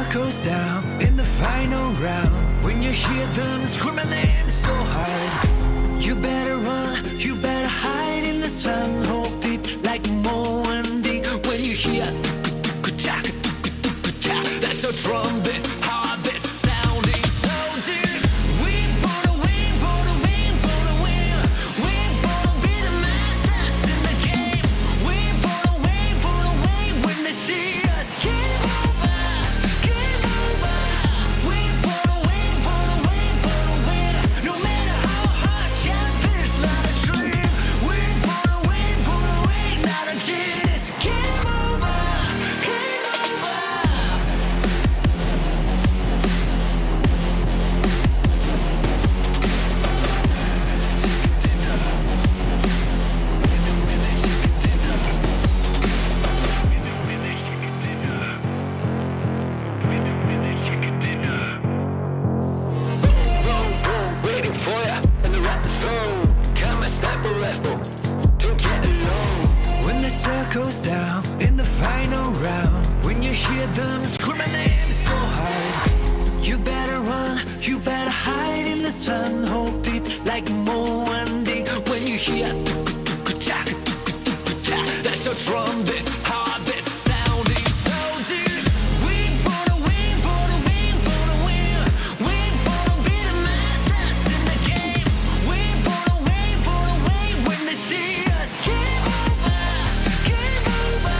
circles down in the final round, when you hear them screaming so hard, you better run, you better hide in the sun, hold it like Moandi. When you hear that's a trumpet, heartbeat sounding so deep. We wanna win, wanna win, wanna win. We wanna be the masters in the game. We wanna win when they see us. Game over, game over. We wanna win, wanna win, wanna win. No matter how hard, champions not a dream. We wanna win, not a chance. Game over, game over. Waiting for ya in the right zone. Come and snap a rifle. Don't get alone. When the circle's down in the final round, when you hear them screaming so hard, you better run, you better hide in the sun, hold it like Moandi. When you hear that's a trumpet, heartbeat sounding so deep. We wanna win, wanna win, wanna win. We wanna be the masters in the game. We wanna win when they see us. Game over, game over.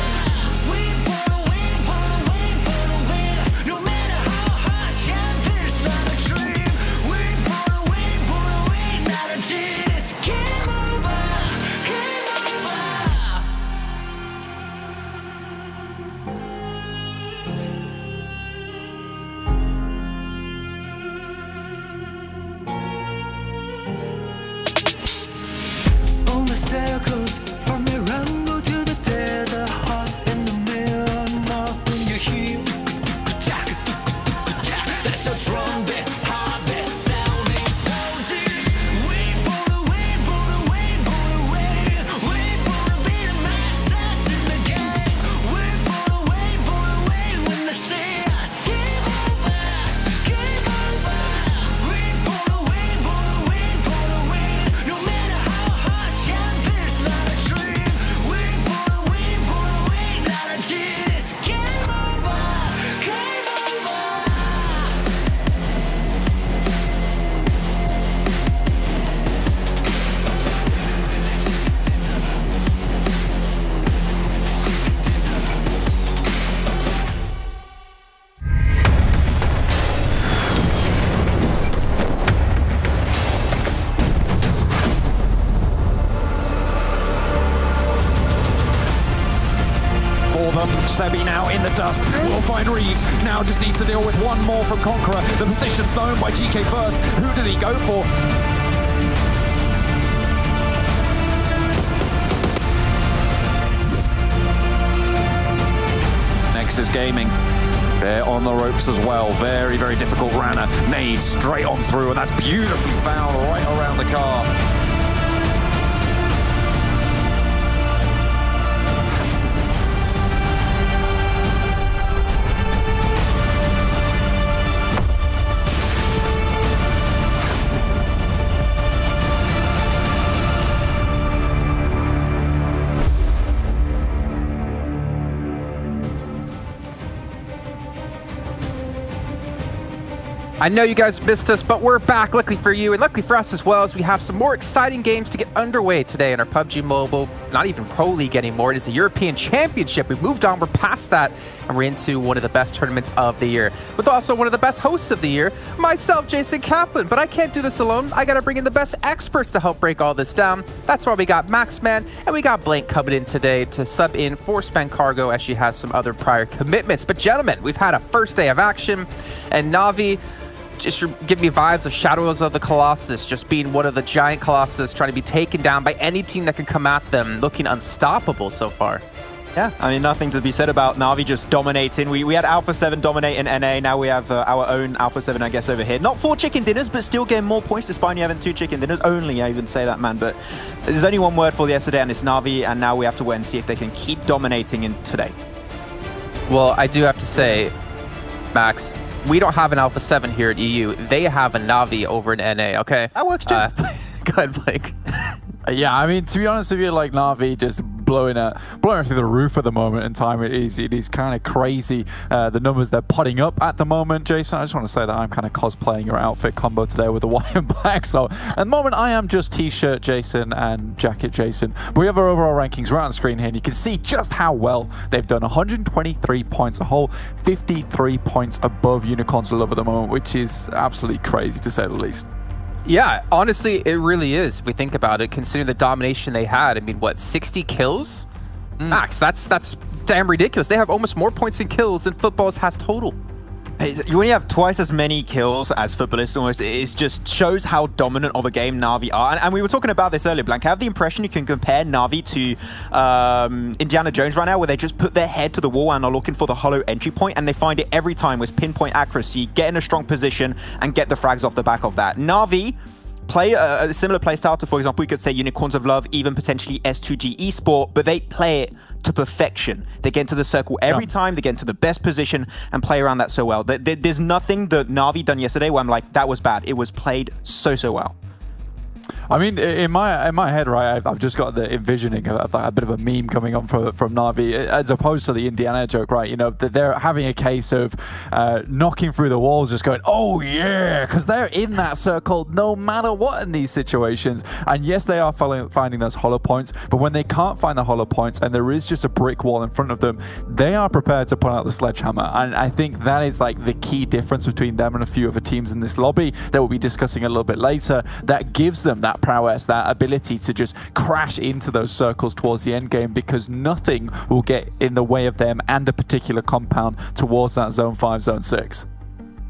We wanna win, wanna win. No matter how hard, champions not a dream. We wanna win, not a chance. Game over, game over. All the circles from the rumble to the desert, hearts in the middle. Now when you hear that's a trumpet, heartbeat sounding so deep. We wanna win, wanna win. We wanna be the masters in the game. We wanna win when they see us. Game over, game over. We wanna win. No matter how hard, champions not a dream. We wanna win, not a chance. Game over, game over. For them, Sebi now in the dust. Will find Reeves. Now just needs to deal with one more from Conqueror. The position's known by GK first. Who does he go for? Next is Gaming. They're on the ropes as well. Very, very difficult runner. Nade straight on through, and that's beautifully found right around the car. I know you guys missed us, but we're back, luckily for you and luckily for us as well, as we have some more exciting games to get underway today in our PUBG Mobile, not even Pro League anymore. It is the European Championship. We've moved on, we're past that, and we're into one of the best tournaments of the year, with also one of the best hosts of the year, myself, Jason Kaplan. But I can't do this alone. I gotta bring in the best experts to help break all this down. That's why we got Maxman and we got Blank coming in today to sub in for Span Cargo, as she has some other prior commitments. But gentlemen, we've had a first day of action, and Navi just give me vibes of Shadows of the Colossus, just being one of the giant colossus trying to be taken down by any team that can come at them, looking unstoppable so far. Yeah, I mean, nothing to be said about Navi just dominating. We had Alpha 7 dominate in NA, now we have our own Alpha 7, I guess, over here. Not 4 chicken dinners, but still getting more points despite only having 2 chicken dinners. Only, I even say that, man. But there's only one word for the yesterday, and it's Navi, and now we have to wait and see if they can keep dominating in today. Well, I do have to say, Max, we don't have an Alpha 7 here at EU. They have a Na'Vi over in NA, okay? That works too. Go ahead, Blake. Yeah, I mean, to be honest with you, like Na'Vi just blowing through the roof at the moment in time. It is kind of crazy, the numbers they're putting up at the moment. Jason, I just want to say that I'm kind of cosplaying your outfit combo today with the white and black. So at the moment, I am just t-shirt Jason and jacket Jason. But we have our overall rankings right on the screen here, and you can see just how well they've done. 123 points, a whole 53 points above Unicorns of Love at the moment, which is absolutely crazy to say the least. Yeah, honestly, it really is. If we think about it, considering the domination they had, I mean, what, 60 kills? Max, that's damn ridiculous. They have almost more points in kills than Futbolist has total. Hey, when you have twice as many kills as Futbolist, almost, it just shows how dominant of a game Na'Vi are. And we were talking about this earlier, Blank. I have the impression you can compare Na'Vi to Indiana Jones right now, where they just put their head to the wall and are looking for the hollow entry point, and they find it every time with pinpoint accuracy, get in a strong position, and get the frags off the back of that. Na'Vi play a similar playstyle to, for example, we could say Unicorns of Love, even potentially S2G Esports, but they play it to perfection. They get into the circle every time, they get into the best position and play around that so well. There's nothing that Na'Vi done yesterday where I'm like, that was bad. It was played so well. I mean, in my head, right, I've just got the envisioning of a bit of a meme coming on from Na'Vi, as opposed to the Indiana joke, right? You know, that they're having a case of knocking through the walls, just going, oh yeah, because they're in that circle no matter what in these situations. And yes, they are finding those hollow points, but when they can't find the hollow points and there is just a brick wall in front of them, they are prepared to pull out the sledgehammer. And I think that is like the key difference between them and a few other teams in this lobby that we'll be discussing a little bit later, that gives them that prowess, that ability to just crash into those circles towards the end game, because nothing will get in the way of them and a particular compound towards that zone 5, zone 6.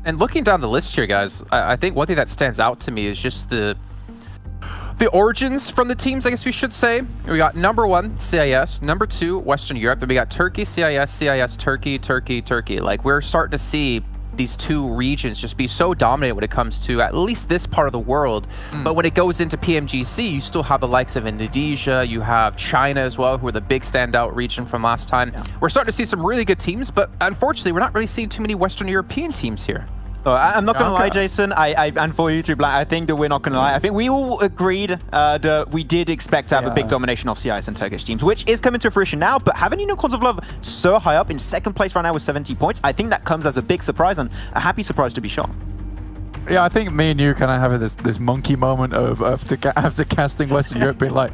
And looking down the list here, guys, I think one thing that stands out to me is just the origins from the teams, I guess we should say. We got number 1, CIS, number 2, Western Europe, then we got Turkey, CIS, Turkey. Like, we're starting to see these two regions just be so dominant when it comes to at least this part of the world. But when it goes into PMGC, you still have the likes of Indonesia, you have China as well, who are the big standout region from last time. We're starting to see some really good teams, but unfortunately, we're not really seeing too many Western European teams here. I'm not going to lie, Jason, and for you too, Black, I think that we're not going to lie. I think we all agreed that we did expect to have a big domination of CIS and Turkish teams, which is coming to fruition now. But having Unicorns of Love so high up in second place right now with 70 points, I think that comes as a big surprise, and a happy surprise to be sure. Yeah, I think me and you kind of having this monkey moment of after casting Western Europe being like,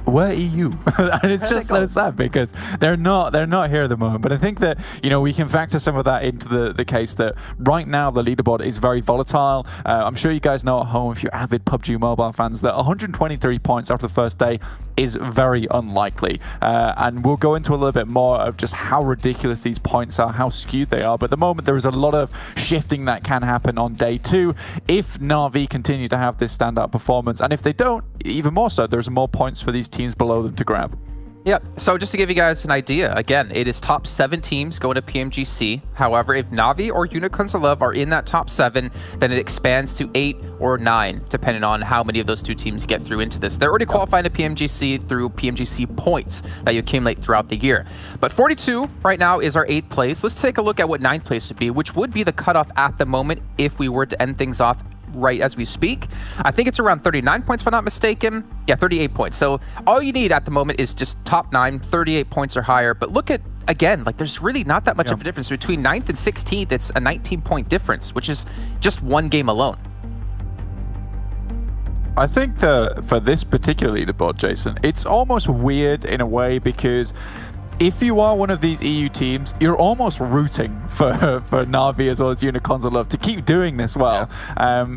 where are you? And it's just so sad because they're not here at the moment. But I think that, you know, we can factor some of that into the case that right now the leaderboard is very volatile. I'm sure you guys know at home, if you're avid PUBG Mobile fans, that 123 points after the first day is very unlikely. And we'll go into a little bit more of just how ridiculous these points are, how skewed they are. But at the moment, there is a lot of shifting that can happen on day 2 if Na'Vi continue to have this standout performance. And if they don't, even more so, there's more points for these teams below them to grab. Yep, so just to give you guys an idea, again, it is top 7 teams going to PMGC. However, if Na'Vi or Unicorns of Love are in that top 7, then it expands to 8 or 9, depending on how many of those two teams get through into this. They're already qualifying to PMGC through PMGC points that you accumulate throughout the year. But 42 right now is our 8th place. Let's take a look at what 9th place would be, which would be the cutoff at the moment if we were to end things off right as we speak. I think it's around 39 points if I'm not mistaken. Yeah, 38 points. So all you need at the moment is just top 9, 38 points or higher. But look at, again, like there's really not that much of a difference between 9th and 16th. It's a 19-point difference, which is just one game alone. I think that for this particular leaderboard, Jason, it's almost weird in a way because if you are one of these EU teams, you're almost rooting for Na'Vi as well as Unicorns of Love to keep doing this well.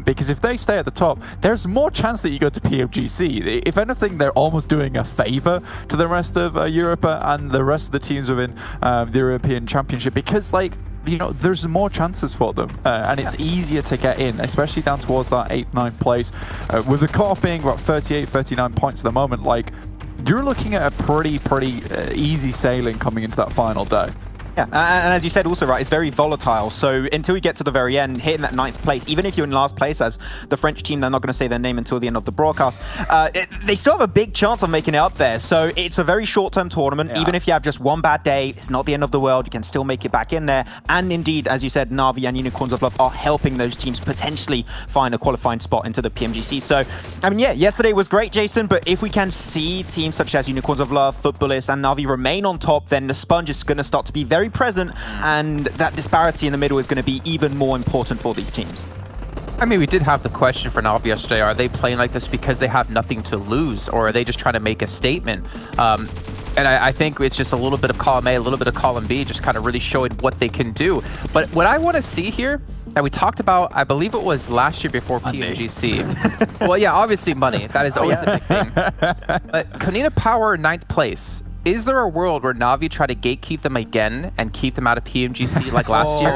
Because if they stay at the top, there's more chance that you go to PMGC. If anything, they're almost doing a favor to the rest of Europe and the rest of the teams within the European Championship, because, like, you know, there's more chances for them and it's easier to get in, especially down towards that 8th, 9th place. With the cutoff being about 38, 39 points at the moment, like, you're looking at a pretty easy sailing coming into that final day. Yeah, and as you said also, right, it's very volatile. So until we get to the very end, hitting that 9th place, even if you're in last place, as the French team, they're not going to say their name until the end of the broadcast, they still have a big chance of making it up there. So it's a very short-term tournament. Even if you have just one bad day, it's not the end of the world. You can still make it back in there. And indeed, as you said, Na'Vi and Unicorns of Love are helping those teams potentially find a qualifying spot into the PMGC. So, I mean, yeah, yesterday was great, Jason, but if we can see teams such as Unicorns of Love, Futbolist, and Na'Vi remain on top, then the sponge is going to start to be very present, and that disparity in the middle is going to be even more important for these teams. I mean, we did have the question for Na'Vi yesterday. Are they playing like this because they have nothing to lose, or are they just trying to make a statement? And I think it's just a little bit of column A, a little bit of column B, just kind of really showing what they can do. But what I want to see here, that we talked about, I believe it was last year before PMGC. Well, yeah, obviously money. That is always a big thing. But Konina Power 9th place. Is there a world where Na'Vi try to gatekeep them again and keep them out of PMGC like last year?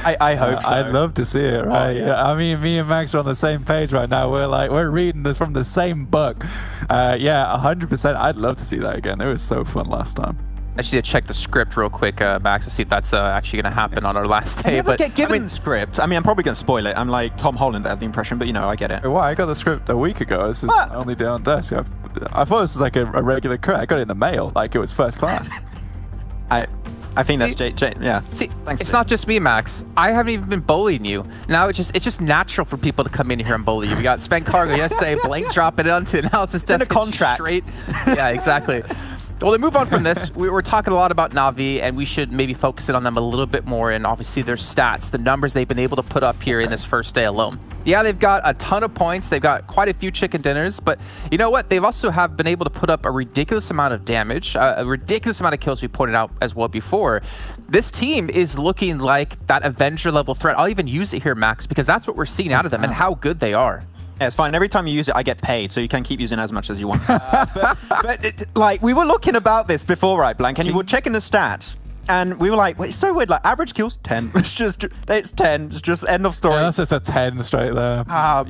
I hope so. I'd love to see it, right? Yeah. I mean, me and Max are on the same page right now. We're reading this from the same book. Yeah, 100%. I'd love to see that again. It was so fun last time. I just need to check the script real quick, Max, to see if that's actually going to happen on our last day. I never get given the script. I mean, I'm probably going to spoil it. I'm like Tom Holland, I have the impression, but you know, I get it. Well, I got the script a week ago. This is only down desk. I thought this was like a regular credit. I got it in the mail, like it was first class. I think that's Jay. Yeah. See, Thanks, it's Jay. not just me, Max. I haven't even been bullying you. Now it's just natural for people to come in here and bully you. We got Sven Cargo yesterday, blank dropping it onto analysis desk. It's in a contract. Straight. Yeah, exactly. Well, to move on from this, we were talking a lot about Na'Vi, and we should maybe focus in on them a little bit more, and obviously their stats, the numbers they've been able to put up here in this first day alone. Yeah, they've got a ton of points. They've got quite a few chicken dinners, but you know what? They've also have been able to put up a ridiculous amount of damage, a ridiculous amount of kills we pointed out as well before. This team is looking like that Avenger level threat. I'll even use it here, Max, because that's what we're seeing out of them and how good they are. Yeah, it's fine. Every time you use it, I get paid, so you can keep using as much as you want. Like, we were looking about this before, right, Blank? And you were checking the stats, and we were like, wait, it's so weird. Like, average kills, 10. It's 10. It's just end of story. Yeah, that's just a 10 straight there.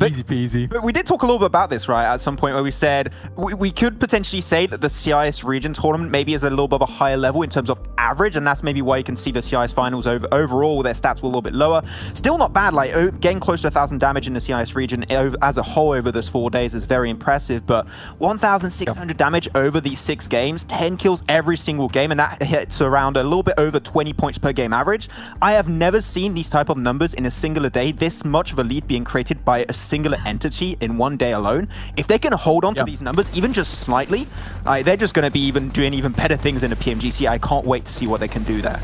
Easy peasy. But we did talk a little bit about this, right, at some point where we said we could potentially say that the CIS region tournament maybe is a little bit of a higher level in terms of average, and that's maybe why you can see the CIS finals overall, their stats were a little bit lower. Still not bad, like getting close to 1,000 damage in the CIS region as a whole over those 4 days is very impressive, but 1,600 damage over these 6 games, 10 kills every single game, and that hits around a little bit over 20 points per game average. I have never seen these type of numbers in a singular day, this much of a lead being created by a singular entity in 1 day alone. If they can hold on to these numbers, even just slightly, they're just going to be doing even better things in the PMGC. I can't wait to see what they can do there.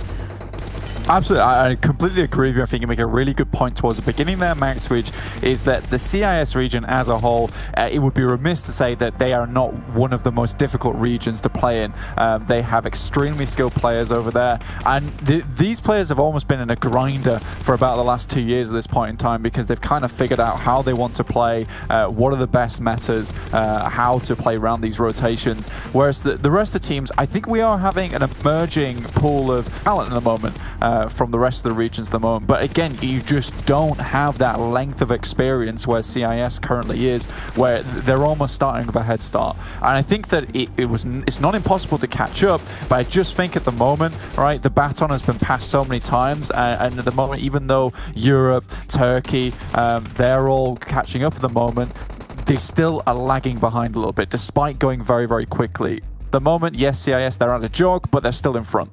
Absolutely, I completely agree with you. I think you make a really good point towards the beginning there, Max, which is that the CIS region as a whole, it would be remiss to say that they are not one of the most difficult regions to play in. They have extremely skilled players over there, and these players have almost been in a grinder for about the last 2 years at this point in time, because they've kind of figured out how they want to play, what are the best metas, how to play around these rotations, whereas the rest of the teams, I think we are having an emerging pool of talent at the moment, from the rest of the regions at the moment. But again, you just don't have that length of experience where CIS currently is, where they're almost starting with a head start. And I think that it's not impossible to catch up, but I just think at the moment, right, the baton has been passed so many times, and at the moment, even though Europe, Turkey, they're all catching up at the moment, they still are lagging behind a little bit, despite going very, very quickly. The moment, yes, CIS, they're at a jog, but they're still in front.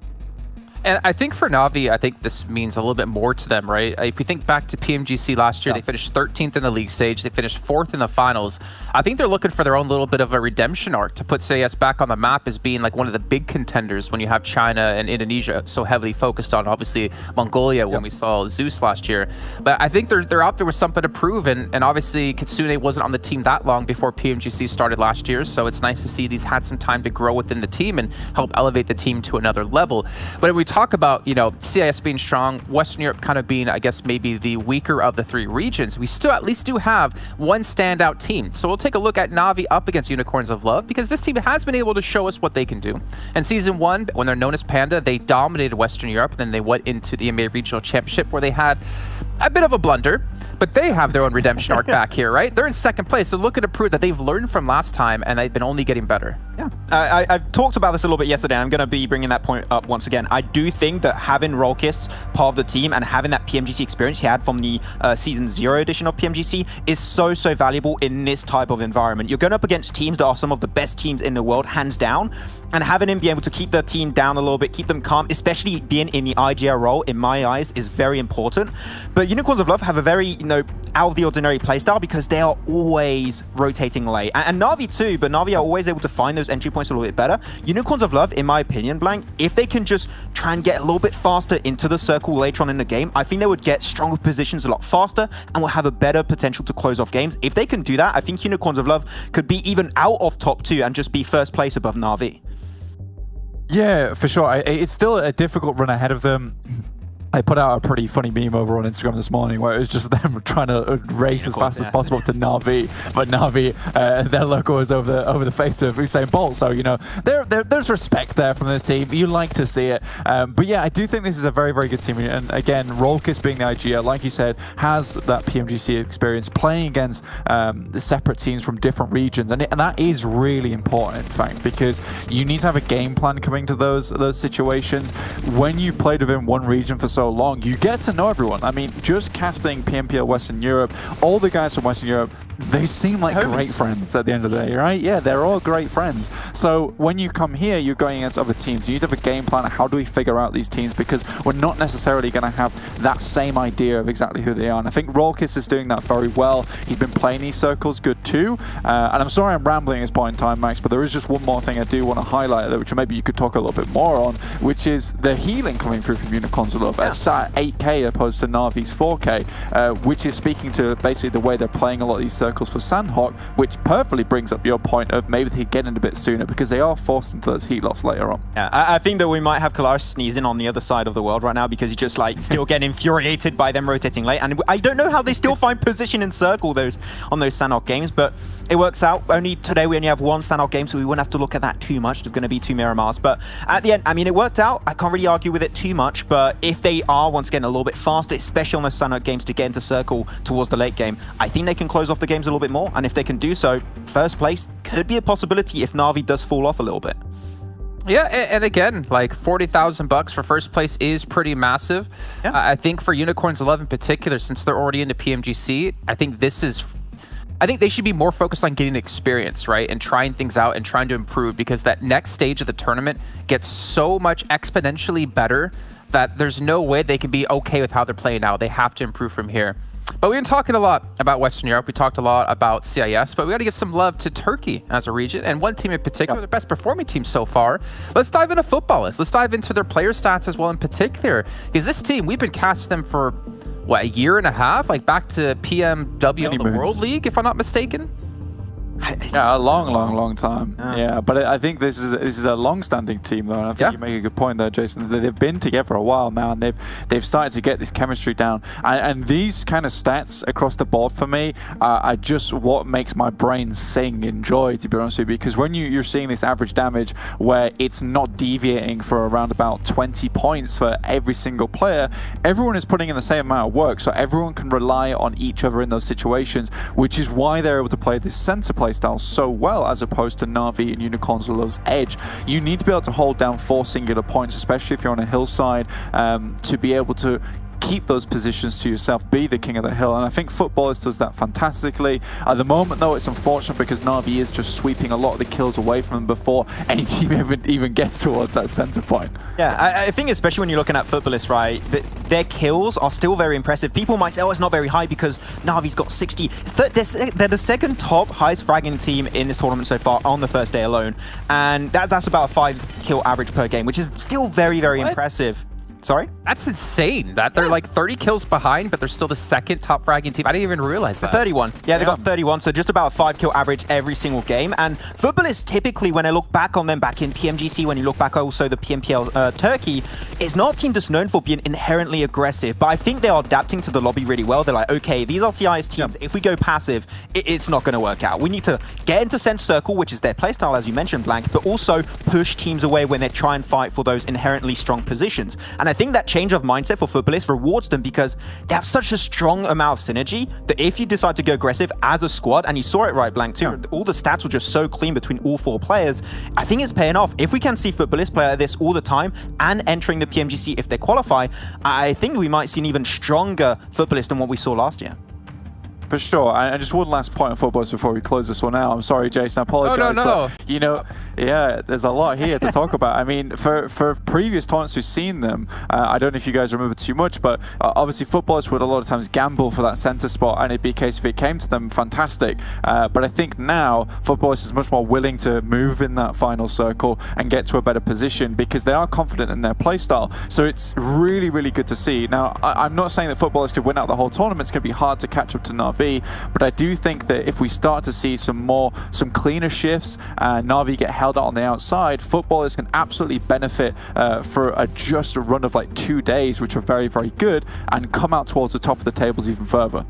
And I think for Na'Vi, I think this means a little bit more to them, right? If we think back to PMGC last year, they finished 13th in the league stage. They finished 4th in the finals. I think they're looking for their own little bit of a redemption arc to put CIS back on the map as being like one of the big contenders when you have China and Indonesia so heavily focused on, obviously, Mongolia when we saw Zeus last year. But I think they're out there with something to prove, and obviously Kitsune wasn't on the team that long before PMGC started last year, so it's nice to see these had some time to grow within the team and help elevate the team to another level. But if we talk about, you know, CIS being strong, Western Europe kind of being, I guess, maybe the weaker of the 3 regions, we still at least do have one standout team. So we'll take a look at Na'Vi up against Unicorns of Love, because this team has been able to show us what they can do. In Season 1, when they're known as Panda, they dominated Western Europe, and then they went into the EMEA Regional Championship where they had a bit of a blunder, but they have their own redemption arc back here, right? They're in 2nd place. They're looking to prove that they've learned from last time, and they've been only getting better. Yeah, I've talked about this a little bit yesterday. I'm going to be bringing that point up once again. I do think that having Rolkis part of the team and having that PMGC experience he had from the Season 0 edition of PMGC is so valuable in this type of environment. You're going up against teams that are some of the best teams in the world, hands down, and having him be able to keep the team down a little bit, keep them calm, especially being in the IGL role, in my eyes, is very important. But Unicorns of Love have a very, you know, out of the ordinary playstyle because they are always rotating late. And Na'Vi too, but Na'Vi are always able to find those entry points a little bit better. Unicorns of Love, in my opinion, Blank, if they can just try and get a little bit faster into the circle later on in the game, I think they would get stronger positions a lot faster and will have a better potential to close off games. If they can do that, I think Unicorns of Love could be even out of top 2 and just be first place above Na'Vi. Yeah, for sure. It's still a difficult run ahead of them. I put out a pretty funny meme over on Instagram this morning where it was just them trying to race as fast as possible to Na'Vi, but Na'Vi, their logo is over the face of Usain Bolt. So, you know, there's respect there from this team. You like to see it. But yeah, I do think this is a very, very good team. And again, Rolkis being the IGL, like you said, has that PMGC experience playing against the separate teams from different regions. And that is really important, in fact, because you need to have a game plan coming to those situations. When you've played within one region for so long, you get to know everyone. I mean, just casting PMPL Western Europe, all the guys from Western Europe, they seem like great friends at the end of the day, right? Yeah, they're all great friends. So when you come here, you're going against other teams. You need to have a game plan. How do we figure out these teams? Because we're not necessarily going to have that same idea of exactly who they are. And I think Rolkis is doing that very well. He's been playing these circles good too. And I'm sorry I'm rambling at this point in time, Max, but there is just one more thing I do want to highlight, which maybe you could talk a little bit more on, which is the healing coming through from Unicorns of Love. At 8k opposed to Na'Vi's 4k, which is speaking to basically the way they're playing a lot of these circles for Sandhawk, which perfectly brings up your point of maybe they get in a bit sooner because they are forced into those heat lofts later on. Yeah, I think that we might have Kalash sneezing on the other side of the world right now because he's just like still getting infuriated by them rotating late. And I don't know how they still find position in circle on those Sandhawk games, but it works out. Today we only have one Sandhawk game, so we wouldn't have to look at that too much. There's going to be 2 Miramars. But at the end, I mean, it worked out. I can't really argue with it too much. But if they are, once again, a little bit faster, especially on those Sandhawk games to get into circle towards the late game, I think they can close off the games a little bit more. And if they can do so, first place could be a possibility if Na'Vi does fall off a little bit. Yeah, and again, like $40,000 for first place is pretty massive. Yeah. I think for Unicorns 11 in particular, since they're already into PMGC, I think they should be more focused on getting experience, right? And trying things out and trying to improve, because that next stage of the tournament gets so much exponentially better that there's no way they can be okay with how they're playing now. They have to improve from here. But we've been talking a lot about Western Europe. We talked a lot about CIS, but we got to give some love to Turkey as a region, and one team in particular, the best performing team so far. Let's dive into Futbolist. Let's dive into their player stats as well in particular, because this team, we've been casting them for, what, a year and a half? Like back to PMW, the World League, if I'm not mistaken? Yeah, a long time. Yeah, but I think this is a long-standing team, though. And I think you make a good point there, Jason. They've been together a while now, and they've started to get this chemistry down. And these kind of stats across the board for me are just what makes my brain sing in joy, to be honest with you. Because when you're seeing this average damage where it's not deviating for around about 20 points for every single player, everyone is putting in the same amount of work, so everyone can rely on each other in those situations, which is why they're able to play this center playstyle so well, as opposed to Na'Vi and Unicorns of Love's edge. You need to be able to hold down 4 singular points, especially if you're on a hillside, to be able to keep those positions to yourself, be the king of the hill, and I think Futbolist does that fantastically. At the moment, though, it's unfortunate because Na'Vi is just sweeping a lot of the kills away from them before any team even gets towards that center point. Yeah, I think especially when you're looking at Futbolist, right, their kills are still very impressive. People might say, oh, it's not very high because Na'Vi's got 60. They're the second top highest fragging team in this tournament so far on the first day alone, and that's about a 5 kill average per game, which is still very, very impressive. Sorry? That's insane. That they're like 30 kills behind, but they're still the second top fragging team. I didn't even realize that. 31. Yeah, they got 31, so just about a 5 kill average every single game. And Futbolists, typically, when I look back on them back in PMGC, when you look back also the PMPL Turkey, it's not a team that's known for being inherently aggressive, but I think they are adapting to the lobby really well. They're like, okay, these are CIS teams. If we go passive, it's not going to work out. We need to get into Sense Circle, which is their playstyle, as you mentioned, Blank, but also push teams away when they try and fight for those inherently strong positions. And And I think that change of mindset for Futbolist rewards them because they have such a strong amount of synergy that if you decide to go aggressive as a squad, and you saw it right, Blank, too, all the stats were just so clean between all 4 players, I think it's paying off. If we can see Futbolist play like this all the time and entering the PMGC if they qualify, I think we might see an even stronger Futbolist than what we saw last year. For sure. And just one last point on Futbolist before we close this one out. I'm sorry, Jason, I apologize. No. But, you know, yeah, there's a lot here to talk about. I mean, for previous tournaments we've seen them, I don't know if you guys remember too much, but obviously Futbolist would a lot of times gamble for that center spot, and it'd be a case if it came to them, fantastic. But I think now Futbolist is much more willing to move in that final circle and get to a better position because they are confident in their playstyle. So it's really, really good to see. Now, I'm not saying that Futbolist could win out the whole tournament. It's going to be hard to catch up to Na'Vi, but I do think that if we start to see some cleaner shifts and Na'Vi get held out on the outside, Futbolist can absolutely benefit for just a run of like 2 days, which are very, very good, and come out towards the top of the tables even further.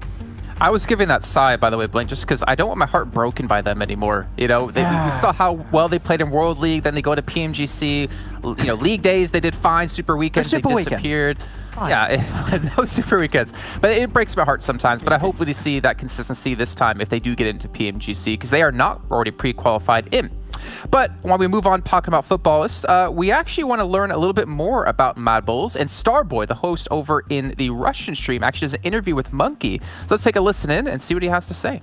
I was giving that sigh, by the way, Blink, just because I don't want my heart broken by them anymore. You know, we saw how well they played in World League, then they go to PMGC. You know, League days, they did fine. Super Weekends, they disappeared. Yeah, no Super Weekends. But it breaks my heart sometimes. But I hope we see that consistency this time if they do get into PMGC, because they are not already pre-qualified in. But while we move on talking about Futbolist, we actually want to learn a little bit more about Mad Bulls, and Starboy, the host over in the Russian stream, actually does an interview with Monkey. So let's take a listen in and see what he has to say.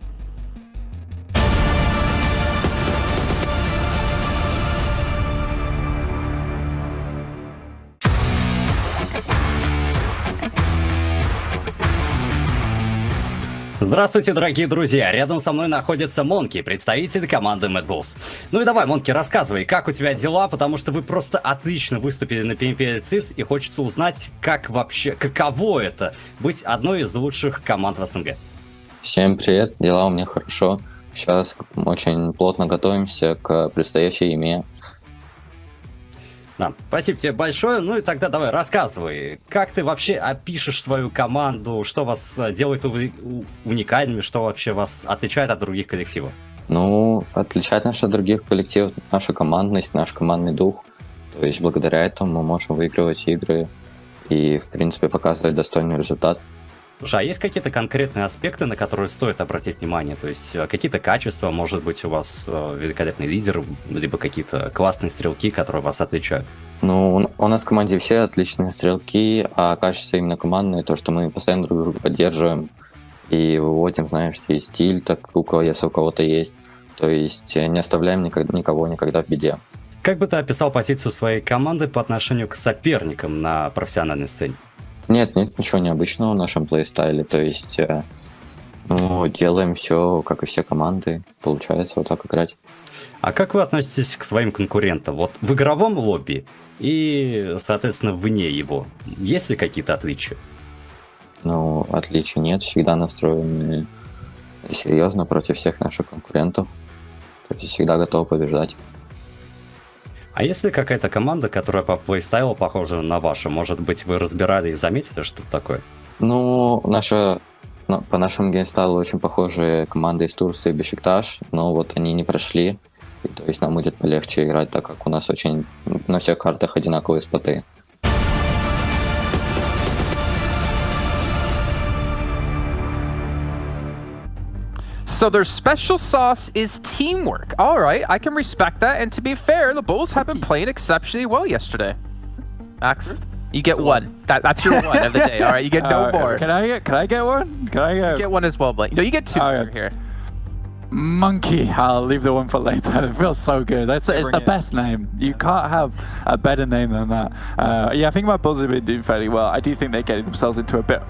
Здравствуйте, дорогие друзья! Рядом со мной находится Монки, представитель команды Mad Bulls. Ну и давай, Монки, рассказывай, как у тебя дела, потому что вы просто отлично выступили на PMPL ATHIS, и хочется узнать, как вообще, каково это быть одной из лучших команд в СНГ. Всем привет, дела у меня хорошо. Сейчас очень плотно готовимся к предстоящей EMEA. Да, спасибо тебе большое. Ну и тогда давай, рассказывай, как ты вообще опишешь свою команду, что вас делает уникальными, что вообще вас отличает от других коллективов? Ну, отличает нас от других коллективов наша командность, наш командный дух. То есть благодаря этому мы можем выигрывать игры и, в принципе, показывать достойный результат. Слушай, а есть какие-то конкретные аспекты, на которые стоит обратить внимание? То есть какие-то качества, может быть, у вас великолепный лидер, либо какие-то классные стрелки, которые вас отличают? Ну, у нас в команде все отличные стрелки, а качество именно командное, то, что мы постоянно друг друга поддерживаем и выводим, знаешь, и стиль, так если у кого-то есть. То есть не оставляем никого никогда в беде. Как бы ты описал позицию своей команды по отношению к соперникам на профессиональной сцене? Нет, ничего необычного в нашем плейстайле, то есть делаем все, как и все команды, получается вот так играть. А как вы относитесь к своим конкурентам? Вот в игровом лобби и, соответственно, вне его, есть ли какие-то отличия? Ну, отличий нет, всегда настроены серьезно против всех наших конкурентов, то есть всегда готовы побеждать. А есть ли какая-то команда, которая по плейстайлу похожа на вашу? Может быть, вы разбирали и заметили что-то такое? Ну, по нашему геймстайлу очень похожие команды из Турции, Бешикташ, но вот они не прошли. И, то есть нам будет полегче играть, так как у нас очень на всех картах одинаковые споты. So their special sauce is teamwork. All right, I can respect that. And to be fair, the Bulls have been playing exceptionally well yesterday. Max, you get one. That's your one of the day. All right, you get no more. Can I get one? Can I get one as well, Blake? No, you get two here. Monkey. I'll leave the one for later. It feels so good. It's the best name. You can't have a better name than that. Yeah, I think my Bulls have been doing fairly well. I do think they're getting themselves into a bit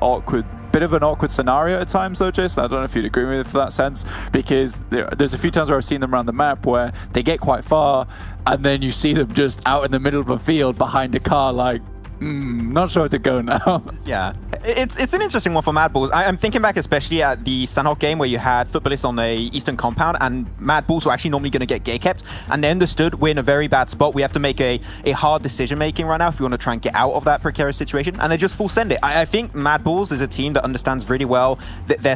of an awkward scenario at times though, Jason. I don't know if you'd agree with me for that sense, because there's a few times where I've seen them around the map where they get quite far and then you see them just out in the middle of a field behind a car like, not sure where to go now. Yeah, it's an interesting one for Mad Bulls. I'm thinking back especially at the Sanhok game where you had Futbolist on the Eastern compound and Mad Bulls were actually normally going to get gate kept, and they understood we're in a very bad spot. We have to make a hard decision making right now if we want to try and get out of that precarious situation, and they just full send it. I think Mad Bulls is a team that understands really well their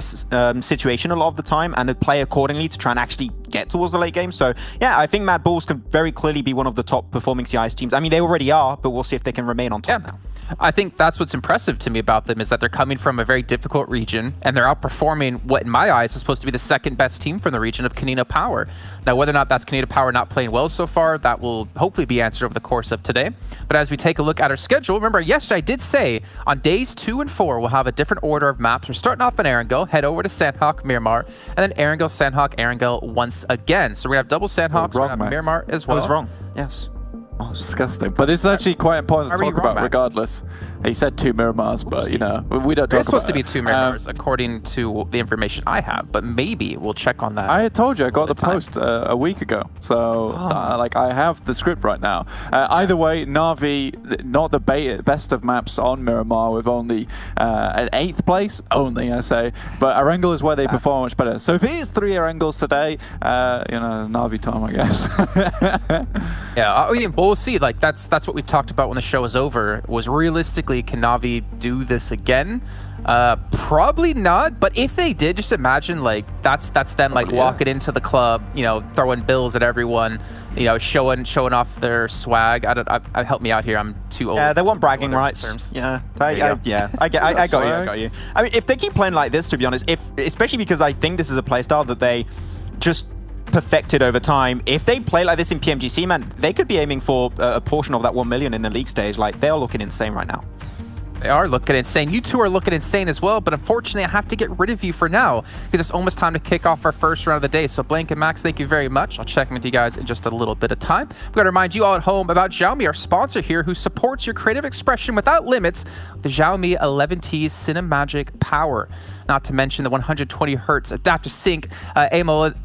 situation a lot of the time and they play accordingly to try and actually get towards the late game. So yeah, I think Mad Bulls can very clearly be one of the top performing CIS teams. I mean, they already are, but we'll see if they can remain on top now. I think that's what's impressive to me about them is that they're coming from a very difficult region and they're outperforming what, in my eyes, is supposed to be the second best team from the region of Kanina Power. Now, whether or not that's Kanina Power not playing well so far, that will hopefully be answered over the course of today. But as we take a look at our schedule, remember, yesterday I did say on days 2 and 4, we'll have a different order of maps. We're starting off in Erangel, head over to Sandhawk, Miramar, and then Erangel, Sandhawk, Erangel once again. So we're going to have double Sandhawks, we're going to have Miramar as well. I was wrong. Yes. Oh, disgusting. But this is actually quite important to talk about regardless. He said 2 Miramars, but, you know, we don't talk about it. It's supposed to be 2 Miramars, according to the information I have, but maybe we'll check on that. I told you, I got the post a week ago. So, like, I have the script right now. Either way, Na'Vi, not the best of maps on Miramar with only an 8th place. Only, I say. But Erangel is where they perform much better. So if it is 3 Erangels today, you know, Na'Vi time, I guess. Yeah, we'll see. Like, that's what we talked about when the show was over, was realistically, can Na'Vi do this again? Probably not, but if they did, just imagine like that's them like walking into the club, you know, throwing bills at everyone, you know, showing off their swag. Help me out here, I'm too old. Yeah, they want bragging rights. Terms. Yeah, I got you. I mean, if they keep playing like this, to be honest, especially because I think this is a playstyle that they just perfected over time. If they play like this in PMGC, man, they could be aiming for a portion of that 1 million in the league stage. Like, they are looking insane right now. They are looking insane. You two are looking insane as well, but unfortunately, I have to get rid of you for now because it's almost time to kick off our first round of the day. So Blank and Max, thank you very much. I'll check in with you guys in just a little bit of time. We've got to remind you all at home about Xiaomi, our sponsor here, who supports your creative expression without limits. The Xiaomi 11T's Cinemagic Power. Not to mention the 120 hertz adaptive sync AMOLED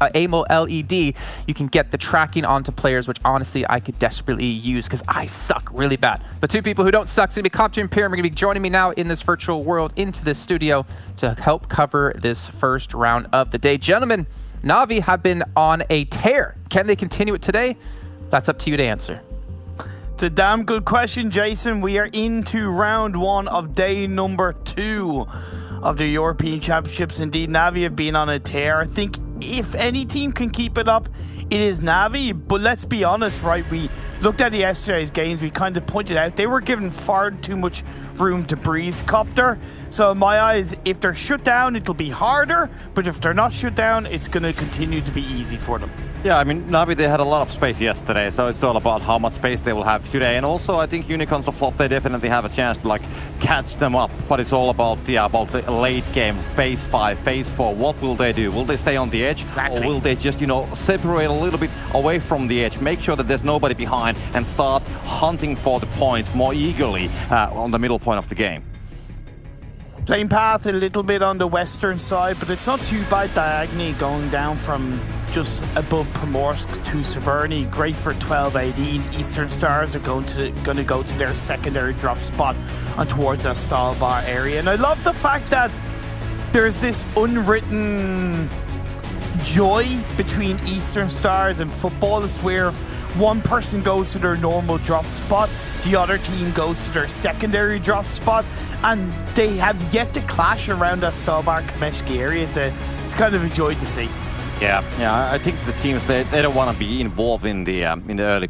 LED. You can get the tracking onto players, which honestly I could desperately use because I suck really bad. But 2 people who don't suck, it's going to be Compton and Pyram, are going to be joining me now in this virtual world into this studio to help cover this first round of the day. Gentlemen, Na'Vi have been on a tear. Can they continue it today? That's up to you to answer. It's a damn good question, Jason. We are into round 1 of day number 2 of the European Championships. Indeed, Na'Vi have been on a tear. I think if any team can keep it up, it is Na'Vi. But let's be honest, right? We looked at yesterday's games. We kind of pointed out they were given far too much room to breathe, Copter. So in my eyes, if they're shut down, it'll be harder. But if they're not shut down, it's going to continue to be easy for them. Yeah, I mean, Na'Vi, they had a lot of space yesterday, so it's all about how much space they will have today. And also, I think Unicorns of Flop, they definitely have a chance to, like, catch them up. But it's all about the late game, phase 5, phase 4. What will they do? Will they stay on the edge? Exactly. Or will they just, you know, separate a little bit away from the edge, make sure that there's nobody behind, and start hunting for the points more eagerly on the middle point of the game? Playing path a little bit on the western side, but it's not too bad diagonally going down from just above Primorsk to Severny. Great for 12-18. Eastern Stars are going to go to their secondary drop spot on towards that stall bar area. And I love the fact that there's this unwritten joy between Eastern Stars and Futbolist where if one person goes to their normal drop spot, the other team goes to their secondary drop spot, and they have yet to clash around that Stalbar Kameshki area. It's kind of a joy to see. Yeah, I think the teams they don't want to be involved in the early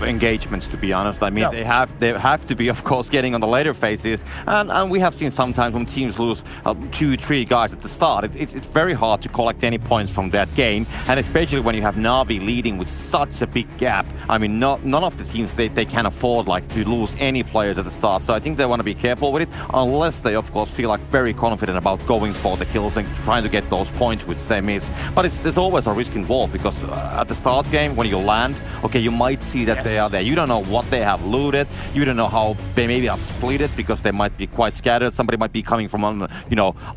engagements, to be honest. I mean, No. they have to be, of course, getting on the later phases, and we have seen sometimes when teams lose 2-3 guys at the start, it's very hard to collect any points from that game, and especially when you have Na'Vi leading with such a big gap. I mean, none of the teams they can afford like to lose any players at the start. So I think they want to be careful with it, unless they, of course, feel like very confident about going for the kills and trying to get those points, which they miss. But there's always a risk involved because at the start game, when you land, okay, you might see that they are there. You don't know what they have looted. You don't know how they maybe have split it because they might be quite scattered. Somebody might be coming from an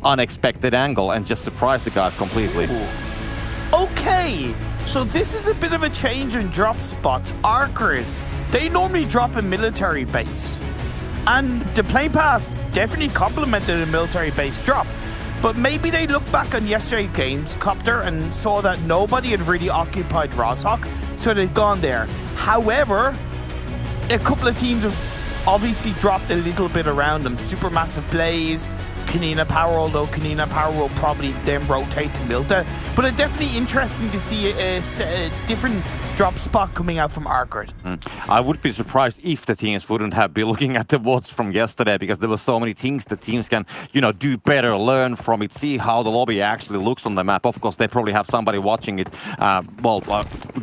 unexpected angle and just surprise the guys completely. Okay, so this is a bit of a change in drop spots. ARCRED, they normally drop a military base, and the play path definitely complemented a military base drop. But maybe they looked back on yesterday's games, Copter, and saw that nobody had really occupied Rozhok, so they'd gone there. However, a couple of teams have obviously dropped a little bit around them. Supermassive Blaze, Kanina Power, although Kanina Power will probably then rotate to Muerte. But it's definitely interesting to see a different drop spot coming out from ARCRED. I would be surprised if the teams wouldn't have been looking at the VODs from yesterday, because there were so many things that teams can, do better, learn from it, see how the lobby actually looks on the map. Of course, they probably have somebody watching it,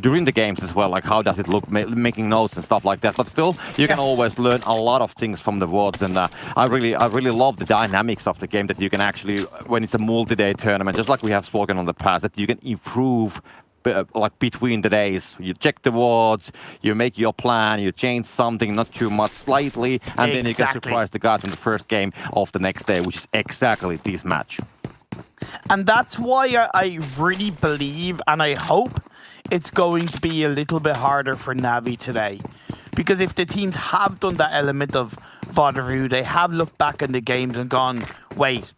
during the games as well, like how does it look, making notes and stuff like that. But still, you can always learn a lot of things from the VODs, and I really love the dynamics of the game, that you can actually, when it's a multi-day tournament, just like we have spoken on the past, that you can improve like between the days. You check the wards, you make your plan, you change something, not too much, slightly, and then you can surprise the guys in the first game of the next day, which is exactly this match. And that's why I really believe and I hope it's going to be a little bit harder for Navi today. Because if the teams have done that element of VOD review, they have looked back in the games and gone, wait,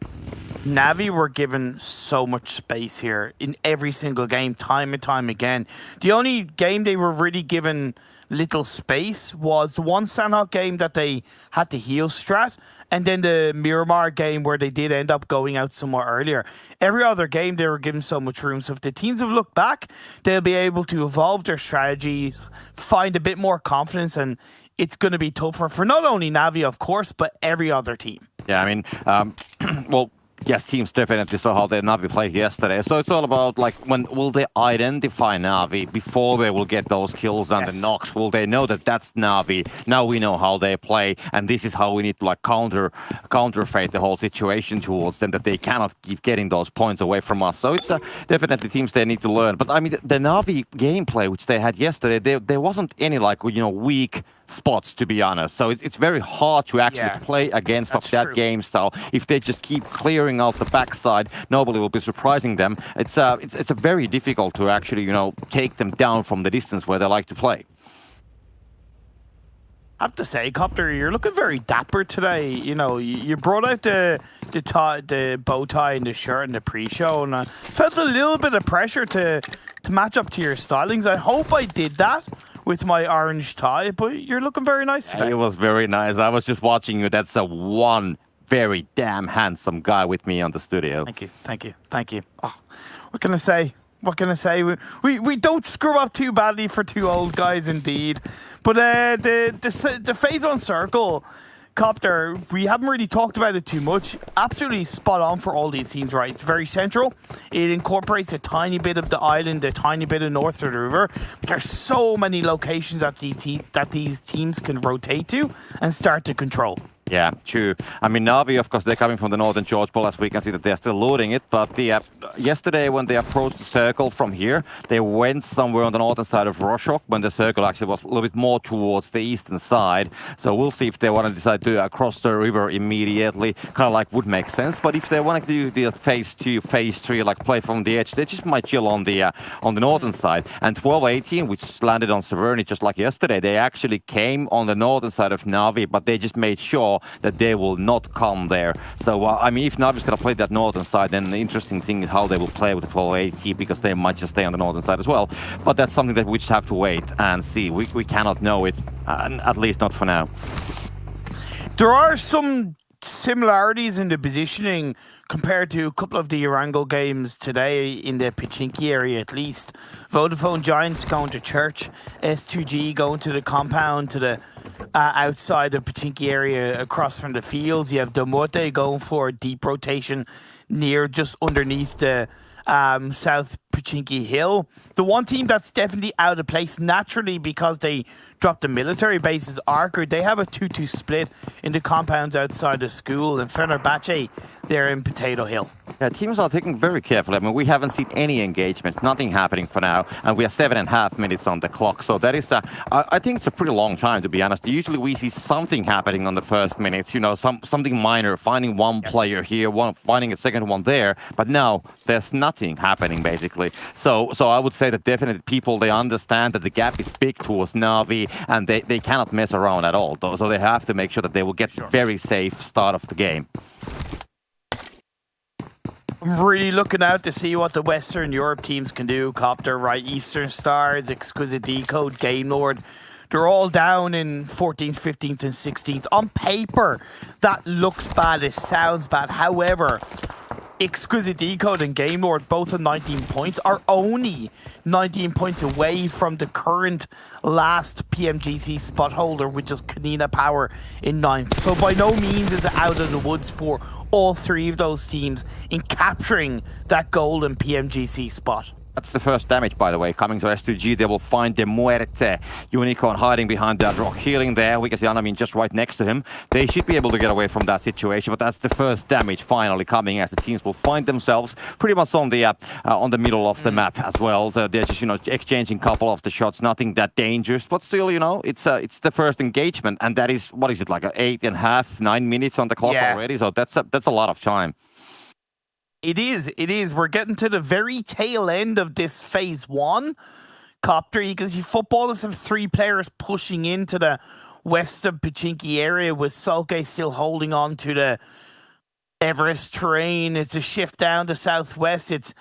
Navi were given so much space here in every single game, time and time again. The only game they were really given little space was the one Sanhok game that they had to heal strat, and then the Miramar game where they did end up going out somewhat earlier. Every other game they were given so much room. So if the teams have looked back, they'll be able to evolve their strategies, find a bit more confidence, and it's going to be tougher for not only Navi, of course, but every other team. Yeah, I mean, well, yes, teams definitely saw how their Navi played yesterday. So it's all about, like, when will they identify Navi before they will get those kills and the knocks? Will they know that that's Navi? Now we know how they play, and this is how we need to, like, counterfeit the whole situation towards them, that they cannot keep getting those points away from us. So it's definitely teams they need to learn. But I mean, the Navi gameplay which they had yesterday, there wasn't any, like, weak spots, to be honest. So it's very hard to actually play against that game style. If they just keep clearing out the backside, nobody will be surprising them. It's a very difficult to actually, take them down from the distance where they like to play. I have to say, Copter, you're looking very dapper today. You brought out the bow tie and the shirt in the pre-show, and I felt a little bit of pressure to match up to your stylings. I hope I did that with my orange tie, but you're looking very nice today. It was very nice. I was just watching you. That's one very damn handsome guy with me on the studio. Thank you. Oh, what can I say? We don't screw up too badly for two old guys, indeed. But the phase on circle, Copter, we haven't really talked about it too much. Absolutely spot on for all these teams, right? It's very central. It incorporates a tiny bit of the island, a tiny bit of north of the river. But there's so many locations that these teams can rotate to and start to control. Yeah, true. I mean, Navi, of course, they're coming from the northern George Bowl, as we can see that they're still loading it. But yesterday, when they approached the circle from here, they went somewhere on the northern side of Roshok, when the circle actually was a little bit more towards the eastern side. So we'll see if they want to decide to cross the river immediately. Kind of like would make sense. But if they want to do the phase 2, phase 3, like play from the edge, they just might chill on the northern side. And 12-18, which landed on Severny just like yesterday, they actually came on the northern side of Navi, but they just made sure that they will not come there. So, I mean, if Navi's going to play that northern side, then the interesting thing is how they will play with the 12-18, because they might just stay on the northern side as well. But that's something that we just have to wait and see. We cannot know it, at least not for now. There are some similarities in the positioning compared to a couple of the Erangel games today in the Pachinki area, at least. Vodafone Giants going to church, S2G going to the compound, to the outside of Pachinki area across from the fields. You have Muerte going for a deep rotation near just underneath the South Pachinki Hill. The one team that's definitely out of place naturally because they dropped the military bases, ARCRED. They have a 2-2 split in the compounds outside the school, and Fenerbahçe, they're in Potato Hill. Yeah, teams are taking very carefully. I mean, we haven't seen any engagement, nothing happening for now, and we are 7.5 minutes on the clock. So that is, I think it's a pretty long time, to be honest. Usually we see something happening on the first minutes, something minor, finding one player here, finding a second one there, but now there's nothing happening, basically. So I would say that definitely people, they understand that the gap is big towards Navi, and they cannot mess around at all. So they have to make sure that they will get very safe start of the game. I'm really looking out to see what the Western Europe teams can do, Copter, right? Eastern Stars, Exquisite Décode, Game Lord. They're all down in 14th, 15th, and 16th. On paper, that looks bad. It sounds bad. However, Exquisite Décode and Game Lord, both at 19 points, are only 19 points away from the current last PMGC spot holder, which is Kanina Power in 9th. So by no means is it out of the woods for all three of those teams in capturing that golden PMGC spot. That's the first damage, by the way, coming to S2G. They will find the Muerte Unicorn hiding behind that rock, healing there. We can see ANONIM just right next to him. They should be able to get away from that situation, but that's the first damage finally coming as the teams will find themselves pretty much on the middle of the map as well. So they're just, exchanging a couple of the shots, nothing that dangerous, but still, it's the first engagement, and that is, what is it, like 8.5, 9 minutes on the clock already? So that's a lot of time. It is. We're getting to the very tail end of this phase 1. Copter, you can see Futbolist have 3 players pushing into the west of Pachinki area, with Solkay still holding on to the Everest terrain. It's a shift down to southwest. It's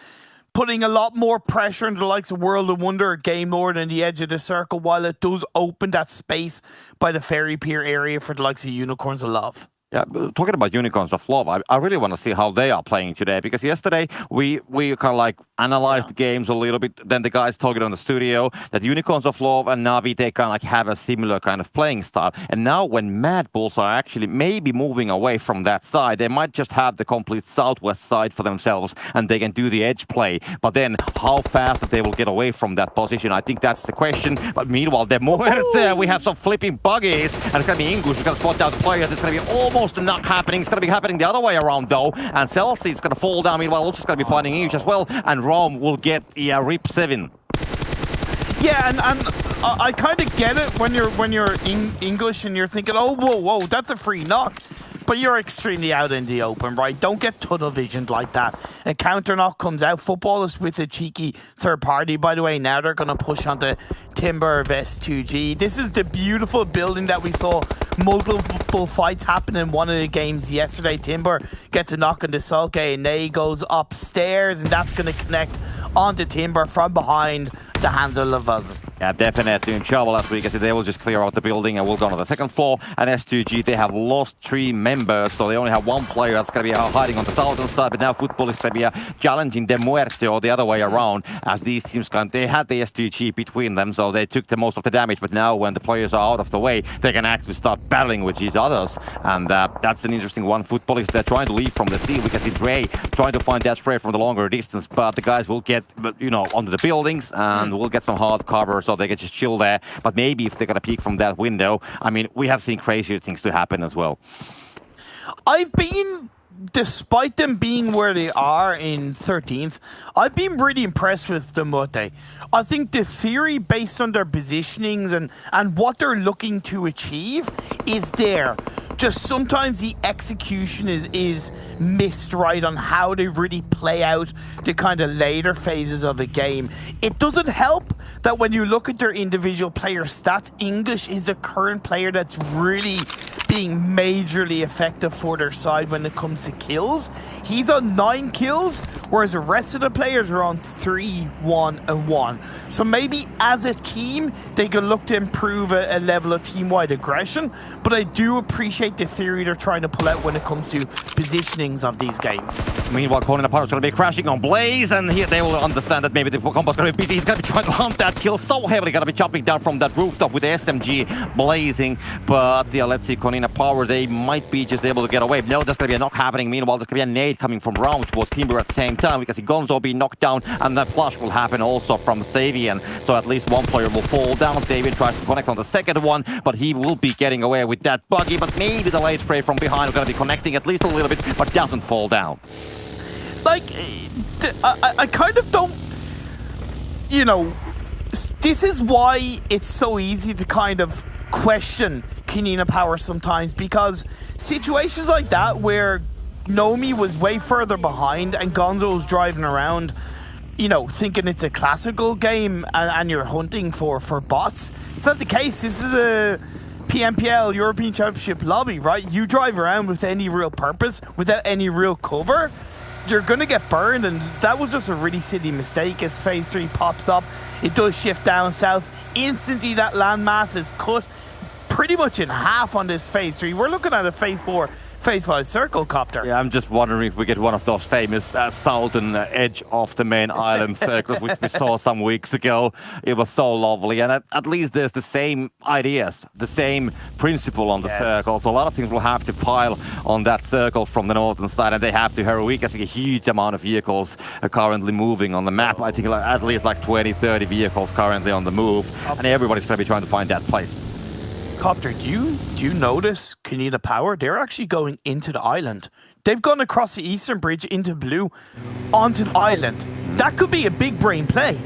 putting a lot more pressure on the likes of World of Wonder, Game Lord, and the edge of the circle, while it does open that space by the Ferry Pier area for the likes of Unicorns of Love. Yeah, talking about Unicorns of Love, I really want to see how they are playing today, because yesterday we kind of like analyzed the games a little bit. Then the guys talking on the studio that Unicorns of Love and Navi, they kind of like have a similar kind of playing style. And now when Mad Bulls are actually maybe moving away from that side, they might just have the complete southwest side for themselves and they can do the edge play. But then how fast that they will get away from that position, I think that's the question. But meanwhile, they're Muerte. We have some flipping buggies, and it's going to be INGUSH who's going to spot down the players. It's going to be almost not happening. It's going to be happening the other way around though, and Celsi is going to fall down. Meanwhile, also going to be finding INGUSH as well, and Rome will get RIP 7. Yeah, and I kind of get it when you're English and you're thinking, oh, whoa, that's a free knock. But you're extremely out in the open, right? Don't get tunnel visioned like that. A counter knock comes out. Futbolist with a cheeky third party. By the way, now they're going to push onto Timber of S2G. This is the beautiful building that we saw multiple fights happen in one of the games yesterday. Timber gets a knock into Solkay, and Ney goes upstairs, and that's going to connect onto Timber from behind the hands of Lavaz. Yeah, definitely in trouble as we can see. They will just clear out the building and we'll go on the second floor. And S2G, they have lost 3 members, so they only have 1 player that's going to be hiding on the southern side. But now Futbolist is going to be challenging the Muerte or the other way around, as these teams they had the S2G between them, so they took the most of the damage. But now when the players are out of the way, they can actually start battling with each others. And that's an interesting one. Futbolist, they're trying to leave from the sea. We can see DREY trying to find that spray from the longer distance, but the guys will get, onto the buildings and we'll get some hard cover, so they can just chill there. But maybe if they're going to peek from that window, I mean, we have seen crazier things to happen as well. Despite them being where they are in 13th, I've been really impressed with the Muerte. I think the theory based on their positionings and what they're looking to achieve is there. Just sometimes the execution is missed right on how they really play out the kind of later phases of a game. It doesn't help that when you look at their individual player stats, INGUSH is the current player that's really being majorly effective for their side when it comes to kills. He's on 9 kills, whereas the rest of the players are on 3, 1, and 1. So maybe as a team, they could look to improve a level of team-wide aggression, but I do appreciate the theory they're trying to pull out when it comes to positionings of these games. Meanwhile, Conan Apollo is going to be crashing on Blaze, and here they will understand that maybe the combo's going to be busy. He's going to be trying to hunt that kill so heavily, going to be jumping down from that rooftop with the SMG blazing. But yeah, let's see, Conan Power, they might be just able to get away. No, there's going to be a knock happening. Meanwhile, there's going to be a nade coming from Round towards Timber at the same time. We can see Gonzo be knocked down, and that flush will happen also from Xavian. So at least 1 player will fall down. Xavian tries to connect on the second one, but he will be getting away with that buggy. But maybe the late spray from behind are going to be connecting at least a little bit, but doesn't fall down. Like, I kind of don't, this is why it's so easy to kind of question Kanina Power sometimes, because situations like that where Nomi was way further behind and Gonzo was driving around, thinking it's a classical game and you're hunting for bots. It's not the case. This is a PMPL European Championship lobby, right? You drive around with any real purpose, without any real cover, you're going to get burned, and that was just a really silly mistake. As phase 3 pops up, it does shift down south. Instantly, that landmass is cut pretty much in half on this phase 3. We're looking at a phase 4 Phase 5 circle, Copter. Yeah, I'm just wondering if we get one of those famous southern edge of the main island circles, which we saw some weeks ago. It was so lovely, and at least there's the same ideas, the same principle on the circle. So a lot of things will have to pile on that circle from the northern side, and they have to hurry. We can see a huge amount of vehicles currently moving on the map. I think at least like 20, 30 vehicles currently on the move, and everybody's going to be trying to find that place. Copter, do you notice Canada Power? They're actually going into the island. They've gone across the eastern bridge into blue onto the island. That could be a big brain play.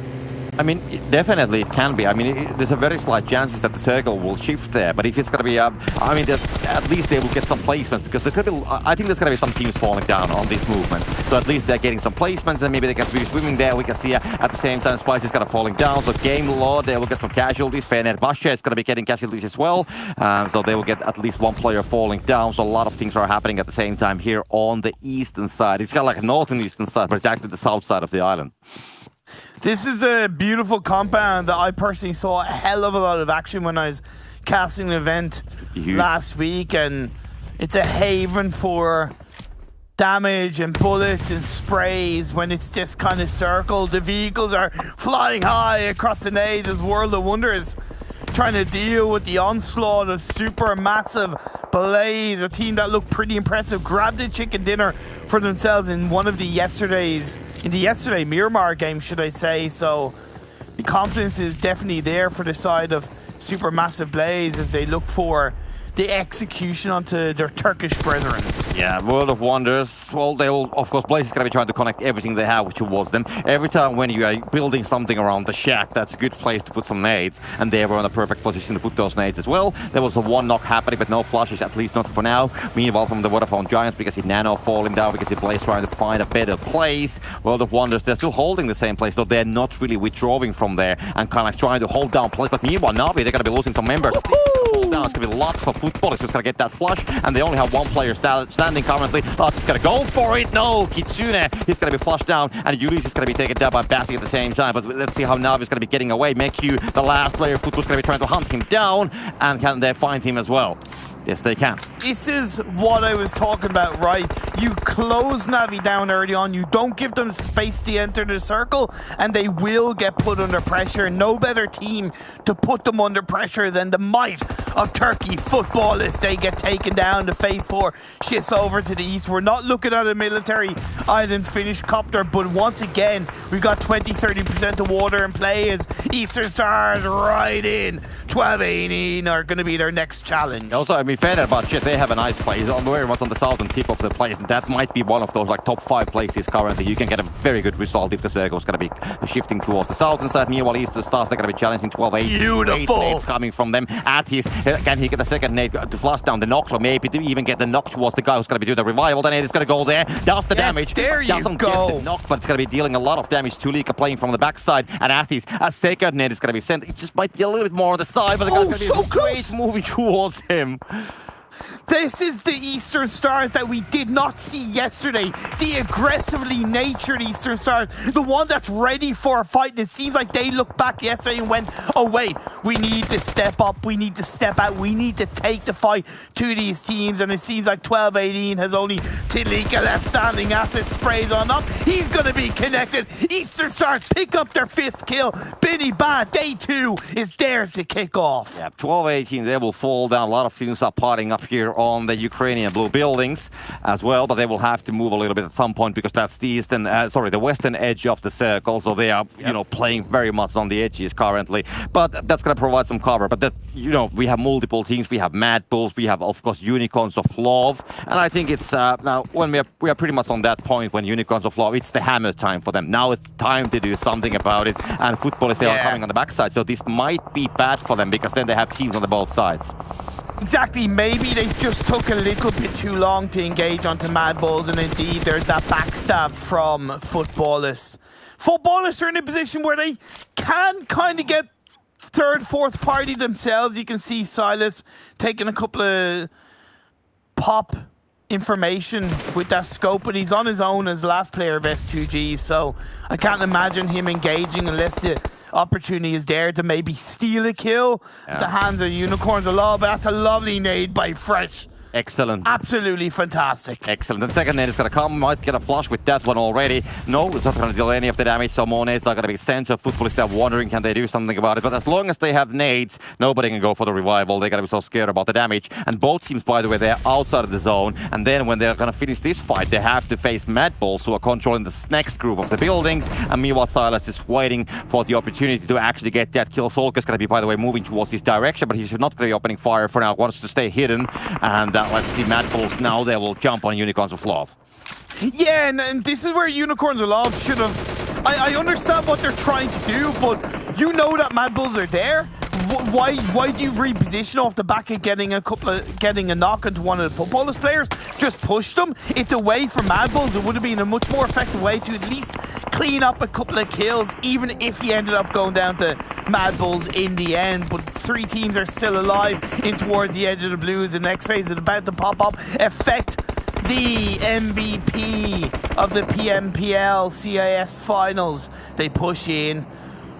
I mean, definitely it can be. I mean, there's a very slight chances that the circle will shift there. But if it's going to be, I mean, at least they will get some placements, because there's going to be, I think there's going to be some teams falling down on these movements. So at least they're getting some placements, and maybe they can be swimming there. We can see at the same time Spice is kind of falling down. So Game Lord, they will get some casualties. Fenerbahçe is going to be getting casualties as well. So they will get at least one player falling down. So a lot of things are happening at the same time here on the eastern side. It's kind of like a north and eastern side, but it's actually the south side of the island. This is a beautiful compound that I personally saw a hell of a lot of action when I was casting an event last week, and it's a haven for damage and bullets and sprays when it's this kind of circle. The vehicles are flying high across the nades as World of Wonder is trying to deal with the onslaught of super massive Blaze, a team that looked pretty impressive, grabbed a chicken dinner for themselves in one of the yesterday Miramar game, should I say. So the confidence is definitely there for the side of super massive Blaze as they look for the execution onto their Turkish brethren. Yeah, World of Wonders. Well, they will, of course, Blaze is going to be trying to connect everything they have towards them. Every time when you are building something around the shack, that's a good place to put some nades, and they were in a perfect position to put those nades as well. There was a one knock happening, but no flushes, at least not for now. Meanwhile, from the Vodafone Giants, because he Nano falling down, because he Blaze trying to find a better place. World of Wonders, they're still holding the same place, so they're not really withdrawing from there and kind of trying to hold down place. But meanwhile, Navi, they're going to be losing some members. Hold down. It's going to be lots for Futbolist who's going to get that flush, and they only have one player standing currently. But he's going to go for it. No, Kitsune, he's going to be flushed down, and Ulysse is going to be taken down by BAZZI at the same time. But let's see how Navi is going to be getting away. Meku, the last player, Futbolist is going to be trying to hunt him down, and can they find him as well? Yes, they can. This is what I was talking about, right? You close Navi down early on, you don't give them space to enter the circle, and they will get put under pressure. No better team to put them under pressure than the might of Turkey. Futbolist, they get taken down. The phase 4 shifts over to the east. We're not looking at a military island finish, Copter, but once again, we've got 20-30% of water in play as Eastern Stars right in. 12-18 are going to be their next challenge. Also, I mean, Fenerbahçe, they have a nice place, very much on the southern tip of the place, and that might be one of those like top 5 places currently. You can get a very good result if the circle is going to be shifting towards the southern side. Meanwhile, Eastern Stars, they're going to be challenging 12-8. Beautiful! 8 nades coming from them. ATHIS, can he get the second nade to flush down the knock, or maybe to even get the knock towards the guy who's going to be doing the revival? The nade is going to go there, does the damage. There you doesn't go. get the knock, but it's going to be dealing a lot of damage to Lika playing from the backside, and ATHIS, a second nade is going to be sent. It just might be a little bit more on the side, but the guy's going to be so straight close. moving towards him. This is the Eastern Stars that we did not see yesterday. The aggressively natured Eastern Stars. The one that's ready for a fight. And it seems like they looked back yesterday and went, oh wait, we need to step up. We need to step out. We need to take the fight to these teams. And it seems like 12-18 has only Tilika left standing. ATHIS sprays on up. He's going to be connected. Eastern Stars pick up their 5th kill. Benny Ba, day 2 is theirs to kick off. Yeah, 12-18, they will fall down. A lot of teams are partying up here on the Ukrainian blue buildings as well, but they will have to move a little bit at some point because that's the the western edge of the circle, so they are, playing very much on the edges currently, but that's going to provide some cover. But that, we have multiple teams. We have Mad Bulls, we have, of course, Unicorns of Love, and I think it's now when we are pretty much on that point when Unicorns of Love, it's the hammer time for them. Now it's time to do something about it, and Futbolist, they are coming on the backside, so this might be bad for them because then they have teams on the both sides. Exactly, maybe they just took a little bit too long to engage onto Mad Bulls, and indeed there's that backstab from Futbolist. Futbolist are in a position where they can kind of get third, fourth party themselves. You can see Silas taking a couple of pop information with that scope, but he's on his own as the last player of S2G, so I can't imagine him engaging unless the opportunity is there to maybe steal a kill at the hands of Unicorns of Law. But that's a lovely nade by Fresh. Excellent. Absolutely fantastic. Excellent. And second nade is going to come. Might get a flush with that one already. No, it's not going to deal any of the damage. So more nades are going to be sent. So Futbolist are wondering, can they do something about it? But as long as they have nades, nobody can go for the revival. They're going to be so scared about the damage. And both teams, by the way, they're outside of the zone. And then when they're going to finish this fight, they have to face Mad Bulls, who are controlling the next group of the buildings. And meanwhile, Silas is waiting for the opportunity to actually get that kill. Solkay is going to be, by the way, moving towards his direction, but he's not going to be opening fire for now. Wants to stay hidden. And let's see, Mad Bulls now, they will jump on Unicorns of Love. Yeah, and this is where Unicorns of Love should have... I understand what they're trying to do, but you know that Mad Bulls are there. Why do you reposition off the back of getting a knock into one of the Futbolist players? Just push them. It's away from Mad Bulls. It would have been a much more effective way to at least clean up a couple of kills, even if he ended up going down to Mad Bulls in the end. But 3 teams are still alive in towards the edge of the blues. The next phase is about to pop up. Effect the MVP of the PMPL CIS finals. They push in.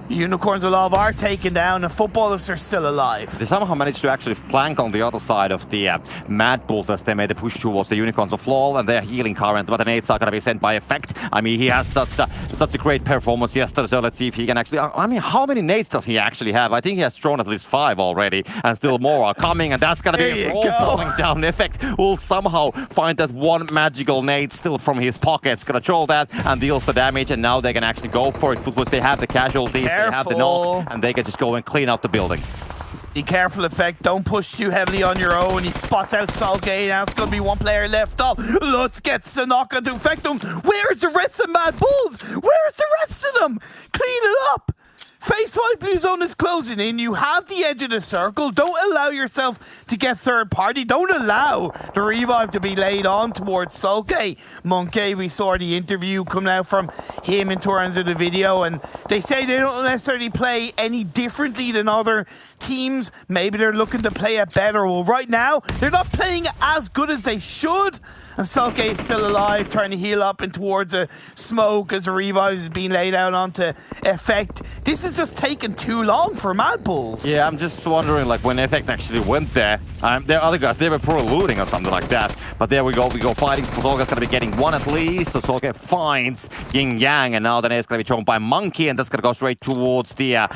Unicorns of Love are taken down, and Futbolists are still alive. They somehow managed to actually flank on the other side of the Mad Bulls as they made a push towards the Unicorns of Love, and their healing current, but the nades are going to be sent by Effect. I mean, he has such a great performance yesterday, so let's see if he can actually... I mean, how many nades does he actually have? I think he has thrown at least 5 already, and still more are coming, and that's going to be all falling down. Effect will somehow find that one magical nade still from his pockets, going to throw that and deals the damage, and now they can actually go for it. Futbolist, they have the casualties. They have the knocks, and they can just go and clean out the building. Be careful, Effect. Don't push too heavily on your own. He spots out Solkay. Now it's going to be one player left up. Let's get the knock onto Effect. Where's the rest of Mad Bulls? Where's the rest of them? Clean it up. Phase 5 blue zone is closing in. You have the edge of the circle. Don't allow yourself to get third party. Don't allow the revive to be laid on towards Solkay. Monkey, we saw the interview coming out from him in terms of the video, and they say they don't necessarily play any differently than other teams. Maybe they're looking to play it better. Well, right now, they're not playing as good as they should. And Solkay is still alive, trying to heal up and towards a smoke as the revive is being laid out onto Effect. This is just taking too long for Mad Bulls. Yeah, I'm just wondering, like, when Effect actually went there, the other guys, they were probably looting or something like that. But there we go fighting. Solkay's going to be getting one at least. So Solkay finds Yin Yang, and now the nade's going to be thrown by Monkey, and that's going to go straight towards the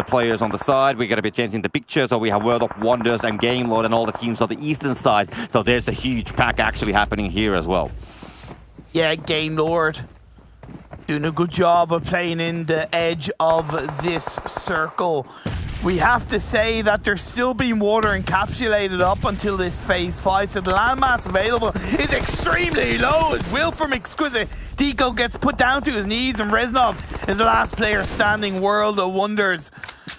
players on the side. We're going to be changing the picture, so we have World of Wonders and Game Lord and all the teams on the eastern side. So there's a huge pack actually happening here as well. Yeah, Game Lord doing a good job of playing in the edge of this circle. We have to say that there's still being water encapsulated up until this phase 5, so the landmass available is extremely low as Will from Exquisite Décode gets put down to his knees, and Reznov is the last player standing. World of Wonders,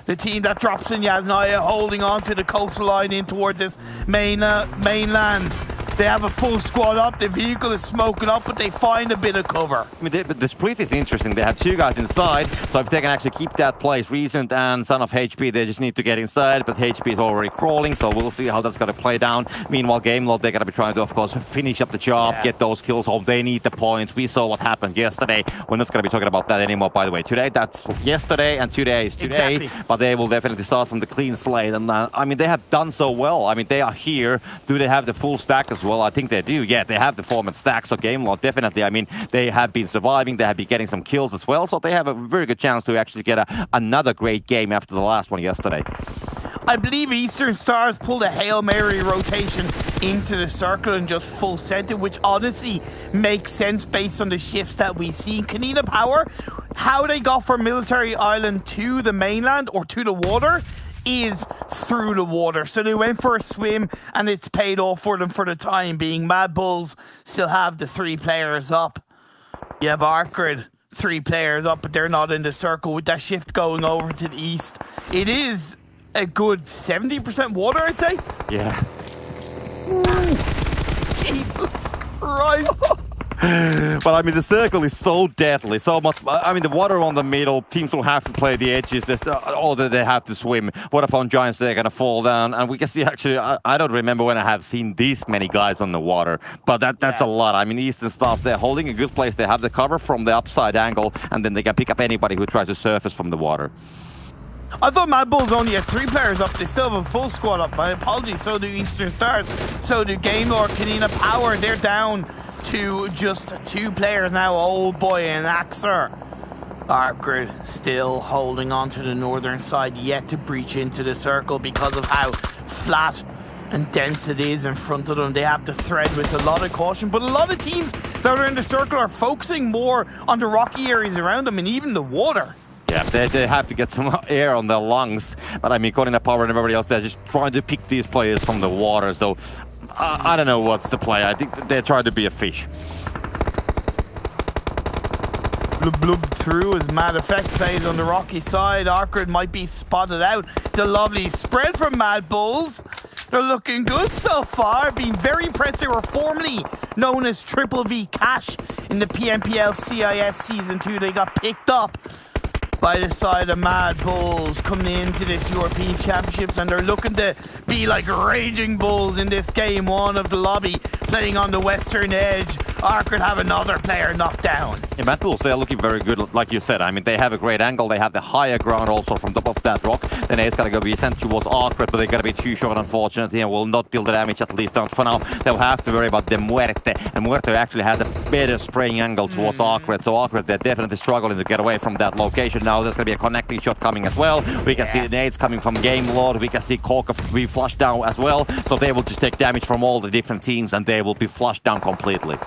the team that drops in Yasnaya, holding on to the coastal line in towards this mainland. They have a full squad up, the vehicle is smoking up, but they find a bit of cover. I mean, the split is interesting. They have 2 guys inside, so if they can actually keep that place, Recent and Son of HP, they just need to get inside, but HP is already crawling, so we'll see how that's going to play down. Meanwhile, Game Lord, they're going to be trying to, of course, finish up the job, get those kills home. They need the points. We saw what happened yesterday. We're not going to be talking about that anymore, by the way. Today, that's yesterday, and today is today, exactly. But they will definitely start from the clean slate. And I mean, they have done so well. I mean, they are here. Do they have the full stack as well? I think they do. Yeah, they have the form and stack, so Game Lord definitely. I mean, they have been surviving. They have been getting some kills as well, so they have a very good chance to actually get another great game after the last one yesterday. I believe Eastern Stars pulled a Hail Mary rotation into the circle and just full sent it, which honestly makes sense based on the shifts that we see. Kanina Power, how they got from Military Island to the mainland or to the water is through the water. So they went for a swim, and it's paid off for them for the time being. Mad Bulls still have the 3 players up. You have ARCRED, 3 players up, but they're not in the circle with that shift going over to the east. It is a good 70% water, I'd say. Yeah. Ooh, Jesus Christ. But I mean, the circle is so deadly, so much. I mean, the water on the middle, teams will have to play the edges, or they have to swim. Vodafone Giants, they're going to fall down. And we can see, actually, I don't remember when I have seen this many guys on the water, but that's a lot. I mean, Eastern Stars, they're holding a good place. They have the cover from the upside angle, and then they can pick up anybody who tries to surface from the water. I thought Mad Bulls only had 3 players up. They still have a full squad up. My apologies. So do Eastern Stars. So do Game Lord, Kanina Power. They're down to just 2 players now. Old Boy and Axer. ARCRED still holding on to the northern side, yet to breach into the circle because of how flat and dense it is in front of them. They have to thread with a lot of caution, but a lot of teams that are in the circle are focusing more on the rocky areas around them and even the water. Yeah, they have to get some air on their lungs. But I mean, Korka Power and everybody else, they're just trying to pick these players from the water. So I don't know what's the play. I think they're trying to be a fish. Blub blub through as Mad Effect plays on the rocky side. ARCRED might be spotted out. The lovely spread from Mad Bulls. They're looking good so far. Being very impressed. They were formerly known as Triple V Cash in the PMPL CIS Season 2. They got picked up by the side of Mad Bulls coming into this European Championships, and they're looking to be like Raging Bulls in this game 1 of the lobby, playing on the western edge. ARCRED have another player knocked down. Yeah, Mad Bulls, they're looking very good, like you said. I mean, they have a great angle. They have the higher ground also from top of that rock. Then it's going to be sent towards ARCRED, but they're going to be too short, unfortunately, and will not deal the damage, at least not for now. They'll have to worry about the Muerte, and Muerte actually has a better spraying angle towards ARCRED, so ARCRED, they're definitely struggling to get away from that location. Now there's going to be a connecting shot coming as well. We can see the nades coming from Game Lord. We can see Korka be flushed down as well, so they will just take damage from all the different teams, and they will be flushed down completely.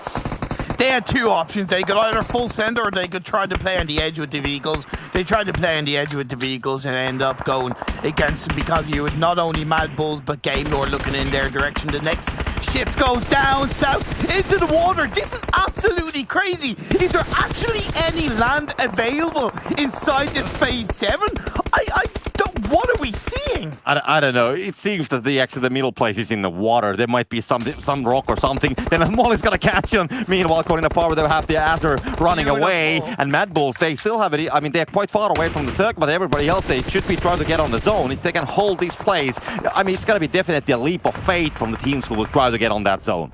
They had 2 options. They could either full send or they could try to play on the edge with the vehicles. They tried to play on the edge with the vehicles and end up going against them because you had not only Mad Bulls but Game Lord looking in their direction. The next shift goes down south into the water. This is absolutely crazy. Is there actually any land available inside this phase 7? I don't. What are we seeing? I don't know. It seems that the middle place is in the water. There might be some rock or something. Then Molly's gonna catch him. Meanwhile, Korka Power, they'll have the Azure running away. And Mad Bulls, they still have it. I mean, they're quite far away from the circle, but everybody else, they should be trying to get on the zone. If they can hold these plays, I mean, it's gonna be definitely a leap of faith from the teams who will try to get on that zone.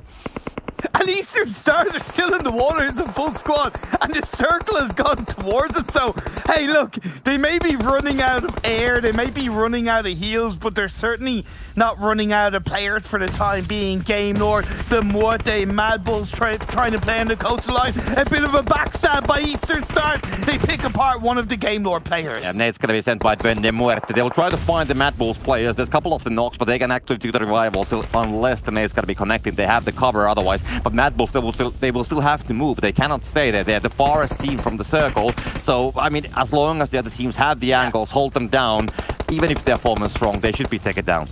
And Eastern Stars are still in the water. It's a full squad. And the circle has gone towards it. So, hey, look, they may be running out of air. They may be running out of heals, but they're certainly not running out of players for the time being. Game Lord, the Muerte, Mad Bulls trying to play on the coastline. A bit of a backstab by Eastern Stars. They pick apart one of the Game Lord players. Yeah, Nate's going to be sent by the Muerte. They will try to find the Mad Bulls players. There's a couple of the knocks, but they can actually do the revival still, unless the Nate's going to be connected. They have the cover otherwise. But Mad Bulls, they will still have to move. They cannot stay there. They're the farthest team from the circle. So, I mean, as long as the other teams have the angles, hold them down, even if their form is strong, they should be taken down.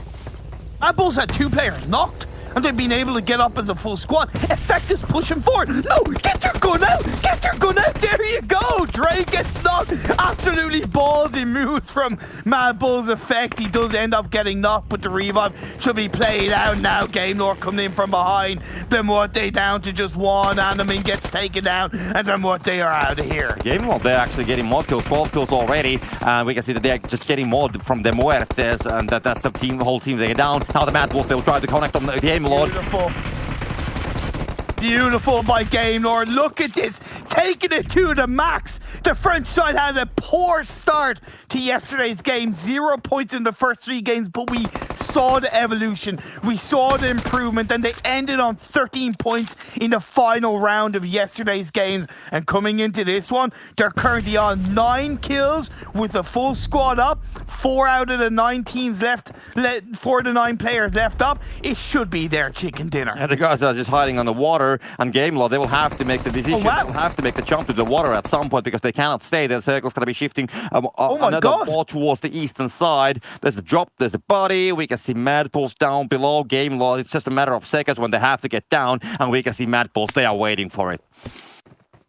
Mad Bulls had 2 players knocked, and they've been able to get up as a full squad. Effect is pushing forward. No, get your gun out! Get your gun out! There you go! DREY gets knocked. Absolutely ballsy moves from Mad Bulls Effect. He does end up getting knocked, but the revive should be played out now. Game Lord coming in from behind. The Muerte down to just 1. ANONIM gets taken down, and the Muerte are out of here. Game Lord, they're actually getting more kills, 12 kills already. We can see that they're just getting more from the Muertes, and that's the whole team they get down. Now the Mad Bulls, they will try to connect on the Game Lord. Beautiful. Beautiful by Game Lord. Look at this. Taking it to the max. The French side had a poor start to yesterday's game. 0 points in the first 3 games, but we saw the evolution. We saw the improvement, and they ended on 13 points in the final round of yesterday's games. And coming into this one, they're currently on 9 kills with a full squad up. 4 out of the 9 teams left, 4 of the 9 players left up. It should be their chicken dinner. And the guys are just hiding on the water, and Game Lord, they will have to make the decision. Oh, wow. They will have to make the jump to the water at some point because they cannot stay. Their circle's going to be shifting more towards the eastern side. There's a drop, there's a body. We can see Mad Bulls down below. Game Lord, it's just a matter of seconds when they have to get down, and we can see Mad Bulls, they are waiting for it.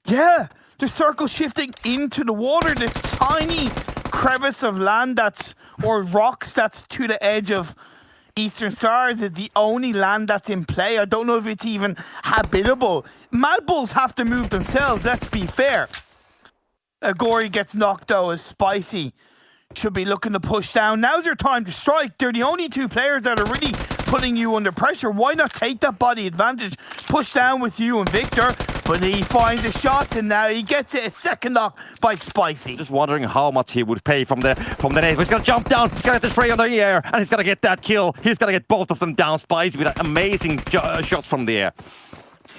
Yeah, the circle shifting into the water. The tiny crevice of land or rocks that's to the edge of Eastern Stars is the only land that's in play. I don't know if it's even habitable. Mad Bulls have to move themselves, let's be fair. Gory gets knocked though as Spicy should be looking to push down. Now's your time to strike. They're the only 2 players that are really putting you under pressure. Why not take that body advantage, push down with you and Victor? But he finds a shot, and now he gets it. A second knock by Spicy. Just wondering how much he would pay from the nade. He's gonna jump down, he's gonna get the spray on the air, and he's gonna get that kill. He's gonna get both of them down. Spicy with amazing shots from the air.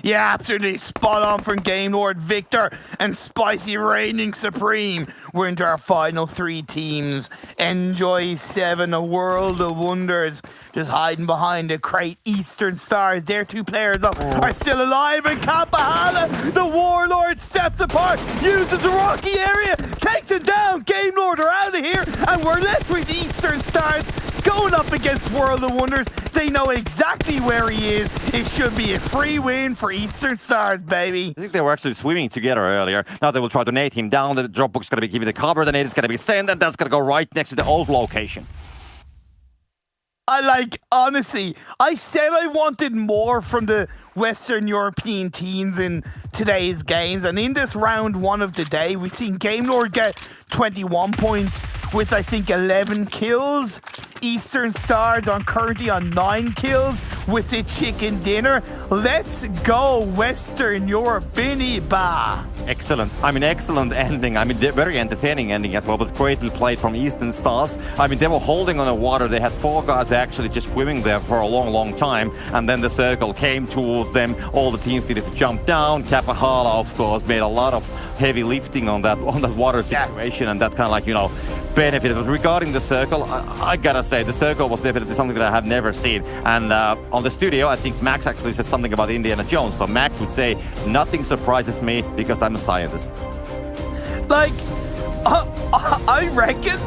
Yeah, absolutely spot on from Game Lord. Victor and Spicy reigning supreme. We're into our final 3 teams. Enjoy 7, a world of wonders. Just hiding behind a crate. Eastern Stars, their 2 players up are still alive. And Kapahala, the Warlord, steps apart, uses the rocky area, takes it down. Game Lord are out of here, and we're left with Eastern Stars going up against World of Wonders. They know exactly where he is. It should be a free win for Eastern Stars, baby. I think they were actually swimming together earlier. Now they will try to nade him down. The dropbox is going to be giving the cover. The nade is going to be sent, and that's going to go right next to the old location. Honestly, I said I wanted more from the Western European teams in today's games. And in this round 1 of the day, we've seen Game Lord get 21 points with, I think, 11 kills. Eastern Stars currently on 9 kills with the chicken dinner. Let's go Western Europe, Ba. Excellent. I mean, excellent ending. I mean, very entertaining ending as well, but greatly played from Eastern Stars. I mean, they were holding on the water. They had 4 guys actually just swimming there for a long, long time. And then the circle came towards them. All the teams needed to jump down. Kapahala, of course, made a lot of heavy lifting on that water situation, and that kind of like, you know, benefited. But regarding the circle, I gotta say, the circle was definitely something that I have never seen. And on the studio, I think Max actually said something about Indiana Jones. So Max would say, nothing surprises me because I'm a scientist. Like, I reckon,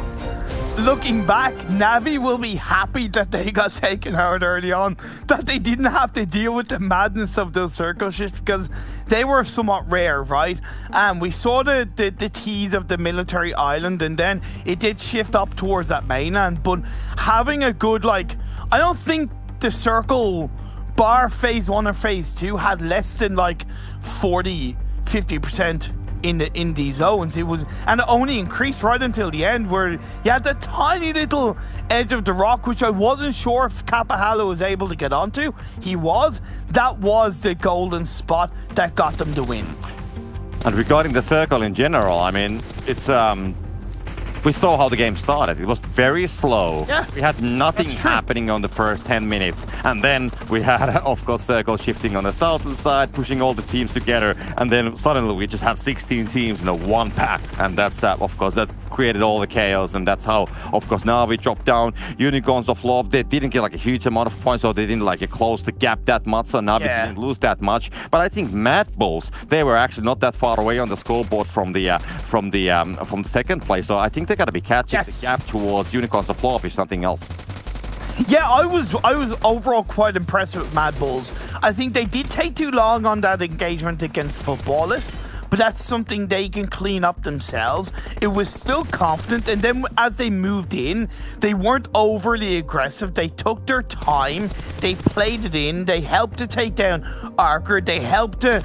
looking back, Navi will be happy that they got taken out early on, that they didn't have to deal with the madness of those circle shifts, because they were somewhat rare, right? And we saw the tease of the military island, and then it did shift up towards that mainland. But having a good, like, I don't think the circle, bar phase 1 or phase 2, had less than like 40-50% in these zones. It was, and it only increased right until the end, where you had that tiny little edge of the rock, which I wasn't sure if Kapahala was able to get onto. He was. That was the golden spot that got them the win. And regarding the circle in general, I mean, it's we saw how the game started. It was very slow. Yeah, we had nothing happening on the first 10 minutes. And then we had, of course, circle shifting on the southern side, pushing all the teams together. And then suddenly we just had 16 teams in a one pack. And that's, of course, that created all the chaos. And that's how, of course, Navi dropped down. Unicorns of Love, they didn't get like a huge amount of points, so they didn't like close the gap that much. So Navi didn't lose that much. But I think Mad Bulls, they were actually not that far away on the scoreboard from the second place. So I think they got to be catching the gap towards Unicorns of Love, if something else. Yeah, I was overall quite impressed with Mad Bulls. I think they did take too long on that engagement against Futbolist, but that's something they can clean up themselves. It was still confident, and then as they moved in, they weren't overly aggressive. They took their time, they played it in, they helped to take down ARCRED, they helped to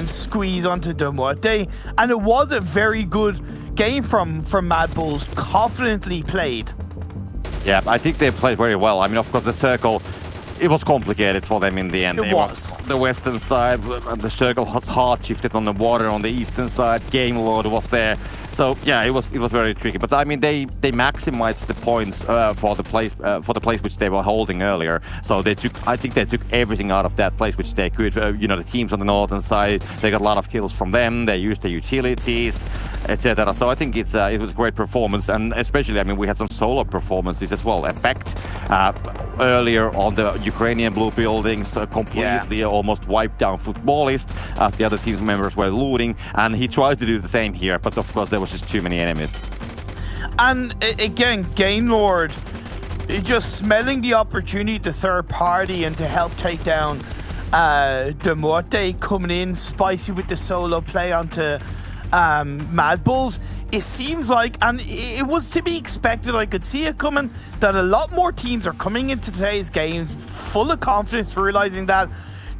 squeeze onto Muerte, and it was a very good game from Mad Bulls, confidently played. Yeah, I think they played very well. I mean, of course, the circle, it was complicated for them in the end. It was. The western side, the circle was hard shifted on the water. On the eastern side, Game Lord was there. So yeah, it was very tricky. But I mean, they maximized the points for the place which they were holding earlier. So I think they took everything out of that place which they could. You know, the teams on the northern side, they got a lot of kills from them. They used the utilities, etc. So I think it was a great performance, and especially, I mean, we had some solo performances as well. Effect earlier on the Ukrainian blue buildings, completely almost wiped down Futbolist as the other team members were looting, and he tried to do the same here, but of course there was just too many enemies. And again, Game Lord just smelling the opportunity to third party and to help take down Muerte, coming in spicy with the solo play onto Mad Bulls. It seems like, and it was to be expected, I could see it coming, that a lot more teams are coming into today's games full of confidence, realizing that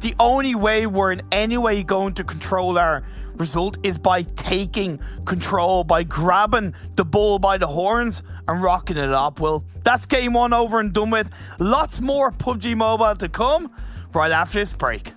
the only way we're in any way going to control our result is by taking control, by grabbing the bull by the horns and rocking it up. Well, that's game one over and done with. Lots more PUBG Mobile to come right after this break.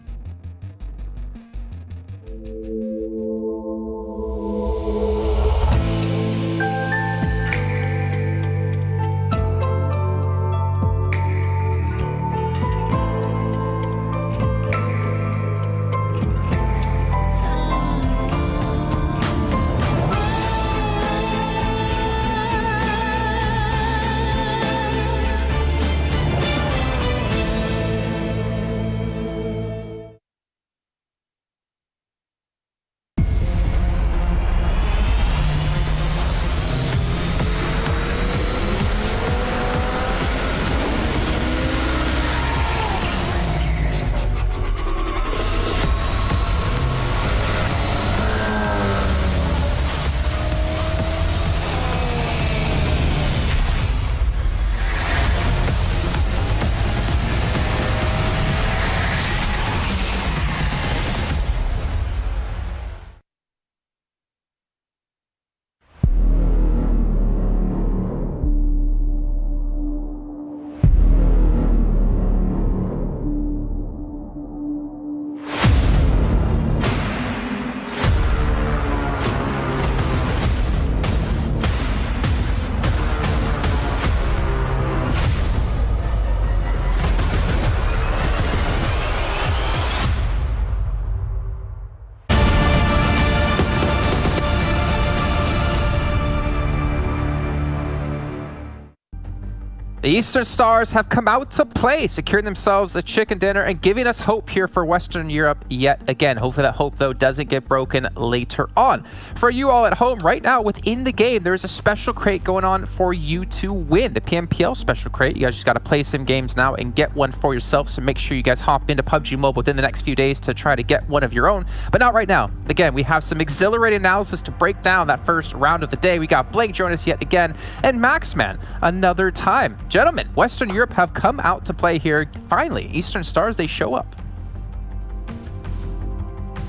The Eastern Stars have come out to play, securing themselves a chicken dinner and giving us hope here for Western Europe yet again. Hopefully that hope, though, doesn't get broken later on. For you all at home, right now within the game, there's a special crate going on for you to win. The PMPL special crate. You guys just got to play some games now and get one for yourself. So make sure you guys hop into PUBG Mobile within the next few days to try to get one of your own. But not right now. Again, we have some exhilarating analysis to break down that first round of the day. We got Blake join us yet again and Maxman another time. Gentlemen, Western Europe have come out to play here. Finally, Eastern Stars, they show up.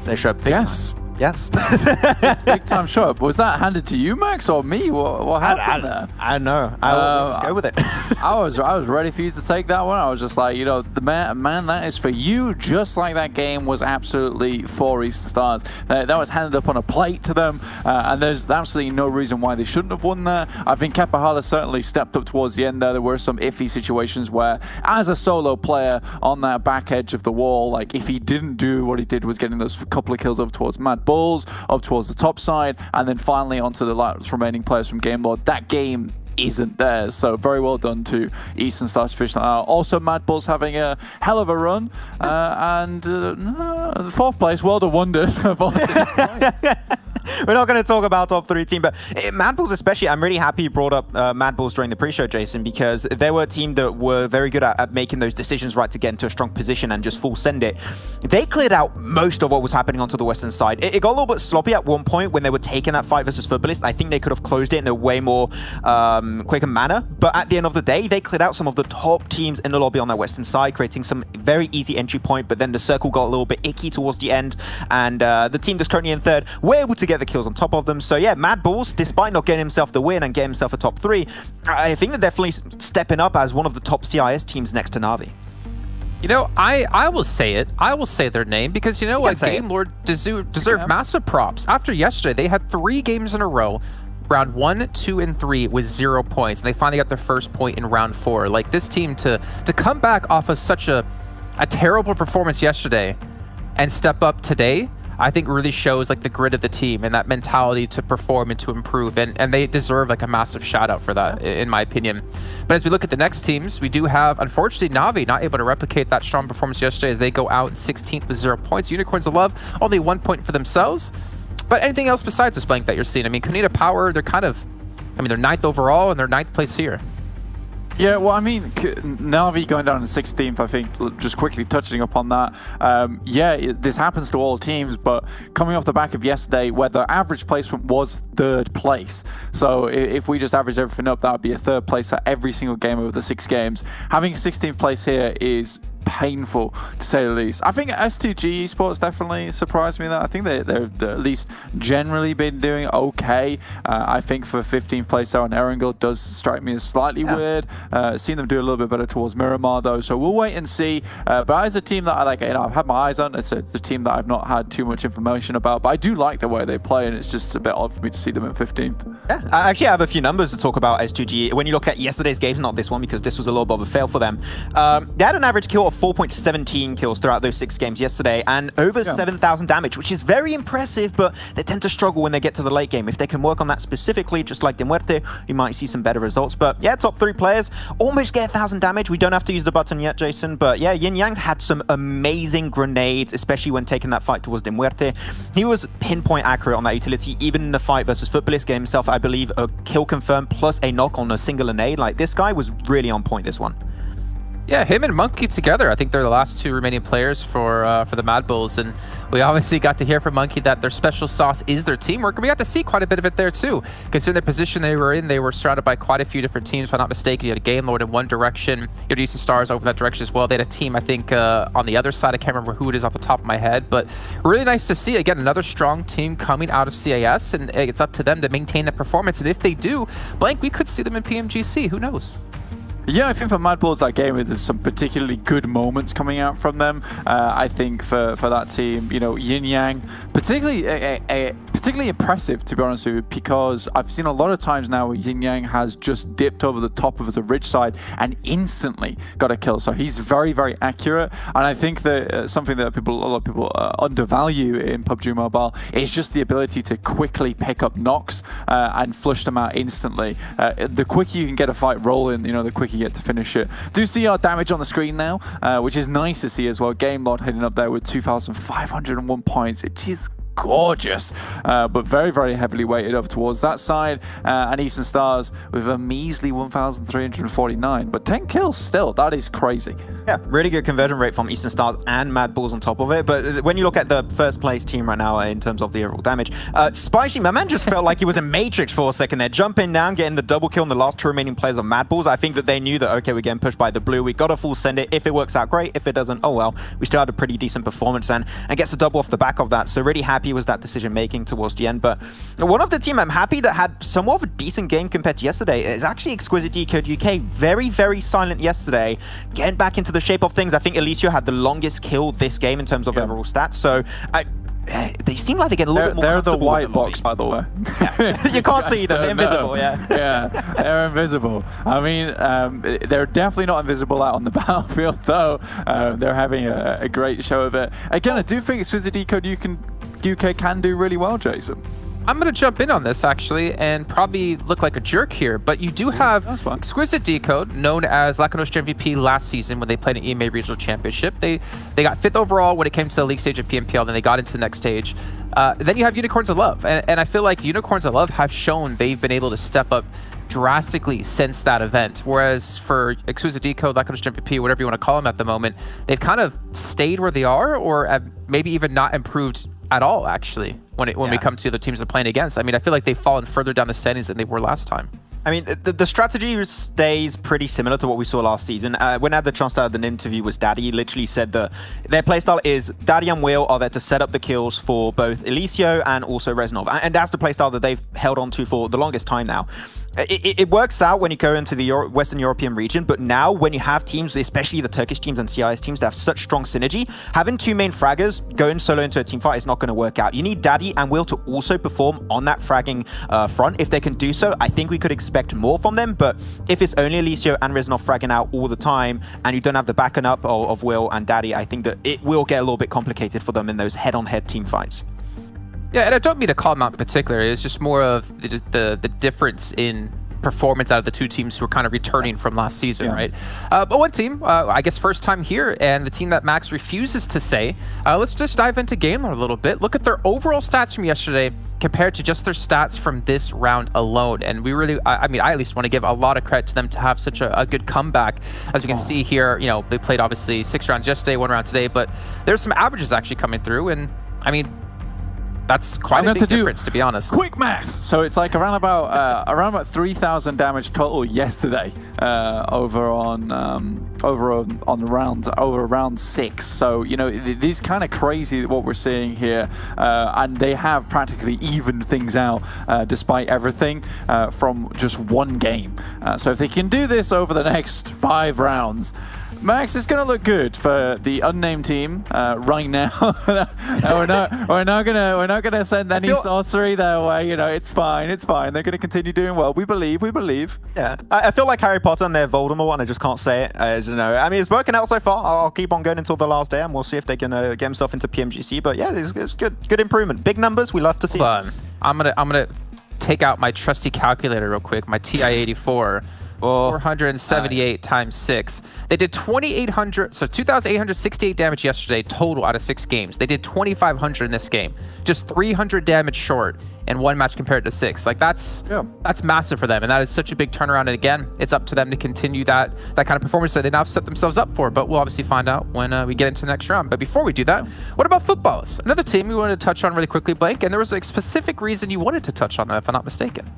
They show up big time. Yes. Big time show up. Was that handed to you, Max, or me? What happened there? I don't know. I'll go with it. I was ready for you to take that one. I was just like, you know, the man, that is for you. Just like that game was absolutely for Eastern Stars. That was handed up on a plate to them, and there's absolutely no reason why they shouldn't have won there. I think Kapahala certainly stepped up towards the end there. There were some iffy situations where, as a solo player on that back edge of the wall, like if he didn't do what he did was getting those couple of kills over towards Mad Bulls, up towards the top side, and then finally onto the last remaining players from Game Lord. That game isn't there, so very well done to Eastern Stars to finish that out. Also, Mad Bulls having a hell of a run, and the fourth place, World of Wonders. We're not going to talk about top 3 team, but Mad Bulls especially, I'm really happy you brought up Mad Bulls during the pre-show, Jason, because they were a team that were very good at making those decisions right to get into a strong position and just full send it. They cleared out most of what was happening onto the western side. It got a little bit sloppy at one point when they were taking that fight versus Futbolist. I think they could have closed it in a way more quicker manner, but at the end of the day, they cleared out some of the top teams in the lobby on that western side, creating some very easy entry point, but then the circle got a little bit icky towards the end, and the team that's currently in third were able to get the kills on top of them. So yeah, Mad Bulls, despite not getting himself the win and getting himself a top 3, I think they're definitely stepping up as one of the top CIS teams next to Na'Vi. You know, I will say it. I will say their name because, you know what, Game Lord deserve massive props. After yesterday, they had 3 games in a row, round 1, 2, and 3 with 0 points. And they finally got their first point in round 4. Like, this team to come back off of such a terrible performance yesterday and step up today, I think really shows like the grit of the team and that mentality to perform and to improve, and they deserve like a massive shout out for that, in my opinion. But as we look at the next teams, we do have, unfortunately, Na'Vi not able to replicate that strong performance yesterday as they go out 16th with 0 points. Unicorns of Love, only 1 point for themselves. But anything else besides this blank that you're seeing? I mean, Kunita Power, they're kind of, I mean, they're 9th overall and they're 9th place here. Yeah, well, I mean, Na'Vi going down in 16th, I think, just quickly touching upon that. Yeah, this happens to all teams, but coming off the back of yesterday, where the average placement was 3rd place. So if we just average everything up, that would be a 3rd place for every single game over the 6 games. Having 16th place here is painful to say the least. I think S2G Esports definitely surprised me. That I think they're at least generally been doing okay. I think for 15th place there on Erangel does strike me as slightly weird. Seen them do a little bit better towards Miramar though, so we'll wait and see. But as a team that I like, I've had my eyes on. It's a team that I've not had too much information about, but I do like the way they play, and it's just a bit odd for me to see them in 15th. Yeah, I actually have a few numbers to talk about S2G. When you look at yesterday's games, not this one because this was a little bit of a fail for them. They had an average kill of 4.17 kills throughout those 6 games yesterday, and over 7,000 damage, which is very impressive, but they tend to struggle when they get to the late game. If they can work on that specifically, just like the Muerte, you might see some better results. But yeah, top 3 players almost get 1,000 damage. We don't have to use the button yet, Jason, but yeah, Yin Yang had some amazing grenades, especially when taking that fight towards the Muerte. He was pinpoint accurate on that utility, even in the fight versus Futbolist, getting himself, I believe, a kill confirmed plus a knock on a single grenade. Like, this guy was really on point this one. Yeah, him and Monkey together, I think they're the last 2 remaining players for the Mad Bulls, and we obviously got to hear from Monkey that their special sauce is their teamwork, and we got to see quite a bit of it there too. Considering the position they were in, they were surrounded by quite a few different teams, if I'm not mistaken. You had a Game Lord in one direction, you had Eastern Stars over that direction as well. They had a team, I think, on the other side. I can't remember who it is off the top of my head, but really nice to see, again, another strong team coming out of CIS, and it's up to them to maintain that performance, and if they do, Blank, we could see them in PMGC, who knows? Yeah, I think for Mad Bulls, that game, there's some particularly good moments coming out from them. I think for that team, you know, Yin Yang, particularly impressive, to be honest with you, because I've seen a lot of times now where Yin Yang has just dipped over the top of the ridge side and instantly got a kill. So he's very, very accurate. And I think that something that a lot of people undervalue in PUBG Mobile is just the ability to quickly pick up knocks and flush them out instantly. The quicker you can get a fight rolling, you know, the quicker you get to finish it. Do see our damage on the screen now, which is nice to see as well. Game Lord hitting up there with 2,501 points, which is gorgeous, but very, very heavily weighted up towards that side, and Eastern Stars with a measly 1,349, but 10 kills still. That is crazy. Yeah, really good conversion rate from Eastern Stars and Mad Bulls on top of it. But when you look at the first place team right now in terms of the overall damage, Spicy, my man just felt like he was in Matrix for a second there, jumping down, getting the double kill on the last 2 remaining players of Mad Bulls. I think that they knew that, okay, we're getting pushed by the blue, we got to full send it. If it works out, great. If it doesn't, oh well. We still had a pretty decent performance and gets a double off the back of that. So really happy was that decision making towards the end. But one of the team I'm happy that had somewhat of a decent game compared to yesterday is actually Exquisite Décode UK. Very, very silent yesterday, getting back into the shape of things. I think Eliseo had the longest kill this game in terms of overall stats. So they seem like they get a little bit more. They're the white box, by the way. Yeah. You can't see them. They're invisible. Yeah. Yeah, they're invisible. I mean, they're definitely not invisible out on the battlefield, though. They're having a great show of it. Again, I do think Exquisite Décode UK can do really well, Jason. I'm going to jump in on this, actually, and probably look like a jerk here, but you do have Exquisite Décode, known as Lacunostre MVP last season when they played an EMA Regional Championship. They got 5th overall when it came to the league stage of PMPL, then they got into the next stage. Then you have Unicorns of Love, and I feel like Unicorns of Love have shown they've been able to step up drastically since that event, whereas for Exquisite Décode, Lacunostre MVP, whatever you want to call them at the moment, they've kind of stayed where they are, or have maybe even not improved at all, actually, when we come to the teams they're playing against. I mean, I feel like they've fallen further down the standings than they were last time. I mean, the strategy stays pretty similar to what we saw last season. When I had the chance to have an interview with Daddy, he literally said that their playstyle is Daddy and Will are there to set up the kills for both Eliseo and also Reznov. And that's the playstyle that they've held on to for the longest time now. It works out when you go into the Western European region, but now when you have teams, especially the Turkish teams and CIS teams, that have such strong synergy, having 2 main fraggers going solo into a team fight is not going to work out. You need Daddy and Will to also perform on that fragging front. If they can do so, I think we could expect more from them, but if it's only Eliseo and Reznov fragging out all the time, and you don't have the backing up of Will and Daddy, I think that it will get a little bit complicated for them in those head-on-head team fights. Yeah, and I don't mean to call them out in particular. It's just more of the difference in performance out of the 2 teams who are kind of returning from last season, right? But one team, I guess first time here, and the team that Max refuses to say, let's just dive into Game Lord a little bit. Look at their overall stats from yesterday compared to just their stats from this round alone. And we really, I mean, I at least want to give a lot of credit to them to have such a good comeback. As you can see here, you know, they played obviously 6 rounds yesterday, 1 round today, but there's some averages actually coming through. And I mean, That's quite a big difference, to be honest. Quick maths. So it's like around about 3,000 damage total yesterday over round 6. So you know, these kind of crazy what we're seeing here, and they have practically evened things out despite everything from just one game. So if they can do this over the next 5 rounds, Max, it's going to look good for the unnamed team right now. we're not gonna send any sorcery their way. You know, it's fine. They're going to continue doing well. We believe. Yeah, I feel like Harry Potter and they're Voldemort, and I just can't say it. You know, I mean, it's working out so far. I'll keep on going until the last day, and we'll see if they can get themselves into PMGC. But yeah, it's good improvement. Big numbers. We love to see. Hold on. I'm gonna take out my trusty calculator real quick. My TI-84. 478 times 6. They did 2,868 damage yesterday total out of 6 games. They did 2,500 in this game. Just 300 damage short in 1 match compared to 6. Like that's massive for them, and that is such a big turnaround. And again, it's up to them to continue that kind of performance that they now set themselves up for. But we'll obviously find out when we get into the next round. But before we do that, what about Futbolist? Another team we wanted to touch on really quickly, Blank, and there was a specific reason you wanted to touch on them, if I'm not mistaken.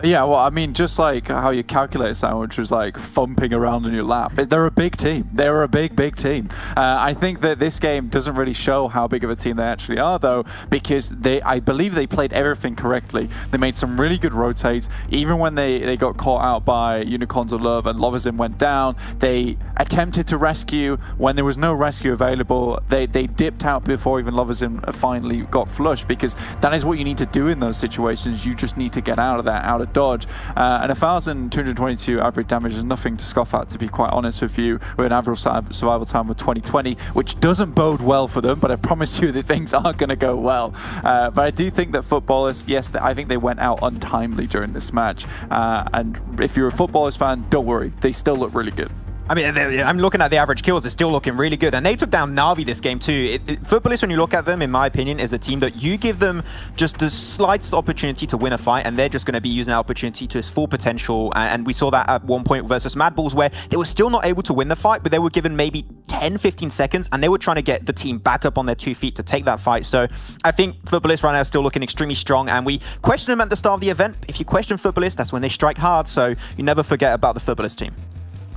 Yeah, well, I mean, just like how your calculator sandwich was like thumping around in your lap. They're a big team. They're a big team. I think that this game doesn't really show how big of a team they actually are, though, because I believe they played everything correctly. They made some really good rotates. Even when they got caught out by Unicorns of Love and Lovazim went down, they attempted to rescue. When there was no rescue available, they dipped out before even Lovazim finally got flushed, because that is what you need to do in those situations. You just need to get out of dodge. And 1,222 average damage is nothing to scoff at, to be quite honest with you, with an average survival time of 2020, which doesn't bode well for them, but I promise you that things aren't going to go well. But I do think that Futbolist, yes, I think they went out untimely during this match. And if you're a Futbolist fan, don't worry, they still look really good. I mean, I'm looking at the average kills. They're still looking really good. And they took down Na'Vi this game too. Futbolist, when you look at them, in my opinion, is a team that you give them just the slightest opportunity to win a fight, and they're just going to be using that opportunity to its full potential. And we saw that at one point versus Mad Bulls, where they were still not able to win the fight, but they were given maybe 10, 15 seconds, and they were trying to get the team back up on their 2 feet to take that fight. So I think Futbolist right now is still looking extremely strong, and we questioned them at the start of the event. If you question Futbolist, that's when they strike hard. So you never forget about the Futbolist team.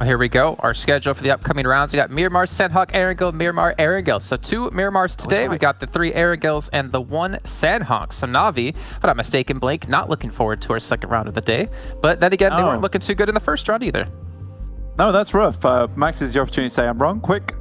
Well, here we go. Our schedule for the upcoming rounds. We got Miramar, Sandhawk, Erangel, Miramar, Erangel. So 2 Miramars today. We got the 3 Erangels and the 1 Sandhawk. So Na'Vi, if I'm not mistaken, Blake, not looking forward to our second round of the day. But then again, they weren't looking too good in the first round either. No, that's rough. Max, is your opportunity to say I'm wrong. Quick.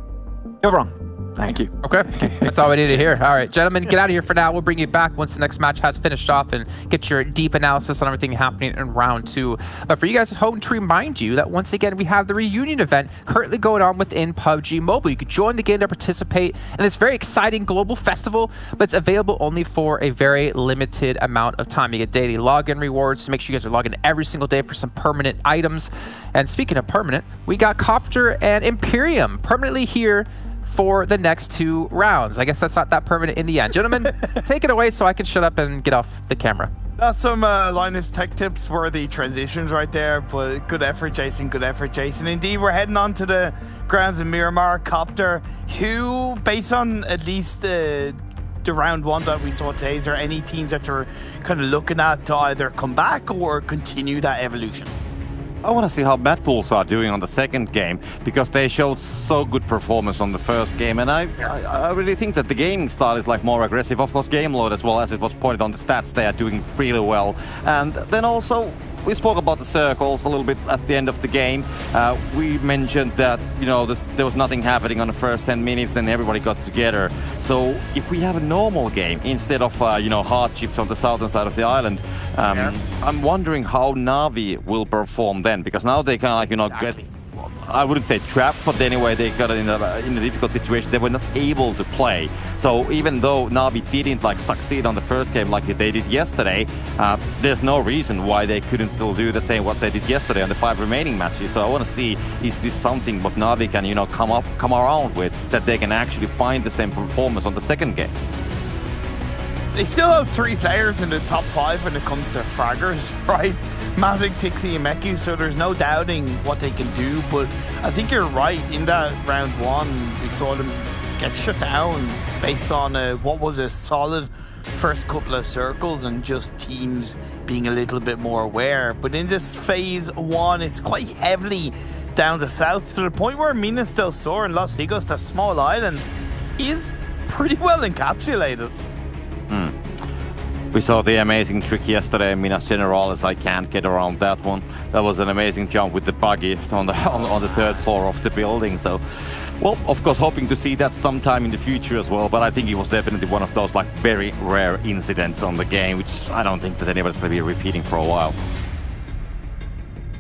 You're wrong. Thank you. Okay, that's all we need to hear. All right, gentlemen, get out of here for now. We'll bring you back once the next match has finished off and get your deep analysis on everything happening in round 2. But for you guys at home, to remind you that once again, we have the reunion event currently going on within PUBG Mobile. You can join the game to participate in this very exciting global festival, but it's available only for a very limited amount of time. You get daily login rewards, so make sure you guys are logging every single day for some permanent items. And speaking of permanent, we got Copter and Imperium permanently here for the next 2 rounds. I guess that's not that permanent in the end. Gentlemen, take it away so I can shut up and get off the camera. That's some Linus Tech Tips worthy transitions right there, but good effort, Jason, good effort, Jason. Indeed, we're heading on to the grounds in Miramar. Copter, who, based on at least the round 1 that we saw today, is there any teams that you're kind of looking at to either come back or continue that evolution? I want to see how Mad Bulls are doing on the second game, because they showed so good performance on the first game, and I really think that the gaming style is like more aggressive. Of course, game load as well, as it was pointed on the stats, they are doing really well. And then also, we spoke about the circles a little bit at the end of the game. We mentioned that, you know, there was nothing happening on the first 10 minutes, then everybody got together. So if we have a normal game instead of, you know, hard shifts on the southern side of the island, I'm wondering how Na'Vi will perform then, because now they kind of like, you know, get, I wouldn't say trapped, but anyway, they got in a difficult situation. They were not able to play. So even though Na'Vi didn't like succeed on the first game like they did yesterday, there's no reason why they couldn't still do the same what they did yesterday on the 5 remaining matches. So I want to see, is this something what Na'Vi can, you know, come around with, that they can actually find the same performance on the second game? They still have 3 players in the top 5 when it comes to fraggers, right? Mavic, Tixi, and Meku, so there's no doubting what they can do, but I think you're right. In that round 1, we saw them get shut down based on what was a solid first couple of circles and just teams being a little bit more aware. But in this phase 1, it's quite heavily down the south to the point where Minas del Sur and Los Higos, that small island, is pretty well encapsulated. We saw the amazing trick yesterday, Minas Generales. I can't get around that one. That was an amazing jump with the buggy on the on the 3rd floor of the building. So, well, of course, hoping to see that sometime in the future as well. But I think it was definitely one of those like very rare incidents on the game, which I don't think that anybody's going to be repeating for a while.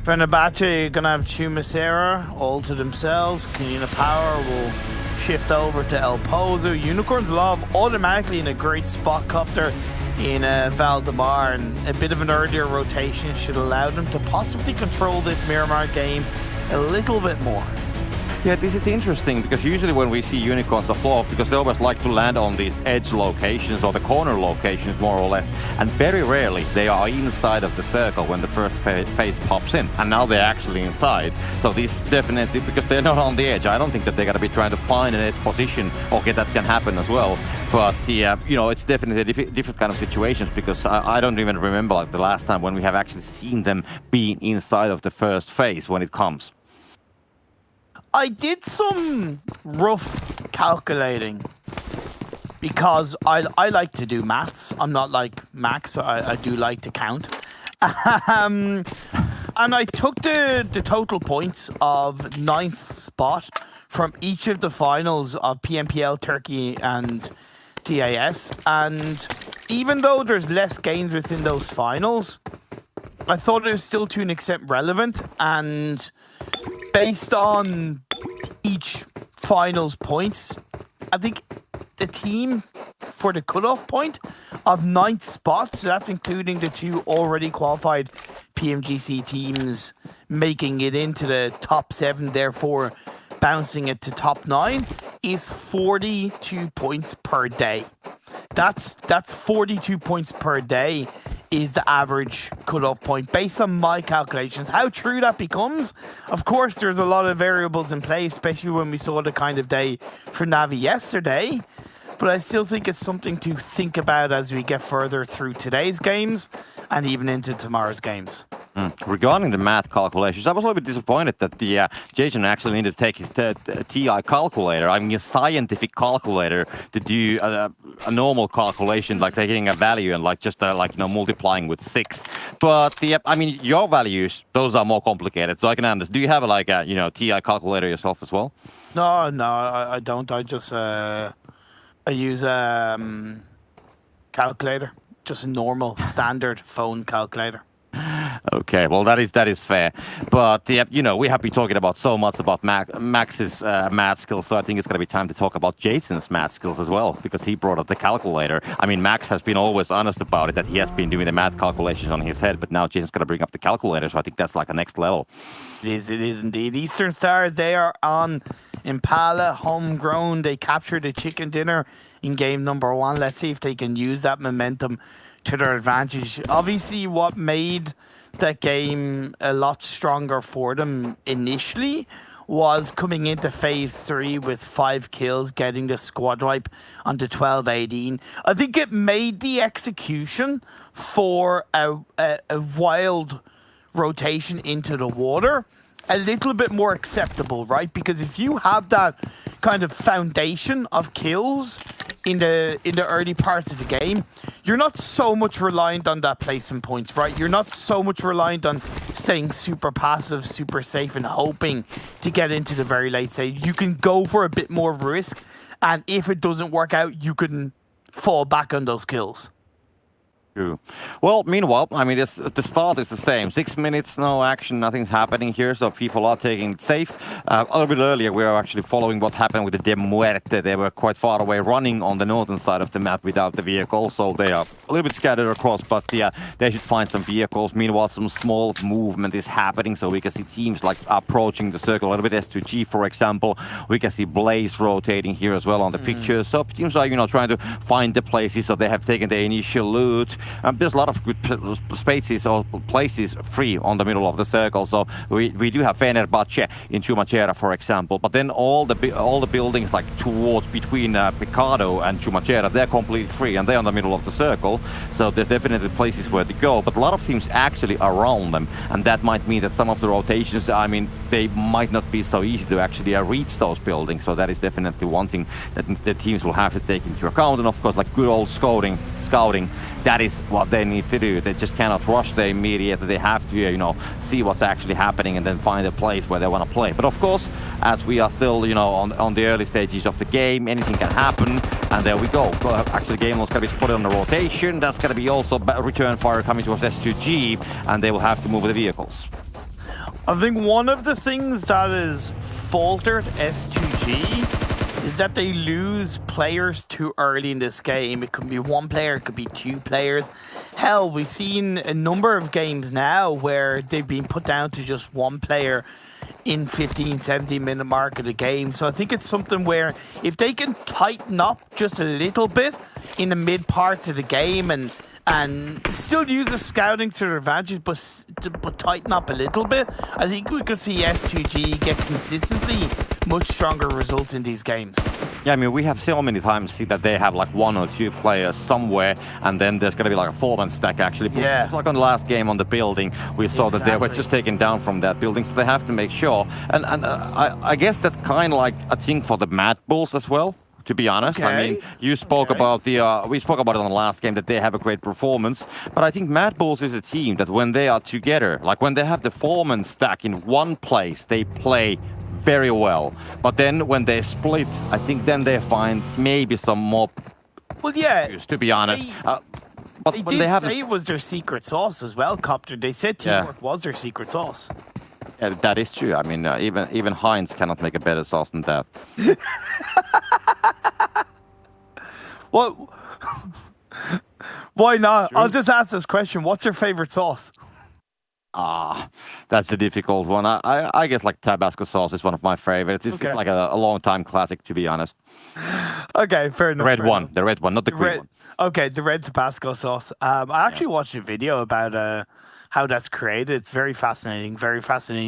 Fenerbahçe gonna have Chumasera all to themselves. Canina Power will shift over to El Pozo. Unicorns Love automatically in a great spot copter in Valdemar, and a bit of an earlier rotation should allow them to possibly control this Miramar game a little bit more. Yeah, this is interesting because usually when we see unicorns afloat, because they always like to land on these edge locations or the corner locations more or less, and very rarely they are inside of the circle when the first phase pops in, and now they're actually inside. So this definitely, because they're not on the edge, I don't think that they're going to be trying to find an edge position. Okay, that can happen as well, but yeah, you know, it's definitely different kind of situations, because I don't even remember like the last time when we have actually seen them being inside of the first phase when it comes. I did some rough calculating because I like to do maths. I'm not like Max, I do like to count. And I took the total points of 9th spot from each of the finals of PMPL Turkey and TAS. And even though there's less games within those finals, I thought it was still to an extent relevant, and based on each finals points, I think the team for the cutoff point of 9th spot, so that's including the 2 already qualified PMGC teams making it into the top 7, therefore bouncing it to top 9, is 42 points per day. That's 42 points per day is the average cutoff point based on my calculations. How true that becomes, of course, there's a lot of variables in play, especially when we saw the kind of day for Navi yesterday. But I still think it's something to think about as we get further through today's games and even into tomorrow's games. Regarding the math calculations, I was a little bit disappointed that the Jason actually needed to take his TI calculator, I mean a scientific calculator, to do a normal calculation, like taking a value and like just like, you know, multiplying with 6. But the I mean your values, those are more complicated, so I can understand. Do you have like a, you know, TI calculator yourself as well? No, I don't. I just I use calculator, just a normal standard phone calculator. Okay, well that is fair, but yeah, you know, we have been talking about so much about Max's math skills, so I think it's going to be time to talk about Jason's math skills as well, because he brought up the calculator. I mean, Max has been always honest about it, that he has been doing the math calculations on his head, but now Jason's going to bring up the calculator, so I think that's like a next level. It is indeed. Eastern Stars, they are on Impala, homegrown. They captured a chicken dinner in game number 1. Let's see if they can use that momentum to their advantage. Obviously, what made that game a lot stronger for them initially was coming into phase 3 with 5 kills, getting the squad wipe onto 12-18. I think it made the execution for a wild rotation into the water a little bit more acceptable, right? Because if you have that kind of foundation of kills in the early parts of the game, you're not so much reliant on that placing points, right? You're not so much reliant on staying super passive, super safe, and hoping to get into the very late stage. You can go for a bit more risk, and if it doesn't work out, you can fall back on those kills. True. Well, meanwhile, I mean, the start is the same. 6 minutes, no action, nothing's happening here, so people are taking it safe. A little bit earlier, we were actually following what happened with the Muerte. They were quite far away, running on the northern side of the map without the vehicle, so they are a little bit scattered across, but yeah, they should find some vehicles. Meanwhile, some small movement is happening, so we can see teams like approaching the circle a little bit. S2G, for example. We can see Blaze rotating here as well on the picture. So teams are, you know, trying to find the places, so they have taken the initial loot. There's a lot of good spaces or places free on the middle of the circle. So we do have Fenerbahçe in Chumacera, for example, but then all the buildings like towards between Picado and Chumacera, they're completely free and they're on the middle of the circle. So there's definitely places where to go, but a lot of teams actually around them, and that might mean that some of the rotations, I mean, they might not be so easy to actually reach those buildings. So that is definitely one thing that the teams will have to take into account. And of course, like good old scouting, that is what they need to do. They just cannot rush there immediately. They have to, you know, see what's actually happening and then find a place where they want to play. But of course, as we are still, you know, on the early stages of the game, anything can happen. And there we go. Actually, game was going to be put on the rotation. That's going to be also return fire coming towards S2G, and they will have to move the vehicles. I think one of the things that is faltered S2G is that they lose players too early in this game. It could be one player, it could be two players. Hell, we've seen a number of games now where they've been put down to just one player in 15, 17 minute mark of the game. So I think it's something where if they can tighten up just a little bit in the mid parts of the game and still use the scouting to their advantage, but tighten up a little bit, I think we could see S2G get consistently much stronger results in these games. Yeah, I mean, we have so many times seen that they have like one or two players somewhere, and then there's going to be like a four-man stack actually. Yeah. It's like on the last game on the building, we saw that they were just taken down from that building, so they have to make sure. And I guess that's kind of like a thing for the Mad Bulls as well. To be honest, Okay. I mean, you spoke about we spoke about it on the last game that they have a great performance, but I think Mad Bulls is a team that when they are together, like when they have the four-man stack in one place, they play very well. But then when they split, I think then they find maybe some more. Well, yeah. Issues, to be honest. But They when did they have say it was their secret sauce as well, Copter. They said teamwork was their secret sauce. Yeah, that is true. I mean, even Heinz cannot make a better sauce than that. What? Why not? I'll just ask this question. What's your favorite sauce? That's a difficult one. I guess like Tabasco sauce is one of my favorites. It's like a long-time classic, to be honest. Okay, fair enough. The red one, not the green one. Okay, the red Tabasco sauce. I actually watched a video about how that's created. It's very fascinating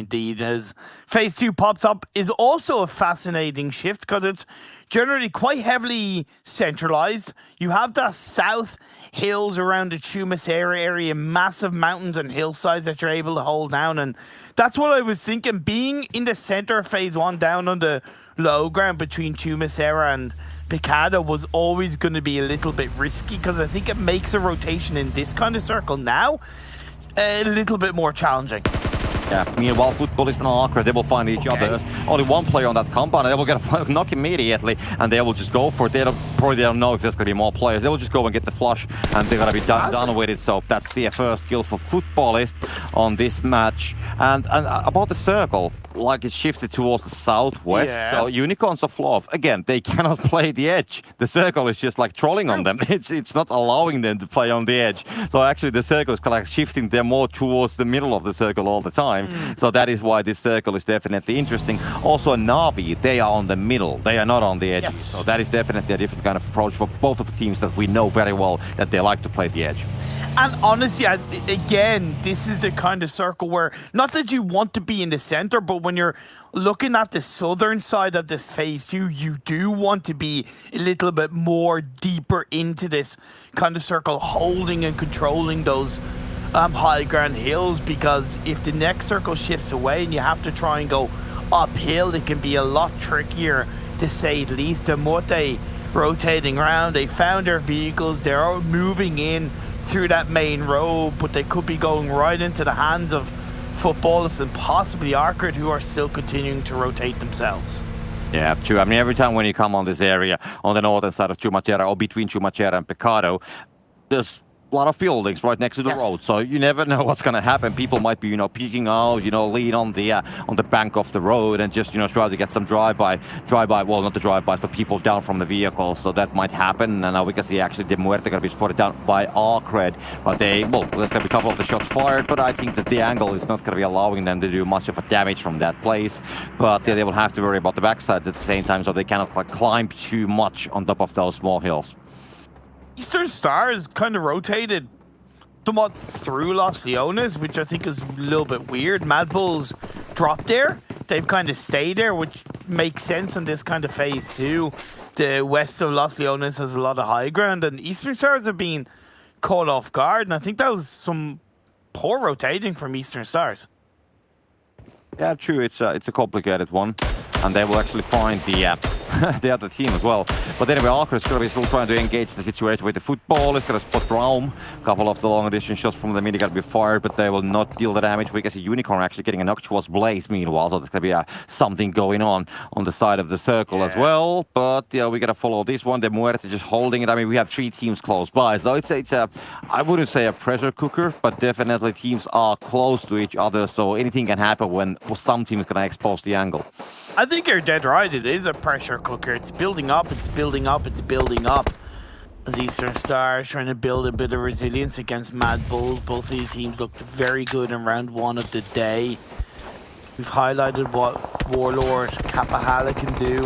indeed. As Phase 2 pops up is also a fascinating shift because it's generally quite heavily centralized. You have the south hills around the Chumacera area, massive mountains and hillsides that you're able to hold down. And that's what I was thinking. Being in the center of Phase 1 down on the low ground between Chumacera and Picado was always going to be a little bit risky because I think it makes a rotation in this kind of circle now a little bit more challenging. Yeah, meanwhile, Futbolist and ARCRED, they will find each other. There's only one player on that compound, and they will get a knock immediately, and they will just go for it. They probably don't know if there's going to be more players. They will just go and get the flush, and they're going to be done with it. So that's the first kill for Futbolist on this match. And about the circle, like it's shifted towards the southwest. Yeah. So Unicorns of Love, again, they cannot play the edge. The circle is just like trolling on them. It's not allowing them to play on the edge. So actually the circle is kind of shifting them more towards the middle of the circle all the time. So that is why this circle is definitely interesting. Also Na'Vi, they are on the middle. They are not on the edges. Yes. So that is definitely a different kind of approach for both of the teams that we know very well that they like to play the edge. And honestly, again, this is the kind of circle where, not that you want to be in the center, but when you're looking at the southern side of this Phase 2, you do want to be a little bit more deeper into this kind of circle, holding and controlling those high ground hills, because if the next circle shifts away and you have to try and go uphill, it can be a lot trickier, to say the least. The Muerte rotating around, they found their vehicles, they're moving in through that main road, but they could be going right into the hands of Futbolists and possibly ARCRED, who are still continuing to rotate themselves. Yeah, true. I mean, every time when you come on this area, on the northern side of Chumacera, or between Chumacera and Picado, there's a lot of buildings right next to the road, so you never know what's gonna happen. People might be, peeking out, lean on the bank of the road and just, try to get some drive-by. Well, not the drive-bys, but people down from the vehicle. So that might happen. And now we can see actually the Muerte gonna be spotted down by ARCRED, but there's gonna be a couple of the shots fired. But I think that the angle is not gonna be allowing them to do much of a damage from that place. But they will have to worry about the backsides at the same time, so they cannot climb too much on top of those small hills. Eastern Star is kind of rotated somewhat through Los Leones, which I think is a little bit weird. Mad Bulls dropped there. They've kind of stayed there, which makes sense in this kind of phase too. The west of Los Leones has a lot of high ground, and Eastern Stars have been caught off guard, and I think that was some poor rotating from Eastern Stars. Yeah, true. It's a complicated one, and they will actually find the the other team as well. But anyway, ARCRED is going to be still trying to engage the situation with the football. It's going to spot Raum. A couple of the long distance shots from the mid got to be fired, but they will not deal the damage. We can see Unicorn actually getting a noctuous blaze meanwhile, so there's going to be something going on the side of the circle as well. But yeah, we got to follow this one. The Muerte just holding it. I mean, we have 3 teams close by, so it's a I wouldn't say a pressure cooker, but definitely teams are close to each other, so anything can happen when some team is going to expose the angle. I think you're dead right. It is a pressure cooker. It's building up, it's building up, it's building up. As Eastern Stars trying to build a bit of resilience against Mad Bulls. Both of these teams looked very good in round 1 of the day. We've highlighted what Warlord Kapahala can do.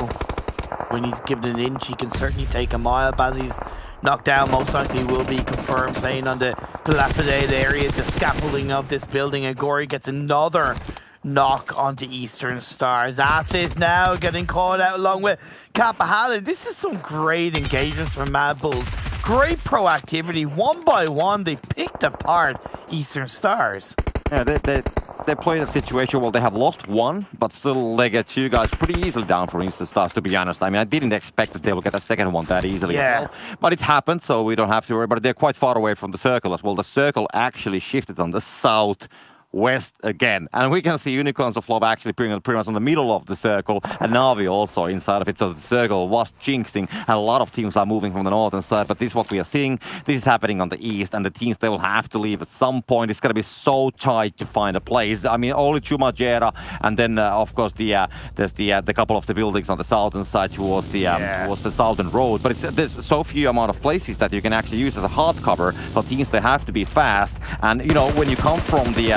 When he's given an inch, he can certainly take a mile. BAZZI's knocked down, most likely will be confirmed, playing on the dilapidated areas, the scaffolding of this building. And Gory gets another knock onto Eastern Stars. ATHIS now getting caught out along with Kapahala. This is some great engagements from Mad Bulls. Great proactivity. One by one, they've picked apart Eastern Stars. Yeah, they play that situation. Well, they have lost 1, but still they get 2 guys pretty easily down from Eastern Stars, to be honest. I mean, I didn't expect that they will get a second one that easily as well. But it happened, so we don't have to worry. But they're quite far away from the circle as well. The circle actually shifted on the south west again, and we can see Unicorns of Love actually pretty much in the middle of the circle, and Navi also inside of it, so the circle was jinxing, and a lot of teams are moving from the northern side, but this is what we are seeing. This is happening on the east, and the teams, they will have to leave at some point. It's going to be so tight to find a place. I mean, only Chumajera, and then of course there's the couple of the buildings on the southern side towards the southern road, but there's so few amount of places that you can actually use as a hard cover, so teams, they have to be fast. And you know, when you come from the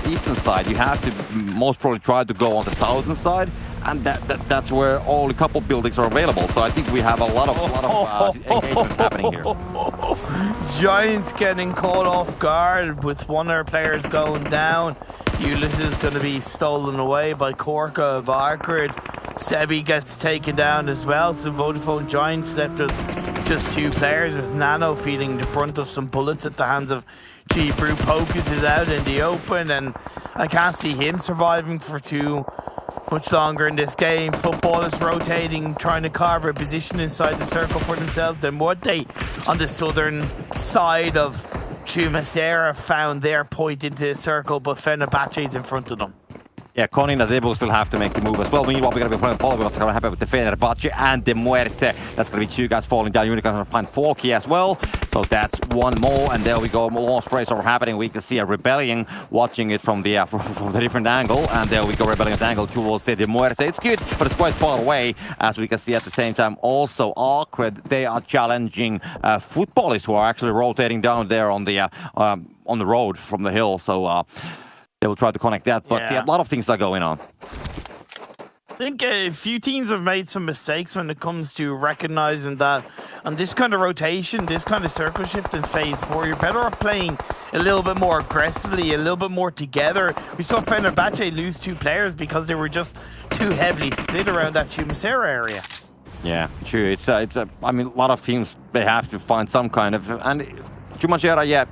eastern side, you have to most probably try to go on the southern side, and that's where only a couple buildings are available. So I think we have a lot of engagement happening here. Giants getting caught off guard with one of their players going down. Ulysses is going to be stolen away by Korka of ARCRED. Sebi gets taken down as well, so Vodafone Giants left with just 2 players, with Nano feeling the brunt of some bullets at the hands of Gbrute. Pocus is out in the open, and I can't see him surviving for too much longer in this game. Futbolist rotating, trying to carve a position inside the circle for themselves. Then Muerte on the southern side of Chumacera found their point into the circle, but Fenerbahçe is in front of them. Yeah, Konina, they will still have to make the move as well. Meanwhile, we're going to be following what's going to happen with the Fenerbahçe and the Muerte. That's going to be 2 guys falling down. Unicorn going to find Falky as well. So that's 1 more, and there we go. More sprays are happening. We can see a Rebellion watching it from the different angle, and there we go. Rebellion's angle towards the Muerte. It's good, but it's quite far away, as we can see at the same time. Also, ARCRED, they are challenging Futbolist, who are actually rotating down there on the road from the hill. So they will try to connect that, but a lot of things are going on. I think a few teams have made some mistakes when it comes to recognizing that on this kind of rotation, this kind of circle shift in phase 4, you're better off playing a little bit more aggressively, a little bit more together. We saw Fenerbahçe lose 2 players because they were just too heavily split around that Chumacera area. Yeah, true. I mean, a lot of teams, they have to find some kind of, and Chumacera,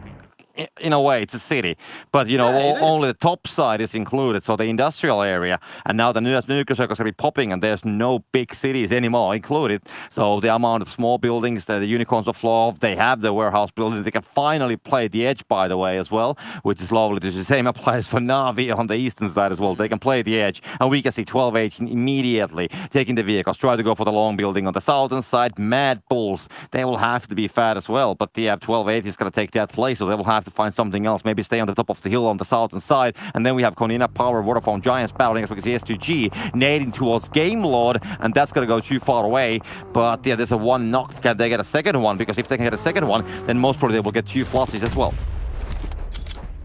in a way, it's a city, but you know, only the top side is included, so the industrial area, and now the nuclear circle is going to be popping, and there's no big cities anymore included. So the amount of small buildings, the Unicorns of Love, they have the warehouse building. They can finally play the edge, by the way, as well, which is lovely. The same applies for Navi on the eastern side as well. They can play the edge, and we can see 12-18 immediately taking the vehicles, try to go for the long building on the southern side. Mad Bulls, they will have to be fat as well, but the 12-8 is going to take that place, so they will have to find something else, maybe stay on the top of the hill on the southern side. And then we have Konina Power, Vodafone Giants battling, as we can see S2G nading towards Game Lord, and that's going to go too far away. But yeah, there's a 1 knock. Can they get a second one? Because if they can get a second one, then most probably they will get 2 flosses as well.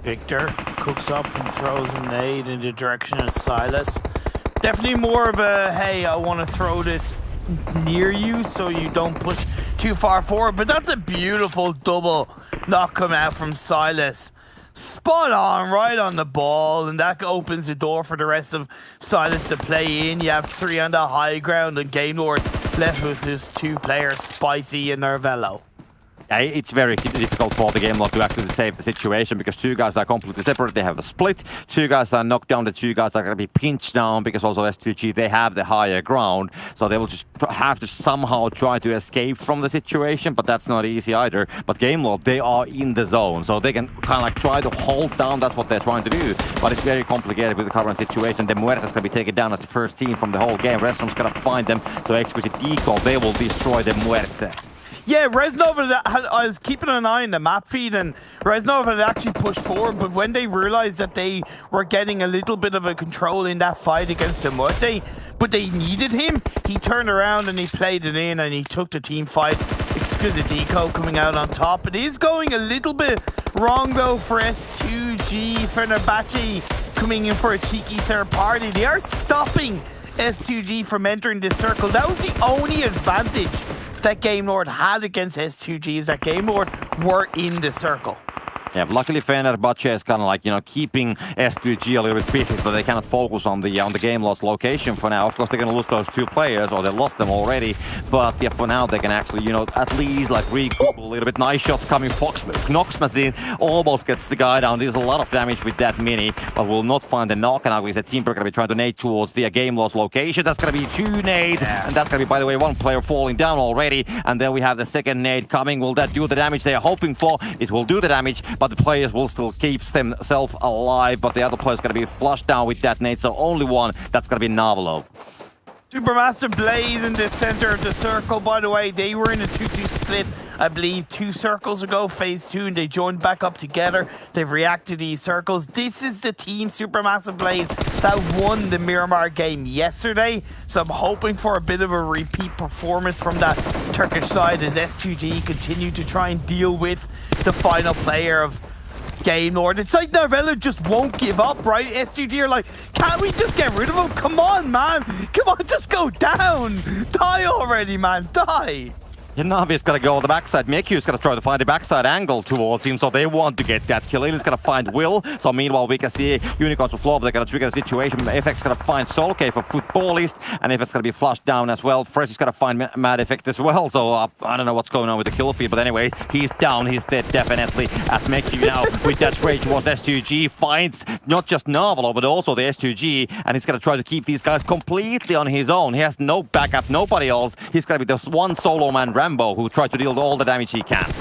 Victor cooks up and throws a nade in the direction of Silas. Definitely more of a, hey, I want to throw this near you so you don't push too far forward. But that's a beautiful double knock coming out from Silas. Spot on, right on the ball, and that opens the door for the rest of Silas to play in. You have 3 on the high ground, and Game Lord left with his 2 players, Spicy and Nervello. Yeah, it's very difficult for the Game Lord to actually save the situation because 2 guys are completely separate. They have a split. 2 guys are knocked down. The 2 guys are going to be pinched down because also S2G, they have the higher ground. So they will just have to somehow try to escape from the situation, but that's not easy either. But Game Lord, they are in the zone, so they can kind of like try to hold down. That's what they're trying to do. But it's very complicated with the current situation. The Muerte is going to be taken down as the first team from the whole game. Reznov's going to find them. So Exquisite Décode, they will destroy the Muerte. Yeah, Reznov, I was keeping an eye on the map feed, and Reznov had actually pushed forward, but when they realized that they were getting a little bit of a control in that fight against the Muerte, but they needed him, he turned around and he played it in and he took the team fight. Exquisite Décode coming out on top. It is going a little bit wrong though for S2G. Fenerbahçe coming in for a cheeky third party. They are stopping S2G from entering this circle. That was the only advantage that Game Lord had against S2G, is that Game Lord were in the circle. Yeah, luckily Fenerbahçe is kind of like, you know, keeping S2G a little bit busy, so they cannot focus on the game loss location for now. Of course, they're going to lose those 2 players, or they lost them already. But yeah, for now they can actually, you know, at least like regroup a little bit. Nice shots coming. Knoxmas in, almost gets the guy down. There's a lot of damage with that mini, but will not find the knock. And now the team are going to be trying to nade towards the game loss location. That's going to be 2 nades, and that's going to be, by the way, 1 player falling down already. And then we have the second nade coming. Will that do the damage they are hoping for? It will do the damage, but the players will still keep themselves alive, but the other player's going to be flushed down with that nade, so only one. That's going to be Narvelov. Supermassive Blaze in the center of the circle, by the way. They were in a 2-2 split, I believe, 2 circles ago, phase 2, and they joined back up together. They've reacted to these circles. This is the team, Supermassive Blaze, that won the Miramar game yesterday. So I'm hoping for a bit of a repeat performance from that Turkish side as S2G continue to try and deal with the final player of Game Lord. It's like Narvello just won't give up, right? S2G are like, can't we just get rid of him? Come on, man. Come on, just go down. Die already, man. Die. Yeah, Navi's going to go on the backside. Meku's going to try to find the backside angle towards him, so they want to get that kill. He's going to find Will. So meanwhile, we can see Unicorns on floor. They're going to trigger the situation. FX going to find Solkay for Futbolist, and FX going to be flushed down as well. Fresh is going to find Mad Effect as well. So I don't know what's going on with the kill feed, but anyway, he's down. He's dead definitely. As Meku now with that straight towards S2G finds not just Narvelo, but also the S2G, and he's going to try to keep these guys completely on his own. He has no backup, nobody else. He's going to be the one solo man Rambo who tried to deal all the damage he can.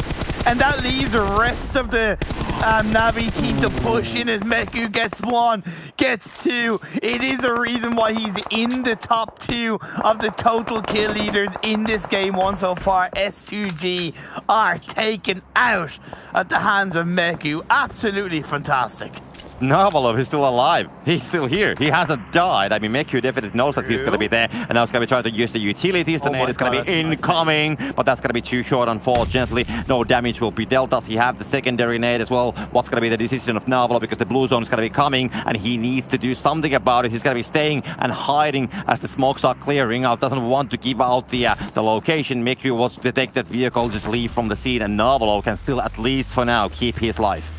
And that leaves the rest of the Navi team to push in as Meku gets 1, gets 2. It is a reason why he's in the top 2 of the total kill leaders in this game 1 so far. S2G are taken out at the hands of Meku. Absolutely fantastic. Narvelov is still alive. He's still here. He hasn't died. I mean, Meku definitely knows that he's going to be there, and now he's going to be trying to use the utilities. The nade is going to be incoming, but that's going to be too short, unfortunately. No damage will be dealt. Does he have the secondary nade as well? What's going to be the decision of Narvelov, because the blue zone is going to be coming, and he needs to do something about it. He's going to be staying and hiding as the smokes are clearing out. Doesn't want to give out the location. Meku wants to detect that vehicle, just leave from the scene, and Narvelov can still, at least for now, keep his life.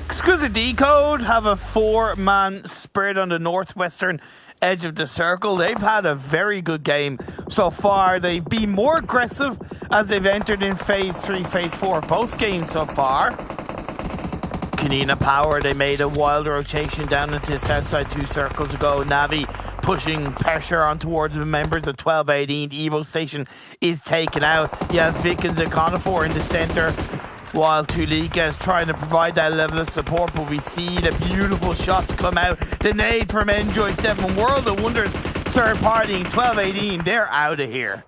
Exquisite Décode have a 4-man spread on the northwestern edge of the circle. They've had a very good game so far. They've been more aggressive as they've entered in phase 3, phase 4, both games so far. Kanina Power, they made a wild rotation down into the south side 2 circles ago. Navi pushing pressure on towards the members of 1218. Evo Station is taken out. You have Vic and Zakonifor in the center, while Tulika is trying to provide that level of support, but we see the beautiful shots come out. The nade from Enjoy 7, World of Wonders, third party, 1218, they're out of here.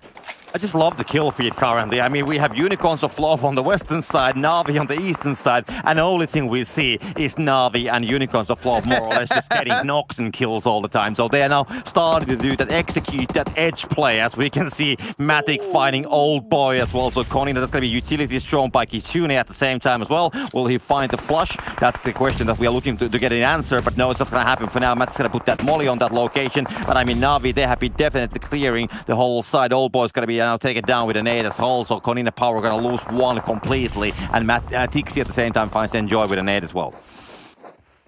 I just love the kill feed currently. I mean, we have Unicorns of Love on the western side, Navi on the eastern side, and the only thing we see is Navi and Unicorns of Love more or less just getting knocks and kills all the time. So they are now starting to do that, execute that edge play, as we can see Matic finding Old Boy as well. So Connie, that's going to be utilities thrown by Kitsune at the same time as well. Will he find the flush? That's the question that we are looking to get an answer, but no, it's not going to happen for now. Matt's going to put that molly on that location, but I mean, Navi, they have been definitely clearing the whole side. Old Boy's going to be Navi now take it down with an ATHIS also. Konina Power gonna lose one completely, and Tixi at the same time finds Enjoy with an 8 as well.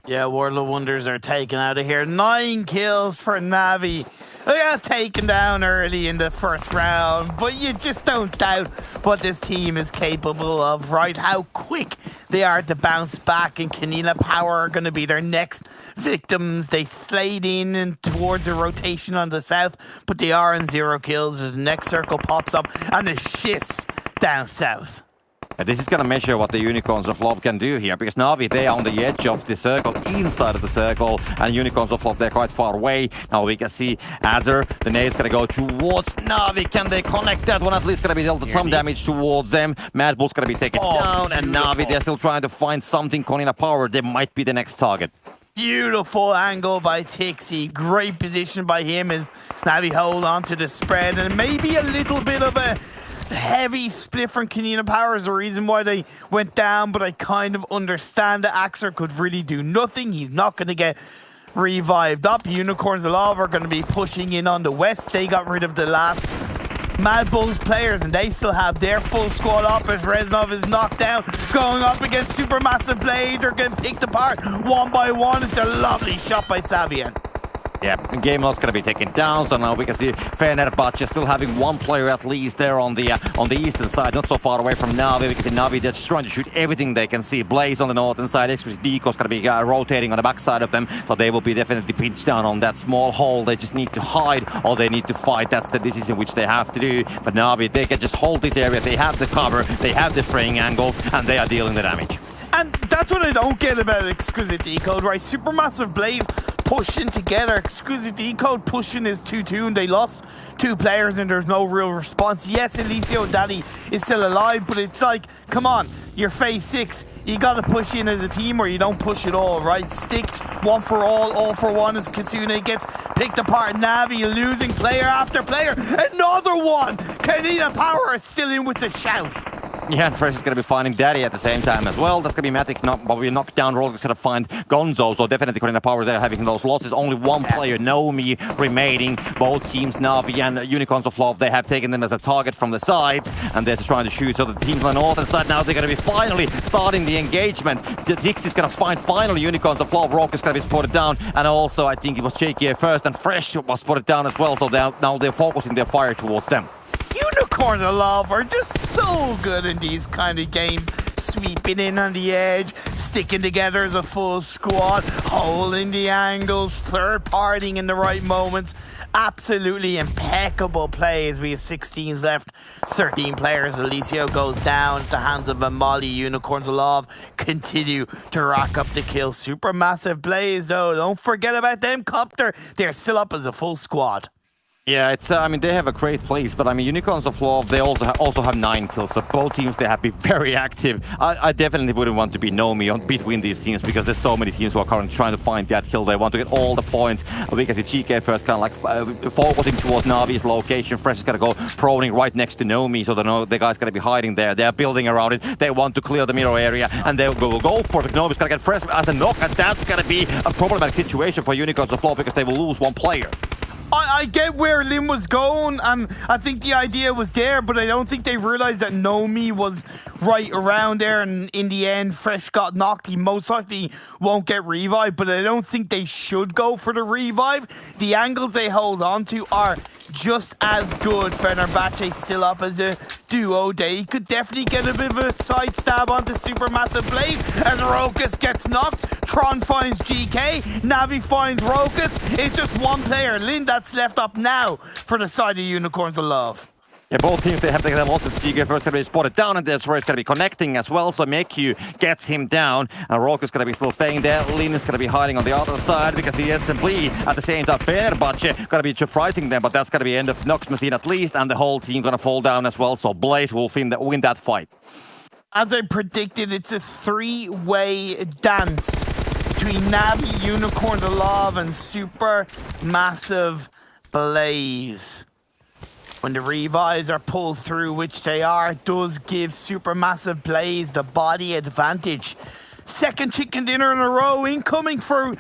Yeah, World of Wonders are taken out of here. 9 kills for Navi. They got taken down early in the first round, but you just don't doubt what this team is capable of, right? How quick they are to bounce back, and Konina Power are going to be their next victims. They slayed in and towards a rotation on the south, but they are in 0 kills as the next circle pops up and it shifts down south. This is going to measure what the Unicorns of Love can do here, because Navi, they are on the edge of the circle, inside of the circle, and Unicorns of Love, they're quite far away. Now we can see Azure, the nade's going to go towards Navi. Can they connect that one? At least going to be dealt some damage towards them. Mad Bull's going to be taken down, and Navi, they're still trying to find something. Konina Power, they might be the next target. Beautiful angle by Tixi. Great position by him as Navi hold on to the spread, and maybe a little bit of a heavy split from Konina Power is the reason why they went down, but I kind of understand that ARCRED could really do nothing. He's not going to get revived up. Unicorns of Love are going to be pushing in on the west. They got rid of the last Mad Bulls players, and they still have their full squad up as Reznov is knocked down, going up against Supermassive Blade. They're getting picked apart one by one. It's a lovely shot by Xavian. Yeah, game lot's gonna be taken down, so now we can see Fenerbahçe still having one player at least there on the eastern side, not so far away from Navi. We can see Navi just trying to shoot everything they can see. Blaze on the northern side, Exquisite Décode's gonna be rotating on the backside of them, so they will be definitely pinched down on that small hole. They just need to hide or they need to fight. That's the decision which they have to do. But Navi, they can just hold this area. They have the cover, they have the spraying angles, and they are dealing the damage. And that's what I don't get about Exquisite Décode, right? Supermassive Blaze pushing together. Exquisite Décode pushing is 2-2, and they lost 2 players and there's no real response. Yes, Eliseo Daddy is still alive, but it's like, come on, you're phase 6. You gotta push in as a team or you don't push at all, right? Stick one for all for one as Kasune gets picked apart. Navi losing player after player. Another one! Konina Power is still in with the shout. Yeah, and Fresh is going to be finding Daddy at the same time as well. That's going to be Matic, but we knocked down Roll is going to find Gonzo, so definitely Konina Power there having those losses. Only one player, Nomi, remaining. Both teams, Navi and Unicorns of Love, they have taken them as a target from the sides, and they're just trying to shoot. So the teams on the northern side now, they're going to be finally starting the engagement. The Dix is going to find finally Unicorns of Love. Rock is going to be spotted down, and also I think it was Shaky first, and Fresh was spotted down as well, so now they're focusing their fire towards them. Unicorns of Love are just so good in these kind of games. Sweeping in on the edge, sticking together as a full squad, holding the angles, third-partying in the right moments. Absolutely impeccable play as we have 6 teams left, 13 players. Eliseo goes down at the hands of a Molly. Unicorns of Love continue to rack up the kills. Supermassive Blaze, though, don't forget about them. Copter, they're still up as a full squad. Yeah, it's. I mean, they have a great place, but I mean, Unicorns of Love, they also have 9 kills. So both teams, they have been very active. I definitely wouldn't want to be Nomi between these teams because there's so many teams who are currently trying to find that kill. They want to get all the points. We can see GK first, kind of like focusing towards Navi's location. Fresh is gonna go proning right next to Nomi, so the guy's gonna be hiding there. They're building around it. They want to clear the mirror area, and they will go for it. Nomi's gonna get Fresh as a knock, and that's gonna be a problematic situation for Unicorns of Love because they will lose 1 player. I get where Lim was going, and I think the idea was there, but I don't think they realized that Nomi was right around there, and in the end, Fresh got knocked. He most likely won't get revived, but I don't think they should go for the revive. The angles they hold on to are just as good. Fenerbahçe still up as a duo. They could definitely get a bit of a side stab onto Supermassive Blaze as Rokas gets knocked. Tron finds GK. Navi finds Rokas. It's just one player, Lin, that's left up now for the side of Unicorns of Love. Yeah, both teams, they have taken their losses. GK first going to be spotted down, and that's where it's going to be connecting as well. So Mekyu gets him down, and Rock is going to be still staying there. Lin is going to be hiding on the other side because he is simply at the same time. Fenerbahçe going to be surprising them, but that's going to be end of Nox Machine at least, and the whole team going to fall down as well. So Blaze will win that fight. As I predicted, it's a 3-way dance between Navi, Unicorns of Love, and Supermassive Blaze. When the revives are pulled through, which they are, it does give Supermassive Blaze the body advantage. Second chicken dinner in a row incoming for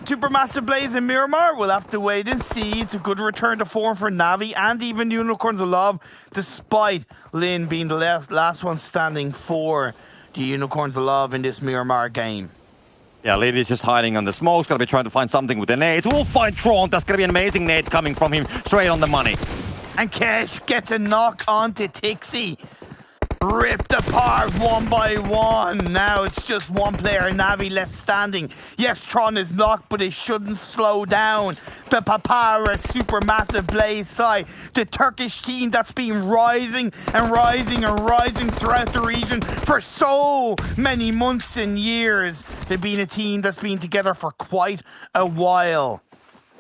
Supermassive Blaze and Miramar, we'll have to wait and see. It's a good return to form for Navi and even Unicorns of Love, despite Lin being the last one standing for the Unicorns of Love in this Miramar game. Yeah, Lin is just hiding on the smokes, gonna be trying to find something with the nades. We'll find Tron, that's gonna be an amazing nade coming from him, straight on the money. And Kesh gets a knock onto Tixie. Ripped apart one by one. Now it's just one player, Navi, left standing. Yes, Tron is knocked, but it shouldn't slow down the Papara Supermassive Blaze side. The Turkish team that's been rising and rising and rising throughout the region for so many months and years. They've been a team that's been together for quite a while.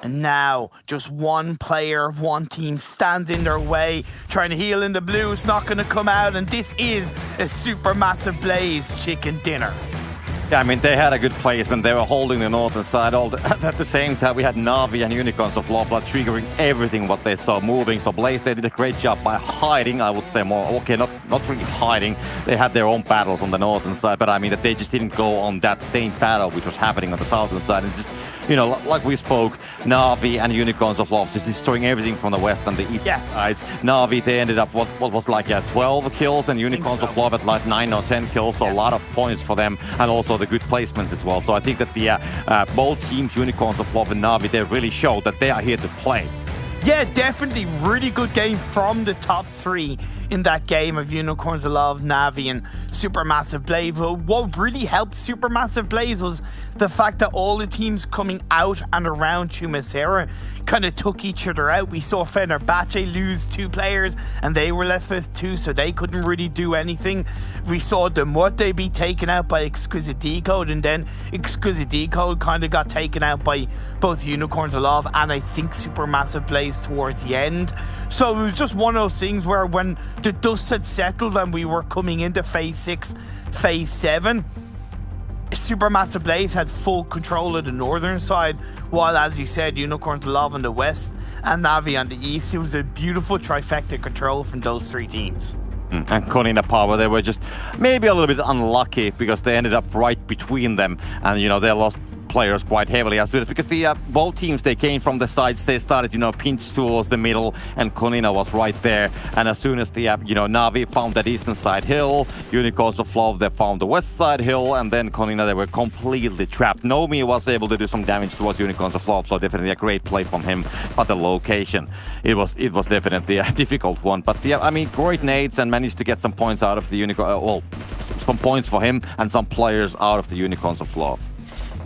And now, just one player of one team stands in their way, trying to heal in the blue. It's not going to come out, and this is a Supermassive Blaze chicken dinner. Yeah, I mean, they had a good placement. They were holding the northern side. At the same time, we had Navi and Unicorns of Love triggering everything what they saw moving. So Blaze, they did a great job by hiding, I would say more. Okay, not really hiding. They had their own battles on the northern side, but I mean that they just didn't go on that same battle which was happening on the southern side. And just, you know, like we spoke, Navi and Unicorns of Love just destroying everything from the west and the east sides. Navi, they ended up what was like 12 kills, and Unicorns of Love at like 9 or 10 kills. So a lot of points for them, and also the good placements as well. So I think that the both teams, Unicorns of Love and Navi, they really showed that they are here to play. Yeah, definitely really good game from the top three in that game of Unicorns of Love, Navi and Supermassive Blaze. But what really helped Supermassive Blaze was the fact that all the teams coming out and around Chumacera kind of took each other out. We saw Fenerbahçe lose 2 players and they were left with 2, so they couldn't really do anything. We saw the Muerte be taken out by Exquisite Décode, and then Exquisite Décode kind of got taken out by both Unicorns of Love and I think Supermassive Blaze towards the end. So it was just one of those things where when the dust had settled and we were coming into phase 6, phase 7, Supermassive Blaze had full control of the northern side, while, as you said, Unicorns of Love on the west and Navi on the east. It was a beautiful trifecta control from those 3 teams. And Konina Power, they were just maybe a little bit unlucky because they ended up right between them, and you know, they lost players quite heavily as soon as, because the both teams, they came from the sides, they started, you know, pinch towards the middle, and Konina was right there. And as soon as the you know, Navi found that eastern side hill, Unicorns of Love, they found the west side hill, and then Konina, they were completely trapped. Nomi was able to do some damage towards Unicorns of Love, so definitely a great play from him. But the location, it was definitely a difficult one. But yeah, I mean, great nades, and managed to get some points out of the Unicorn, well, some points for him and some players out of the Unicorns of Love.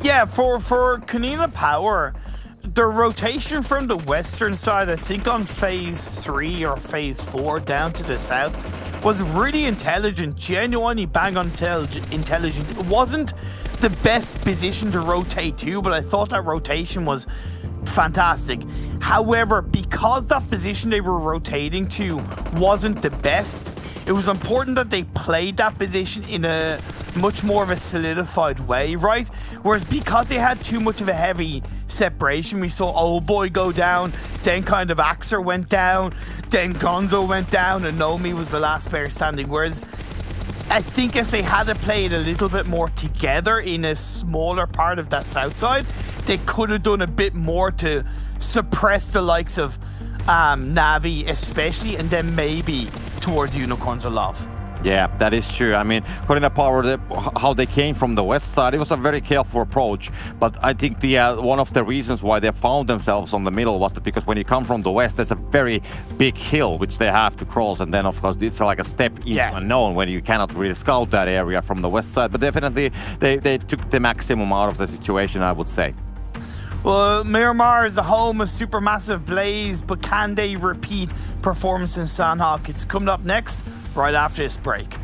Yeah, for Konina Power, the rotation from the western side, I think on phase 3 or phase 4 down to the south, was really intelligent, genuinely bang on intelligent. It wasn't the best position to rotate to, but I thought that rotation was fantastic. However, because that position they were rotating to wasn't the best, it was important that they played that position in a much more of a solidified way, right? Whereas because they had too much of a heavy separation, we saw Old Boy go down, then kind of Axer went down, then Gonzo went down, and Nomi was the last player standing. Whereas I think if they had to play it a little bit more together in a smaller part of that south side, they could have done a bit more to suppress the likes of Navi especially, and then maybe towards Unicorns of Love. Yeah, that is true. I mean, Konina Power, how they came from the west side, it was a very careful approach. But I think the one of the reasons why they found themselves on the middle was that because when you come from the west, there's a very big hill which they have to cross, and then of course it's like a step into unknown when you cannot really scout that area from the west side. But definitely they took the maximum out of the situation, I would say. Well, Miramar is the home of Supermassive Blaze, but can they repeat performance in Sanhok? It's coming up next, right after this break.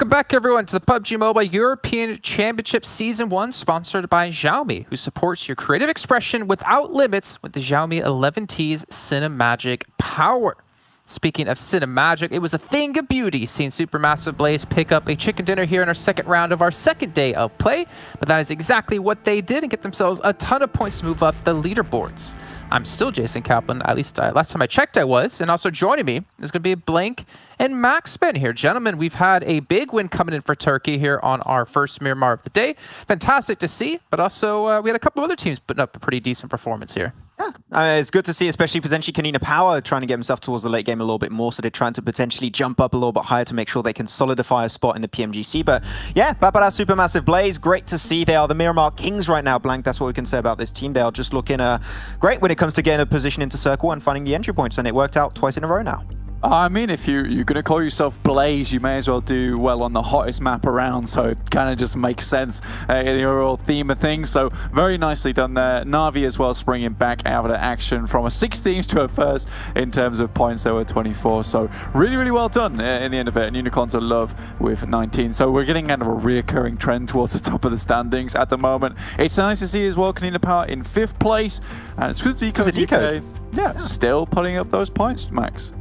Welcome back, everyone, to the PUBG Mobile European Championship Season 1, sponsored by Xiaomi, who supports your creative expression without limits with the Xiaomi 11T's Cinemagic Power. Speaking of Cinemagic, it was a thing of beauty seeing Supermassive Blaze pick up a chicken dinner here in our second round of our second day of play, but that is exactly what they did and get themselves a ton of points to move up the leaderboards. I'm still Jason Kaplan, at least last time I checked I was, and also joining me is going to be Blink and Maxman here. Gentlemen, we've had a big win coming in for Turkey here on our first Miramar of the day. Fantastic to see, but also we had a couple of other teams putting up a pretty decent performance here. Yeah, it's good to see, especially potentially Kanina Power trying to get himself towards the late game a little bit more, so they're trying to potentially jump up a little bit higher to make sure they can solidify a spot in the PMGC. But yeah, Babara Supermassive Blaze, great to see. They are the Miramar Kings right now, Blank. That's what we can say about this team. They are just looking great when it comes to getting a position into Circle and finding the entry points, and it worked out twice in a row now. I mean, if you're going to call yourself Blaze, you may as well do well on the hottest map around, so it kind of just makes sense in the overall theme of things. So very nicely done there. Na'Vi as well springing back out of the action from a 16th to a first in terms of points. They were 24, so really, really well done in the end of it. And Unicorns of Love with 19. So we're getting kind of a reoccurring trend towards the top of the standings at the moment. It's nice to see as well Kanina Power in 5th place, and it's with Decode UK. Yeah, still putting up those points, Max.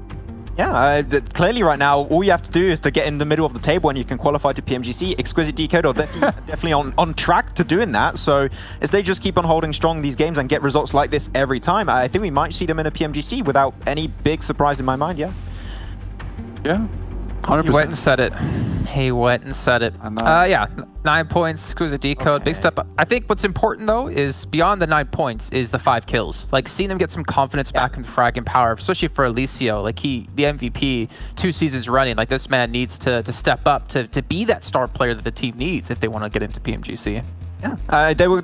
Yeah, clearly right now, all you have to do is to get in the middle of the table and you can qualify to PMGC. Exquisite Décode are definitely on track to doing that. So as they just keep on holding strong these games and get results like this every time, I think we might see them in a PMGC without any big surprise in my mind, yeah. Yeah. 100%. He went and said it. He went and said it. Yeah, 9 points, Exquisite Décode, big step up. I think what's important, though, is beyond the 9 points is the 5 kills. Like, seeing them get some confidence back in fragging power, especially for Eliseo. Like, the MVP 2 seasons running, like, this man needs to step up to be that star player that the team needs if they want to get into PMGC. Yeah, they were.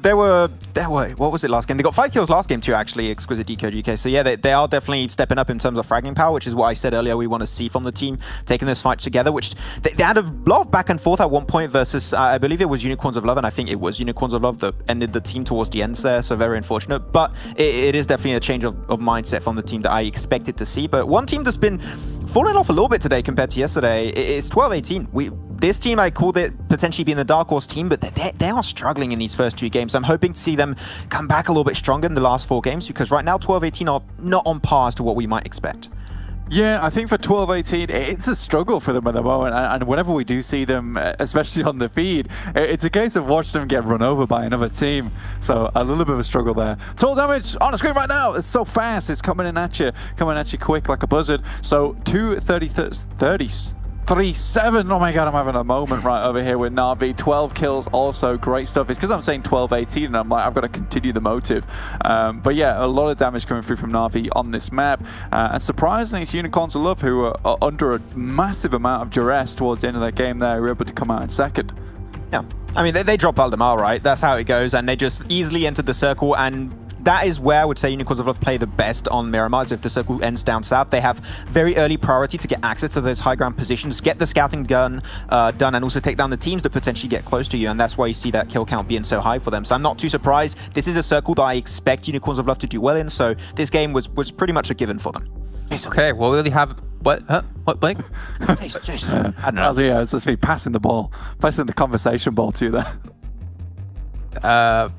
What was it last game? They got 5 kills last game too, actually. Exquisite Décode UK. So yeah, they are definitely stepping up in terms of fragging power, which is what I said earlier. We want to see from the team taking this fight together. Which they had a lot of back and forth at one point versus I believe it was Unicorns of Love, and I think it was Unicorns of Love that ended the team towards the end there. So very unfortunate, but it is definitely a change of mindset from the team that I expected to see. But one team that's been falling off a little bit today compared to yesterday is 12-18. This team, I called it potentially being the dark horse team, but they are struggling in these first 2 games. I'm hoping to see them come back a little bit stronger in the last 4 games, because right now 12-18 are not on par as to what we might expect. Yeah, I think for 12-18, it's a struggle for them at the moment, and whenever we do see them, especially on the feed, it's a case of watching them get run over by another team. So a little bit of a struggle there. Total damage on the screen right now. It's so fast. It's coming at you quick like a buzzard. So 3-7. Oh my god, I'm having a moment right over here with Na'Vi. 12 kills, also great stuff. It's because I'm saying 12-18 and I'm like, I've got to continue the motive. But yeah, a lot of damage coming through from Na'Vi on this map. And surprisingly, it's Unicorns of Love who are under a massive amount of duress towards the end of that game there, who were able to come out in second. Yeah, I mean, they dropped Valdemar, right? That's how it goes, and they just easily entered the circle, and that is where I would say Unicorns of Love play the best on Miramar. If the circle ends down south, they have very early priority to get access to those high ground positions, get the scouting gun done, and also take down the teams that potentially get close to you, and that's why you see that kill count being so high for them. So I'm not too surprised. This is a circle that I expect Unicorns of Love to do well in, so this game was pretty much a given for them. Okay, well, we really have... What? Huh? What, Blake? Jason, I don't know. Yeah, it's just me passing the conversation ball to you there.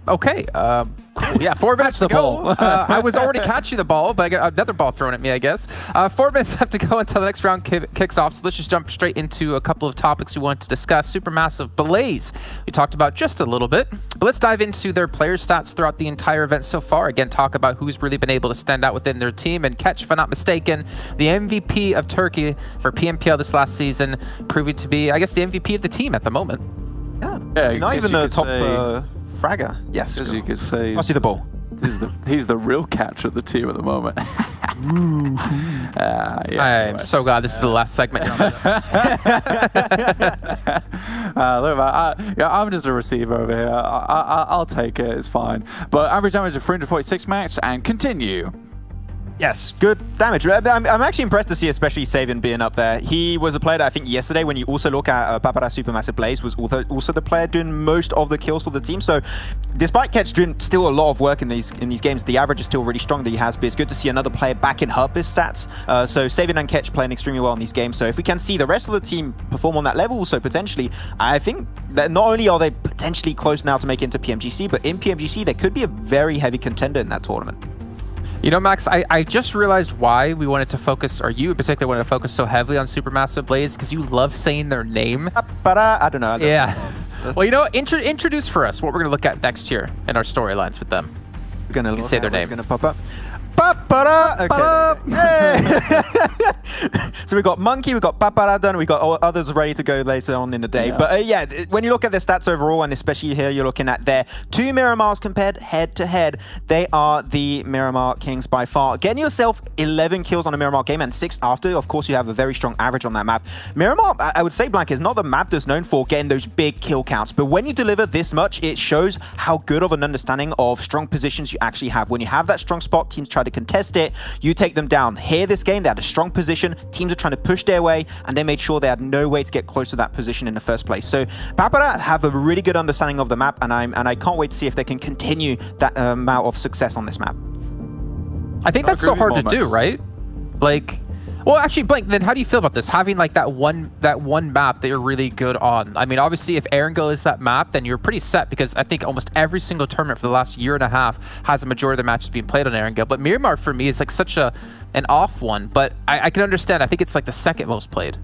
Okay. Cool. Yeah, 4 minutes to go. I was already catching the ball, but I got another ball thrown at me, I guess. 4 minutes left to go until the next round kicks off, so let's just jump straight into a couple of topics we want to discuss. Supermassive Blaze, we talked about just a little bit, but let's dive into their player stats throughout the entire event so far. Again, talk about who's really been able to stand out within their team, and Catch, if I'm not mistaken, the MVP of Turkey for PMPL this last season, proving to be, I guess, the MVP of the team at the moment. Yeah, not even the top fragger. Yes, as you could say, I'll see the ball. He's the real catch of the team at the moment. I'm so glad this is the last segment. Look, I'm just a receiver over here. I'll take it. It's fine. But average damage of 346 max, and continue. Yes, good damage. I'm actually impressed to see especially Savian being up there. He was a player that I think yesterday, when you also look at Papara Supermassive Blaze, was also the player doing most of the kills for the team. So despite Ketch doing still a lot of work in these games, the average is still really strong that he has. But it's good to see another player back in Herpes stats. So Savian and Ketch playing extremely well in these games. So if we can see the rest of the team perform on that level, so potentially, I think that not only are they potentially close now to make it into PMGC, but in PMGC, they could be a very heavy contender in that tournament. You know, Max, I just realized why we wanted to focus, or you in particular wanted to focus so heavily on Supermassive Blaze, because you love saying their name. I don't know. Yeah. Well, you know, introduce for us what we're going to look at next year in our storylines with them. We're going to say their name. It's going to pop up. Okay. So we've got Monkey, we've got Papara done, we've got others ready to go later on in the day. Yeah. But yeah, when you look at their stats overall, and especially here, you're looking at their two Miramars compared head to head. They are the Miramar Kings by far. Getting yourself 11 kills on a Miramar game and 6 after. Of course, you have a very strong average on that map. Miramar, I would say, Blank, is not the map that's known for getting those big kill counts. But when you deliver this much, it shows how good of an understanding of strong positions you actually have. When you have that strong spot, teams try to contest it, you take them down. Here, this game, they had a strong position, teams are trying to push their way, and they made sure they had no way to get close to that position in the first place. So Papara have a really good understanding of the map, and I can't wait to see if they can continue that amount of success on this map. I think that's so hard to do, right? Like, well, actually, Blink, then how do you feel about this? Having like that one map that you're really good on. I mean, obviously, if Erangel is that map, then you're pretty set, because I think almost every single tournament for the last year and a half has a majority of the matches being played on Erangel. But Miramar, for me, is like such an off one. But I can understand. I think it's like the second most played.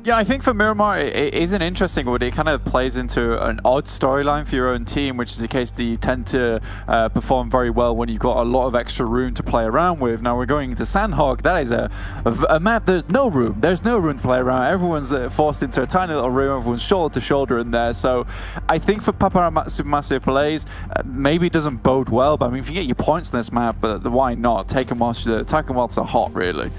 Yeah, I think for Miramar, it is an interesting one. It kind of plays into an odd storyline for your own team, which is the case that you tend to perform very well when you've got a lot of extra room to play around with. Now we're going into Sandhog. That is a map. There's no room. There's no room to play around. Everyone's forced into a tiny little room. Everyone's shoulder to shoulder in there. So I think for Papara Supermassive Blaze, maybe it doesn't bode well. But I mean, if you get your points on this map, why not? Take them whilst they're hot, really.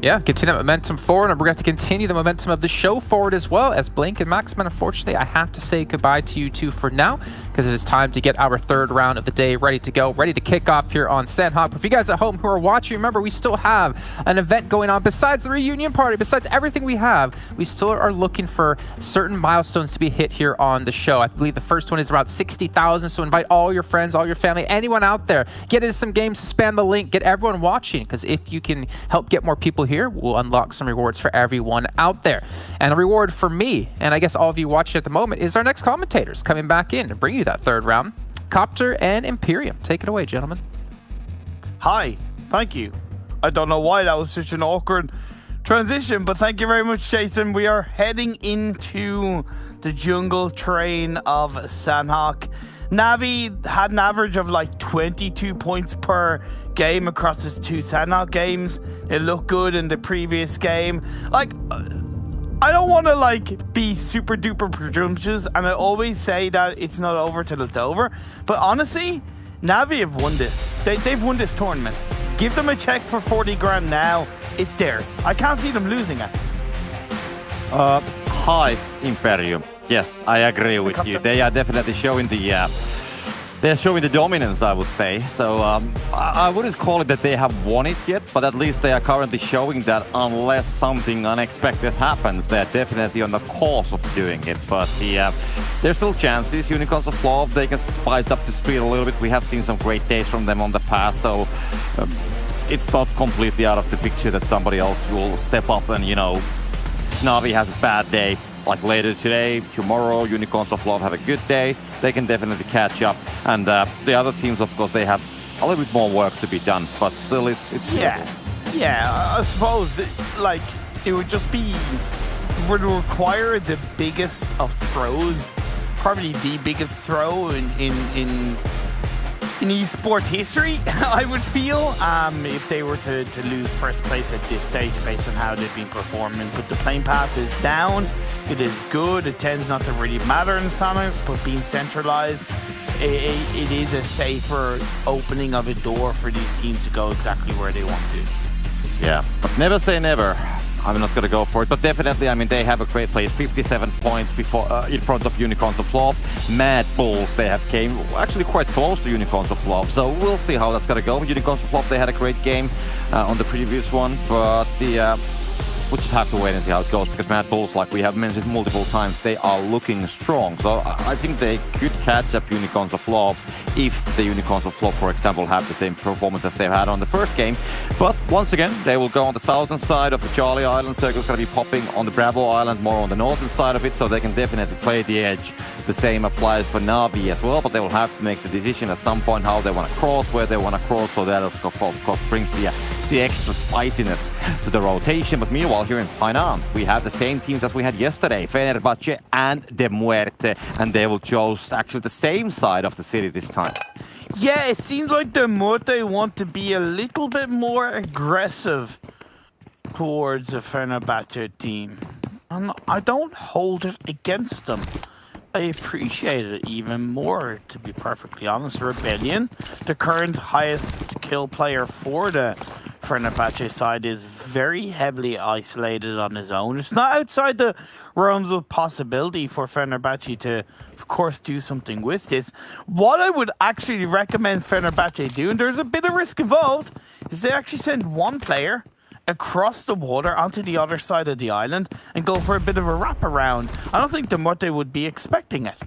Yeah, continue that momentum forward, and we're going to continue the momentum of the show forward as well. As Blink and Maxman, unfortunately, I have to say goodbye to you two for now, because it is time to get our third round of the day ready to go, ready to kick off here on Sandhog. But for you guys at home who are watching, remember, we still have an event going on. Besides the reunion party, besides everything we have, we still are looking for certain milestones to be hit here on the show. I believe the first one is around 60,000, so invite all your friends, all your family, anyone out there. Get into some games, spam the link, get everyone watching, because if you can help get more people here, we'll unlock some rewards for everyone out there. And a reward for me, and I guess all of you watching at the moment, is our next commentators coming back in to bring you that third round. Copter and Imperium. Take it away, gentlemen. Hi, thank you. I don't know why that was such an awkward transition, but thank you very much, Jason. We are heading into the jungle terrain of Sandhog. Navi had an average of like 22 points per game across his 2 Sandhog games. It looked good in the previous game. Like, I don't want to like be super duper presumptuous, and I always say that it's not over till it's over. But honestly, Navi have won this. They've won this tournament. Give them a check for 40 grand now. It's theirs. I can't see them losing it. Hi, Imperium. Yes, I agree with you. They are definitely showing they're showing the dominance, I would say. So I wouldn't call it that they have won it yet, but at least they are currently showing that unless something unexpected happens, they're definitely on the course of doing it. But there's still chances. Unicorns of Love, they can spice up the speed a little bit. We have seen some great days from them on the past, so it's not completely out of the picture that somebody else will step up and, you know, Navi has a bad day. Like later today, tomorrow, Unicorns of Love have a good day. They can definitely catch up. And the other teams, of course, they have a little bit more work to be done. But still, it's yeah. Yeah, I suppose, like, it would just be, would require the biggest of throws. Probably the biggest throw in esports history, I would feel, if they were to lose first place at this stage based on how they've been performing. But the playing path is down. It is good. It tends not to really matter in Sonic, but being centralized, it is a safer opening of a door for these teams to go exactly where they want to. Yeah, but never say never. I'm not gonna go for it, but definitely, I mean, they have a great play. 57 points before in front of Unicorns of Love. Mad Bulls, they have came actually quite close to Unicorns of Love, so we'll see how that's gonna go. Unicorns of Love, they had a great game on the previous one, but we'll just have to wait and see how it goes, because Mad Bulls, like we have mentioned multiple times, they are looking strong. So I think they could catch up Unicorns of Love if the Unicorns of Love, for example, have the same performance as they've had on the first game. But once again, they will go on the southern side of the Charlie Island. Circle's going to be popping on the Bravo Island, more on the northern side of it, so they can definitely play the edge. The same applies for Na'Vi as well, but they will have to make the decision at some point how they want to cross, where they want to cross, so that of course brings the extra spiciness to the rotation. But meanwhile, here in Hainan, we have the same teams as we had yesterday, Fenerbahçe and the Muerte, and they will choose actually the same side of the city this time. Yeah, it seems like the Muerte want to be a little bit more aggressive towards the Fenerbahçe team. And I don't hold it against them. I appreciate it even more, to be perfectly honest. Rebellion, the current highest kill player for the Fenerbahçe side, is very heavily isolated on his own. It's not outside the realms of possibility for Fenerbahçe to, of course, do something with this. What I would actually recommend Fenerbahçe do, and there's a bit of risk involved, is they actually send one player across the water onto the other side of the island and go for a bit of a wraparound. I don't think the Muerte would be expecting it.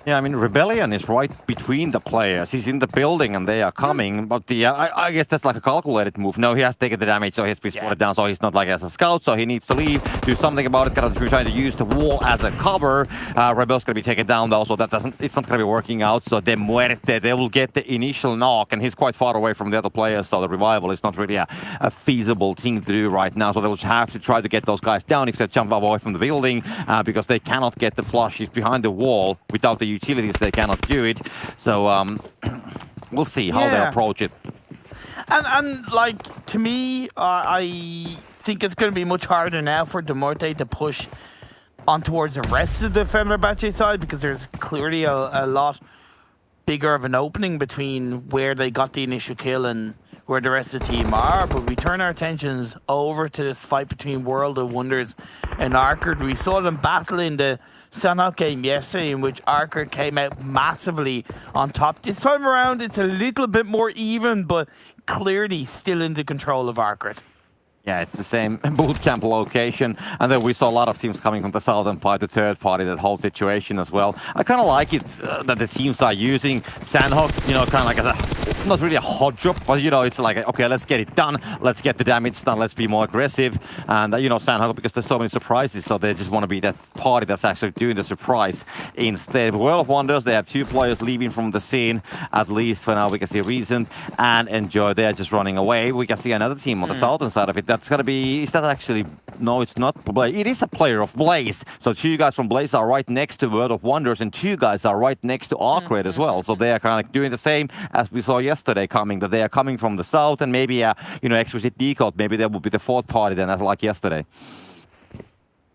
Yeah, I mean, Rebellion is right between the players. He's in the building and they are coming, but I guess that's like a calculated move. No, he has taken the damage, so he's been spotted down, so he's not like as a scout, so he needs to leave, do something about it, kind of trying to use the wall as a cover. Rebel's gonna be taken down though, so it's not gonna be working out, so the Muerte, they will get the initial knock, and he's quite far away from the other players, so the revival is not really a feasible thing to do right now, so they will have to try to get those guys down if they jump away from the building, because they cannot get the flush. He's behind the wall without the utilities, they cannot do it. So we'll see how they approach it. And like, to me, I think it's going to be much harder now for the Muerte to push on towards the rest of the Fenerbahçe side, because there's clearly a lot bigger of an opening between where they got the initial kill and where the rest of the team are. But we turn our attentions over to this fight between World of Wonders and ARCRED. We saw them battle in the Sanhok game yesterday, in which ARCRED came out massively on top. This time around, it's a little bit more even, but clearly still in the control of ARCRED. Yeah, it's the same bootcamp location, and then we saw a lot of teams coming from the southern part, the third party, that whole situation as well. I kind of like it that the teams are using Sanhok, you know, kind of like as a, not really a hot drop, but you know, it's like, okay, let's get it done, let's get the damage done, let's be more aggressive. And you know, Sanhok, because there's so many surprises, so they just want to be that party that's actually doing the surprise instead. World of Wonders, they have 2 players leaving from the scene, at least for now. We can see Reason and Enjoy, they're just running away. We can see another team on the southern side of it. That's gonna be, is that actually, no, it's not Blaze. It is a player of Blaze. So 2 guys from Blaze are right next to World of Wonders, and 2 guys are right next to ARCRED as well. So they are kind of doing the same as we saw yesterday coming, that they are coming from the south, and maybe, you know, Exquisite Décode, maybe that will be the 4th party then, as like yesterday.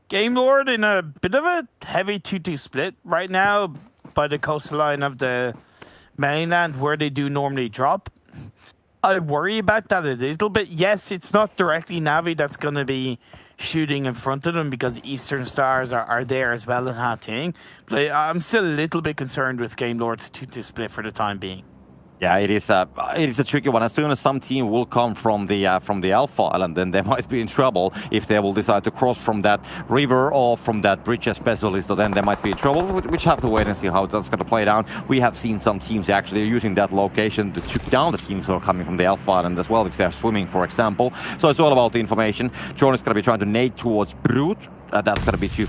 Game Lord in a bit of a heavy 2-2 split right now by the coastline of the mainland, where they do normally drop. I worry about that a little bit. Yes, it's not directly Na'Vi that's going to be shooting in front of them, because Eastern Stars are there as well in Hating. But I'm still a little bit concerned with Game Lord's 2-2 split for the time being. Yeah, it is a tricky one. As soon as some team will come from the Alpha Island, then they might be in trouble if they will decide to cross from that river or from that bridge especially. So then they might be in trouble. We have to wait and see how that's going to play down. We have seen some teams actually using that location to took down the teams who are coming from the Alpha Island as well, if they're swimming, for example. So it's all about the information. John is going to be trying to nade towards Gbrute. That's going to be too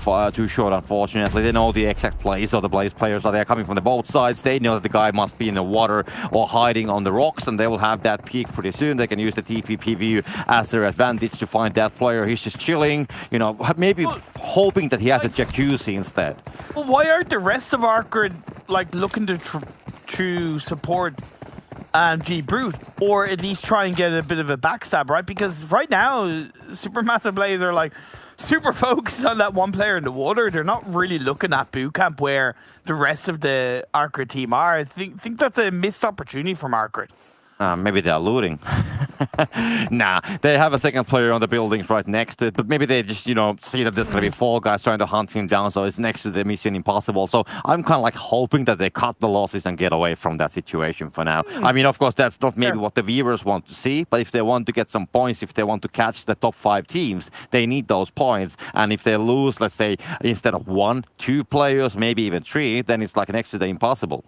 short, unfortunately. They know the exact place, so the Blaze players are there coming from the both sides. They know that the guy must be in the water or hiding on the rocks, and they will have that peek pretty soon. They can use the TPP view as their advantage to find that player. He's just chilling, you know, maybe hoping that he has a jacuzzi instead. Well, why aren't the rest of ARCRED like looking to support Gbrute, or at least try and get a bit of a backstab, right? Because right now, Supermassive Blaze are like super focused on that one player in the water. They're not really looking at bootcamp where the rest of the ARCRED team are. I think that's a missed opportunity from ARCRED. Maybe they're looting. Nah, they have a second player on the buildings right next to it, but maybe they just, see that there's going to be 4 guys trying to hunt him down, so it's next to the Mission Impossible. So I'm kind of like hoping that they cut the losses and get away from that situation for now. I mean, of course, that's not maybe what the viewers want to see, but if they want to get some points, if they want to catch the top 5 teams, they need those points. And if they lose, let's say, instead of 1, 2 players, maybe even 3, then it's like next to the impossible.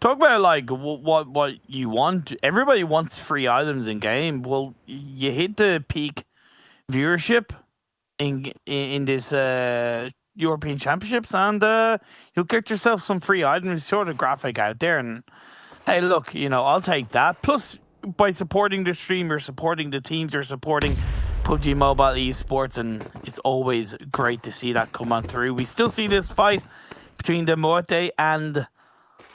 Talk about like what you want. Everybody wants free items in game. Well, you hit the peak viewership in this European Championships, and you'll get yourself some free items. Sort of graphic out there, and hey, look, I'll take that. Plus, by supporting the stream, you're supporting the teams, you're supporting PUBG Mobile Esports, and it's always great to see that come on through. We still see this fight between the Muerte and.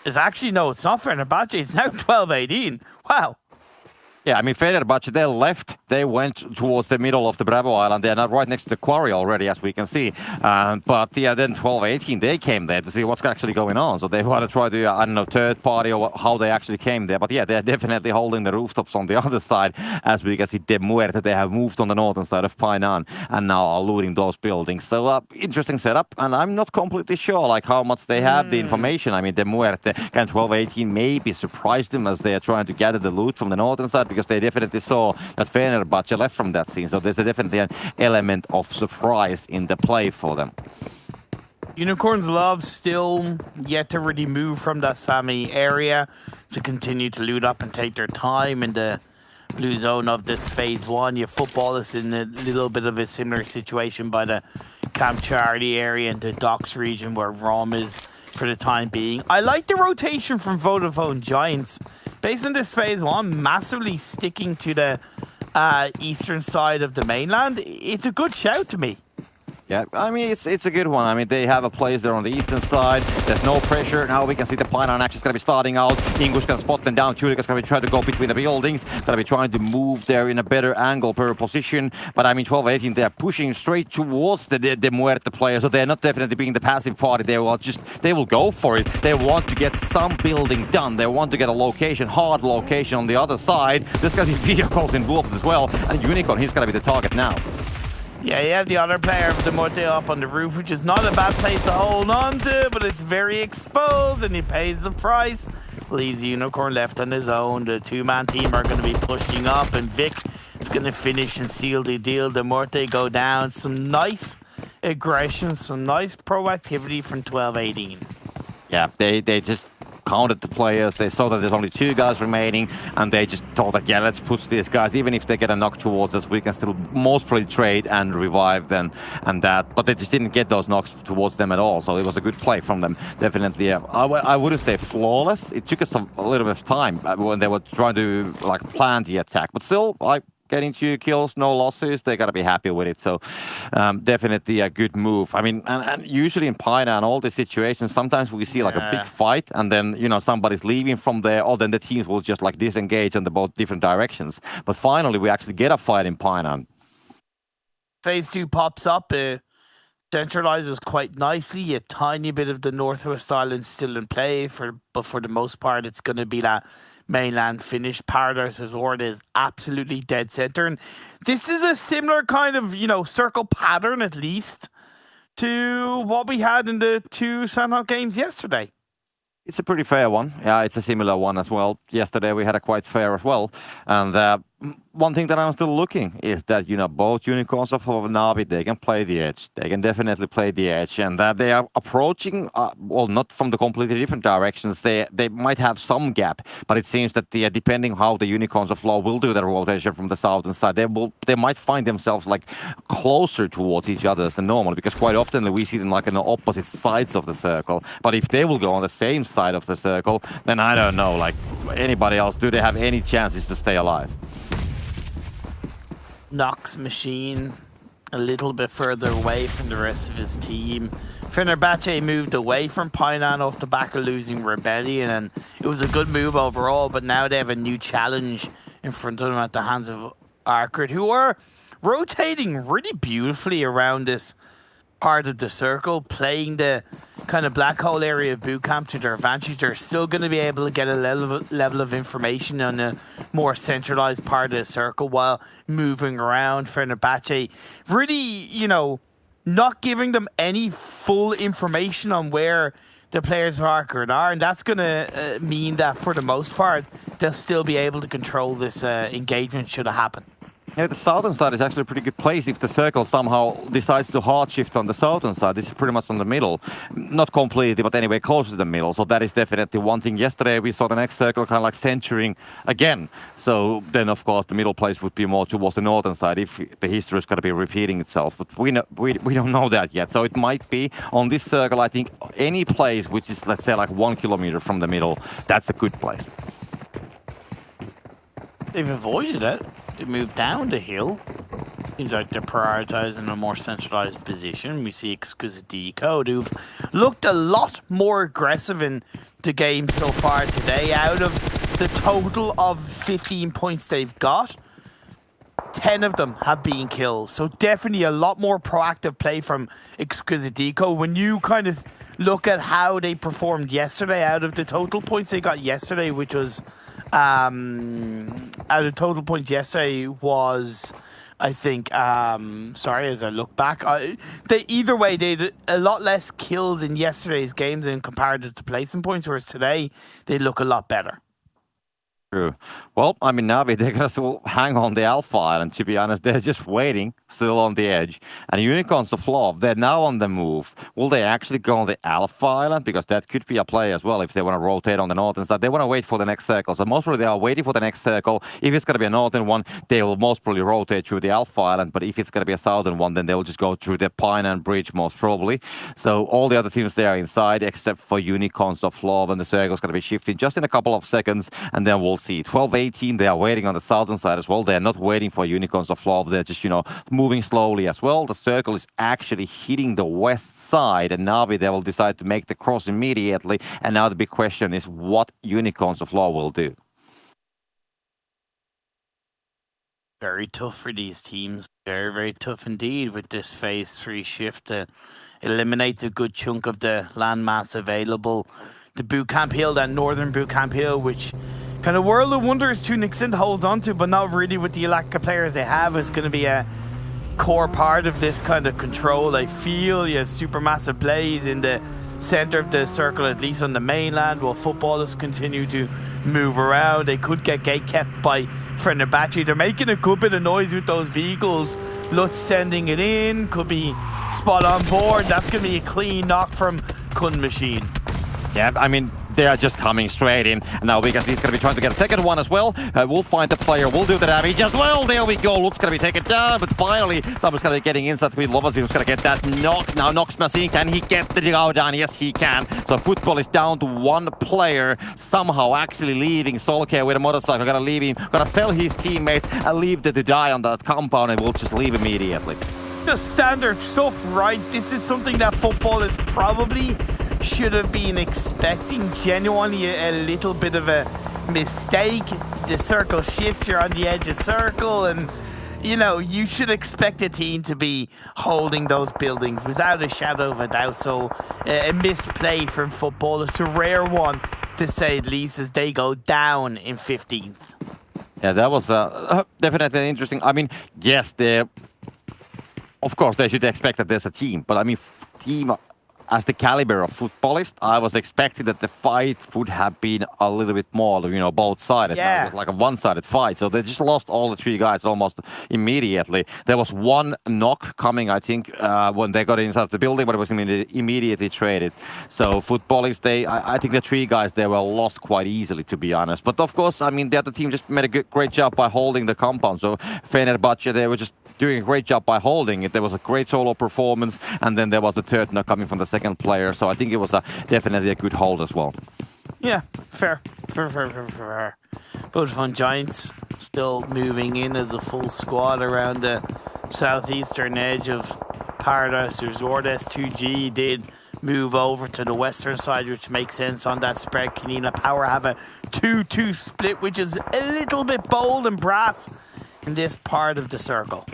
It's actually, no, it's not Fenerbahçe. It's now 12-18. Wow. Yeah, I mean, Fenerbahçe, they left. They went towards the middle of the Bravo Island. They're not right next to the quarry already, as we can see. But yeah, then 12-18, they came there to see what's actually going on. So they want to try to, I don't know, third party or how they actually came there. But yeah, they're definitely holding the rooftops on the other side. As we can see, the Muerte, they have moved on the northern side of Painan and now are looting those buildings. So interesting setup. And I'm not completely sure like how much they have the information. I mean, the Muerte, can 12-18 maybe surprised them as they are trying to gather the loot from the northern side, because they definitely saw that Fenerbahçe left from that scene. So there's definitely an element of surprise in the play for them. Unicorns Love still yet to really move from that Sami area to continue to loot up and take their time in the blue zone of this phase 1. Your Futbolist in a little bit of a similar situation by the Camp Charlie area and the docks region where Rom is for the time being. I like the rotation from Vodafone Giants. Based on this phase 1, massively sticking to the eastern side of the mainland. It's a good shout to me. Yeah, I mean, it's a good one. I mean, they have a place there on the eastern side. There's no pressure. Now we can see the Painan action is going to be starting out. INGUSH can spot them down. Turika's going to be trying to go between the buildings. Going to be trying to move there in a better angle per position. But I mean, 12-18, they're pushing straight towards the Muerte player. So they're not definitely being the passive party. They will go for it. They want to get some building done. They want to get a location, hard location on the other side. There's going to be vehicles involved as well. And Unicorn, he's going to be the target now. Yeah, you have the other player of the Muerte up on the roof, which is not a bad place to hold on to, but it's very exposed, and he pays the price. Leaves Unicorn left on his own. The 2-man team are going to be pushing up, and Vic is going to finish and seal the deal. The Muerte go down. Some nice aggression, some nice proactivity from 12-18. Yeah, they just counted the players. They saw that there's only 2 guys remaining, and they just thought that, yeah, let's push these guys. Even if they get a knock towards us, we can still most probably trade and revive them and that. But they just didn't get those knocks towards them at all. So it was a good play from them. Definitely, I wouldn't say flawless. It took us a little bit of time when they were trying to like plan the attack. But still, getting 2 kills, no losses, they gotta be happy with it. So definitely a good move. I mean, and usually in Painan, all these situations, sometimes we see like a big fight, and then somebody's leaving from there, or then the teams will just like disengage in the both different directions. But finally, we actually get a fight in Painan. Phase 2 pops up. Centralizes quite nicely. A tiny bit of the Northwest Island still in play, but for the most part, it's going to be that mainland finish. Paradise Resort is absolutely dead center, and this is a similar kind of circle pattern, at least, to what we had in the 2 Sanhok games yesterday. It's a pretty fair one. Yeah, it's a similar one as well. Yesterday we had a quite fair as well, and one thing that I'm still looking is that, both Unicorns of Na'Vi, they can play the edge. They can definitely play the edge, and that they are approaching, well, not from the completely different directions. They might have some gap, but it seems that depending how the Unicorns of Law will do their rotation from the southern side, they might find themselves like closer towards each other than normal, because quite often we see them like on the opposite sides of the circle. But if they will go on the same side of the circle, then I don't know, like anybody else, do they have any chances to stay alive? Nox Machine a little bit further away from the rest of his team. Fenerbahçe moved away from Painan off the back of losing Rebellion, and it was a good move overall, but now they have a new challenge in front of them at the hands of ARCRED, who are rotating really beautifully around this part of the circle, playing the kind of black hole area of boot camp to their advantage. They're still going to be able to get a level of information on a more centralized part of the circle while moving around. Fenerbahçe really, you know, not giving them any full information on where the players of ARCRED are, and that's going to mean that for the most part they'll still be able to control this engagement should it happen. Yeah, the southern side is actually a pretty good place if the circle somehow decides to hard shift on the southern side. This is pretty much on the middle. Not completely, but anyway, close to the middle. So that is definitely one thing. Yesterday we saw the next circle kind of like centering again. So then, of course, the middle place would be more towards the northern side if the history is going to be repeating itself. But we don't know that yet. So it might be on this circle, I think, any place which is, let's say, like 1 kilometer from the middle, that's a good place. They've avoided it. They moved down the hill. Seems like they're prioritizing a more centralized position. We see Exquisite Décode, who've looked a lot more aggressive in the game so far today. Out of the total of 15 points they've got, 10 of them have been kills. So definitely a lot more proactive play from Exquisite Décode. When you kind of look at how they performed yesterday, out of the total points they got yesterday, which was out of total points yesterday was, I think, sorry, as I look back, either way, they did a lot less kills in yesterday's games in comparative to placing points, whereas today they look a lot better. True. Well, I mean, Navi, they're going to still hang on the Alpha Island, to be honest. They're just waiting, still on the edge. And Unicorns of Love, they're now on the move. Will they actually go on the Alpha Island? Because that could be a play as well if they want to rotate on the northern side. They want to wait for the next circle. So most probably they are waiting for the next circle. If it's going to be a northern one, they will most probably rotate through the Alpha Island. But if it's going to be a southern one, then they'll just go through the Pine and Bridge most probably. So all the other teams there are inside except for Unicorns of Love, and the circle's going to be shifting just in a couple of seconds, and then we'll see. 12-18, they are waiting on the southern side as well. They're not waiting for Unicorns of Love. They're just, you know, moving slowly as well. The circle is actually hitting the west side, and Navi, they will decide to make the cross immediately. And now the big question is what Unicorns of Love will do. Very tough for these teams. Very, very tough indeed with this phase 3 shift. It eliminates a good chunk of the landmass available. The boot camp hill, that northern boot camp hill, which kind of World of Wonders to an extent holds on to, but not really with the lack of players they have, is going to be a core part of this kind of control. I feel you have supermassive plays in the center of the circle, at least on the mainland, while Futbolists continue to move around. They could get gate kept by Fenerbahçe. They're making a good bit of noise with those vehicles. Lutz sending it in, could be spot on board. That's going to be a clean knock from Kun Machine. Yeah, I mean, they are just coming straight in. And now because he's going to be trying to get a second one as well. We'll find the player. We'll do the damage as well. There we go. Lutz going to be taken down. But finally, someone's going to be getting inside with Lovazin, who's going to get that knock. Now, Nox Machine, can he get the go down? Yes, he can. So Futbol is down to one player. Somehow actually leaving Solkay with a motorcycle. Going to leave him. Going to sell his teammates and leave them to die on that compound. And we'll just leave immediately. Just standard stuff, right? This is something that Futbolists probably should have been expecting. Genuinely a little bit of a mistake. The circle shifts, you're on the edge of circle, and you know, you should expect a team to be holding those buildings without a shadow of a doubt. So a misplay from Futbolists, a rare one to say at least, as they go down in 15th. Yeah, that was definitely interesting. I mean, yes, of course they should expect that there's a team, but I mean, team as the caliber of Futbolist, I was expecting that the fight would have been a little bit more, you know, both-sided. Yeah. It was like a one-sided fight, so they just lost all the three guys almost immediately. There was one knock coming, I think, when they got inside the building, but it was immediately traded. So Futbolist, I think the three guys, they were lost quite easily, to be honest. But of course, I mean, the other team just made a great job by holding the compound. So Fenerbahçe, they were just doing a great job by holding it. There was a great solo performance, and then there was the third knock coming from the second player. So I think it was definitely a good hold as well. Yeah, fair. Both Fun Giants still moving in as a full squad around the southeastern edge of Paradise Resort. S2G did move over to the western side, which makes sense on that spread. Kanina Power have a 2-2 split, which is a little bit bold and brass in this part of the circle.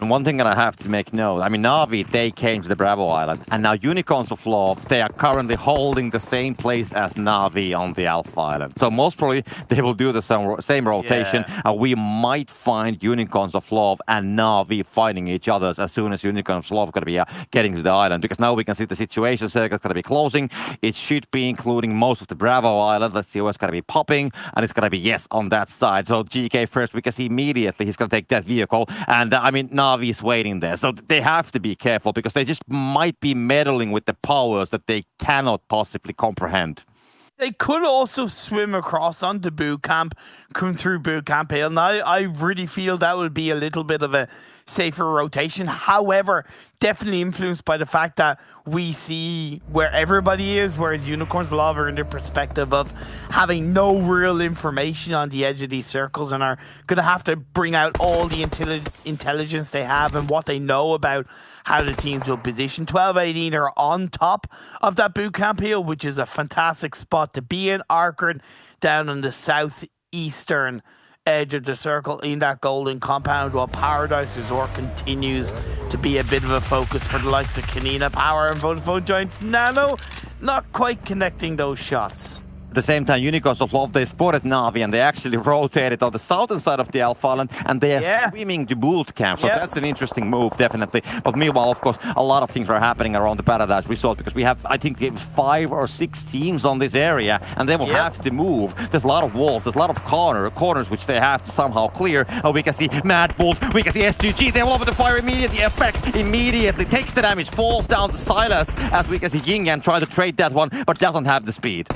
And one thing that I have to make note, I mean, Na'Vi, they came to the Bravo Island, and now Unicorns of Love, they are currently holding the same place as Na'Vi on the Alpha Island. So most probably, they will do the same rotation, and we might find Unicorns of Love and Na'Vi fighting each other as soon as Unicorns of Love are going to be getting to the island, because now we can see the situation circle is going to be closing. It should be including most of the Bravo Island. Let's see what's going to be popping, and it's going to be yes on that side. So GK first, we can see immediately he's going to take that vehicle, and I mean, Na'Vi is waiting there. So they have to be careful because they just might be meddling with the powers that they cannot possibly comprehend. They could also swim across onto boot camp, come through boot camp hill. Now, I really feel that would be a little bit of a safer rotation. However, definitely influenced by the fact that we see where everybody is, whereas Unicorns of Love are in the perspective of having no real information on the edge of these circles and are going to have to bring out all the intelligence they have and what they know about how the teams will position. 12-18 are on top of that boot camp hill, which is a fantastic spot to be in. ARCRED down on the southeastern edge of the circle in that golden compound, while Paradise Resort continues to be a bit of a focus for the likes of Kanina Power and Vodafone Giants. Nano not quite connecting those shots. At the same time, Unicorns of Love, they spotted Na'Vi and they actually rotated on the southern side of the Alpha Island and they are swimming to boot camp. So that's an interesting move, definitely. But meanwhile, of course, a lot of things are happening around the Paradise Resort because we have, I think, 5 or 6 teams on this area and they will have to move. There's a lot of walls, there's a lot of corners which they have to somehow clear. We can see Mad Bull, we can see S2G, they will open the fire immediately. Effect immediately takes the damage, falls down to Silas as we can see Ying Yang try to trade that one, but doesn't have the speed.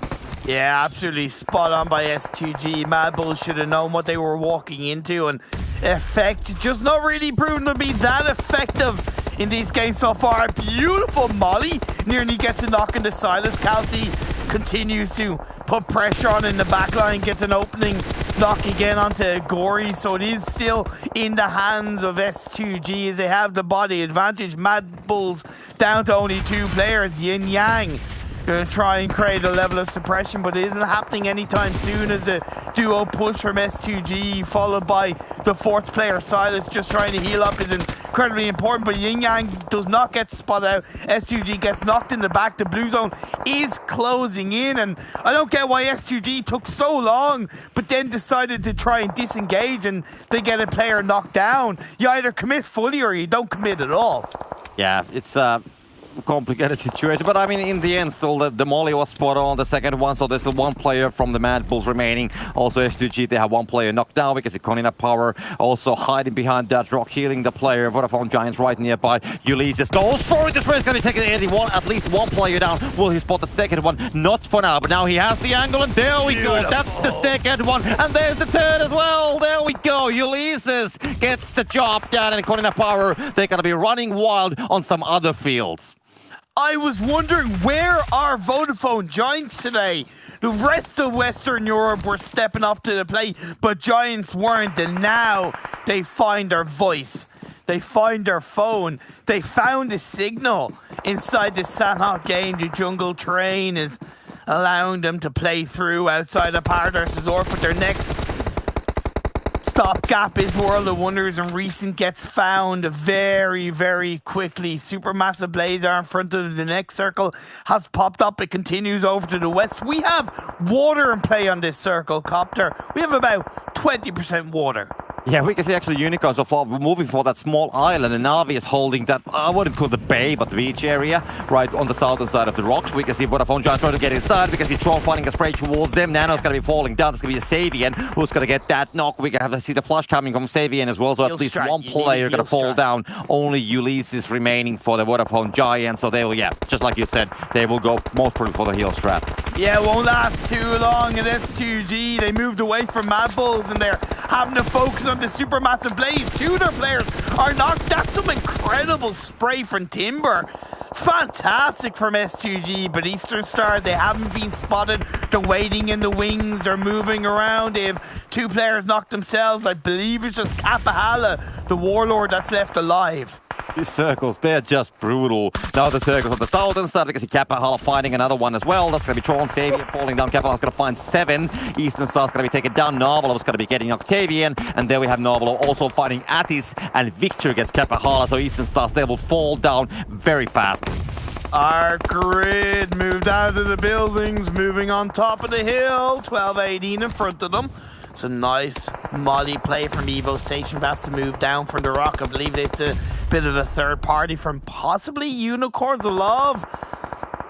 Yeah, absolutely spot on by S2G. Mad Bull should have known what they were walking into, and Effect just not really proven to be that effective in these games so far. Beautiful Molly nearly gets a knock into Silas. Kelsey continues to put pressure on in the back line, gets an opening knock again onto Gory, so it is still in the hands of S2G as they have the body advantage. Mad Bull's down to only 2 players. Yin Yang gonna try and create a level of suppression, but it isn't happening anytime soon as a duo push from S2G followed by the 4th player. Silas just trying to heal up is incredibly important, but Yin Yang does not get spotted out. S2G gets knocked in the back. The blue zone is closing in, and I don't get why S2G took so long but then decided to try and disengage and they get a player knocked down. You either commit fully or you don't commit at all. Yeah, it's complicated situation, but I mean, in the end, still the molly was spot on, the second one, so there's still 1 player from the Mad Bulls remaining. Also S2G, they have 1 player knocked down because of Konina Power also hiding behind that rock, healing the player. Vodafone Giants right nearby. Ulysses goes for it. This is going to take it. At least 1 player down. Will he spot the second one? Not for now, but now he has the angle, and there we go. That's the second one, and there's the third as well. There we go. Ulysses gets the job done, and Konina Power, they're going to be running wild on some other fields. I was wondering, where are Vodafone Giants today? The rest of Western Europe were stepping up to the plate, but Giants weren't, and now they find their voice. They find their phone. They found a signal inside the Sanhok game. The jungle train is allowing them to play through outside of Paradise Resort, but their next stopgap is World of Wonders, and Recent gets found very, very quickly. Supermassive Blazer in front of the next circle has popped up. It continues over to the west. We have water in play on this circle, Copter. We have about 20% water. Yeah, we can see actually Unicorns of Love moving for that small island, and Na'Vi is holding that, I wouldn't call the bay, but the beach area, right on the southern side of the rocks. We can see Vodafone Giants trying to get inside. We can see Troll fighting a spray towards them. Nano's going to be falling down. It's going to be Savian who's going to get that knock. We can have to see the flush coming from Savian as well, so at least 1 player going to fall down. Only Ulysses remaining for the Vodafone Giants, so they will, just like you said, they will go most probably for the heal strat. Yeah, it won't last too long at S2G. They moved away from Mad Bulls and they're having to focus on the Supermassive Blaze. 2 of their players are knocked. That's some incredible spray from Timber. Fantastic from S2G, but Eastern Star, they haven't been spotted. They're waiting in the wings. They're moving around. They have 2 players knocked themselves. I believe it's just Kapahala, the Warlord, that's left alive. These circles, they're just brutal. Now the circles on the southern side, we can see Kapahala finding another one as well. That's going to be Tron Savior falling down. Kapahala's going to find 7. Eastern Star's going to be taken down. Narvelov's going to be getting Octavian. And there we have Narvelov also fighting ATHIS. And Victor gets Kapahala. So Eastern Stars, they will fall down very fast. ARCRED moved out of the buildings, moving on top of the hill. 12-18 in front of them. It's a nice molly play from Evo Station Bats to move down from the rock. I believe it's a bit of a third party from possibly Unicorns of Love,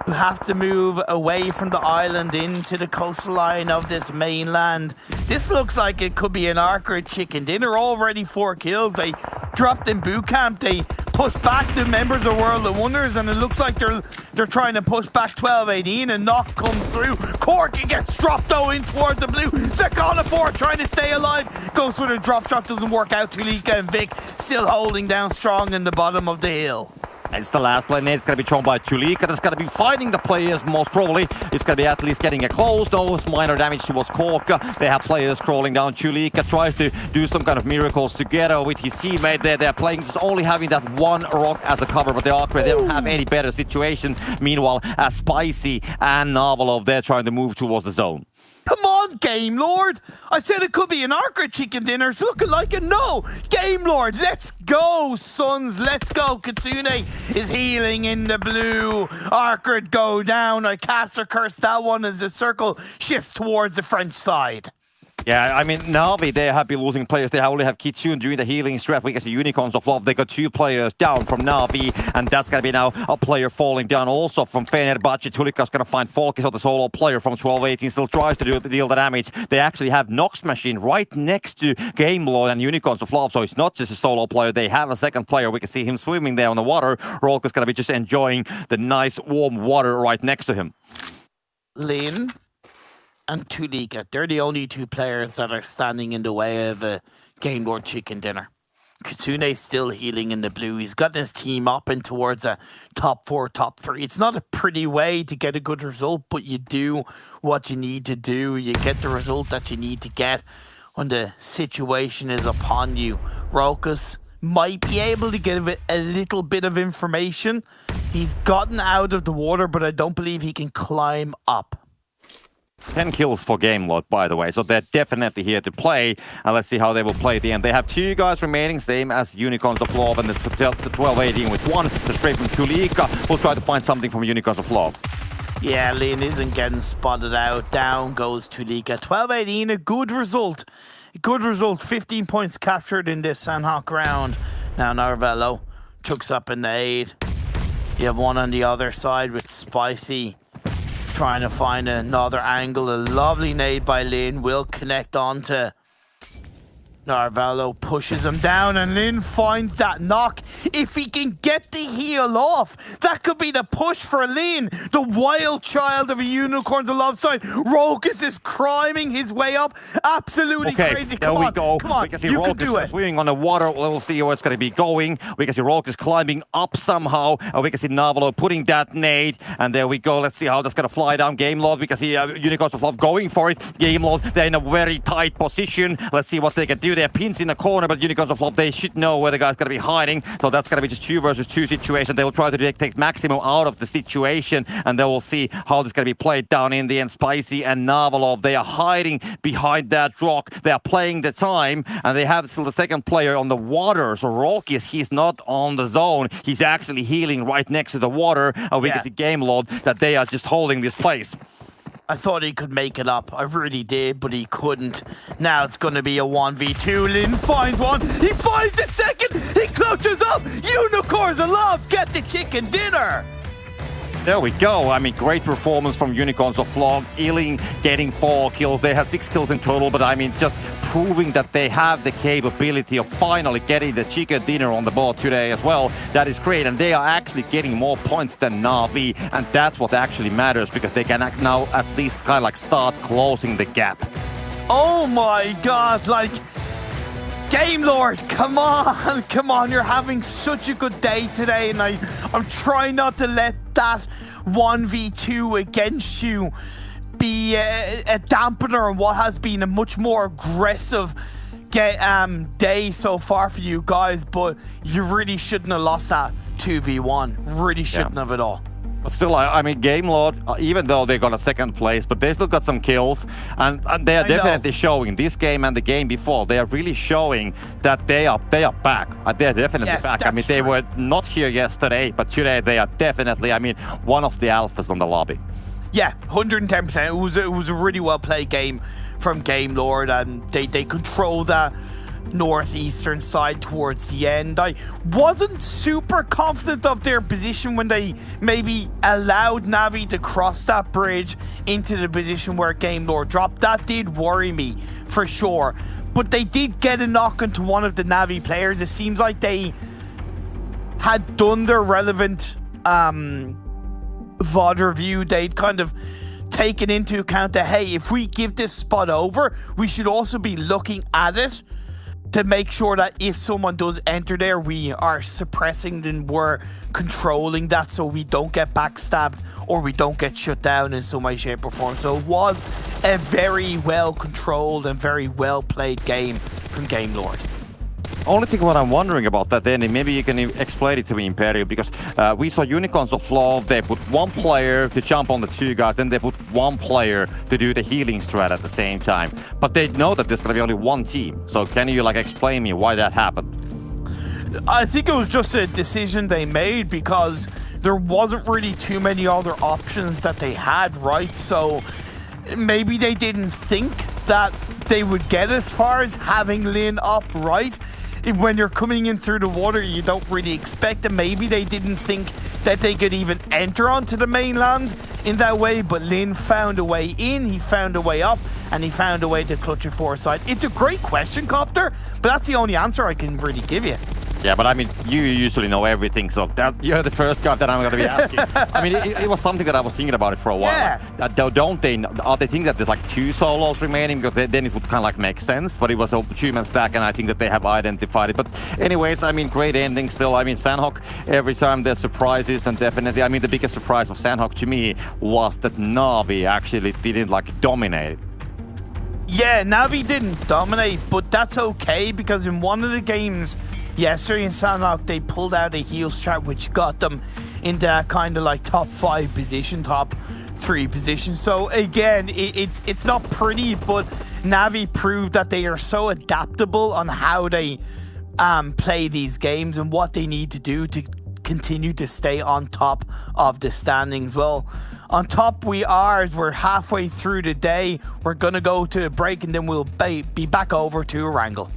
who have to move away from the island into the coastline of this mainland. This looks like it could be an ARCRED chicken dinner. Already 4 kills. They dropped in boot camp. They pushed back the members of World of Wonders, and it looks like they're trying to push back 12-18, and knock comes through. Korka gets dropped though in towards the blue. Zekana4 trying to stay alive. Goes for the drop shot, doesn't work out. Tulika and Vic still holding down strong in the bottom of the hill. It's the last play. It's going to be thrown by Tulika. That's going to be finding the players most probably. It's going to be at least getting a close. No minor damage towards Korka. They have players crawling down. Tulika tries to do some kind of miracles together with his teammate there. They're playing just only having that one rock as a cover, but they don't have any better situation. Meanwhile, Spicy and Narvelov, they're trying to move towards the zone. Come on, Game Lord! I said it could be an ARCRED chicken dinner. It's looking like it. No! Game Lord, let's go, sons. Let's go. Kitsune is healing in the blue. ARCRED go down. I cast or curse that one as the circle shifts towards the French side. Yeah, I mean, Navi, they have been losing players. They only have Kitsune doing the healing strat. We can see Unicorns of Love. They got 2 players down from Navi, and that's going to be now a player falling down also from Fenerbahçe. Tulika's going to find Falky, so the solo player from 12-18 still tries to deal the damage. They actually have Nox Machine right next to Game Lord and Unicorns of Love, so it's not just a solo player. They have a second player. We can see him swimming there on the water. Rolka's going to be just enjoying the nice warm water right next to him. Lin and Tulika, they're the only 2 players that are standing in the way of a Game Lord chicken dinner. Kitsune's still healing in the blue. He's got this team up and towards a top 4, top 3. It's not a pretty way to get a good result, but you do what you need to do. You get the result that you need to get when the situation is upon you. Rokas might be able to give it a little bit of information. He's gotten out of the water, but I don't believe he can climb up. 10 kills for Game Lord, by the way, so they're definitely here to play, and let's see how they will play at the end. They have 2 guys remaining, same as Unicorns of Love, and the 12-18 with 1. The straight from Tulika will try to find something from Unicorns of Love. Yeah, Lin isn't getting spotted out. Down goes Tulika. 12-18, a good result. A good result. 15 points captured in this Sandhawk round. Now Narvello chucks up an nade. You have one on the other side with Spicy trying to find another angle. A lovely nade by Lin will connect onto Narvello, pushes him down, and Lin finds that knock. If he can get the heal off, that could be the push for Lin, the wild child of a Unicorns of Love side. Rokas is climbing his way up. Absolutely crazy. There we go. Come on, we can see you can do Rokas it. swimming on the water. We'll see where it's going to be going. We can see Rokas climbing up somehow. And we can see Narvello putting that nade. And there we go. Let's see how that's going to fly down. Game Lord, we can see Unicorns of Love going for it. Game Lord, they're in a very tight position. Let's see what they can do. They're pins in the corner, but Unicorns of Love, they should know where the guy's going to be hiding. So that's going to be just 2 versus 2 situation. They will try to take maximum out of the situation, and they will see how this is going to be played down in the end. Spicy and Narvelov, they are hiding behind that rock. They are playing the time, and they have still the second player on the water. So Rolkis, he's not on the zone. He's actually healing right next to the water, and we can see Game Lord that they are just holding this place. I thought he could make it up. I really did, but he couldn't. Now it's going to be a 1v2. Lin finds one. He finds the second. He clutches up. Unicorns of Love get the chicken dinner. There we go. I mean, great performance from Unicorns of Love. Ealing getting 4 kills. They had 6 kills in total, but I mean, just proving that they have the capability of finally getting the chicken dinner on the board today as well. That is great, and they are actually getting more points than Na'Vi, and that's what actually matters, because they can now at least kind of like start closing the gap. Oh my god, like, Game Lord, come on, you're having such a good day today, and I'm trying not to let that 1v2 against you be a dampener on what has been a much more aggressive day so far for you guys, but you really shouldn't have lost that 2v1. Really shouldn't have at all. But still, I mean, Game Lord, even though they got a second place, but they still got some kills, and they are definitely showing this game and the game before. They are really showing that they are back. They're definitely back. I mean, they were not here yesterday, but today they are definitely, I mean, one of the alphas on the lobby. Yeah, 110%. It was a really well played game from Game Lord, and they control that northeastern side towards the end. I wasn't super confident of their position when they maybe allowed Navi to cross that bridge into the position where Game Lord dropped. That did worry me for sure, but they did get a knock into one of the Navi players. It seems like they had done their relevant VOD review. They'd kind of taken into account that, hey, if we give this spot over, we should also be looking at it to make sure that if someone does enter there, we are suppressing and we're controlling that so we don't get backstabbed or we don't get shut down in some way, shape or form. So it was a very well controlled and very well played game from Game Lord. Only thing what I'm wondering about that ending, maybe you can explain it to me, Imperial, because we saw Unicorns of Love, they put one player to jump on the two guys, then they put one player to do the healing strat at the same time. But they know that there's gonna be only one team. So can you like explain me why that happened? I think it was just a decision they made because there wasn't really too many other options that they had, right? So maybe they didn't think that they would get as far as having Lin up, right? When you're coming in through the water, you don't really expect it. Maybe they didn't think that they could even enter onto the mainland in that way, but Lin found a way in, he found a way up, and he found a way to clutch it foresight. It's a great question, Copter, but that's the only answer I can really give you. Yeah, but I mean, you usually know everything, so that you're the first guy that I'm going to be asking. I mean, it was something that I was thinking about it for a while. Yeah. Like, are they thinking that there's like 2 solos remaining? Because then it would kind of like make sense, but it was a 2-man stack, and I think that they have identified it. But anyways, I mean, great ending still. I mean, Sanhok, every time there's surprises, and definitely, I mean, the biggest surprise of Sanhok to me was that Navi actually didn't like dominate. Yeah, Navi didn't dominate, but that's okay because in one of the games yesterday in Sanhok, they pulled out a heal strat which got them in that kind of like top 5 position, top 3 position. So again, it's not pretty, but Navi proved that they are so adaptable on how they play these games and what they need to do to continue to stay on top of the standings. Well, on top we are, as we're halfway through the day. We're gonna go to a break and then we'll be back over to Wrangle.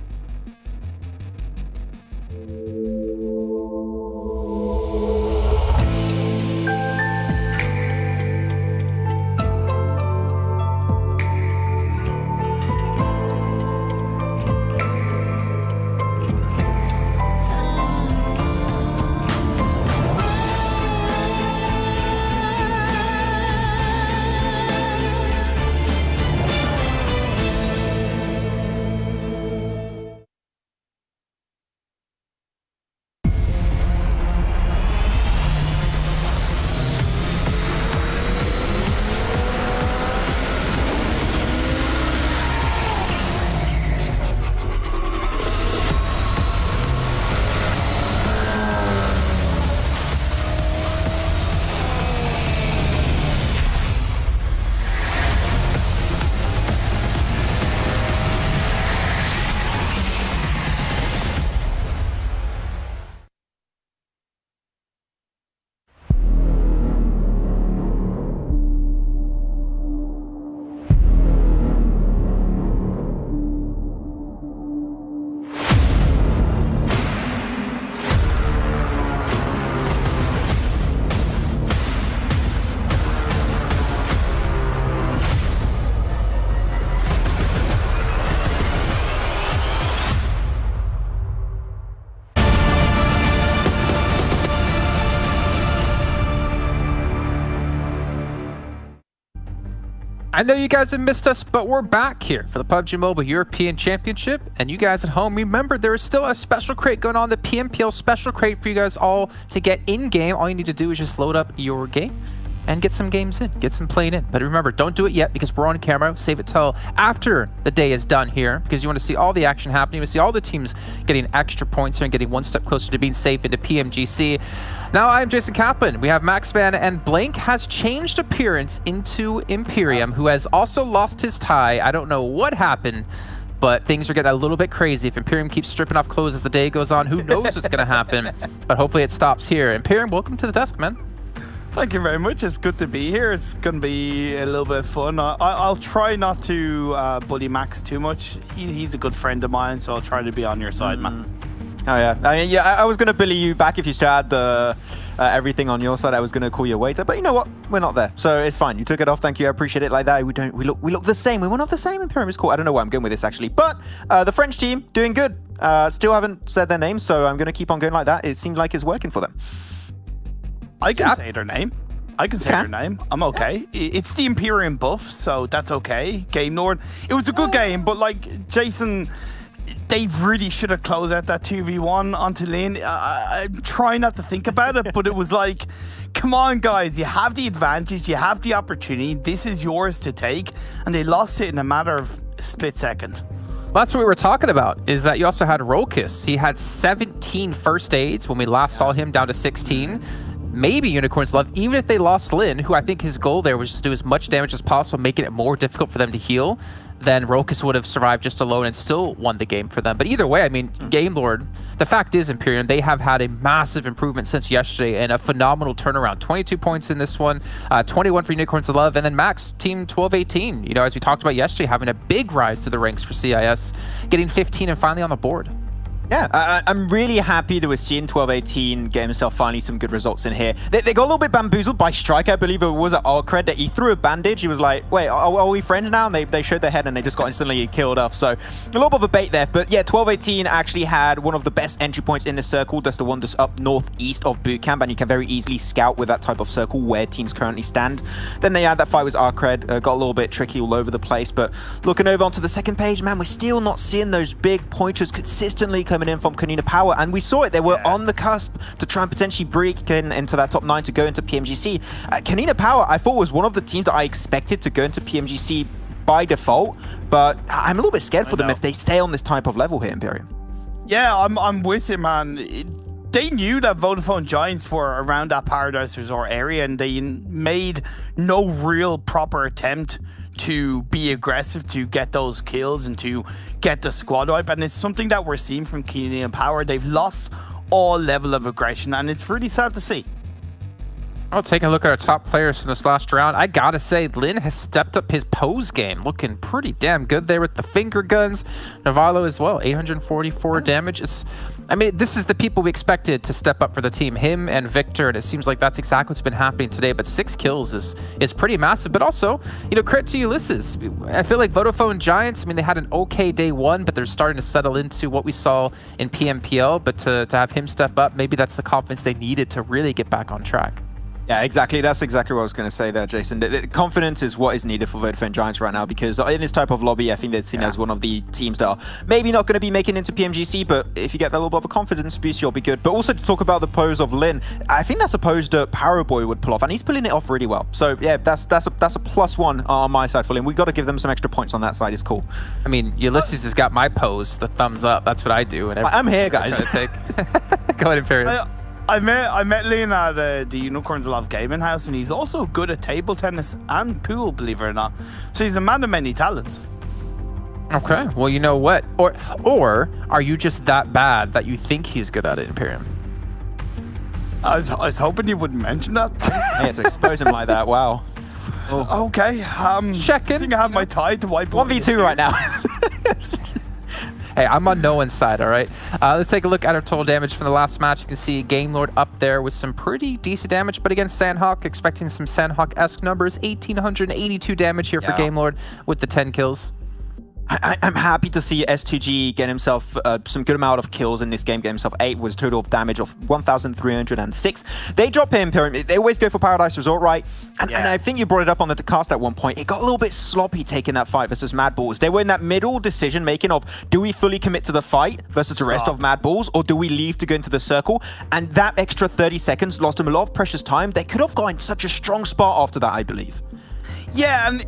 I know you guys have missed us, but we're back here for the PUBG Mobile European Championship. And you guys at home, remember there is still a special crate going on, the PMPL special crate for you guys all to get in-game. All you need to do is just load up your game, and get some games in, get some playing in. But remember, don't do it yet because we're on camera. Save it till after the day is done here because you want to see all the action happening. You want to see all the teams getting extra points here and getting one step closer to being safe into PMGC. Now I'm Jason Kaplan. We have Maxman, and Blank has changed appearance into Imperium, who has also lost his tie. I don't know what happened, but things are getting a little bit crazy. If Imperium keeps stripping off clothes as the day goes on, who knows what's going to happen. But hopefully it stops here. Imperium, welcome to the desk, man. Thank you very much. It's good to be here. It's going to be a little bit of fun. I'll try not to bully Max too much. He's a good friend of mine, so I'll try to be on your side, man. Oh yeah, I mean, yeah, I was gonna bully you back if you still had the everything on your side. I was gonna call you a waiter, but you know what? We're not there, so it's fine. You took it off. Thank you. I appreciate it. Like that, we look the same. We went off the same. Imperium is cool. I don't know where I'm going with this actually, but the French team doing good. Still haven't said their name, so I'm gonna keep on going like that. It seems like it's working for them. I can say their name. I can say their name. I'm okay. It's the Imperium buff, so that's okay. Game Lord. It was a good game, but like Jason, they really should have closed out that 2v1 onto Lin. I try not to think about it, but it was like, come on, guys. You have the advantage. You have the opportunity. This is yours to take. And they lost it in a matter of a split second. Well, that's what we were talking about, is that you also had Rokus. He had 17 first aids when we last saw him, down to 16. Maybe Unicorns Love, even if they lost Lin, who I think his goal there was to do as much damage as possible, making it more difficult for them to heal, then Rokus would have survived just alone and still won the game for them. But either way, I mean, Game Lord, the fact is, Imperium, they have had a massive improvement since yesterday and a phenomenal turnaround. 22 points in this one, 21 for Unicorns of Love, and then Max, team 12-18. You know, as we talked about yesterday, having a big rise to the ranks for CIS, getting 15 and finally on the board. Yeah, I'm really happy that we're seeing 12-18 get himself finally some good results in here. They got a little bit bamboozled by STRYCKER. I believe it was at ARCRED that he threw a bandage. He was like, wait, are we friends now? And they showed their head and they just got instantly killed off. So a little bit of a bait there. But yeah, 12-18 actually had one of the best entry points in the circle. That's the one that's up northeast of bootcamp, and you can very easily scout with that type of circle where teams currently stand. Then they had that fight with ARCRED. Got a little bit tricky all over the place. But looking over onto the second page, man, we're still not seeing those big pointers consistently coming in from Kanina Power, and we saw it. They were on the cusp to try and potentially break into that top 9 to go into PMGC. Kanina Power, I thought, was one of the teams that I expected to go into PMGC by default, but I'm a little bit scared for them if they stay on this type of level here, Imperium. Yeah, I'm with you, man. They knew that Vodafone Giants were around that Paradise Resort area, and they made no real proper attempt to be aggressive, to get those kills and to get the squad wipe. And it's something that we're seeing from Canadian Power. They've lost all level of aggression, and it's really sad to see. I'll take a look at our top players from this last round. I gotta say, Lin has stepped up his pose game, looking pretty damn good there with the finger guns. Navarro as well, 844 damage. I mean, this is the people we expected to step up for the team, him and Victor, and it seems like that's exactly what's been happening today. But 6 kills is pretty massive. But also, you know, credit to Ulysses. I feel like Vodafone Giants, I mean, they had an okay day 1, but they're starting to settle into what we saw in PMPL. But to have him step up, maybe that's the confidence they needed to really get back on track. Yeah, exactly. That's exactly what I was going to say there, Jason. The confidence is what is needed for Vodafone Giants right now, because in this type of lobby, I think they're seen as one of the teams that are maybe not going to be making into PMGC, but if you get that little bit of a confidence boost, you'll be good. But also to talk about the pose of Lin, I think that's a pose that Paraboy would pull off, and he's pulling it off really well. So yeah, that's a +1 on my side for Lin. We've got to give them some extra points on that side. It's cool. I mean, Ulysses has got my pose, the thumbs up. That's what I do. And I'm here, guys. Go ahead, Imperium. I met Lin at the Unicorns Love Gaming House, and he's also good at table tennis and pool, believe it or not. So he's a man of many talents. Okay, well, you know what? Or are you just that bad that you think he's good at it, Imperium? I was hoping you wouldn't mention that. Yeah, to expose him like that, wow. Oh. Okay, checking. I think I have my tie to wipe. 1v2 right now. Hey, I'm on no one's side, all right? Let's take a look at our total damage from the last match. You can see Game Lord up there with some pretty decent damage, but against Sandhawk, expecting some Sandhawk-esque numbers. 1,882 damage here for Game Lord with the 10 kills. I'm happy to see S2G get himself some good amount of kills in this game, get himself 8 with a total of damage of 1,306. They drop him, they always go for Paradise Resort, right? And I think you brought it up on the cast at one point. It got a little bit sloppy taking that fight versus Mad Balls. They were in that middle decision making of, do we fully commit to the fight versus the rest of Mad Balls, or do we leave to go into the circle? And that extra 30 seconds lost them a lot of precious time. They could have gotten such a strong spot after that, I believe. Yeah, and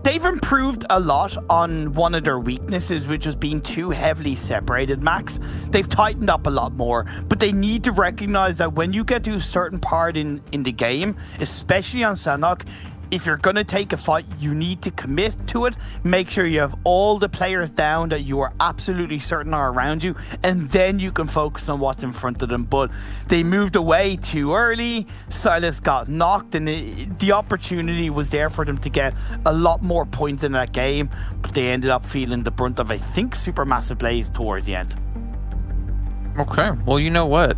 they've improved a lot on one of their weaknesses, which was being too heavily separated, Max. They've tightened up a lot more, but they need to recognize that when you get to a certain part in the game, especially on Sanhok, if you're going to take a fight, you need to commit to it. Make sure you have all the players down that you are absolutely certain are around you, and then you can focus on what's in front of them. But they moved away too early. Silas got knocked, and the opportunity was there for them to get a lot more points in that game, but they ended up feeling the brunt of, I think, Supermassive Blaze towards the end. Okay, well, you know what?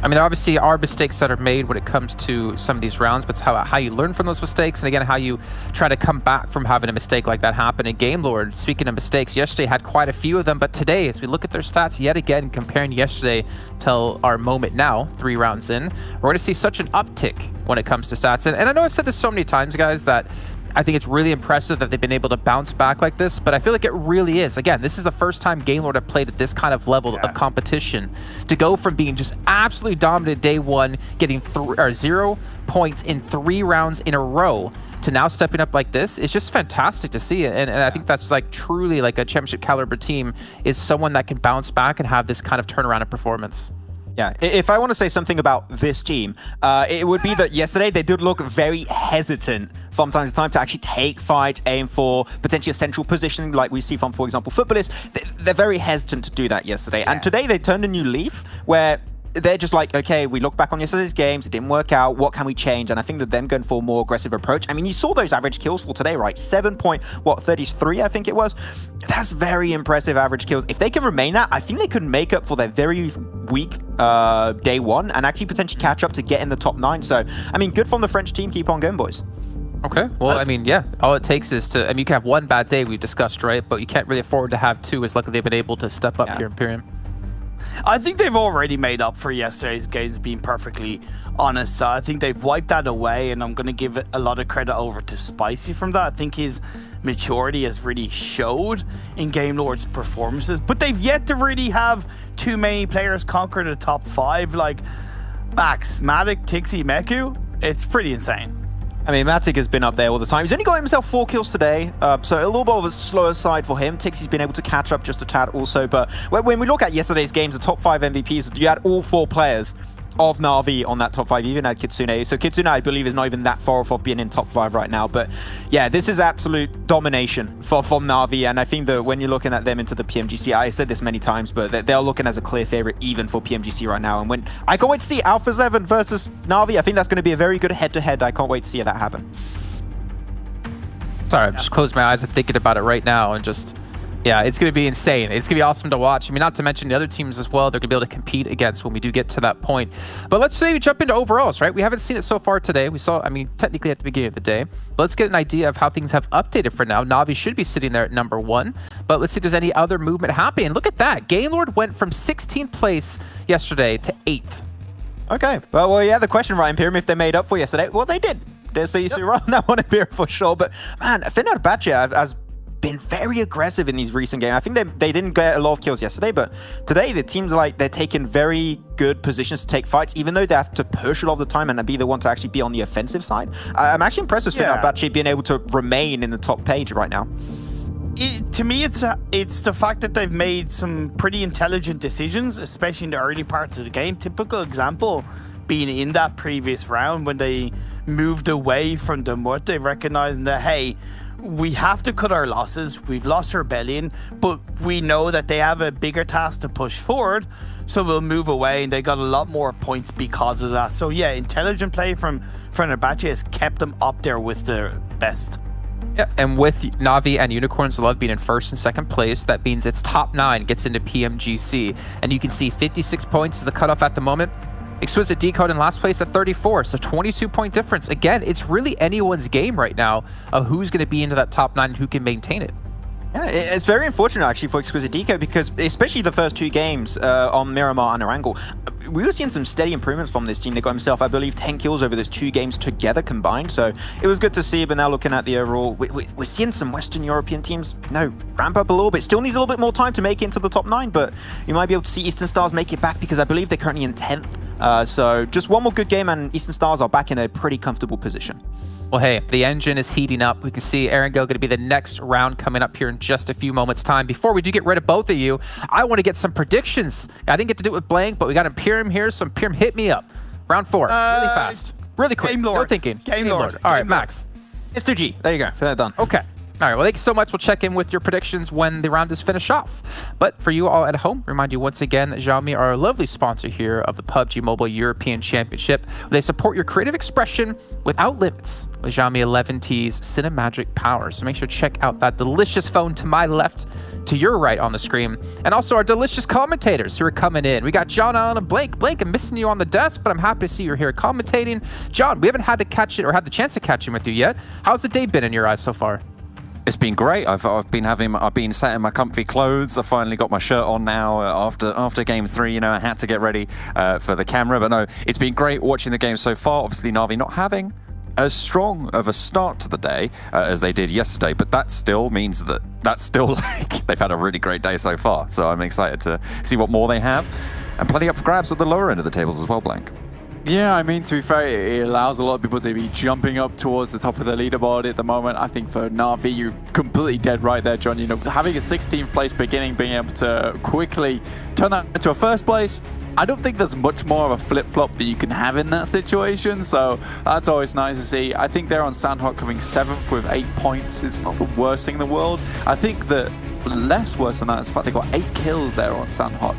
I mean, there obviously are mistakes that are made when it comes to some of these rounds, but it's how you learn from those mistakes, and again, how you try to come back from having a mistake like that happen. And Game Lord, speaking of mistakes, yesterday had quite a few of them, but today, as we look at their stats yet again, comparing yesterday till our moment now, 3 rounds in, we're going to see such an uptick when it comes to stats. And I know I've said this so many times, guys, that I think it's really impressive that they've been able to bounce back like this, but I feel like it really is. Again, this is the first time Game Lord have played at this kind of level of competition. To go from being just absolutely dominant day one, getting 0 points in 3 rounds in a row, to now stepping up like this is just fantastic to see. And I think that's like truly like a championship caliber team is someone that can bounce back and have this kind of turnaround of performance. Yeah, if I want to say something about this team, it would be that yesterday they did look very hesitant from time to time to actually take fight, aim for potentially a central position like we see from, for example, Futbolist. They're very hesitant to do that yesterday. And today they turned a new leaf where they're just like, okay, we look back on yesterday's games, it didn't work out, what can we change? And I think that them going for a more aggressive approach. I mean, you saw those average kills for today, right? 7.33, I think it was. That's very impressive average kills. If they can remain that, I think they could make up for their very weak day one and actually potentially catch up to get in the top 9. So, I mean, good from the French team. Keep on going, boys. Okay, well, I mean, yeah, all it takes is to, I mean, you can have one bad day, we've discussed, right? But you can't really afford to have 2, as luckily they've been able to step up here in Imperium. I think they've already made up for yesterday's games, being perfectly honest. So I think they've wiped that away, and I'm going to give a lot of credit over to Spicy from that. I think his maturity has really showed in Game Lord's performances, but they've yet to really have too many players conquer the top 5, like Max, Matic, Tixi, Meku. It's pretty insane. I mean, Matic has been up there all the time. He's only got himself 4 kills today, so a little bit of a slower side for him. Tixi's been able to catch up just a tad also, but when we look at yesterday's games, the top 5 MVPs, you had all 4 players of Na'Vi on that top 5, even had Kitsune. So Kitsune, I believe, is not even that far off of being in top 5 right now. But yeah, this is absolute domination from Na'Vi, and I think that when you're looking at them into the PMGC, I said this many times, but they're looking as a clear favorite even for PMGC right now. And when I can't wait to see ALPHA7 versus Na'Vi, I think that's going to be a very good head-to-head. I can't wait to see that happen. Sorry, I've just closed my eyes and thinking about it right now, and just, yeah, it's going to be insane. It's going to be awesome to watch. I mean, not to mention the other teams as well, they're going to be able to compete against when we do get to that point. But let's maybe jump into overalls, right? We haven't seen it so far today. We saw, I mean, technically at the beginning of the day. But let's get an idea of how things have updated for now. Na'Vi should be sitting there at number 1. But let's see if there's any other movement happening. Look at that. Game Lord went from 16th place yesterday to 8th. Okay. Well, yeah, the question, right, Imperium, if they made up for yesterday, well, they did. So you see on that one, Imperium, for sure. But, man, Fenerbahçe has been very aggressive in these recent games. I think they didn't get a lot of kills yesterday, but today the teams like they're taking very good positions to take fights, even though they have to push a lot of the time and be the one to actually be on the offensive side. I'm actually impressed with Fenerbahçe being able to remain in the top page right now. To me, it's the fact that they've made some pretty intelligent decisions, especially in the early parts of the game. Typical example being in that previous round when they moved away from the Muerte, recognizing that, hey, we have to cut our losses. We've lost Rebellion, but we know that they have a bigger task to push forward, so we'll move away, and they got a lot more points because of that. So yeah, intelligent play from Fenerbahçe has kept them up there with the best. Yeah, and with Na'Vi and Unicorns Love being in 1st and 2nd place, that means its top 9 gets into PMGC. And you can see 56 points is the cutoff at the moment. Exquisite Décode in last place at 34, so 22-point difference. Again, it's really anyone's game right now of who's going to be into that top 9 and who can maintain it. Yeah, it's very unfortunate actually for Exquisite Décode because especially the first 2 games on Miramar and Erangel, we were seeing some steady improvements from this team. They got himself, I believe, 10 kills over those 2 games together combined. So it was good to see, but now looking at the overall, we're seeing some Western European teams, ramp up a little bit. Still needs a little bit more time to make it into the top 9, but you might be able to see Eastern Stars make it back because I believe they're currently in 10th. So just one more good game and Eastern Stars are back in a pretty comfortable position. Well, hey, the engine is heating up. We can see Erangel going to be the next round coming up here in just a few moments' time. Before we do get rid of both of you, I want to get some predictions. I didn't get to do it with Blank, but we got Imperium here, so Imperium, hit me up. Round 4, really fast, really quick. Game Lord. No thinking. Game Lord. All right, Max. It's 2G. There you go. They're done. Okay. All right, well, thank you so much. We'll check in with your predictions when the round is finished off. But for you all at home, remind you once again that Xiaomi are a lovely sponsor here of the PUBG Mobile European Championship. They support your creative expression without limits with Xiaomi 11T's Cinemagic Power. So make sure to check out that delicious phone to my left, to your right on the screen, and also our delicious commentators who are coming in. We got John Allen and Blake. Blake, I'm missing you on the desk, but I'm happy to see you're here commentating. John, we haven't had to catch it or had the chance to catch him with you yet. How's the day been in your eyes so far? It's been great. I've been sat in my comfy clothes. I finally got my shirt on now after game 3. You know, I had to get ready for the camera, but no, it's been great watching the game so far. Obviously, Na'Vi not having as strong of a start to the day as they did yesterday, but that still means that's still like they've had a really great day so far. So I'm excited to see what more they have, and plenty up for grabs at the lower end of the tables as well, Blank. Yeah, I mean, to be fair, it allows a lot of people to be jumping up towards the top of the leaderboard at the moment. I think for Na'Vi, you're completely dead right there, John. You know, having a 16th place beginning, being able to quickly turn that into a first place, I don't think there's much more of a flip-flop that you can have in that situation, so that's always nice to see. I think they're on Sandhawk coming 7th with 8 points. It's not the worst thing in the world. I think that less worse than that is the fact they got 8 kills there on Sandhawk,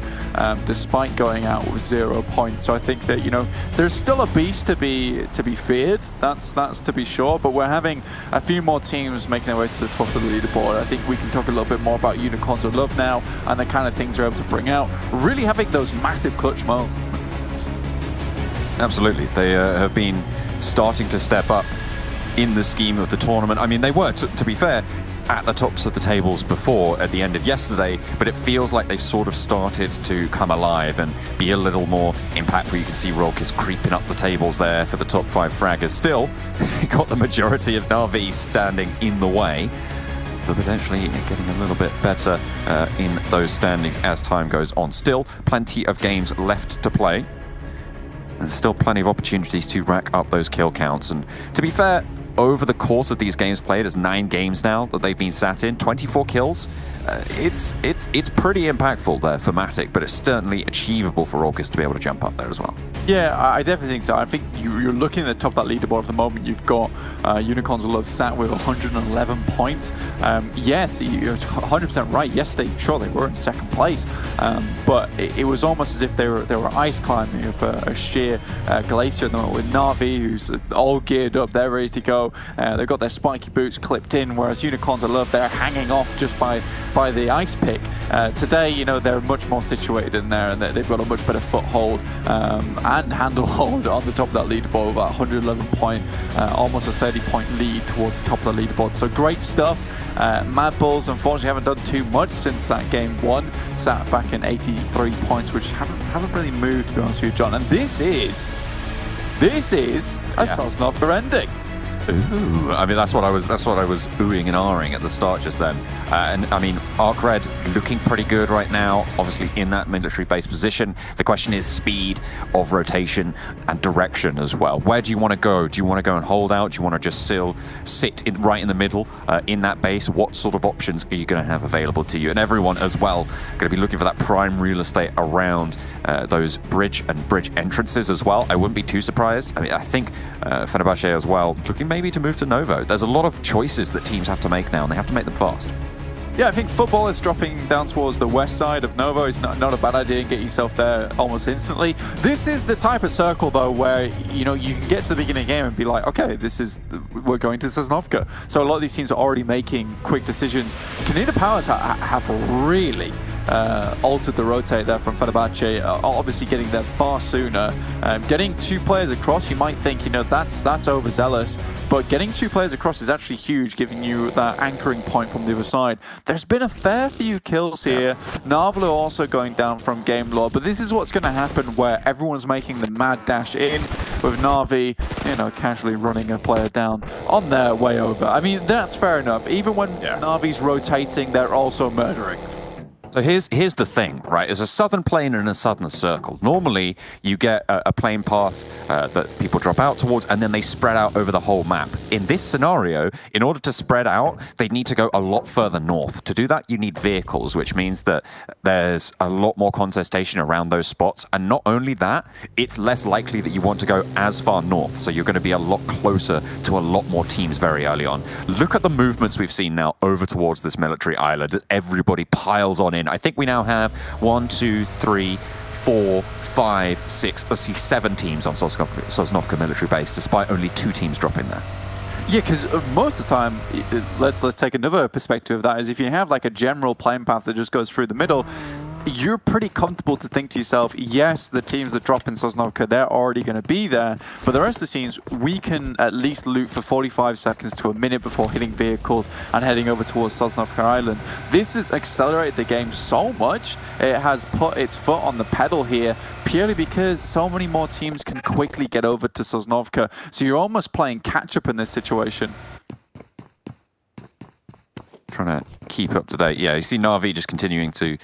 despite going out with 0 points. So I think that, you know, there's still a beast to be feared. That's to be sure. But we're having a few more teams making their way to the top of the leaderboard. I think we can talk a little bit more about Unicorns of Love now and the kind of things they're able to bring out. Really having those massive clutch moments. Absolutely, they have been starting to step up in the scheme of the tournament. I mean, they were, to be fair, at the tops of the tables before at the end of yesterday, but it feels like they've sort of started to come alive and be a little more impactful. You can see Rolk is creeping up the tables there for the top 5 fraggers. Still, got the majority of Na'Vi standing in the way, but potentially getting a little bit better in those standings as time goes on. Still, plenty of games left to play. There's still plenty of opportunities to rack up those kill counts. And to be fair, over the course of these games played, as 9 games now that they've been sat in, 24 kills. It's pretty impactful there for Matic, but it's certainly achievable for Orcus to be able to jump up there as well. Yeah, I definitely think so. I think you're looking at the top of that leaderboard at the moment. You've got Unicorns of Love sat with 111 points. Yes, you're 100% right. Yesterday, sure, they were in 2nd place, but it was almost as if they were ice climbing up a sheer glacier at the moment with Na'Vi, who's all geared up. They're ready to go. They've got their spiky boots clipped in, whereas Unicorns of Love, they're hanging off just by the ice pick. Today, you know, they're much more situated in there, and they've got a much better foothold and handlehold on the top of that leaderboard with about 111 point, almost a 30-point lead towards the top of the leaderboard. So great stuff. Mad Bulls, unfortunately, haven't done too much since that game 1. Sat back in 83 points, which hasn't really moved, to be honest with you, John. And this is a Sosnova ending. Ooh, I mean, that's what I was oohing and ahhing at the start just then. And I mean, ARCRED looking pretty good right now, obviously in that military base position. The question is speed of rotation and direction as well. Where do you want to go? Do you want to go and hold out? Do you want to just sit right in the middle in that base? What sort of options are you going to have available to you? And everyone as well going to be looking for that prime real estate around those bridge entrances as well. I wouldn't be too surprised. I mean, I think Fenerbahçe as well, looking maybe to move to Novo. There's a lot of choices that teams have to make now, and they have to make them fast. Yeah, I think football is dropping down towards the west side of Novo. It's not a bad idea, and get yourself there almost instantly. This is the type of circle, though, where, you know, you can get to the beginning of the game and be like, okay, we're going to Sosnovka. So a lot of these teams are already making quick decisions. Canada Powers have really altered the rotate there from Fenerbahçe, obviously getting there far sooner. Getting 2 players across, you might think, you know, that's overzealous, but getting 2 players across is actually huge, giving you that anchoring point from the other side. There's been a fair few kills here. Narvalo also going down from game lore, but this is what's going to happen where everyone's making the mad dash in, with Na'Vi, you know, casually running a player down on their way over. I mean, that's fair enough. Even when Na'Vi's rotating, they're also murdering. So here's the thing, right? There's a southern plane and a southern circle. Normally, you get a plane path that people drop out towards, and then they spread out over the whole map. In this scenario, in order to spread out, they need to go a lot further north. To do that, you need vehicles, which means that there's a lot more contestation around those spots. And not only that, it's less likely that you want to go as far north. So you're going to be a lot closer to a lot more teams very early on. Look at the movements we've seen now over towards this military island. Everybody piles on in. I think we now have 1, 2, 3, 4, 5, 6, let's see, 7 teams on Sosnovka military base, despite only 2 teams dropping there. Yeah, because most of the time, let's take another perspective of that, is if you have like a general plane path that just goes through the middle, you're pretty comfortable to think to yourself, yes, the teams that drop in Sosnovka, they're already going to be there, but the rest of the teams, we can at least loot for 45 seconds to a minute before hitting vehicles and heading over towards Sosnovka Island. This has accelerated the game so much, it has put its foot on the pedal here, purely because so many more teams can quickly get over to Sosnovka, so you're almost playing catch-up in this situation. Trying to keep up to date. Yeah, you see Na'Vi just continuing to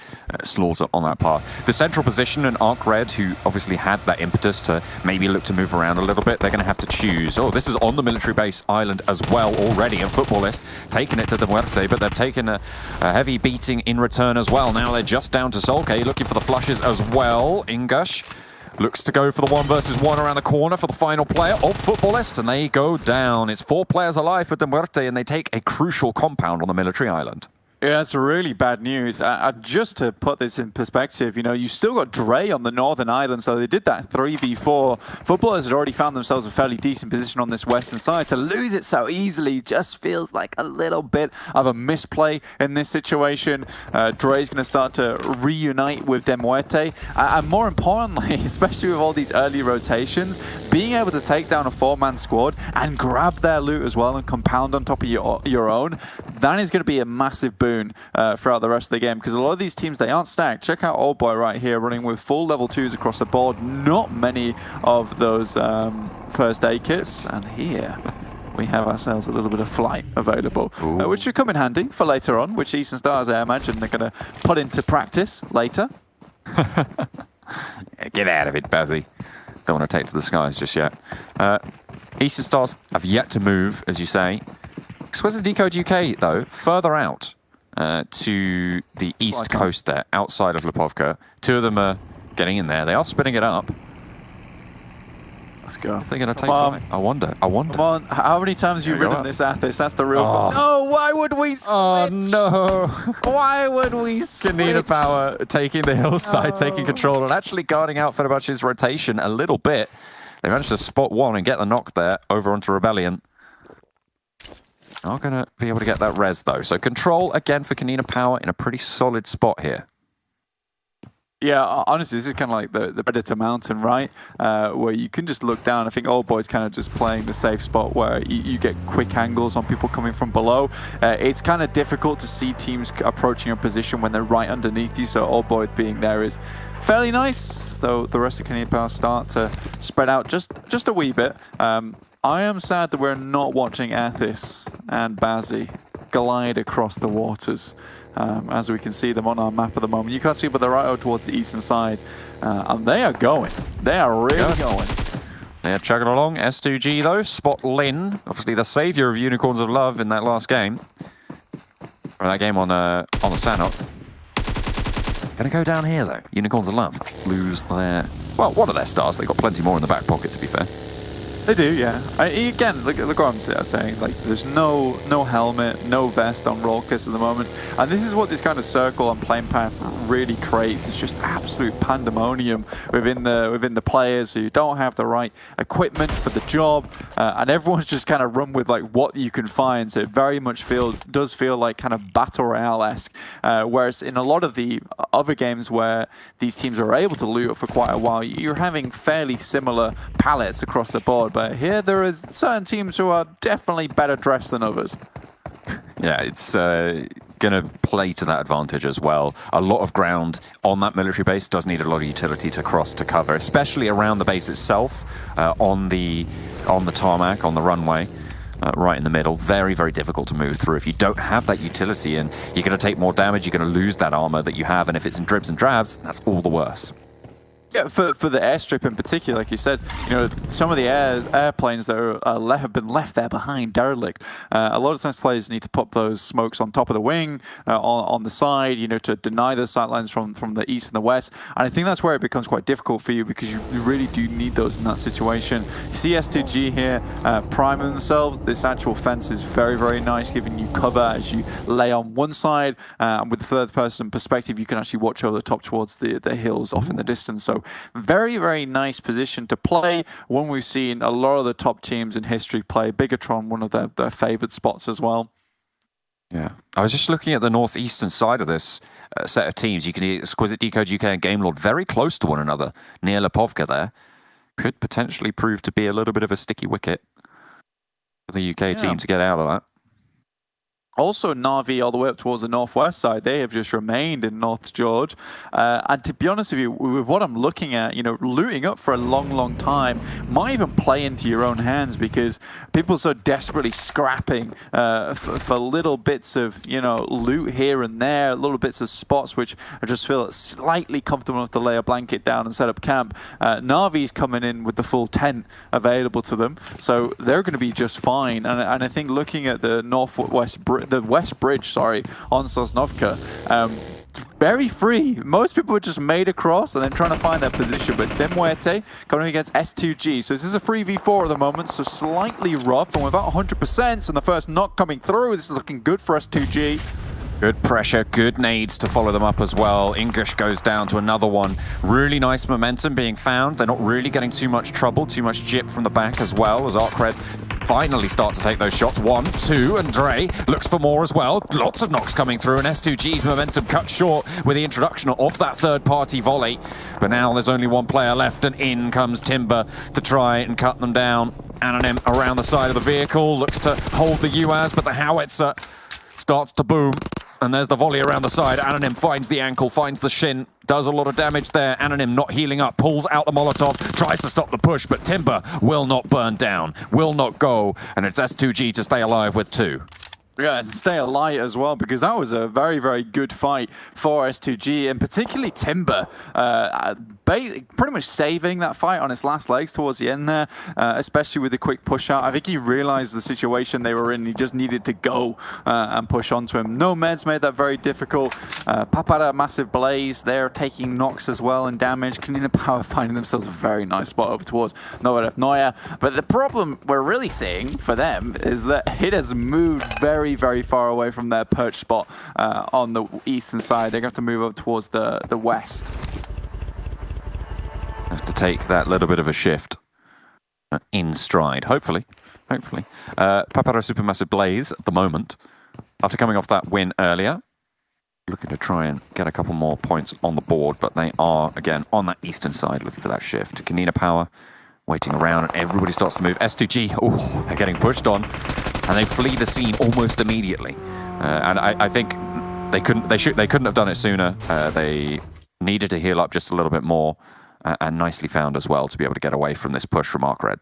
slaughter on that path. The central position and ARCRED, who obviously had that impetus to maybe look to move around a little bit, they're going to have to choose. Oh, this is on the military base island as well already, and Futbolist taking it to the Muerte, but they've taken a heavy beating in return as well. Now they're just down to Solkay, looking for the flushes as well. INGUSH looks to go for the 1 versus 1 around the corner for the final player of Futbolist, and they go down. It's 4 players alive for the Muerte, and they take a crucial compound on the military island. Yeah, it's really bad news. Just to put this in perspective, you know, you still got DREY on the Northern Island, so they did that 3v4. Futbolers had already found themselves a fairly decent position on this western side. To lose it so easily just feels like a little bit of a misplay in this situation. DREY's going to start to reunite with De Muerte. And more importantly, especially with all these early rotations, being able to take down a 4-man squad and grab their loot as well and compound on top of your own, that is going to be a massive boon throughout the rest of the game, because a lot of these teams, they aren't stacked. Check out Old Boy right here running with full level 2s across the board. Not many of those first aid kits, and here we have ourselves a little bit of flight available, which should come in handy for later on, which Eastern Stars, I imagine, they're going to put into practice later. Get out of it, BAZZI. Don't want to take to the skies just yet. Eastern Stars have yet to move, as you say. Exquisite Décode UK, though, further out to the east coast there, outside of Lipovka. 2 of them are getting in there. They are spinning it up. Let's go. They're going to take flight. I wonder. Come on. How many times have you ridden this ATHIS? That's the real problem. No, why would we switch? Oh, no. Why would we switch? Kanina Power taking the hillside, taking control, and actually guarding out Fenerbahçe's rotation a little bit. They managed to spot one and get the knock there over onto Rebellion. Not going to be able to get that res, though. So control, again, for Kanina Power in a pretty solid spot here. Yeah, honestly, this is kind of like the Predator Mountain, right? Where you can just look down. I think Old Boy's kind of just playing the safe spot where you get quick angles on people coming from below. It's kind of difficult to see teams approaching a position when they're right underneath you, so Old Boy being there is fairly nice, though the rest of Kanina Power start to spread out just a wee bit. I am sad that we're not watching ATHIS and BAZZI glide across the waters, as we can see them on our map at the moment. You can't see, but they're right out towards the eastern side, and they are going. They are really going. They are chugging along. S2G, though, spot Lin, obviously the saviour of Unicorns of Love in that last game. Or that game on the Sanok. Gonna go down here, though. Unicorns of Love lose their... Well, one of their stars. They've got plenty more in the back pocket, to be fair. They do, yeah. Again, look what I'm saying. Like, there's no helmet, no vest on Rolkis at the moment, and this is what this kind of circle on playing path really creates. It's just absolute pandemonium within the players who don't have the right equipment for the job, and everyone's just kind of run with like what you can find. So it very much does feel like kind of battle royale-esque. Whereas in a lot of the other games where these teams are able to loot for quite a while, you're having fairly similar palettes across the board. But here there is certain teams who are definitely better dressed than others. Yeah, it's going to play to that advantage as well. A lot of ground on that military base does need a lot of utility to cross to cover, especially around the base itself, on the tarmac, on the runway. Right in the middle, very, very difficult to move through. If you don't have that utility, and you're going to take more damage, you're going to lose that armor that you have, and if it's in dribs and drabs, that's all the worse. Yeah, for the airstrip in particular, like you said, you know, some of the airplanes that have been left there behind, derelict. A lot of times players need to pop those smokes on top of the wing, on the side, you know, to deny the sightlines from the east and the west. And I think that's where it becomes quite difficult for you, because you really do need those in that situation. CS2G here priming themselves. This actual fence is very, very nice, giving you cover as you lay on one side, and with the third person perspective, you can actually watch over the top towards the hills off in the distance. So very, very nice position to play. One we've seen a lot of the top teams in history play. Bigatron, one of their favoured spots as well. Yeah, I was just looking at the northeastern side of this set of teams. You can see Exquisite Décode UK and Gamelord very close to one another near Lipovka there. Could potentially prove to be a little bit of a sticky wicket for the UK team to get out of that. Also, Na'Vi all the way up towards the northwest side, they have just remained in North George. And to be honest with you, with what I'm looking at, you know, looting up for a long, long time might even play into your own hands, because people are so desperately scrapping for little bits of, you know, loot here and there, little bits of spots which I just feel slightly comfortable enough to lay a blanket down and set up camp. Na'Vi's coming in with the full tent available to them, so they're going to be just fine. And I think looking at the West Bridge, on Sosnovka, very free. Most people are just made across and then trying to find their position, but it's Muerte coming against S2G. So this is a 3v4 at the moment, so slightly rough, and without 100%, and the first knock coming through, this is looking good for S2G. Good pressure, good nades to follow them up as well. INGUSH goes down to another one. Really nice momentum being found. They're not really getting too much trouble, too much jip from the back as well, as ARCRED finally start to take those shots. 1, 2, and DREY looks for more as well. Lots of knocks coming through, and S2G's momentum cut short with the introduction of that third-party volley. But now there's only one player left, and in comes Timber to try and cut them down. Anonim around the side of the vehicle, looks to hold the UAZ, but the howitzer starts to boom. And there's the volley around the side. Anonim finds the ankle, finds the shin, does a lot of damage there. Anonim not healing up, pulls out the Molotov, tries to stop the push, but Timber will not burn down, will not go, and it's S2G to stay alive with 2. Yeah, to stay alive as well, because that was a very, very good fight for S2G, and particularly Timber, pretty much saving that fight on its last legs towards the end there, especially with the quick push out. I think he realized the situation they were in. He just needed to go and push onto him. No meds made that very difficult. Papara, massive blaze. They're taking knocks as well and damage. Kanina Power finding themselves a very nice spot over towards Noya. But the problem we're really seeing for them is that it has moved very, very far away from their perch spot on the eastern side. They're going to have to move up towards the west. Have to take that little bit of a shift in stride, hopefully. Papara Supermassive Blaze at the moment, after coming off that win earlier, looking to try and get a couple more points on the board, but they are, again, on that eastern side looking for that shift. Kanina Power waiting around, and everybody starts to move. S2G, oh, they're getting pushed on, and they flee the scene almost immediately. And I think they couldn't have done it sooner. They needed to heal up just a little bit more, and nicely found as well to be able to get away from this push from ARCRED.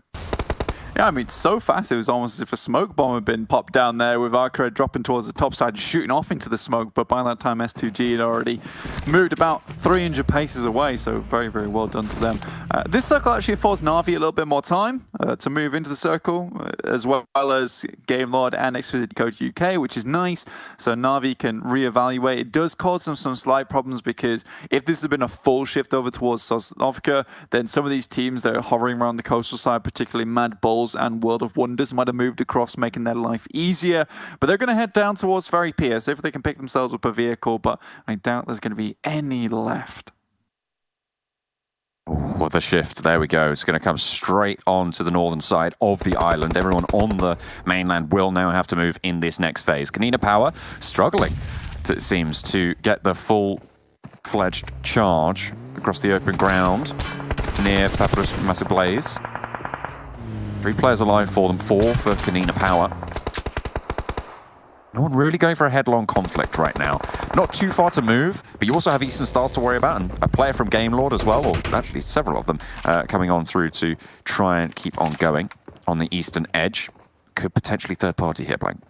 Yeah, I mean, so fast it was almost as if a smoke bomb had been popped down there with ARCRED dropping towards the top side, shooting off into the smoke, but by that time S2G had already moved about 300 paces away, so very, very well done to them. This circle actually affords Na'Vi a little bit more time to move into the circle, as well as Game Lord and Exquisite Décode UK, which is nice, so Na'Vi can reevaluate. It does cause them some slight problems because if this had been a full shift over towards Sosnovka, then some of these teams that are hovering around the coastal side, particularly Mad Bulls and World of Wonders, might have moved across, making their life easier. But they're going to head down towards Ferry Pier, see if they can pick themselves up a vehicle, but I doubt there's going to be any left. Oh, the shift, there we go. It's going to come straight on to the northern side of the island. Everyone on the mainland will now have to move in this next phase. Kanina Power struggling, it seems, to get the full-fledged charge across the open ground near Papyrus Massive Blaze. 3 players alive for them, 4 for Kanina Power. No one really going for a headlong conflict right now. Not too far to move, but you also have Eastern Stars to worry about, and a player from Game Lord as well, or actually several of them, coming on through to try and keep on going on the eastern edge. Could potentially third party here, Blank.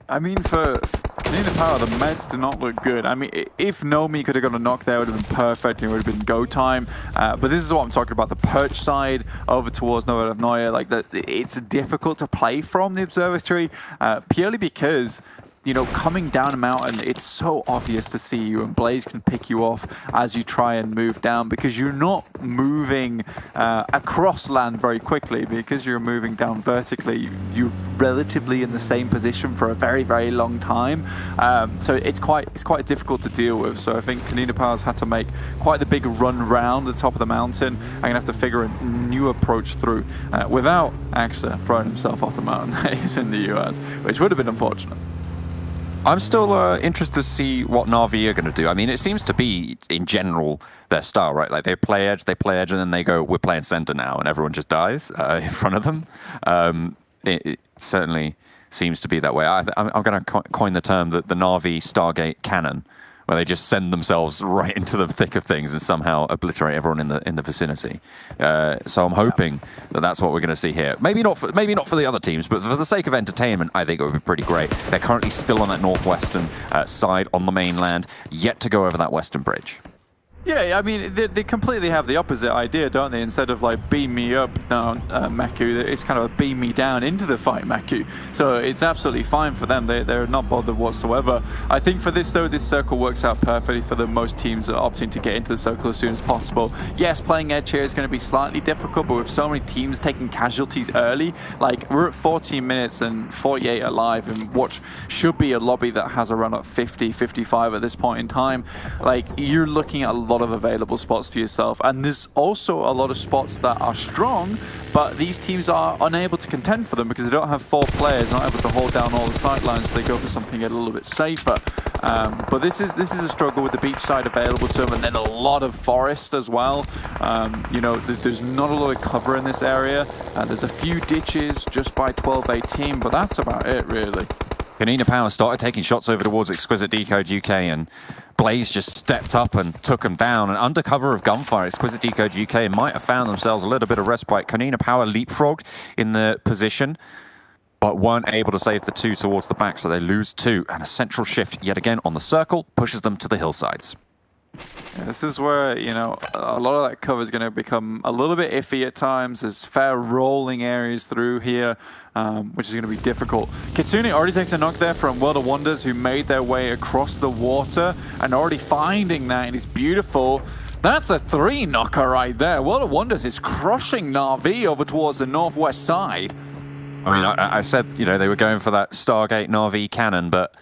I mean, for Kanina Power, the meds do not look good. I mean, if Nomi could have got a knock there, it would have been perfect. It would have been go time. But this is what I'm talking about. The perch side over towards Novorovnoye, like that, it's difficult to play from the observatory purely because, you know, coming down a mountain, it's so obvious to see you, and Blaze can pick you off as you try and move down because you're not moving across land very quickly because you're moving down vertically. You're relatively in the same position for a very, very long time. So it's quite difficult to deal with. So I think Kanina Power's had to make quite the big run round the top of the mountain. I'm going to have to figure a new approach through without AXA throwing himself off the mountain that is in the US, which would have been unfortunate. I'm still interested to see what Na'Vi are going to do. I mean, it seems to be, in general, their style, right? Like, they play edge, and then they go, we're playing center now, and everyone just dies in front of them. It certainly seems to be that way. I'm going to coin the term the Na'Vi Stargate cannon, where they just send themselves right into the thick of things and somehow obliterate everyone in the vicinity. So I'm hoping that that's what we're going to see here. Maybe not for the other teams, but for the sake of entertainment, I think it would be pretty great. They're currently still on that northwestern side on the mainland, yet to go over that western bridge. Yeah, I mean, they completely have the opposite idea, don't they? Instead of like beam me up down Maku, it's kind of a beam me down into the fight Maku. So it's absolutely fine for them. They're not bothered whatsoever. I think for this though, this circle works out perfectly for the most teams that are opting to get into the circle as soon as possible. Yes, playing edge here is going to be slightly difficult, but with so many teams taking casualties early, like we're at 14 minutes and 48 alive in what should be a lobby that has a run at 50, 55 at this point in time. Like, you're looking at a lot of available spots for yourself, and there's also a lot of spots that are strong, but these teams are unable to contend for them because they don't have 4 players, not able to hold down all the sidelines, so they go for something a little bit safer. But this is a struggle with the beach side available to them, and then a lot of forest as well. You know, there's not a lot of cover in this area. There's a few ditches just by 12-18, but that's about it, really. Kanina Power started taking shots over towards Exquisite Décode UK, and Blaze just stepped up and took him down. And under cover of gunfire, Exquisite Décode UK might have found themselves a little bit of respite. Kanina Power leapfrogged in the position, but weren't able to save the 2 towards the back, so they lose 2. And a central shift yet again on the circle pushes them to the hillsides. Yeah, this is where, you know, a lot of that cover is going to become a little bit iffy at times. There's fair rolling areas through here, which is going to be difficult. Kitsune already takes a knock there from World of Wonders, who made their way across the water and already finding that, and it's beautiful. That's a 3 knocker right there. World of Wonders is crushing Na'Vi over towards the northwest side. I mean, I said, you know, they were going for that Stargate Na'Vi cannon, but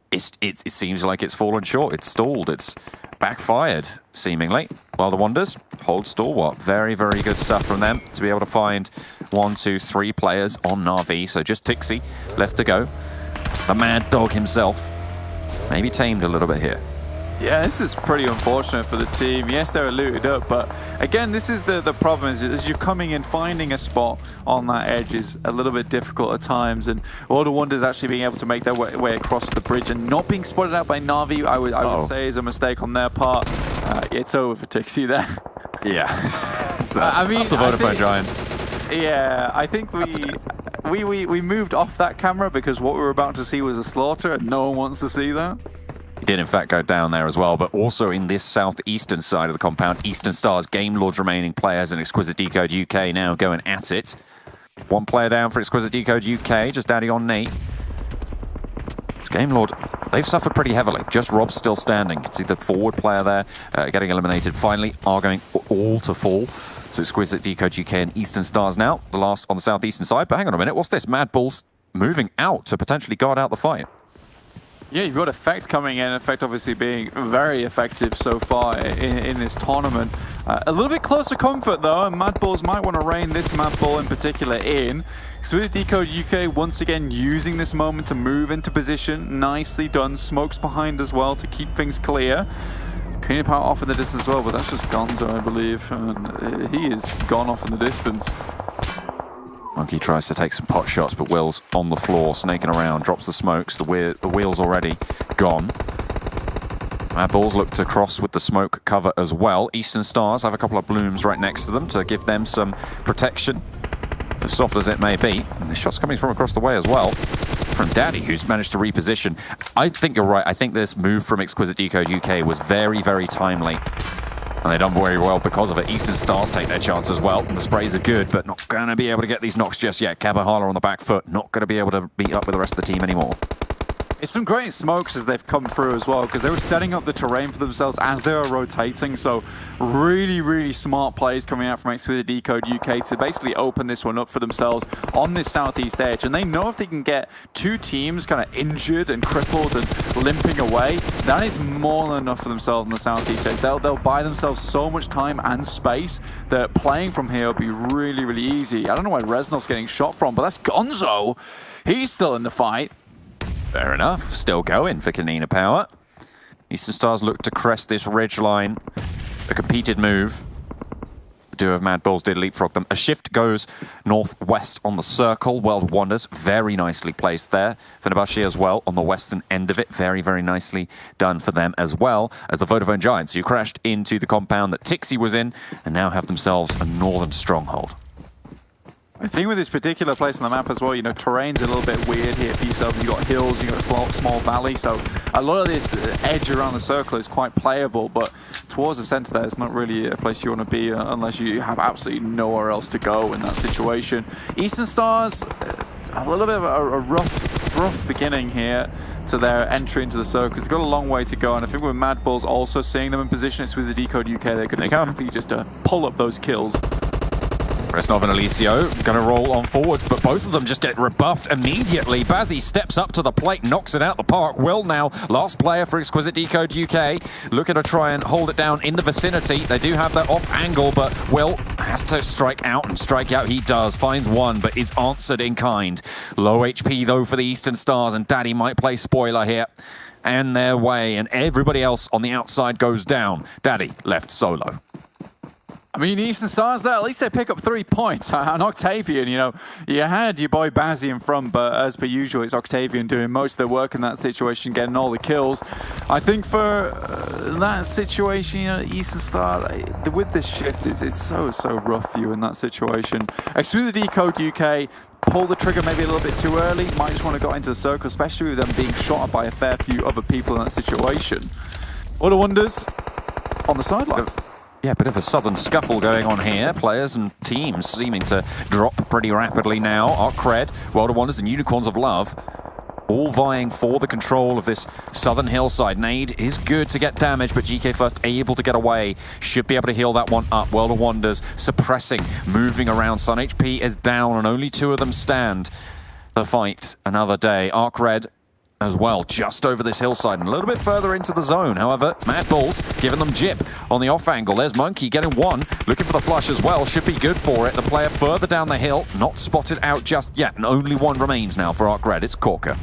it seems like it's fallen short. It's stalled. It's backfired, seemingly. While the Wonders hold stalwart. Very, very good stuff from them to be able to find 1, 2, 3 players on Na'Vi. So just Tixi left to go. The mad dog himself. Maybe tamed a little bit here. Yeah, this is pretty unfortunate for the team. Yes, they were looted up, but again, this is the problem, is as you're coming in, finding a spot on that edge is a little bit difficult at times, and World of Wonders actually being able to make their way across the bridge and not being spotted out by Na'Vi, I would say is a mistake on their part. It's over for Tixi there. Yeah. I mean, that's a Vodafone Giants. Yeah, I think we moved off that camera because what we were about to see was a slaughter, and no one wants to see that. He did in fact go down there as well, but also in this southeastern side of the compound, Eastern Stars, Game Lord's remaining players, and Exquisite Décode UK now going at it. One player down for Exquisite Décode UK, just Daddy on Nate. Game Lord, they've suffered pretty heavily. Just Rob's still standing. You can see the forward player there getting eliminated. Finally, are going all to fall. So Exquisite Décode UK and Eastern Stars now, the last on the southeastern side. But hang on a minute, what's this? Mad Bulls moving out to potentially guard out the fight. Yeah, you've got Effect coming in. Effect obviously being very effective so far in this tournament. A little bit closer comfort though, and Mad Bulls might want to rein this Mad Bull in particular in. Exquisite Décode UK once again using this moment to move into position. Nicely done. Smokes behind as well to keep things clear. Clean Power off in the distance as well, but that's just Gonzo, I believe. And he is gone off in the distance. Monkey tries to take some pot shots, but Will's on the floor, snaking around, drops the smokes. The wheel's already gone. Mad Bulls look to cross with the smoke cover as well. Eastern Stars have a couple of blooms right next to them to give them some protection, as soft as it may be. And the shot's coming from across the way as well, from Daddy, who's managed to reposition. I think you're right. I think this move from Exquisite Décode UK was very, very timely. And they've done very well because of it. Eastern Stars take their chance as well. And the sprays are good, but not going to be able to get these knocks just yet. Kapahala on the back foot, not going to be able to beat up with the rest of the team anymore. It's some great smokes as they've come through as well, because they were setting up the terrain for themselves as they were rotating. So really, really smart plays coming out from Exquisite Décode UK to basically open this one up for themselves on this southeast edge. And they know if they can get two teams kind of injured and crippled and limping away, that is more than enough for themselves on the southeast edge. They'll buy themselves so much time and space that playing from here will be really, really easy. I don't know where Reznov's getting shot from, but that's Gonzo. He's still in the fight. Fair enough. Still going for Kanina Power. Eastern Stars look to crest this ridge line. A competed move. The duo of Mad Bulls did leapfrog them. A shift goes northwest on the circle. World Wonders, very nicely placed there. Fenerbahçe as well on the western end of it. Very, very nicely done for them as well as the Vodafone Giants, who crashed into the compound that Tixi was in and now have themselves a northern stronghold. I think with this particular place on the map as well, you know, terrain's a little bit weird here for yourself. You've got hills, you've got a small valley, so a lot of this edge around the circle is quite playable, but towards the center there, it's not really a place you want to be unless you have absolutely nowhere else to go in that situation. Eastern Stars, a little bit of a rough beginning here to their entry into the circle. It's got a long way to go, and I think with Mad Bulls also seeing them in position, it's with the Décode UK, they're going to be happy just to pull up those kills. Reznov and Eliseo going to roll on forwards, but both of them just get rebuffed immediately. BAZZI steps up to the plate, knocks it out the park. Will now, last player for Exquisite Décode UK, looking to try and hold it down in the vicinity. They do have that off angle, but Will has to strike out, and strike out he does. Finds one, but is answered in kind. Low HP though for the Eastern Stars, and Daddy might play spoiler here. And their way, and everybody else on the outside goes down. Daddy left solo. I mean, Eastern Stars there, at least they pick up 3 points. And Octavian, you know, you had your boy BAZZI in front, but as per usual, it's Octavian doing most of the work in that situation, getting all the kills. I think for that situation, you know, Eastern Star, with this shift, it's so rough for you in that situation. Exquisite Décode UK, pull the trigger maybe a little bit too early, might just want to go into the circle, especially with them being shot by a fair few other people in that situation. Order Wonders on the sidelines. Yeah, a bit of a southern scuffle going on here. Players and teams seeming to drop pretty rapidly now. ARCRED, World of Wonders, and Unicorns of Love, all vying for the control of this southern hillside. Nade is good to get damage, but GK First able to get away. Should be able to heal that one up. World of Wonders suppressing, moving around. Sun HP is down, and only 2 of them stand to fight another day. ARCRED as well, just over this hillside and a little bit further into the zone. However, Mad Bulls giving them jip on the off angle. There's Monkey getting one, looking for the flush as well. Should be good for it. The player further down the hill, not spotted out just yet, and only one remains now for ARCRED. It's Korka.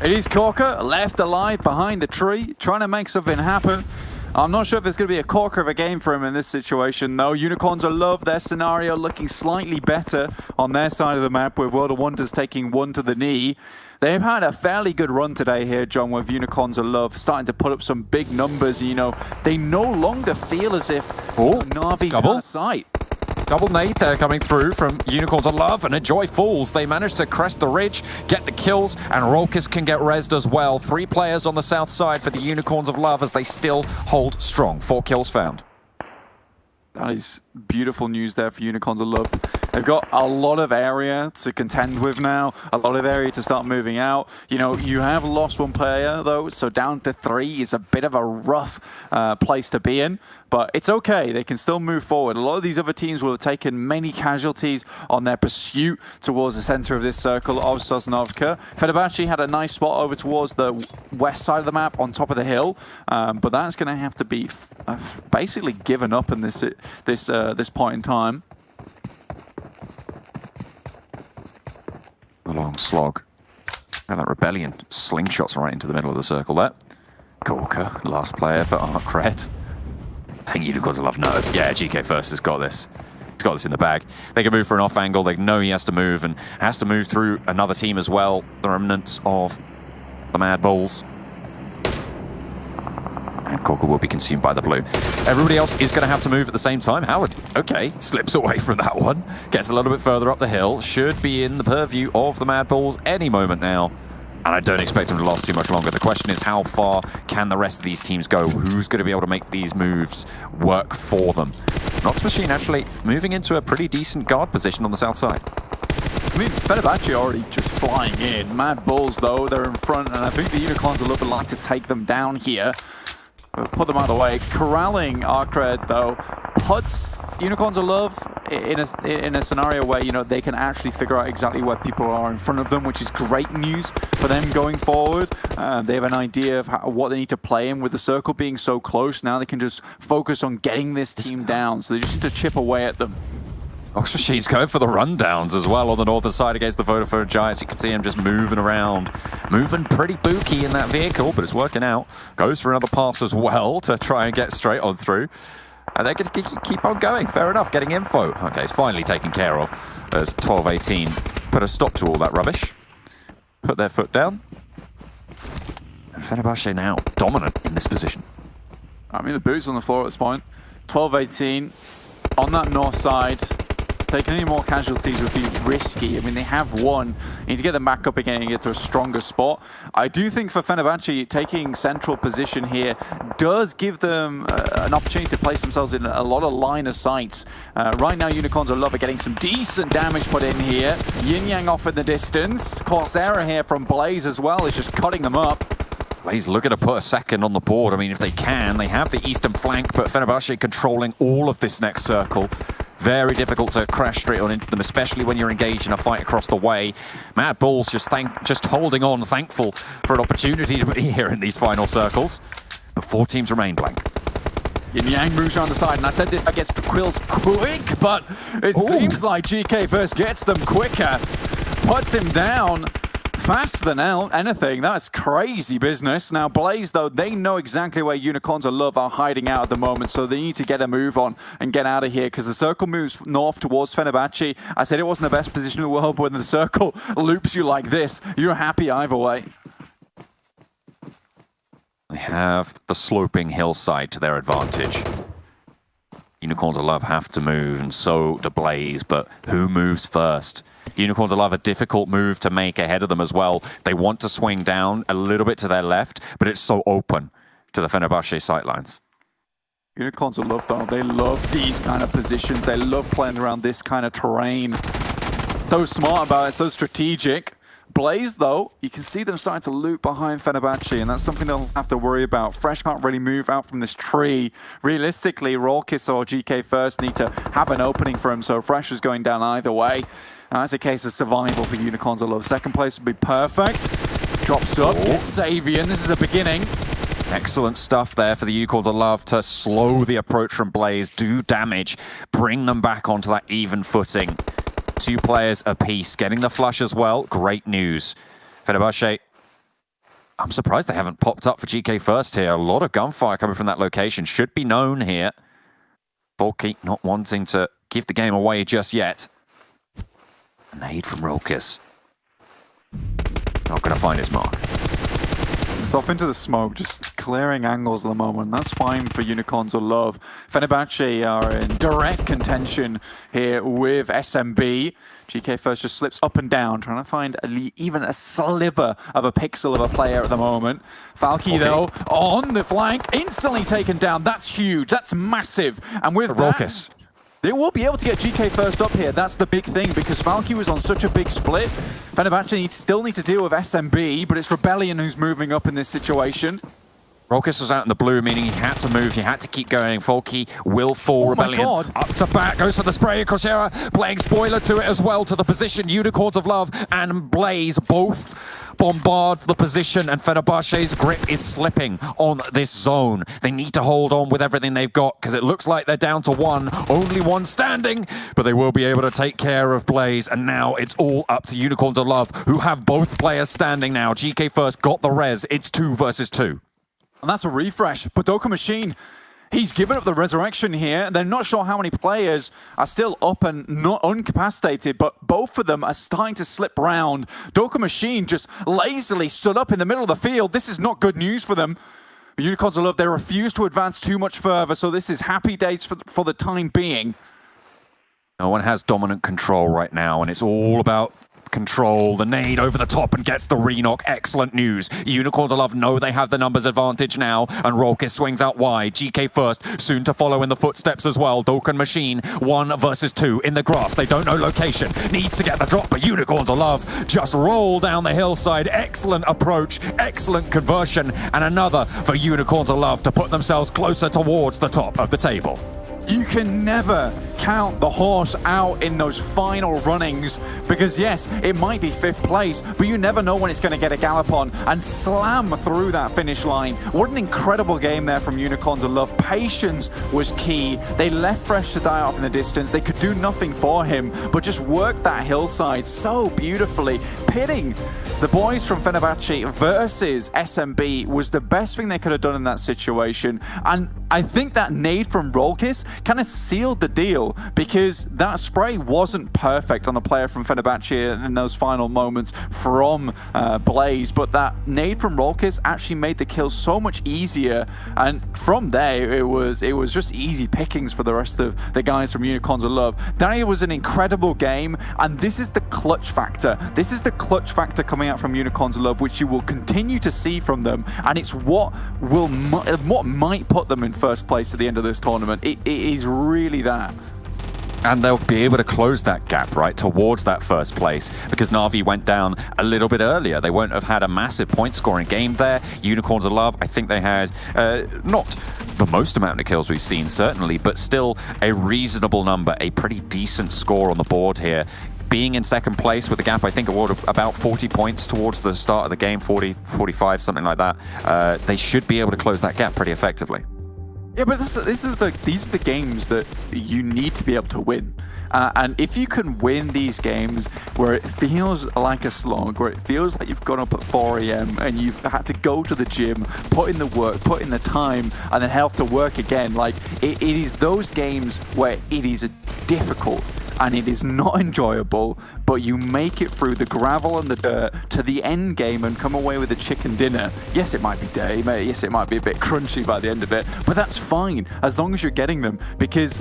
It is Korka, left alive behind the tree, trying to make something happen. I'm not sure if there's going to be a corker of a game for him in this situation, though. Unicorns of Love, their scenario looking slightly better on their side of the map, with World of Wonders taking one to the knee. They've had a fairly good run today here, John, with Unicorns of Love starting to put up some big numbers. You know, they no longer feel as if Navi's out of sight. Double nade there coming through from Unicorns of Love, and Enjoy falls. They manage to crest the ridge, get the kills, and Rolkis can get rezzed as well. 3 players on the south side for the Unicorns of Love as they still hold strong. 4 kills found. That is beautiful news there for Unicorns of Love. They've got a lot of area to contend with now, a lot of area to start moving out. You know, you have lost 1 player though, so down to 3 is a bit of a rough place to be in. But it's okay, they can still move forward. A lot of these other teams will have taken many casualties on their pursuit towards the center of this circle of Sosnovka. Fenerbahçe had a nice spot over towards the west side of the map on top of the hill, but that's going to have to be basically given up in this point in time. A long slog. And that Rebellion slingshots right into the middle of the circle there. Korka, last player for ARCRED. I think Unicorns of Love know. Yeah, GK First has got this. He's got this in the bag. They can move for an off angle. They know he has to move and has to move through another team as well. The remnants of the Mad Bulls. And Korka will be consumed by the blue. Everybody else is going to have to move at the same time. Howard, okay, slips away from that one. Gets a little bit further up the hill. Should be in the purview of the Mad Bulls any moment now. And I don't expect them to last too much longer. The question is, how far can the rest of these teams go? Who's going to be able to make these moves work for them? Nox Machine actually moving into a pretty decent guard position on the south side. I mean, Fenerbahçe already just flying in. Mad Bulls, though, they're in front, and I think the Unicorns are looking like to take them down here. Put them out of the way. Corralling ARCRED, though, puts Unicorns of Love in a scenario where, you know, they can actually figure out exactly where people are in front of them, which is great news for them going forward. They have an idea of what they need to play in. With the circle being so close, now they can just focus on getting this team down. So they just need to chip away at them. Nox Machine's going for the rundowns as well on the northern side against the Vodafone Giants. You can see him just moving around. Moving pretty booky in that vehicle, but it's working out. Goes for another pass as well to try and get straight on through. And they're going to keep on going. Fair enough, getting info. Okay, it's finally taken care of as 12-18 put a stop to all that rubbish. Put their foot down. And Fenerbahçe now dominant in this position. I mean, the boots on the floor at this point. 12-18 on that north side. Taking any more casualties would be risky. I mean, they have won. You need to get them back up again and get to a stronger spot. I do think for Fenerbahçe, taking central position here does give them an opportunity to place themselves in a lot of line of sight. Right now, Unicorns of Love are getting some decent damage put in here. Yin Yang off in the distance. Coursera here from Blaze as well is just cutting them up. Blaze looking to put a second on the board. I mean, if they can, they have the eastern flank, but Fenerbahçe controlling all of this next circle. Very difficult to crash straight on into them, especially when you're engaged in a fight across the way. Mad Bulls just holding on, thankful for an opportunity to be here in these final circles. But 4 teams remain blank. Yin Yang moves around the side, and I said this, I guess, for Quills quick, but it seems like GK First gets them quicker. Puts him down faster than anything. That's crazy business. Now, Blaze, though, they know exactly where Unicorns of Love are hiding out at the moment, so they need to get a move on and get out of here, because the circle moves north towards Fenerbahçe. I said it wasn't the best position in the world, but when the circle loops you like this, you're happy either way. They have the sloping hillside to their advantage. Unicorns of Love have to move, and so do Blaze, but who moves first? Unicorns of Love a difficult move to make ahead of them as well. They want to swing down a little bit to their left, but it's so open to the Fenerbahçe sightlines. Unicorns of Love, though, they love these kind of positions. They love playing around this kind of terrain. So smart about it, so strategic. Blaze, though, you can see them starting to loop behind Fenerbahçe, and that's something they'll have to worry about. Fresh can't really move out from this tree. Realistically, Rolkis or GK First need to have an opening for him, so Fresh was going down either way. That's a case of survival for Unicorns of Love. Second place would be perfect. Drops up, gets Xavian. This is a beginning. Excellent stuff there for the Unicorns of Love to slow the approach from Blaze, do damage, bring them back onto that even footing. 2 players apiece, getting the flush as well. Great news. Fenerbahçe, I'm surprised they haven't popped up for GK First here. A lot of gunfire coming from that location. Should be known here. Falky not wanting to give the game away just yet. A nade from Rolkis. Not going to find his mark. It's off into the smoke, just clearing angles at the moment. That's fine for Unicorns of Love. Fenerbahçe are in direct contention here with SMB. GK First just slips up and down, trying to find even a sliver of a pixel of a player at the moment. Falky, though, on the flank, instantly taken down. That's huge. That's massive. And with that, they will be able to get GK First up here. That's the big thing, because Falky was on such a big split. Fenerbahçe still need to deal with SMB, but it's Rebellion who's moving up in this situation. Rokas was out in the blue, meaning he had to move, he had to keep going. Falky will fall. Rebellion up to back, goes for the spray. Koshera playing spoiler to it as well, to the position. Unicorns of Love and Blaze both bombard the position, and Fenerbahçe's grip is slipping on this zone. They need to hold on with everything they've got, because it looks like they're down to one, only one standing, but they will be able to take care of Blaze, and now it's all up to Unicorns of Love, who have both players standing now. GK First got the res, it's 2 versus 2. And that's a refresh. But Dokunma, he's given up the resurrection here. They're not sure how many players are still up and not incapacitated, but both of them are starting to slip round. Dokunma just lazily stood up in the middle of the field. This is not good news for them. Unicorns of Love, they refuse to advance too much further, so this is happy days for the time being. No one has dominant control right now, and it's all about control. The nade over the top and gets the re-knock. Excellent news. Unicorns of Love know they have the numbers advantage now, and Rolkis swings out wide. GK First, soon to follow in the footsteps as well. Dokunma, 1 versus 2 in the grass. They don't know location. Needs to get the drop, but Unicorns of Love just roll down the hillside. Excellent approach, excellent conversion, and another for Unicorns of Love to put themselves closer towards the top of the table. You can never count the horse out in those final runnings, because yes, it might be 5th place, but you never know when it's going to get a gallop on and slam through that finish line. What an incredible game there from Unicorns of Love. Patience was key. They left Fresh to die off in the distance. They could do nothing for him, but just worked that hillside so beautifully. Pitting the boys from Fenerbahçe versus SMB was the best thing they could have done in that situation. And I think that nade from Rolkis kind of sealed the deal, because that spray wasn't perfect on the player from Fenerbahçe in those final moments from Blaze, but that nade from Rolkis actually made the kill so much easier, and from there it was just easy pickings for the rest of the guys from Unicorns of Love. That was an incredible game, and this is the clutch factor. This is the clutch factor coming out from Unicorns of Love, which you will continue to see from them, and it's what might put them in first place at the end of this tournament. It is really that. And they'll be able to close that gap, right, towards that first place, because Na'Vi went down a little bit earlier. They won't have had a massive point-scoring game there. Unicorns of Love, I think they had not the most amount of kills we've seen, certainly, but still a reasonable number, a pretty decent score on the board here. Being in second place with a gap, I think, of about 40 points towards the start of the game, 40, 45, something like that. They should be able to close that gap pretty effectively. Yeah, but these are the games that you need to be able to win. And if you can win these games where it feels like a slog, where it feels like you've gone up at 4 AM and you've had to go to the gym, put in the work, put in the time, and then have to work again, like it is those games where it is difficult and it is not enjoyable, but you make it through the gravel and the dirt to the end game and come away with a chicken dinner. Yes, it might be dirty, yes, it might be a bit crunchy by the end of it, but that's fine as long as you're getting them, because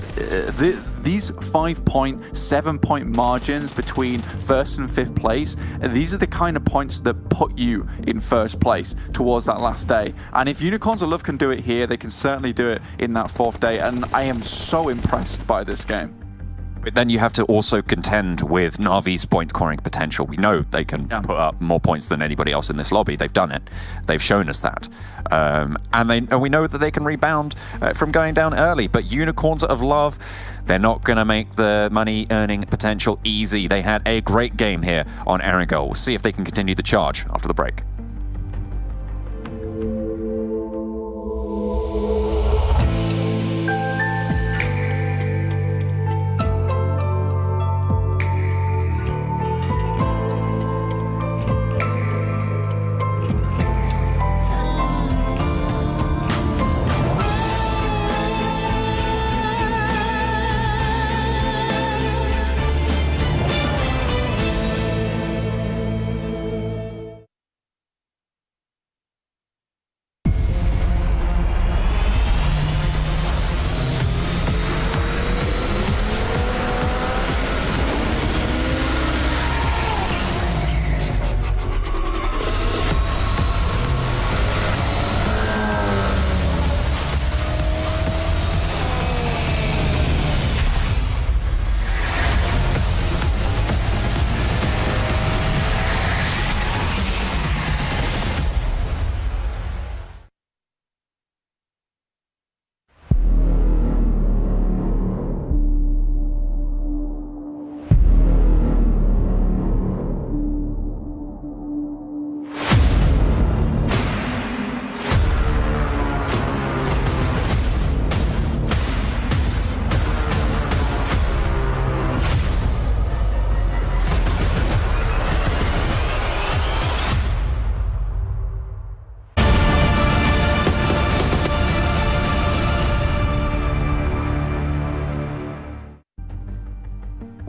these 5-point, 7-point margins between first and 5th place, these are the kind of points that put you in first place towards that last day. And if Unicorns of Love can do it here, they can certainly do it in that 4th day, and I am so impressed by this game. But then you have to also contend with Na'Vi's point scoring potential. We know they can put up more points than anybody else in this lobby. They've done it. They've shown us that. And we know that they can rebound from going down early. But Unicorns of Love, they're not going to make the money earning potential easy. They had a great game here on Erangel. We'll see if they can continue the charge after the break.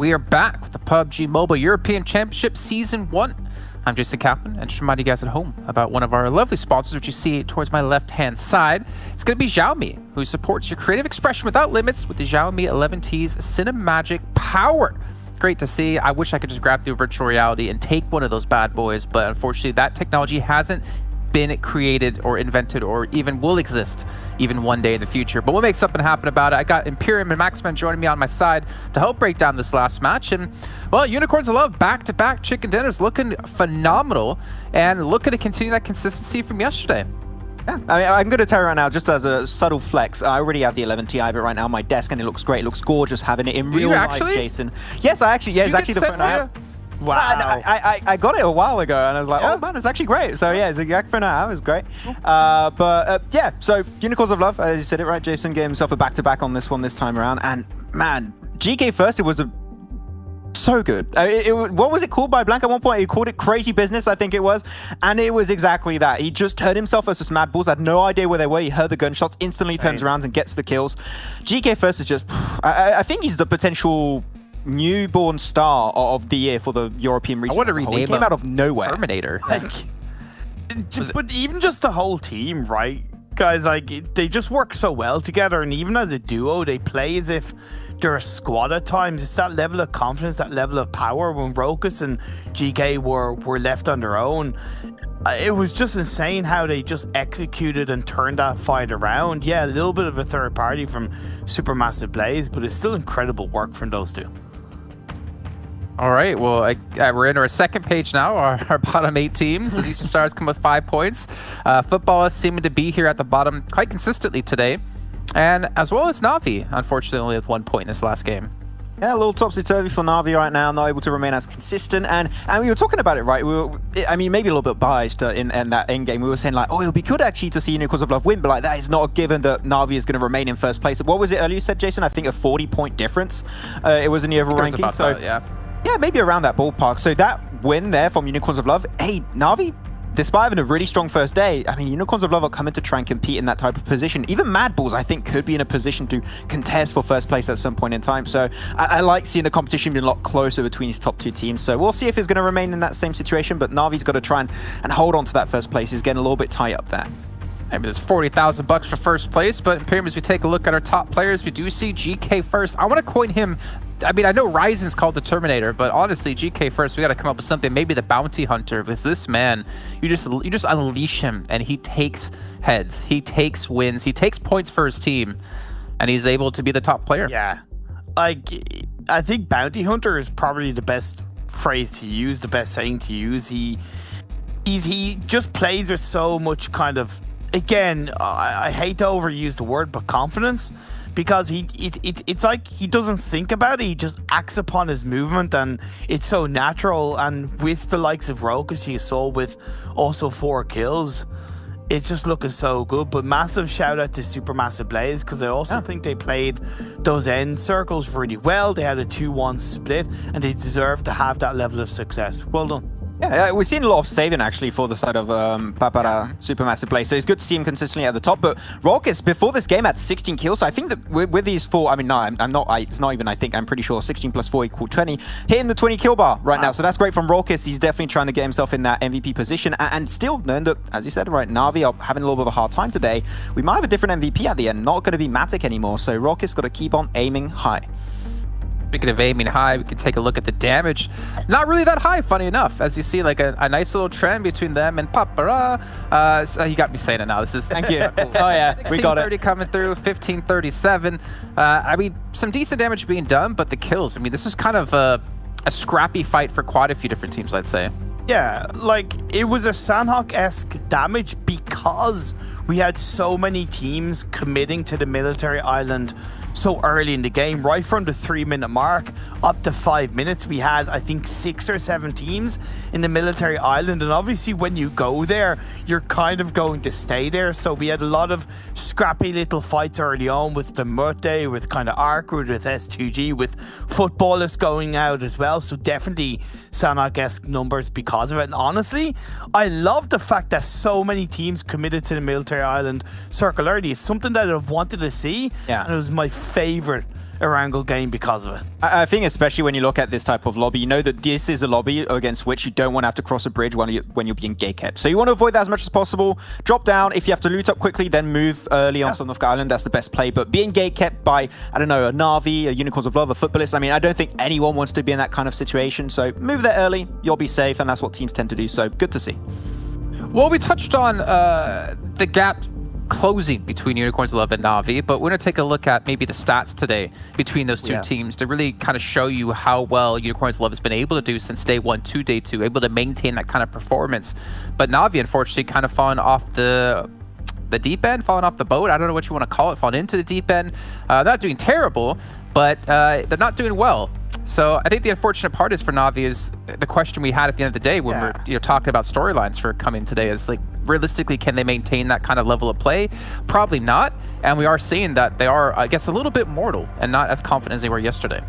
we are back with the PUBG Mobile European Championship Season 1. I'm Jason Kaplan, and just remind you guys at home about one of our lovely sponsors, which you see towards my left-hand side. It's going to be Xiaomi, who supports your creative expression without limits with the Xiaomi 11T's Cinemagic Power. Great to see. I wish I could just grab through virtual reality and take one of those bad boys, but unfortunately that technology hasn't been created or invented or even will exist even one day in the future. But we'll make something happen about it. I got Imperium and Maxman joining me on my side to help break down this last match. And, well, Unicorns of Love back-to-back chicken dinners looking phenomenal and looking to continue that consistency from yesterday. Yeah, I mean, I'm going to tell you right now, just as a subtle flex, I already have the 11T. I have it right now on my desk, and it looks great. It looks gorgeous having it in real life, Jason. Yes, I actually, yeah, it's actually the phone I have. Wow. I got it a while ago, and I was like, oh man, it's actually great. So yeah, it's the exact phone I have. It's great. Yeah, so Unicorns of Love, as you said it right, Jason, gave himself a back-to-back on this one this time around. And man, GK first, it was so good. What was it called by Blank at one point? He called it crazy business, I think it was. And it was exactly that. He just turned himself versus Mad Bulls, had no idea where they were. He heard the gunshots, instantly turns around and gets the kills. GK first is just, I think he's the potential newborn star of the year for the European region. I want to rename him. He came out of nowhere. Terminator. But even just the whole team, right? Guys, like, they just work so well together, and even as a duo, they play as if they're a squad at times. It's that level of confidence, that level of power. When Rokus and GK were left on their own, it was just insane how they just executed and turned that fight around. Yeah, a little bit of a third party from Supermassive Blaze, but it's still incredible work from those two. All right, well, we're in our second page now, our bottom 8 teams. The Eastern Stars come with 5 points. Futbolists seeming to be here at the bottom quite consistently today. And as well as Na'Vi, unfortunately only with 1 point in this last game. Yeah, a little topsy-turvy for Na'Vi right now, not able to remain as consistent. And we were talking about it, right? I mean, maybe a little bit biased in that end game. We were saying, like, oh, it would be good actually to see Unicorns of Love win, but like that is not a given that Na'Vi is going to remain in first place. What was it earlier you said, Jason? I think a 40-point difference. It was in the overall ranking. So that, yeah, maybe around that ballpark. So that win there from Unicorns of Love, hey, Na'Vi, despite having a really strong first day, I mean, Unicorns of Love are coming to try and compete in that type of position. Even Mad Bulls, I think, could be in a position to contest for first place at some point in time. So I like seeing the competition being a lot closer between these top 2 teams. So we'll see if it's going to remain in that same situation, but Na'Vi's got to try and hold on to that first place. He's getting a little bit tight up there. I mean, there's 40,000 bucks for first place, but Imperium, as we take a look at our top players, we do see GK first. I want to coin him. I mean, I know Ryzen's called the Terminator, but honestly, GK first, we got to come up with something. Maybe the Bounty Hunter, because this man, you just unleash him, and he takes heads, he takes wins, he takes points for his team, and he's able to be the top player. Yeah, like, I think Bounty Hunter is probably the best phrase to use, the best saying to use. He just plays with so much kind of, again, I hate to overuse the word, but confidence, because it's like he doesn't think about it, he just acts upon his movement, and it's so natural. And with the likes of Rokus, you saw with also 4 kills, it's just looking so good. But massive shout out to Supermassive Blaze, because I also think they played those end circles really well. They had a 2-1 split, and they deserve to have that level of success. Well done. Yeah, we've seen a lot of saving actually for the side of Papara Supermassive Blaze, so it's good to see him consistently at the top. But Rokus, before this game, had 16 kills, so I think that with these 4, I mean, no, I'm not, it's not even, I think, I'm pretty sure 16 plus 4 equal 20, hitting the 20 kill bar right now, so that's great from Rokus. He's definitely trying to get himself in that MVP position, and still knowing that, as you said, right, Na'Vi are having a little bit of a hard time today. We might have a different MVP at the end, not going to be Matic anymore, so Rokus got to keep on aiming high. Speaking of aiming high, we can take a look at the damage. Not really that high, funny enough, as you see, like a nice little trend between them and Papara. So you got me saying it now. This is thank you. Oh yeah, we got it. 1630 coming through, 1537. I mean, some decent damage being done, but the kills. I mean, this is kind of a scrappy fight for quite a few different teams, I'd say. Yeah, like, it was a Sanhok-esque damage because we had so many teams committing to the military island so early in the game, right from the 3-minute mark up to 5 minutes. We had, I think, 6 or 7 teams in the military island, and obviously when you go there, you're kind of going to stay there. So we had a lot of scrappy little fights early on with the Muerte, with kind of ARCRED, with S2G, with Futbolist going out as well. So definitely Sanhok-esque numbers because of it. And honestly, I love the fact that so many teams committed to the military island circle early. It's something that I've wanted to see, and it was my favorite Erangel game because of it. I think especially when you look at this type of lobby, you know that this is a lobby against which you don't want to have to cross a bridge when you're being gate-kept. So you want to avoid that as much as possible. Drop down. If you have to loot up quickly, then move early on North Island. That's the best play. But being gate-kept by, I don't know, a Na'Vi, a Unicorns of Love, a Futbolist, I mean, I don't think anyone wants to be in that kind of situation. So move there early. You'll be safe, and that's what teams tend to do. So good to see. Well, we touched on the gap closing between Unicorns of Love and Na'Vi, but we're going to take a look at maybe the stats today between those two teams to really kind of show you how well Unicorns of Love has been able to do since day one to day two, able to maintain that kind of performance. But Na'Vi, unfortunately, kind of fallen off the deep end, falling off the boat. I don't know what you want to call it, falling into the deep end. They're not doing terrible, but they're not doing well. So I think the unfortunate part is for Na'Vi is the question we had at the end of the day when we're talking about storylines for coming today is like, realistically, can they maintain that kind of level of play? Probably not. And we are seeing that they are, I guess, a little bit mortal and not as confident as they were yesterday.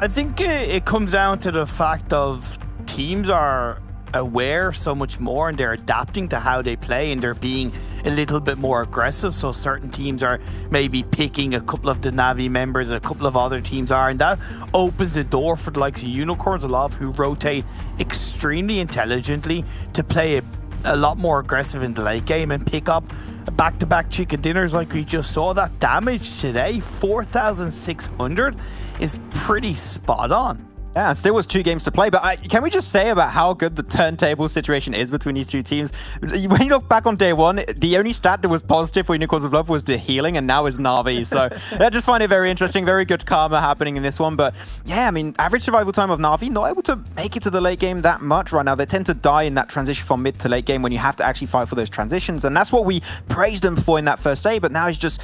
I think it comes down to the fact of teams are aware so much more and they're adapting to how they play and they're being a little bit more aggressive. So certain teams are maybe picking a couple of the Na'Vi members, a couple of other teams are, and that opens the door for the likes of Unicorns of Love, who rotate extremely intelligently to play a lot more aggressive in the late game and pick up back-to-back chicken dinners like we just saw. That damage today, 4,600, is pretty spot on. Yeah, and still was 2 games to play, but can we just say about how good the turntable situation is between these two teams? When you look back on day one, the only stat that was positive for Unicorns of Love was the healing, and now is Na'Vi. So I just find it very interesting, very good karma happening in this one. But yeah, I mean, average survival time of Na'Vi, not able to make it to the late game that much right now. They tend to die in that transition from mid to late game when you have to actually fight for those transitions, and that's what we praised them for in that first day. But now it's just,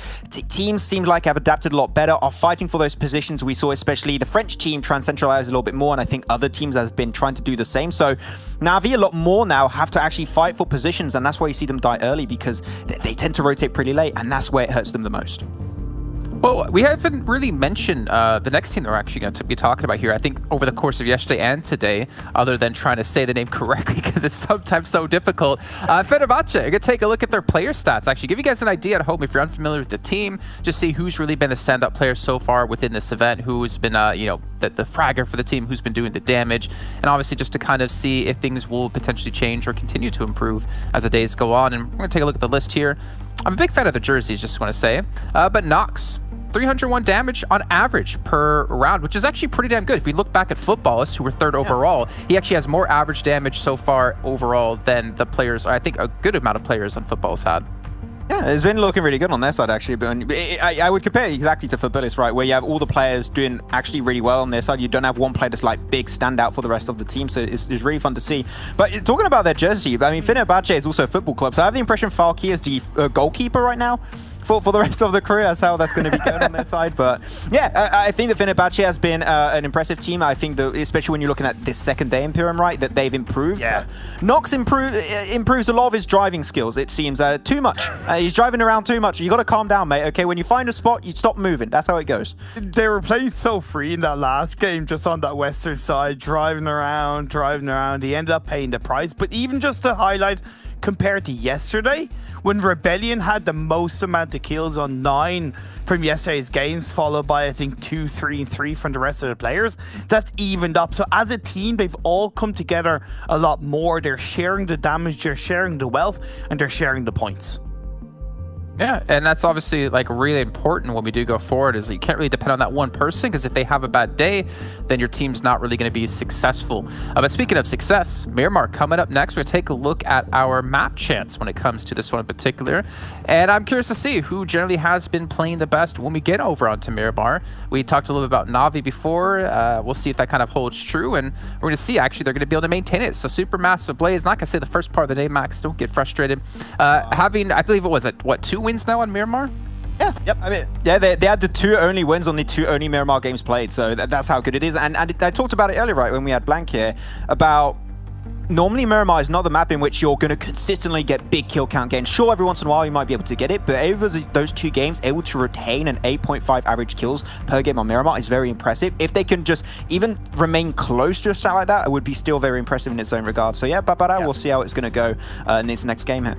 teams seem like have adapted a lot better, are fighting for those positions. We saw especially the French team try and centralize a little bit more, and I think other teams have been trying to do the same. So Na'Vi a lot more now have to actually fight for positions, and that's why you see them die early, because they tend to rotate pretty late, and that's where it hurts them the most. Well, we haven't really mentioned the next team that we're actually going to be talking about here, I think, over the course of yesterday and today, other than trying to say the name correctly because it's sometimes so difficult. Fenerbahçe, you're going to take a look at their player stats, actually. Give you guys an idea at home if you're unfamiliar with the team, just see who's really been the stand-up player so far within this event, who's been, the fragger for the team, who's been doing the damage, and obviously just to kind of see if things will potentially change or continue to improve as the days go on. And we're going to take a look at the list here. I'm a big fan of the jerseys, just want to say, but Nox, 301 damage on average per round, which is actually pretty damn good. If we look back at Futbolist, who were 3rd overall, he actually has more average damage so far overall than the players, I think a good amount of players on Futbolist had. Yeah, it's been looking really good on their side, actually. But I would compare it exactly to Futbolist, right, where you have all the players doing actually really well on their side. You don't have one player that's like big standout for the rest of the team, so it's really fun to see. But talking about their jersey, I mean, Fenerbahçe is also a football club, so I have the impression Falky is the goalkeeper right now for the rest of the career. That's how that's going to be going on their side. But yeah, I think that Fenerbahçe has been an impressive team. I think that, especially when you're looking at this second day in Pyram, right, that they've improved. Yeah. Nox improves a lot of his driving skills, it seems. Too much. He's driving around too much. You got to calm down, mate, okay? When you find a spot, you stop moving. That's how it goes. They were playing so free in that last game, just on that western side, driving around. He ended up paying the price. But even just to highlight, compared to yesterday, when Rebellion had the most amount of kills on 9 from yesterday's games, followed by I think 2, 3, and 3 from the rest of the players, that's evened up. So as a team, they've all come together a lot more. They're sharing the damage, they're sharing the wealth, and they're sharing the points. Yeah, and that's obviously like really important when we do go forward, is that you can't really depend on that one person, because if they have a bad day, then your team's not really going to be successful. But speaking of success, Miramar coming up next. We're going to take a look at our map chance when it comes to this one in particular. And I'm curious to see who generally has been playing the best when we get over onto Miramar. We talked a little bit about Na'Vi before. We'll see if that kind of holds true, and we're going to see actually they're going to be able to maintain it. So Supermassive Blaze, not going to say the first part of the name, Max, don't get frustrated. Having, I believe it was, what, 2 wins now on Miramar? Yeah, yep. I mean, yeah, they had the 2 only wins on the 2 only Miramar games played, so that's how good it is. And I talked about it earlier, right, when we had Blank here, about normally Miramar is not the map in which you're going to consistently get big kill count gains. Sure, every once in a while you might be able to get it, but over those 2 games, able to retain an 8.5 average kills per game on Miramar is very impressive. If they can just even remain close to a stat like that, it would be still very impressive in its own regard. So yeah, Babara, we'll see how it's going to go in this next game here.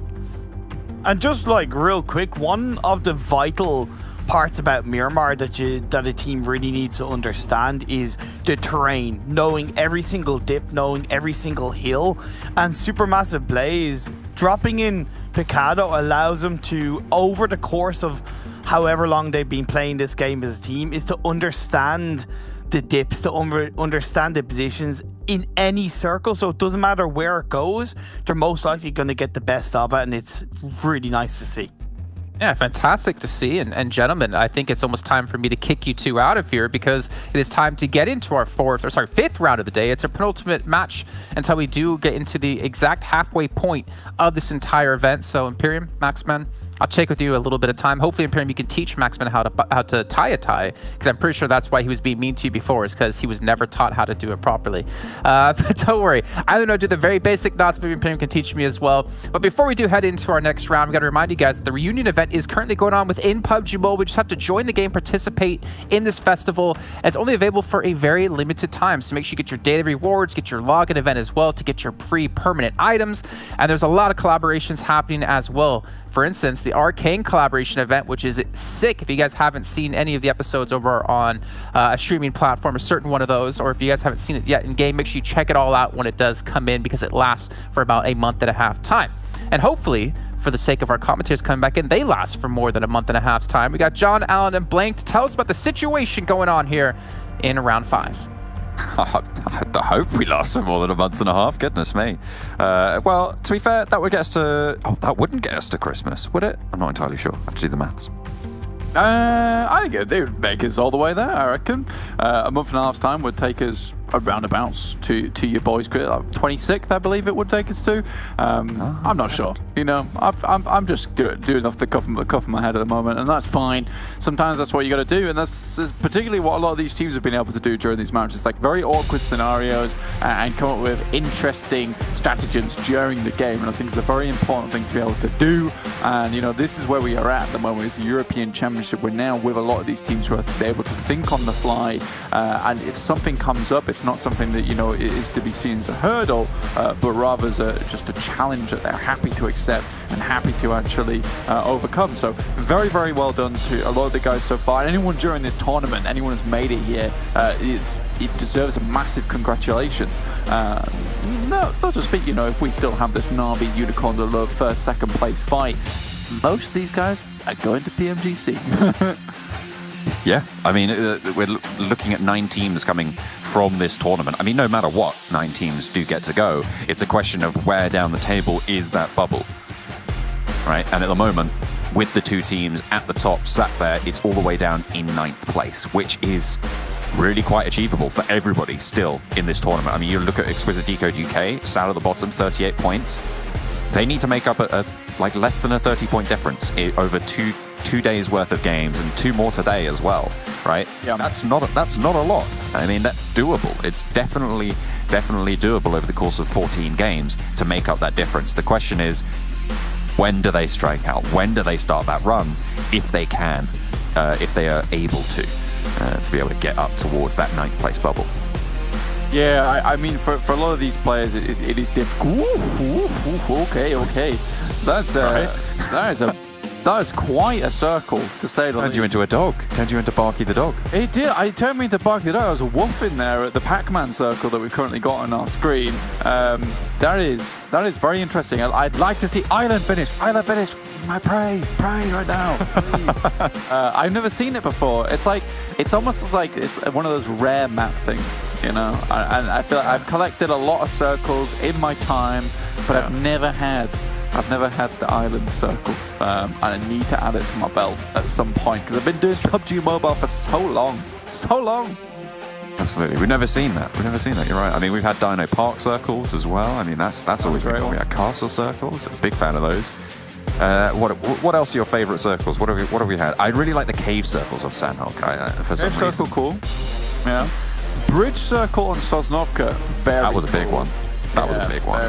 And just like real quick, one of the vital parts about Miramar that a team really needs to understand is the terrain, knowing every single dip, knowing every single hill, and Supermassive Blaze dropping in Picado allows them to, over the course of however long they've been playing this game as a team, is to understand the dips, to understand the positions in any circle. So it doesn't matter where it goes, they're most likely going to get the best of it, and it's really nice to see. Yeah, fantastic to see. And gentlemen, I think it's almost time for me to kick you two out of here, because it is time to get into our fifth round of the day. It's a penultimate match until we do get into the exact halfway point of this entire event. So Imperium, Maxman, I'll check with you a little bit of time. Hopefully, Imperium, you can teach Maxman how to tie a tie, because I'm pretty sure that's why he was being mean to you before, is because he was never taught how to do it properly. But don't worry, I know how to do the very basic knots. Maybe Imperium can teach me as well. But before we do head into our next round, we got to remind you guys that the reunion event is currently going on within PUBG Mobile. We just have to join the game, participate in this festival. And it's only available for a very limited time, so make sure you get your daily rewards, get your login event as well to get your free permanent items. And there's a lot of collaborations happening as well. For instance, the Arcane collaboration event, which is sick. If you guys haven't seen any of the episodes over on a streaming platform, a certain one of those, or if you guys haven't seen it yet in game, make sure you check it all out when it does come in, because it lasts for about a month and a half time. And hopefully, for the sake of our commentators coming back in, they last for more than a month and a half's time. We got John, Alan, and Blank to tell us about the situation going on here in round 5. I hope we last for more than a month and a half. Goodness me. Well, to be fair, that would get us to... Oh, that wouldn't get us to Christmas, would it? I'm not entirely sure. I have to do the maths. I think it would make us all the way there, I reckon. A month and a half's time would take us around abouts to your boys' grid. 26th, I believe it would take us to. I'm not sure. You know, I'm just doing off the cuff of my head at the moment, and that's fine. Sometimes that's what you got to do, and that's particularly what a lot of these teams have been able to do during these matches. Like very awkward scenarios and come up with interesting stratagems during the game, and I think it's a very important thing to be able to do. And you know, this is where we are at the moment. It's the European Championship. We're now with a lot of these teams who are able to think on the fly, and if something comes up, it's not something that, you know, is to be seen as a hurdle, but rather as just a challenge that they're happy to accept and happy to actually overcome. So very, very well done to a lot of the guys so far. Anyone during this tournament, anyone who's made it here, it deserves a massive congratulations. No, not to speak, you know, if we still have this Na'Vi Unicorns of Love first, second place fight, most of these guys are going to PMGC. Yeah, I mean, we're looking at 9 teams coming from this tournament. I mean, no matter what, 9 teams do get to go. It's a question of where down the table is that bubble, right? And at the moment, with the 2 teams at the top sat there, it's all the way down in 9th place, which is really quite achievable for everybody still in this tournament. I mean, you look at Exquisite Décode UK, sat at the bottom, 38 points. They need to make up like less than a 30-point difference over two days worth of games, and 2 more today as well, right? Yeah. That's not a lot. I mean, that's doable. It's definitely doable over the course of 14 games to make up that difference. The question is, when do they strike out? When do they start that run? If they can, if they are able to be able to get up towards that 9th place bubble. Yeah, I mean, for a lot of these players, it is difficult. Okay. That's right. That is quite a circle, to say the least. Turned you into a dog. Turned you into Barky the dog. It did. It turned me into Barky the dog. I was a wolf in there at the Pac-Man circle that we've currently got on our screen. That is very interesting. I'd like to see Island finish. My pray right now. I've never seen it before. It's almost like it's one of those rare map things, you know. And I feel like I've collected a lot of circles in my time, but I've never had the island circle, and I need to add it to my belt at some point, because I've been doing PUBG Mobile for so long. Absolutely, we've never seen that. You're right. I mean, we've had Dino Park circles as well. I mean, that's always been cool. We had castle circles. A big fan of those. What else are your favourite circles? What have we had? I really like the cave circles on Sandhawk. For some reason. Cave circle, cool. Yeah. Bridge circle on Sosnovka. That was a big one. That was a big one.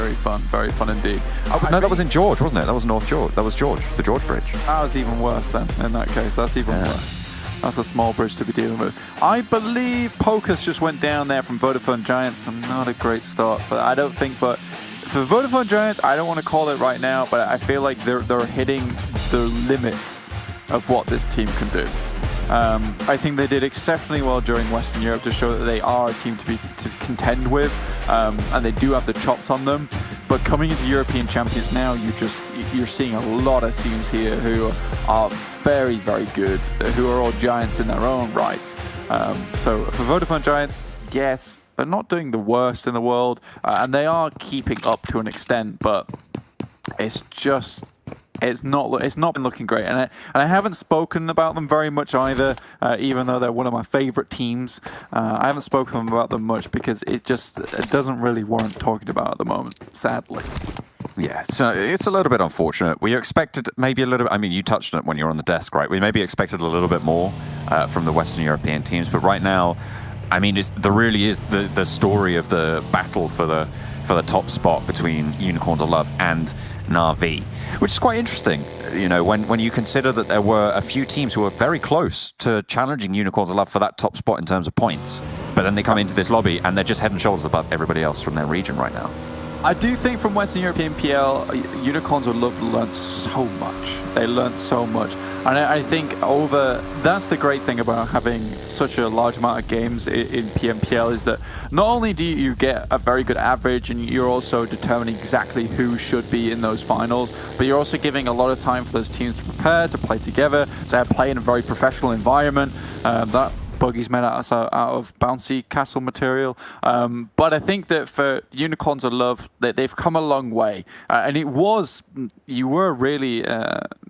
Very fun indeed. No, that was in George, wasn't it? That was North George. That was George, the George Bridge. That was even worse then, in that case. That's even worse. That's a small bridge to be dealing with. I believe Pocus just went down there from Vodafone Giants. Not a great start for that. I don't think, but for Vodafone Giants, I don't want to call it right now, but I feel like they're hitting their limits of what this team can do. I think they did exceptionally well during Western Europe to show that they are a team to contend with, and they do have the chops on them. But coming into European Champions now, you're seeing a lot of teams here who are very, very good, who are all giants in their own rights. So for Vodafone Giants, yes, they're not doing the worst in the world, and they are keeping up to an extent, but it's not been looking great, and I haven't spoken about them very much either, even though they're one of my favorite teams. I haven't spoken about them much because it doesn't really warrant talking about at the moment, sadly. Yeah, so it's a little bit unfortunate. We expected maybe a little bit, I mean, you touched on it when you were on the desk, right? We maybe expected a little bit more from the Western European teams, but right now, I mean, there really is the story of the battle for the top spot between Unicorns of Love and Na'Vi, which is quite interesting, you know, when you consider that there were a few teams who were very close to challenging Unicorns of Love for that top spot in terms of points, but then they come into this lobby and they're just head and shoulders above everybody else from their region right now. I do think from Western European PL, Unicorns of Love learned so much. They learned so much. And I think that's the great thing about having such a large amount of games in PMPL is that not only do you get a very good average and you're also determining exactly who should be in those finals, but you're also giving a lot of time for those teams to prepare, to play together, to play in a very professional environment. That buggy's made out of bouncy castle material, but I think that for Unicorns of Love, that they've come a long way, and you were really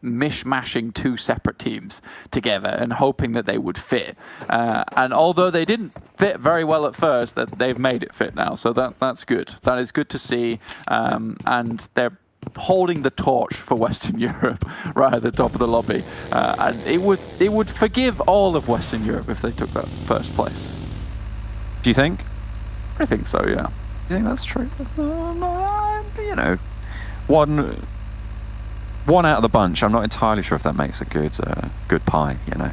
mishmashing two separate teams together and hoping that they would fit, and although they didn't fit very well at first, that they've made it fit now, so that's good. That is good to see, and they're holding the torch for Western Europe right at the top of the lobby, and it would forgive all of Western Europe if they took that first place. Do you think? I think so, yeah. You think that's true? You know, one out of the bunch. I'm not entirely sure if that makes a good pie. You know,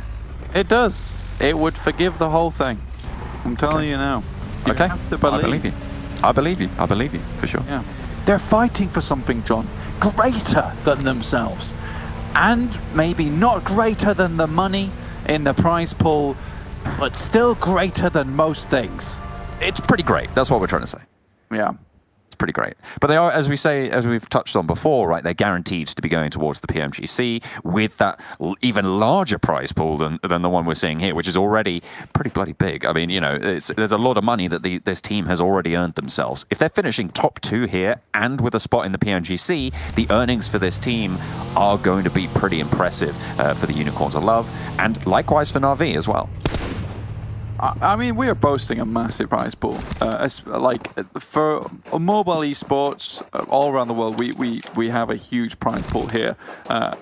it does. It would forgive the whole thing. I'm telling you now. You okay, have to believe. I believe you. I believe you. I believe you for sure. Yeah. They're fighting for something, John, greater than themselves. And maybe not greater than the money in the prize pool, but still greater than most things. It's pretty great. That's what we're trying to say. Yeah. It's pretty great. But they are, as we've touched on before, right, they're guaranteed to be going towards the PMGC with that even larger prize pool than the one we're seeing here, which is already pretty bloody big. I mean, you know, there's a lot of money that this team has already earned themselves. If they're finishing top 2 here and with a spot in the PMGC, the earnings for this team are going to be pretty impressive for the Unicorns of Love, and likewise for Na'Vi as well. I mean, we are boasting a massive prize pool. Like for mobile esports all around the world, we have a huge prize pool here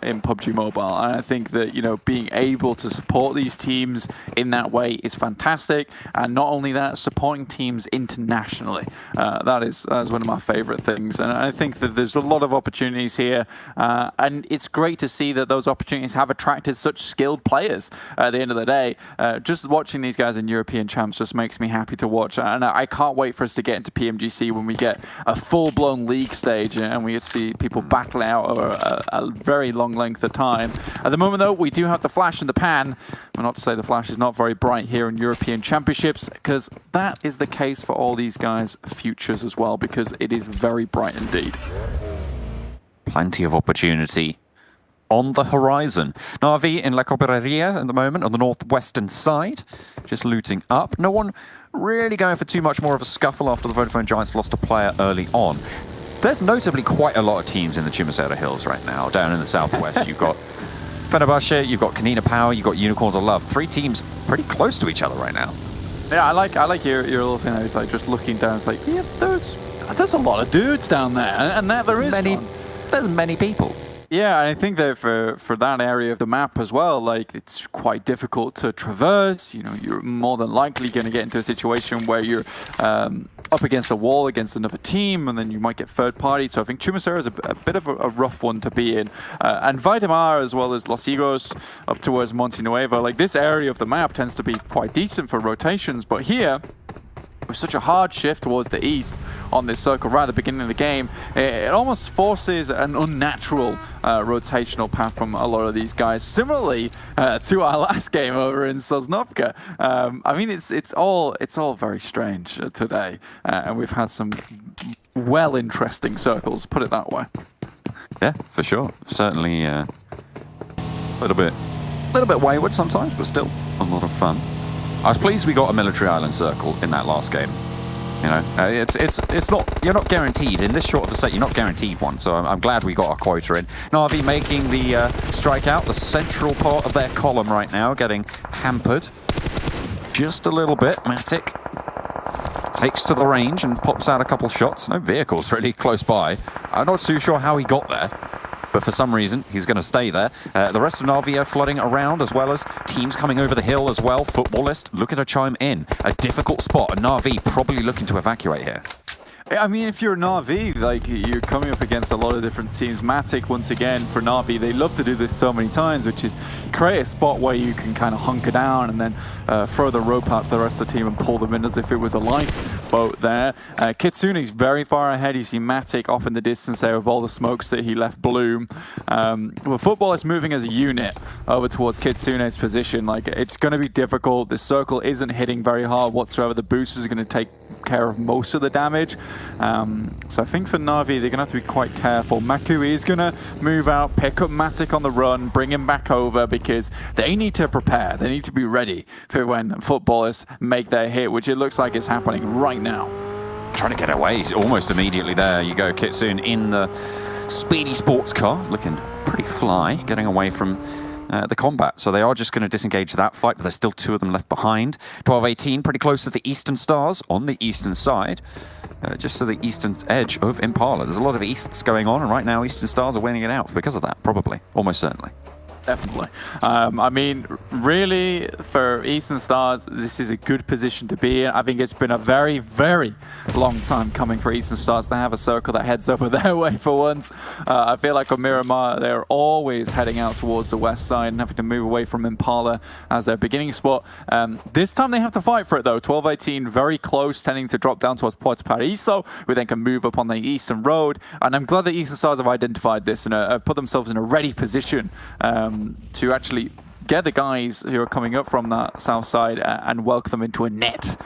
in PUBG Mobile, and I think that, you know, being able to support these teams in that way is fantastic. And not only that, supporting teams internationally, that is one of my favorite things. And I think that there's a lot of opportunities here, and it's great to see that those opportunities have attracted such skilled players. At the end of the day, just watching these guys in European champs just makes me happy to watch, and I can't wait for us to get into PMGC when we get a full-blown league stage and we see people battling out over a very long length of time. At the moment, though, we do have the flash in the pan. Well, not to say the flash is not very bright here in European Championships, because that is the case for all these guys' futures as well, because it is very bright indeed. Plenty of opportunity on the horizon. Na'Vi in La Cooperaria at the moment on the northwestern side, just looting up. No one really going for too much more of a scuffle after the Vodafone Giants lost a player early on. There's notably quite a lot of teams in the Chumacera Hills right now. Down in the southwest, you've got Fenerbahçe, you've got Kanina Power, you've got Unicorns of Love. 3 teams pretty close to each other right now. Yeah, I like your little thing. It's like just looking down. It's like, yeah, there's a lot of dudes down there, and there's many people. Yeah, and I think that for that area of the map as well, like, it's quite difficult to traverse. You know, you're more than likely going to get into a situation where you're up against a wall against another team, and then you might get third party. So I think Chumacera is a bit of a rough one to be in. And Vaitamar, as well as Los Higos, up towards Monte Nuevo, like, this area of the map tends to be quite decent for rotations. But here, with such a hard shift towards the east on this circle right at the beginning of the game, it almost forces an unnatural rotational path from a lot of these guys. Similarly to our last game over in Sosnovka. I mean, it's all very strange today, and we've had some interesting circles, put it that way. Yeah, for sure. Certainly a little bit wayward sometimes, but still a lot of fun. I was pleased we got a military island circle in that last game. You know, it's not, you're not guaranteed in this short of a set. You're not guaranteed one. So I'm glad we got our quota in. Na'Vi making the strike out, the central part of their column right now, getting hampered just a little bit. Matic takes to the range and pops out a couple shots. No vehicles really close by. I'm not too sure how he got there, but for some reason, he's going to stay there. The rest of Na'Vi are flooding around, as well as teams coming over the hill as well. Futbolist looking to chime in. A difficult spot, and Na'Vi probably looking to evacuate here. I mean, if you're Na'Vi, like, you're coming up against a lot of different teams. Matic, once again, for Na'Vi, they love to do this so many times, which is create a spot where you can kind of hunker down and then throw the rope out to the rest of the team and pull them in as if it was a lifeboat there. Kitsune's very far ahead. You see Matic off in the distance there with all the smokes that he left bloom. Well, Football is moving as a unit over towards Kitsune's position. Like, it's going to be difficult. This circle isn't hitting very hard whatsoever. The boosters are going to take care of most of the damage. So I think for Na'Vi, they're going to have to be quite careful. Maku is going to move out, pick up Matic on the run, bring him back over, because they need to prepare. They need to be ready for when footballers make their hit, which it looks like is happening right now. Trying to get away almost immediately. There you go, Kitsune in the speedy sports car, looking pretty fly, getting away from the combat. So they are just going to disengage that fight, but there's still two of them left behind. 12-18, pretty close to the Eastern Stars on the eastern side. Just to the eastern edge of Impala. There's a lot of Easts going on, and right now Eastern Stars are winning it out because of that, probably, almost certainly. Definitely. I mean, really, for Eastern Stars, this is a good position to be in. I think it's been a very, very long time coming for Eastern Stars to have a circle that heads over their way for once. I feel like on Miramar, they're always heading out towards the west side and having to move away from Impala as their beginning spot. This time they have to fight for it, though. 12-18, very close, tending to drop down towards Puerto Paraíso, who then can move up on the eastern road. And I'm glad that Eastern Stars have identified this and have put themselves in a ready position to actually get the guys who are coming up from that south side and welcome them into a net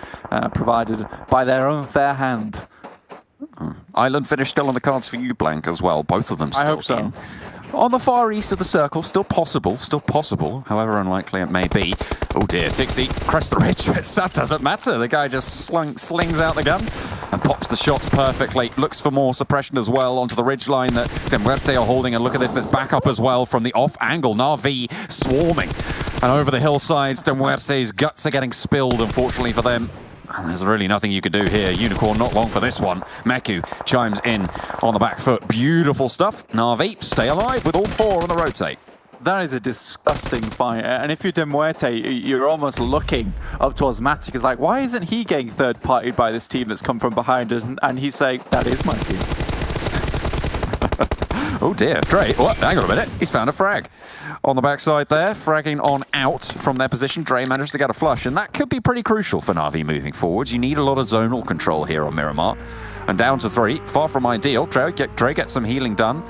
provided by their own fair hand. Island finish still on the cards for you, Blank, as well. Both of them still I hope so. in. On the far east of the circle, still possible, however unlikely it may be. Oh dear, Tixie crest the ridge, but that doesn't matter. The guy just slings out the gun and pops the shots perfectly. Looks for more suppression as well onto the ridge line that Muerte are holding. And look at this, there's backup as well from the off angle. Na'Vi swarming. And over the hillsides, Muerte's guts are getting spilled, unfortunately for them. And there's really nothing you can do here. Unicorn not long for this one. Meku chimes in on the back foot. Beautiful stuff. Na'Vi stay alive with all four on the rotate. That is a disgusting fight. And if you're De Muerte, you're almost looking up towards Matic. It's like, why isn't he getting third-partied by this team that's come from behind us? And he's saying, that is my team. Oh dear, DREY, oh, hang on a minute, he's found a frag. On the backside there, fragging on out from their position. DREY managed to get a flush, and that could be pretty crucial for Na'Vi moving forwards. You need a lot of zonal control here on Miramar. And down to 3, far from ideal. DREY gets some healing done.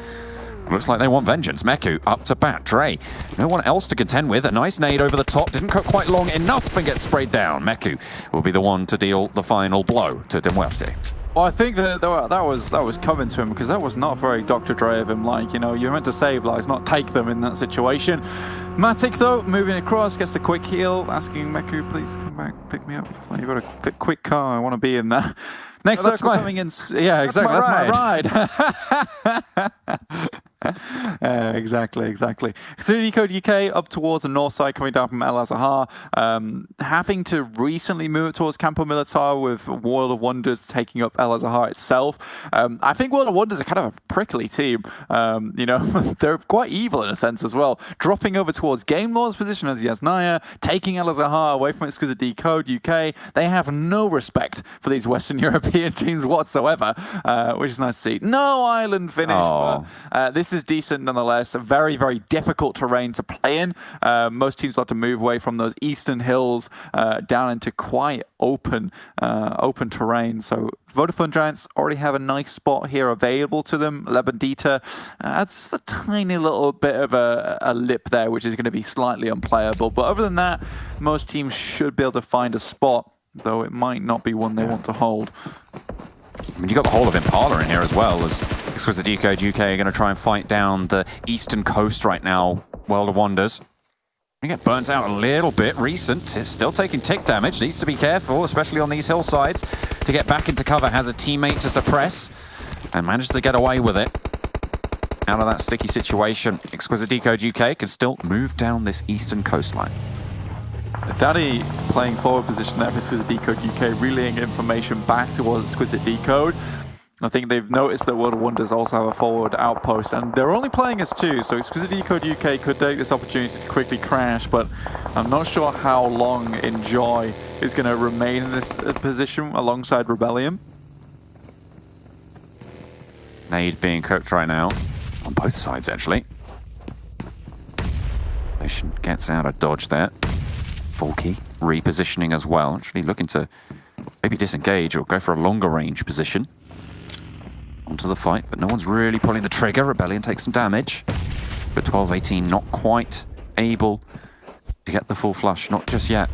Looks like they want vengeance. Meku up to bat. DREY, no one else to contend with. A nice nade over the top. Didn't cut quite long enough and gets sprayed down. Meku will be the one to deal the final blow to De Muerte. Well, I think that was coming to him, because that was not very Dr. Dre of him. Like, you know, you're meant to save lives, not take them in that situation. Matic, though, moving across, gets the quick heal, asking Meku, please come back, pick me up. You've got a quick car, I want to be in that. Next circle coming in. Yeah, exactly. That's my ride. Exactly. Exquisite Décode UK up towards the north side, coming down from El Azahar. Having to recently move towards Campo Militar with World of Wonders taking up El Azahar itself. I think World of Wonders are kind of a prickly team. You know, they're quite evil in a sense as well. Dropping over towards Game Lord's position as Yasnaya, taking El Azahar away from Exquisite Décode UK. They have no respect for these Western European teams whatsoever, which is nice to see. No island finish. But, this this is decent nonetheless. A very, very difficult terrain to play in. Most teams like to move away from those eastern hills down into quite open terrain. So Vodafone Giants already have a nice spot here available to them. Lebendita adds just a tiny little bit of a lip there, which is going to be slightly unplayable. But other than that, most teams should be able to find a spot, though it might not be one they want to hold. I mean, you got the whole of Impala in here as well, as Exquisite Décode UK are going to try and fight down the eastern coast right now. World of Wonders. You get burnt out a little bit. Recent is still taking tick damage. Needs to be careful, especially on these hillsides. To get back into cover, has a teammate to suppress and manages to get away with it. Out of that sticky situation, Exquisite Décode UK can still move down this eastern coastline. Daddy playing forward position there for Exquisite Décode UK, relaying information back towards Exquisite Décode. I think they've noticed that World of Wonders also have a forward outpost, and they're only playing as two, so Exquisite Décode UK could take this opportunity to quickly crash, but I'm not sure how long Enjoy is going to remain in this position alongside Rebellion. Nade being cooked right now, on both sides actually. Nation gets out of dodge there. Falky repositioning as well, actually looking to maybe disengage or go for a longer range position. Onto the fight, but no one's really pulling the trigger. Rebellion takes some damage, but 12-18 not quite able to get the full flush, not just yet.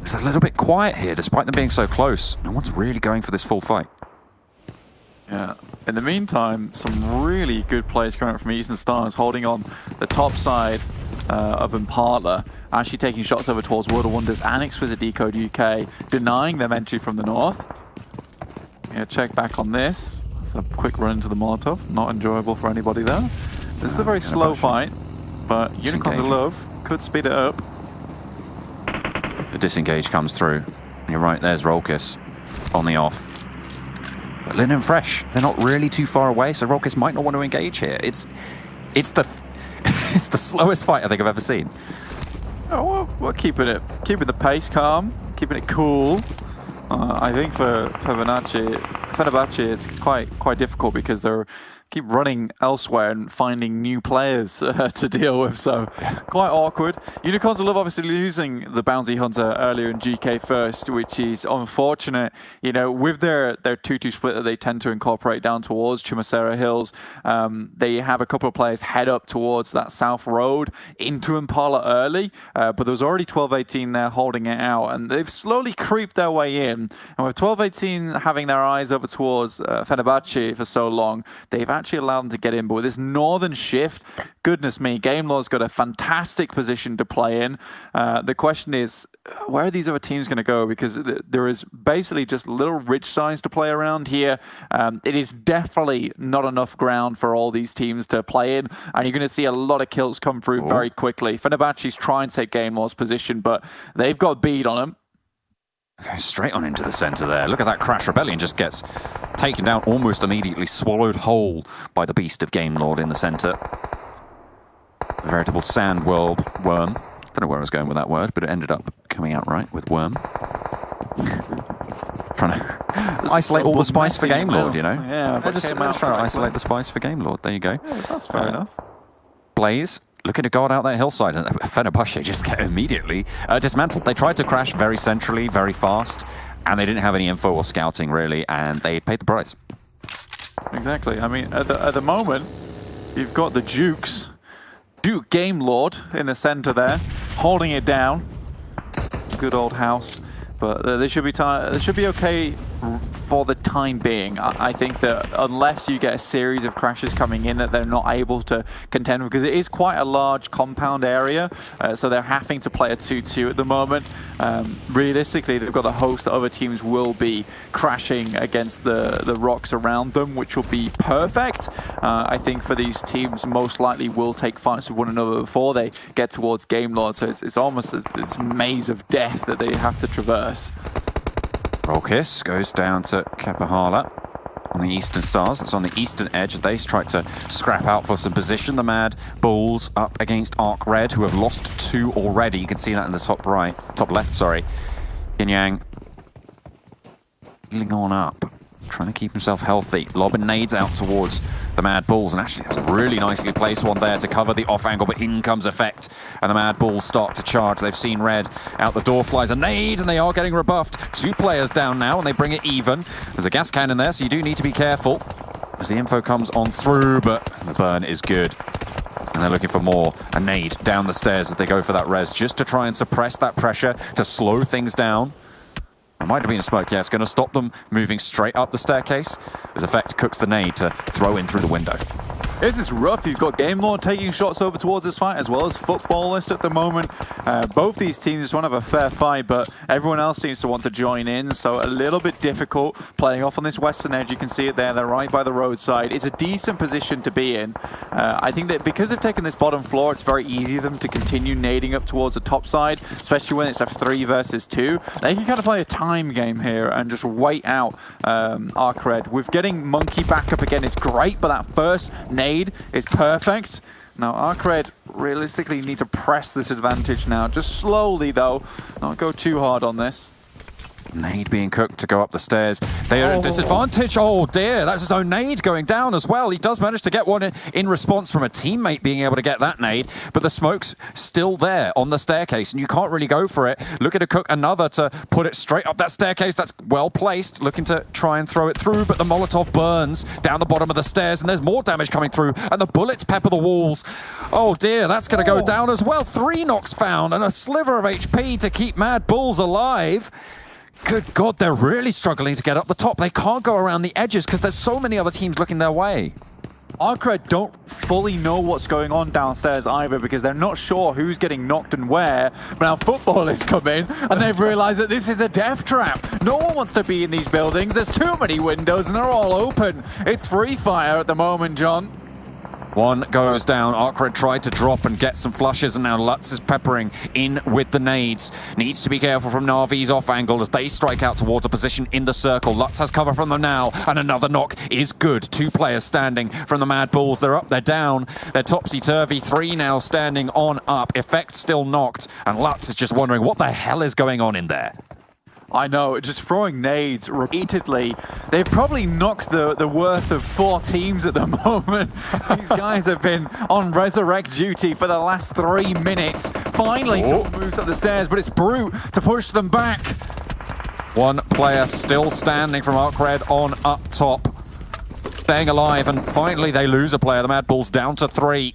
It's a little bit quiet here, despite them being so close. No one's really going for this full fight. Yeah. In the meantime, some really good plays coming from Eastern Stars, holding on the top side of Impala, actually taking shots over towards World of Wonders and Exquisite Décode UK, denying them entry from the north. Yeah, check back on this. It's a quick run into the Molotov. Not enjoyable for anybody there. This is a very slow fight, but Unicorns of Love could speed it up. The disengage comes through. And you're right, there's Rolkis on the off. But Lin and Fresh, they're not really too far away, so Rolkis might not want to engage here. It's the it's the slowest fight I think I've ever seen. Oh, well, we're keeping the pace calm, keeping it cool. I think for Fenerbahçe, it's quite difficult because they're keep running elsewhere and finding new players to deal with, so quite awkward. Unicorns of Love obviously losing the Bounty Hunter earlier in GK first, which is unfortunate. You know, with their 2-2 split that they tend to incorporate down towards Chumacera Hills, they have a couple of players head up towards that south road into Impala early, but there's already 12-18 there holding it out, and they've slowly creeped their way in. And with 12-18 having their eyes over towards Fenerbahçe for so long, they've actually allowed them to get in. But with this northern shift, goodness me, GameLaw's got a fantastic position to play in. The question is, where are these other teams going to go? Because there is basically just little ridge signs to play around here. It is definitely not enough ground for all these teams to play in, and you're going to see a lot of kills come through very quickly. Fenerbahçe's trying to take GameLaw's position, but they've got bead on them. Going straight on into the center there. Look at that crash. Rebellion just gets taken down almost immediately, swallowed whole by the beast of Game Lord in the center. A veritable sand worm. Don't know where I was going with that word, but it ended up coming out right with worm. Trying to isolate all the spice for Game Lord, you know? Yeah, just trying to isolate the spice for Game Lord. There you go. Yeah, that's fair enough. Blaze looking to guard out that hillside, and Fenerbahçe just get immediately dismantled. They tried to crash very centrally, very fast, and they didn't have any info or scouting really, and they paid the price. Exactly. I mean, at the moment, you've got the Duke Game Lord in the center there, holding it down. Good old house, but they should be okay for the time being. I think that unless you get a series of crashes coming in that they're not able to contend with, because it is quite a large compound area, so they're having to play a 2-2 at the moment. Realistically, they've got a host that other teams will be crashing against the rocks around them, which will be perfect. I think for these teams, most likely will take fights with one another before they get towards Game Lord, so it's almost a maze of death that they have to traverse. Rolkis goes down to Kapahala on the Eastern Stars. That's on the eastern edge. They try to scrap out for some position. The Mad Bulls up against ARCRED, who have lost 2 already. You can see that in the top left, sorry. Yin Yang healing on up. trying to keep himself healthy. Lobbing nades out towards the Mad Bulls, and actually has a really nicely placed one there to cover the off angle, but in comes Effect, and the Mad Bulls start to charge. They've seen red. Out the door flies a nade, and they are getting rebuffed. 2 players down now, and they bring it even. There's a gas cannon there, so you do need to be careful as the info comes on through, but the burn is good. And they're looking for more. A nade down the stairs as they go for that res, just to try and suppress that pressure, to slow things down. It might have been a smoke, yeah, it's going to stop them moving straight up the staircase as Effect cooks the nade to throw in through the window. This is rough. You've got Game Lord taking shots over towards this fight, as well as Futbolist at the moment. Both these teams just want to have a fair fight, but everyone else seems to want to join in, so a little bit difficult playing off on this western edge. You can see it there. They're right by the roadside. It's a decent position to be in. I think that because they've taken this bottom floor, it's very easy for them to continue nading up towards the top side, especially when it's a 3 versus 2. They can kind of play a time game here and just wait out ARCRED. With getting Monkey back up again is great, but that first nade is perfect. Now ARCRED realistically need to press this advantage now, just slowly though, not go too hard on this. Nade being cooked to go up the stairs. They are at disadvantage. Oh dear, that's his own nade going down as well. He does manage to get one in response from a teammate being able to get that nade, but the smoke's still there on the staircase and you can't really go for it. Looking to cook another to put it straight up that staircase. That's well placed. Looking to try and throw it through, but the Molotov burns down the bottom of the stairs and there's more damage coming through and the bullets pepper the walls. Oh dear, that's going to go down as well. 3 knocks found and a sliver of HP to keep Mad Bulls alive. Good God, they're really struggling to get up the top. They can't go around the edges because there's so many other teams looking their way. ARCRED don't fully know what's going on downstairs either because they're not sure who's getting knocked and where. But now Futbolists come in and they've realized that this is a death trap. No one wants to be in these buildings. There's too many windows and they're all open. It's free fire at the moment, John. One goes down. ARCRED tried to drop and get some flushes, and now Lutz is peppering in with the nades. Needs to be careful from Na'Vi's off angle as they strike out towards a position in the circle. Lutz has cover from them now, and another knock is good. 2 players standing from the Mad Bulls. They're up, they're down. They're topsy-turvy. 3 now standing on up. Effect still knocked, and Lutz is just wondering what the hell is going on in there. I know, just throwing nades repeatedly. They've probably knocked the worth of 4 teams at the moment. These guys have been on resurrect duty for the last 3 minutes. Finally, someone moves up the stairs, but it's Gbrute to push them back. 1 player still standing from ARCRED on up top. Staying alive, and finally they lose a player. The Mad Bulls down to 3.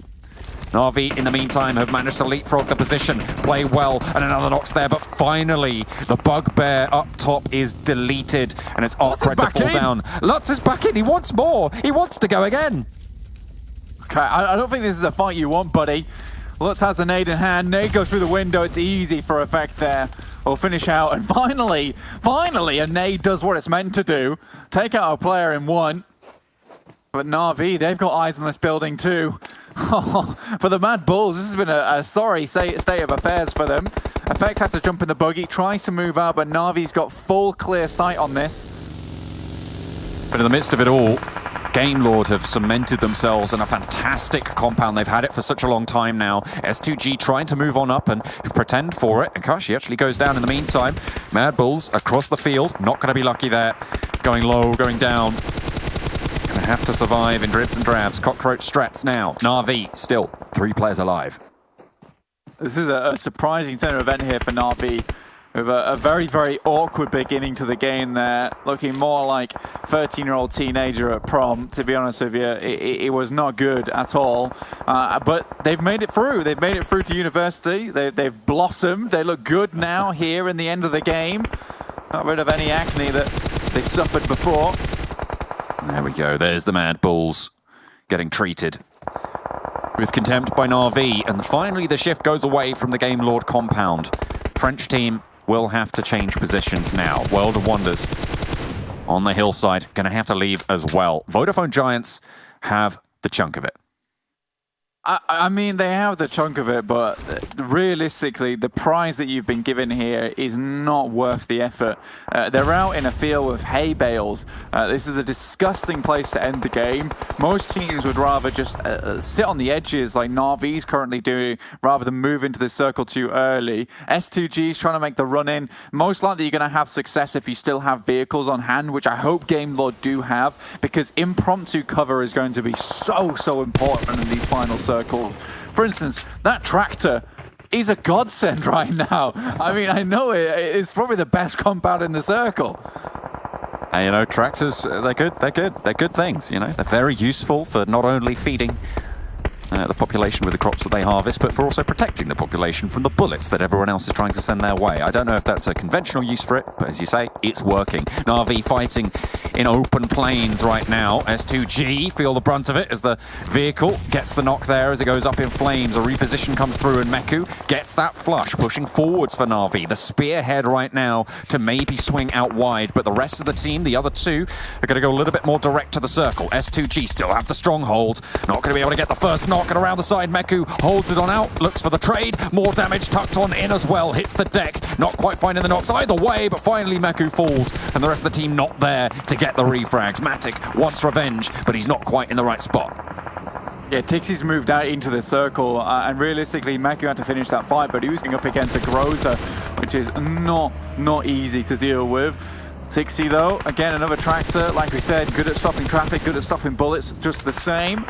Na'Vi, in the meantime, have managed to leapfrog the position, play well, and another knock's there, but finally, the bugbear up top is deleted, and it's ARCRED to fall down. Lutz is back in, he wants more, he wants to go again. Okay, I don't think this is a fight you want, buddy. Lutz has a nade in hand, nade goes through the window, it's easy for Effect there. We'll finish out, and finally, a nade does what it's meant to do. Take out a player in 1. But Na'Vi, they've got eyes on this building too. For the Mad Bulls, this has been a sorry state of affairs for them. Effect has to jump in the buggy, tries to move out, but Na'Vi's got full clear sight on this. But in the midst of it all, Game Lord have cemented themselves in a fantastic compound. They've had it for such a long time now. S2G trying to move on up and pretend for it. And Kashi actually goes down in the meantime. Mad Bulls across the field, not going to be lucky there. Going low, going down. Gonna have to survive in dribs and drabs. Cockroach strats now. Na'Vi still 3 players alive. This is a surprising turn of event here for Na'Vi. With a very, very awkward beginning to the game there. Looking more like 13-year-old teenager at prom, to be honest with you. It was not good at all. But they've made it through. They've made it through to university. They've blossomed. They look good now here in the end of the game. Got rid of any acne that they suffered before. There we go. There's the Mad Bulls getting treated with contempt by Na'Vi. And finally, the shift goes away from the Game Lord compound. French team will have to change positions now. World of Wonders on the hillside. Going to have to leave as well. Vodafone Giants have the chunk of it. I mean, they have the chunk of it, but realistically, the prize that you've been given here is not worth the effort. They're out in a field with hay bales. This is a disgusting place to end the game. Most teams would rather just sit on the edges like Na'Vi's currently doing, rather than move into the circle too early. S2G's trying to make the run in. Most likely you're going to have success if you still have vehicles on hand, which I hope Game Lord do have, because impromptu cover is going to be so important in these final circles. For instance, that tractor is a godsend right now. I mean, I know it's probably the best compound in the circle. And, you know, tractors, they're good things, you know. They're very useful for not only feeding the population with the crops that they harvest, but for also protecting the population from the bullets that everyone else is trying to send their way. I don't know if that's a conventional use for it, but as you say, it's working. Na'Vi fighting in open plains right now. S2G feel the brunt of it as the vehicle gets the knock there as it goes up in flames. A reposition comes through and Meku gets that flush, pushing forwards for Na'Vi. The spearhead right now to maybe swing out wide, but the rest of the team, the other two, are going to go a little bit more direct to the circle. S2G still have the stronghold. Not going to be able to get the first knock, and around the side, Meku holds it on out, looks for the trade. More damage tucked on in as well, hits the deck. Not quite finding the knocks either way, but finally Meku falls, and the rest of the team not there to get the refrags. Matic wants revenge, but he's not quite in the right spot. Yeah, Tixie's moved out into the circle, and realistically, Meku had to finish that fight, but he was going up against a Groza, which is not easy to deal with. Tixie, though, again, another tractor, like we said, good at stopping traffic, good at stopping bullets, just the same.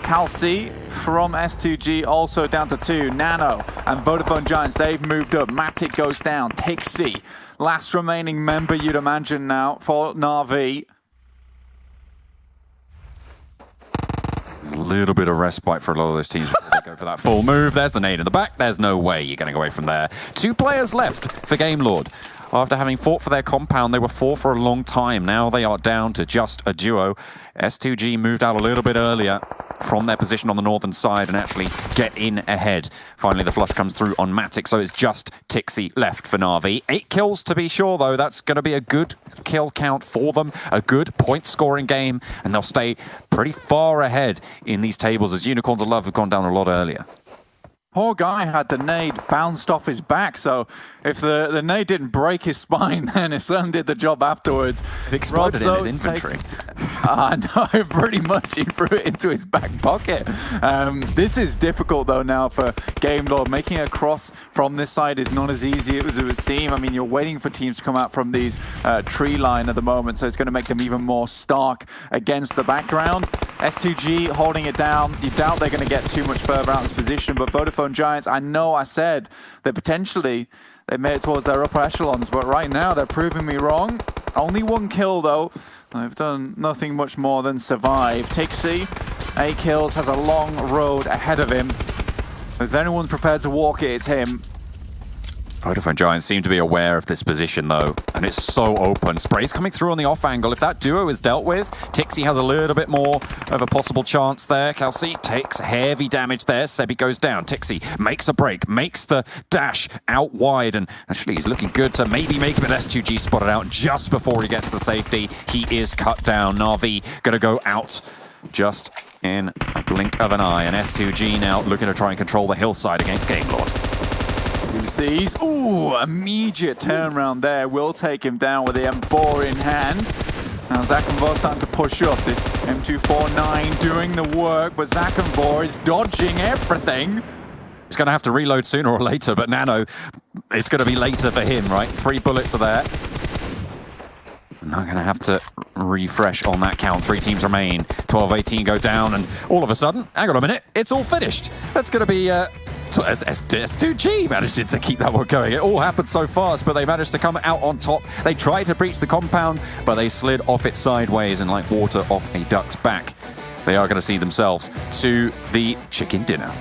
Calci from S2G also down to 2. Nano and Vodafone Giants, they've moved up. Matic goes down. Tixie, last remaining member, you'd imagine now, for Na'Vi. A little bit of respite for a lot of those teams before they go for that full move. There's the nade in the back. There's no way you're going to go away from there. 2 players left for Game Lord. After having fought for their compound, they were 4 for a long time. Now they are down to just a duo. S2G moved out a little bit earlier from their position on the northern side and actually get in ahead. Finally, the flush comes through on Matic, so it's just Tixie left for Na'Vi. 8 kills to be sure, though. That's going to be a good kill count for them, a good point-scoring game, and they'll stay pretty far ahead in these tables as Unicorns of Love have gone down a lot earlier. Poor guy had the nade bounced off his back, so if the nade didn't break his spine, then his son did the job afterwards. It exploded in his inventory. No, pretty much. He threw it into his back pocket. This is difficult, though, now for Game Lord. Making a cross from this side is not as easy as it would seem. I mean, you're waiting for teams to come out from these tree line at the moment, so it's going to make them even more stark against the background. S2G holding it down. You doubt they're going to get too much further out of this position, but Vodafone Giants, I know I said that potentially they made it towards their upper echelons, but right now they're proving me wrong. Only 1 kill, though. They've done nothing much more than survive. Tixie, 8 kills, has a long road ahead of him. If anyone's prepared to walk it, it's him. Vodafone Giants seem to be aware of this position, though, and it's so open. Spray's coming through on the off angle. If that duo is dealt with, Tixie has a little bit more of a possible chance there. Calci takes heavy damage there. Sebi goes down. Tixie makes a break, makes the dash out wide, and actually he's looking good to maybe make him. An S2G spotted out just before he gets to safety. He is cut down. Na'Vi gonna go out just in a blink of an eye, and S2G now looking to try and control the hillside against Game Lord. Sees, ooh, immediate turnaround there. Will take him down with the M4 in hand. Now Zakenvor starting to push up. This M249 doing the work, but Zakenvor is dodging everything. He's going to have to reload sooner or later, but Nano, it's going to be later for him, right? 3 bullets are there. Not going to have to refresh on that count. 3 teams remain. 12-18 go down, and all of a sudden, hang on a minute, it's all finished. That's going to be... S2G managed to keep that one going. It all happened so fast, but they managed to come out on top. They tried to breach the compound, but they slid off it sideways and like water off a duck's back. They are going to see themselves to the chicken dinner.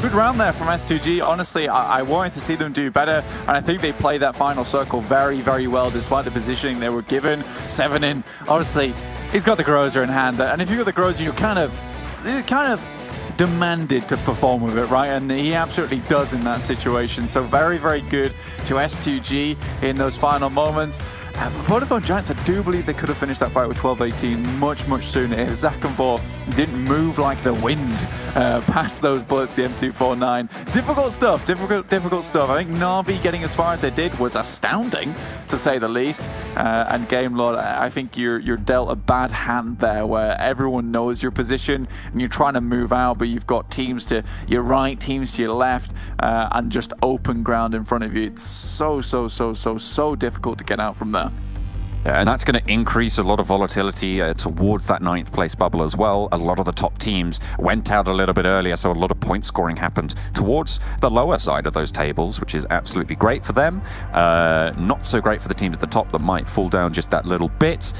Good round there from S2G. Honestly, I wanted to see them do better, and I think they played that final circle very, very well, despite the positioning they were given. 7 in. Obviously, he's got the Groza in hand, and if you've got the Groza, you're kind of demanded to perform with it, right? And he absolutely does in that situation. So very, very good to S2G in those final moments. Vodafone Giants, I do believe they could have finished that fight with 12-18 much sooner if Zach and Vor didn't move like the wind past those bullets, the M249. Difficult stuff, difficult stuff. I think Na'Vi getting as far as they did was astounding, to say the least. And Game Lord, I think you're dealt a bad hand there, where everyone knows your position and you're trying to move out, but you've got teams to your right, teams to your left, and just open ground in front of you. It's so difficult to get out from there. Yeah, and that's going to increase a lot of volatility towards that 9th place bubble as well. A lot of the top teams went out a little bit earlier, so a lot of point scoring happened towards the lower side of those tables, which is absolutely great for them. Not so great for the teams at the top that might fall down just that little bit.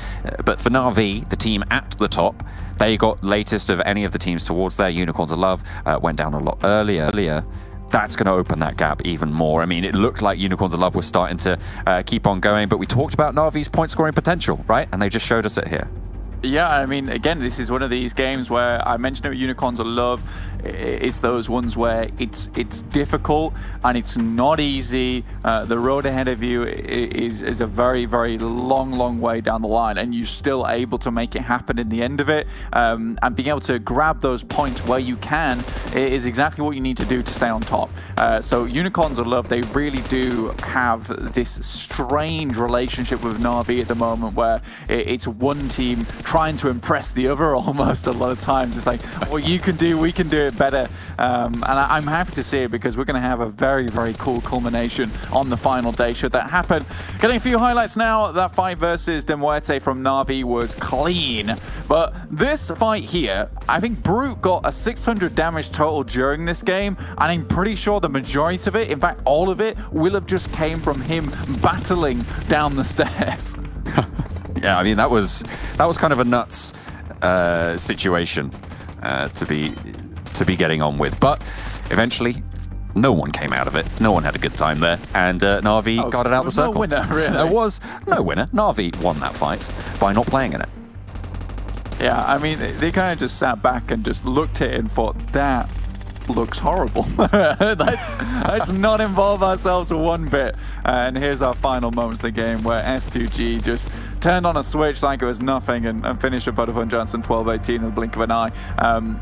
But for Na'Vi, the team at the top, they got latest of any of the teams towards there. Unicorns of Love went down a lot earlier. That's going to open that gap even more. I mean, it looked like Unicorns of Love was starting to keep on going, but we talked about Na'Vi's point scoring potential, right? And they just showed us it here. Yeah, I mean, again, this is one of these games where I mentioned it with Unicorns of Love. It's those ones where it's difficult and it's not easy. The road ahead of you is a very long way down the line, and you're still able to make it happen in the end of it. And being able to grab those points where you can is exactly what you need to do to stay on top. So Unicorns of Love, they really do have this strange relationship with Na'Vi at the moment, where it's one team trying to impress the other almost a lot of times. It's like, what you can do, we can do it better. And I'm happy to see it, because we're going to have a very cool culmination on the final day should that happen. Getting a few highlights now. That fight versus Muerte from Na'Vi was clean. But this fight here, I think Gbrute got a 600 damage total during this game, and I'm pretty sure the majority of it, in fact all of it, will have just came from him battling down the stairs. Yeah, I mean, that was kind of a nuts situation to be getting on with, but eventually no one came out of it. No one had a good time there, and Na'Vi got it out the circle. No winner, really. There was no winner. Na'Vi won that fight by not playing in it. Yeah, I mean, they kind of just sat back and just looked at it and thought, that looks horrible. let's not involve ourselves one bit. And here's our final moments of the game, where S2G just turned on a switch like it was nothing and finished with Vodafone Johnson 12-18 in the blink of an eye.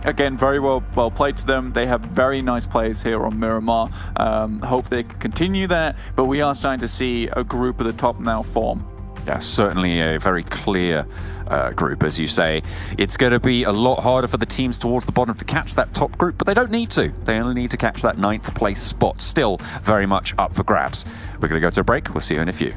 Again, very well played to them. They have very nice players here on Miramar. Hope they can continue that, but we are starting to see a group at the top now form. Yeah, certainly a very clear group, as you say. It's going to be a lot harder for the teams towards the bottom to catch that top group, but they don't need to. They only need to catch that 9th place spot. Still very much up for grabs. We're going to go to a break. We'll see you in a few.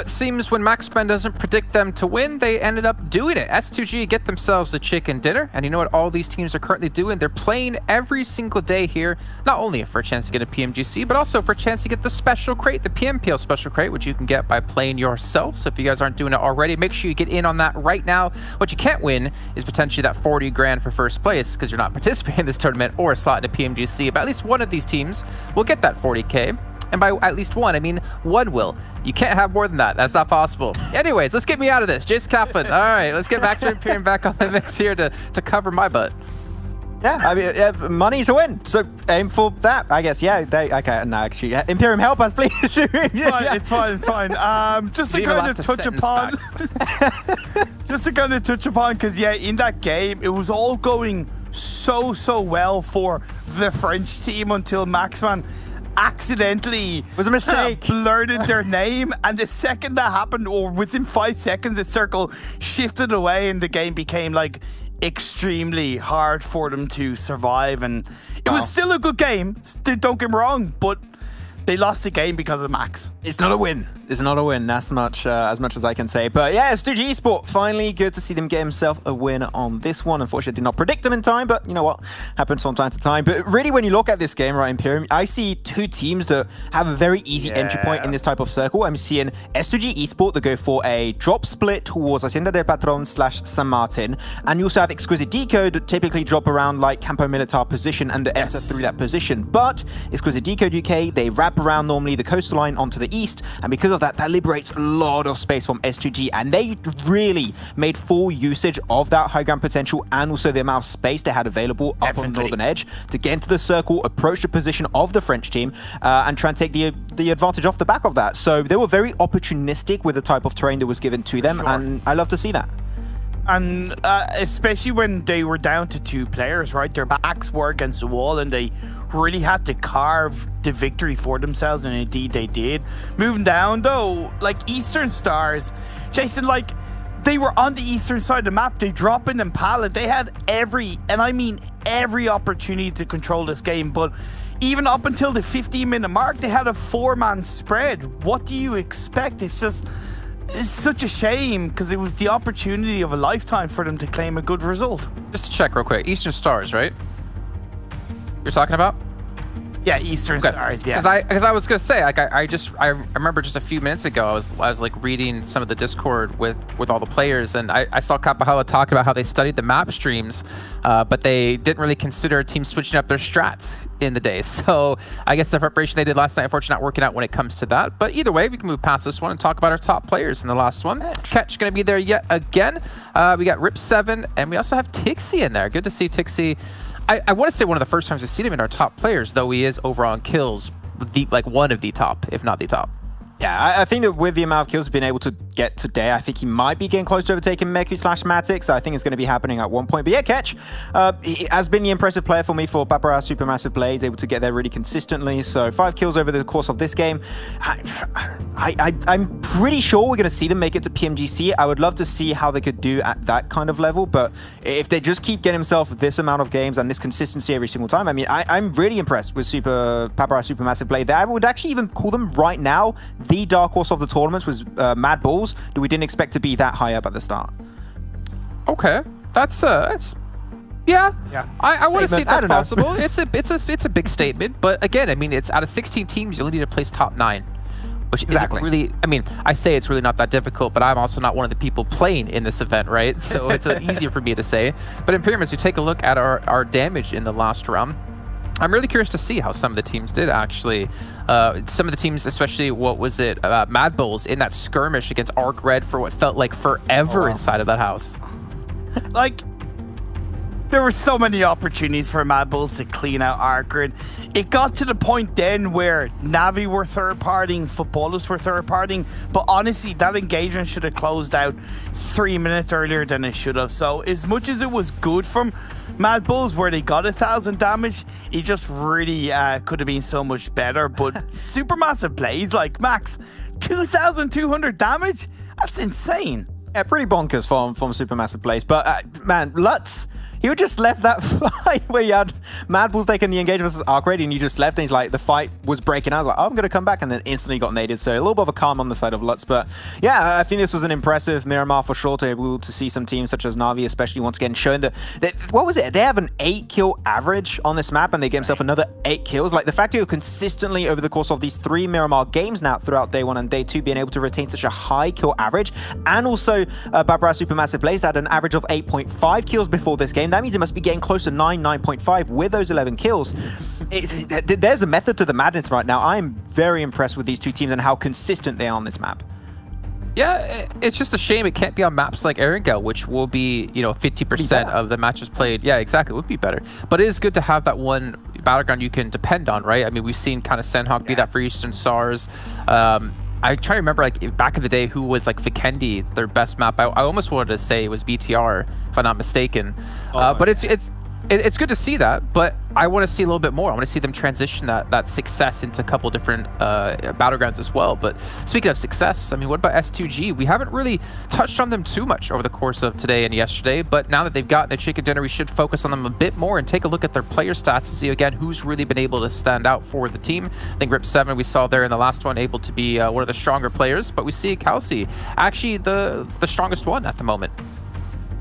it seems when MaxBen doesn't predict them to win, they ended up doing it. S2G get themselves a chicken dinner, and you know what all these teams are currently doing? They're playing every single day here, not only for a chance to get a PMGC, but also for a chance to get the special crate, the PMPL special crate, which you can get by playing yourself. So if you guys aren't doing it already, make sure you get in on that right now. What you can't win is potentially that 40 grand for first place, because you're not participating in this tournament or a slot in a PMGC, but at least one of these teams will get that 40k. And by at least one, I mean one will. You can't have more than that. That's not possible. Anyways, let's get me out of this. Jace Kaplan. All right, let's get Max Imperium back on the mix here to cover my butt. Yeah, I mean, money to win, so aim for that, I guess. Yeah, okay, no, actually, Imperium, help us, please. It's fine. Just to kind of touch upon, because yeah, in that game, it was all going so well for the French team until Maxman accidentally was a mistake blurted their name, and the second that happened, or within 5 seconds, the circle shifted away and the game became like extremely hard for them to survive. And it was still a good game, don't get me wrong, but they lost the game because of Max. It's not a win. It's not a win. That's as much as I can say. But yeah, S2G Esport, finally good to see them get himself a win on this one. Unfortunately, I did not predict them in time, but you know what? Happens from time to time. But really, when you look at this game, right, Imperium, I see two teams that have a very easy entry point in this type of circle. I'm seeing S2G Esport that go for a drop split towards Hacienda del Patron / San Martin. And you also have Exquisite Décode that typically drop around like Campo Militar position and enter through that position. But Exquisite Décode UK, they wrap around normally the coastline onto the east, and because of that liberates a lot of space from S2G, and they really made full usage of that high ground potential and also the amount of space they had available up on the northern edge to get into the circle, approach the position of the French team, and try and take the advantage off the back of that. So they were very opportunistic with the type of terrain that was given to them, and I love to see that. And especially when they were down to 2 players, right? Their backs were against the wall and they really had to carve the victory for themselves, and indeed they did. Moving down though, like Eastern Stars, Jason, like they were on the eastern side of the map. They drop in Impala. They had every, and I mean every opportunity to control this game, but even up until the 15-minute mark, they had a 4-man spread. What do you expect? It's such a shame, because it was the opportunity of a lifetime for them to claim a good result. Just to check real quick, Eastern Stars, right? You're talking about? Yeah, Eastern Stars, yeah. Because I was gonna say, like, I remember just a few minutes ago, I was like reading some of the Discord with all the players, and I saw Kapahala talk about how they studied the map streams, but they didn't really consider teams switching up their strats in the day. So I guess the preparation they did last night, unfortunately, not working out when it comes to that. But either way, we can move past this one and talk about our top players in the last one. Catch gonna be there yet again. We got Rip7, and we also have Tixie in there. Good to see Tixie. I want to say one of the first times I've seen him in our top players, though he is overall in kills, like one of the top, if not the top. Yeah, I think that with the amount of kills he's been able to get today, I think he might be getting close to overtaking Meku / Matic, so I think it's going to be happening at one point. But yeah, Ketch he has been the impressive player for me for Papara Supermassive Play. He's able to get there really consistently, so 5 kills over the course of this game. I'm pretty sure we're going to see them make it to PMGC. I would love to see how they could do at that kind of level, but if they just keep getting themselves this amount of games and this consistency every single time, I mean, I'm really impressed with Papara Supermassive Play. I would actually even call them right now the dark horse of the tournaments was Mad Bulls, that we didn't expect to be that high up at the start. Okay, that's yeah. I want to see if that's possible. it's a big statement, but again, I mean, it's out of 16 teams, you only need to place top 9, which isn't really. I mean, I say it's really not that difficult, but I'm also not one of the people playing in this event, right? So it's easier for me to say. But Imperium, as we take a look at our damage in the last round, I'm really curious to see how some of the teams did, actually. Some of the teams, especially, what was it, Mad Bulls in that skirmish against ARCRED for what felt like forever inside of that house. Like, there were so many opportunities for Mad Bulls to clean out ARCRED. It got to the point then where Navi were third-partying, Futbolist were third-partying, but honestly, that engagement should have closed out 3 minutes earlier than it should have. So as much as it was good from Mad Bulls where they got 1,000 damage, it just really could have been so much better. But Supermassive Plays, like, Max, 2,200 damage? That's insane. Yeah, pretty bonkers from Supermassive Plays. But man, Lutz, You just left that fight where you had Mad Bulls taking the engagement versus ARCRED, and you just left, and he's like, the fight was breaking out. I was like, oh, I'm going to come back, and then instantly got naded. So a little bit of a calm on the side of Lutz. But yeah, I think this was an impressive Miramar for sure to be able to see some teams such as Na'Vi, especially once again, showing that, what was it? They have an 8-kill average on this map, and they get themselves another 8 kills. Like the fact that you're consistently over the course of these 3 Miramar games now throughout day 1 and day 2 being able to retain such a high kill average, and also Babra Supermassive Blaze had an average of 8.5 kills before this game. That means it must be getting close to 9.5 with those 11 kills. There's a method to the madness right now. I'm very impressed with these two teams and how consistent they are on this map. Yeah, it's just a shame it can't be on maps like Erangel, which will be, 50% of the matches played. Yeah, exactly. It would be better. But it is good to have that one battleground you can depend on, right? I mean, we've seen kind of Senhawk be that for Eastern Stars. I try to remember, like, back in the day, who was, like, Vikendi, their best map. I almost wanted to say it was BTR, if I'm not mistaken. But it's good to see that, but I want to see a little bit more. I want to see them transition that success into a couple different battlegrounds as well. But speaking of success, I mean, what about S2G? We haven't really touched on them too much over the course of today and yesterday, but now that they've gotten the chicken dinner, we should focus on them a bit more and take a look at their player stats to see, again, who's really been able to stand out for the team. I think Rip7, we saw there in the last one, able to be one of the stronger players, but we see Kelsey, actually the strongest one at the moment.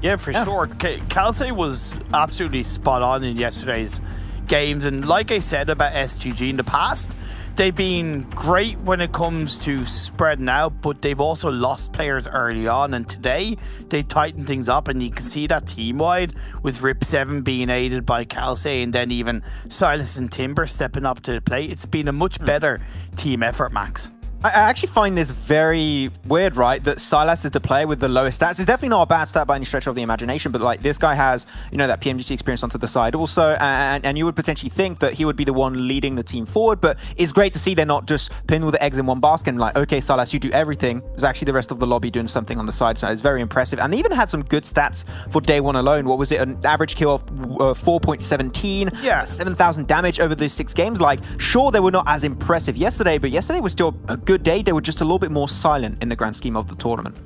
Yeah, for sure. Kelsey was absolutely spot on in yesterday's games. And like I said about STG in the past, they've been great when it comes to spreading out, but they've also lost players early on. And today, they tightened things up. And you can see that team-wide with Rip7 being aided by Kelsey and then even Silas and Timber stepping up to the plate. It's been a much better team effort, Max. I actually find this very weird, right? That Silas is the player with the lowest stats. It's definitely not a bad stat by any stretch of the imagination, but like this guy has, that PMGC experience onto the side also, and you would potentially think that he would be the one leading the team forward, but it's great to see they're not just putting all the eggs in one basket and like, okay, Silas, you do everything. There's actually the rest of the lobby doing something on the side, so it's very impressive. And they even had some good stats for day 1 alone. What was it? An average kill of 4.17. Yeah. 7,000 damage over those 6 games. Like, sure, they were not as impressive yesterday, but yesterday was still a good day. They were just a little bit more silent in the grand scheme of the tournament.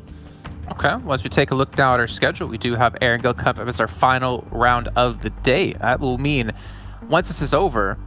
Okay, well, as we take a look now at our schedule, we do have Erangel Cup as our final round of the day. That will mean once this is over,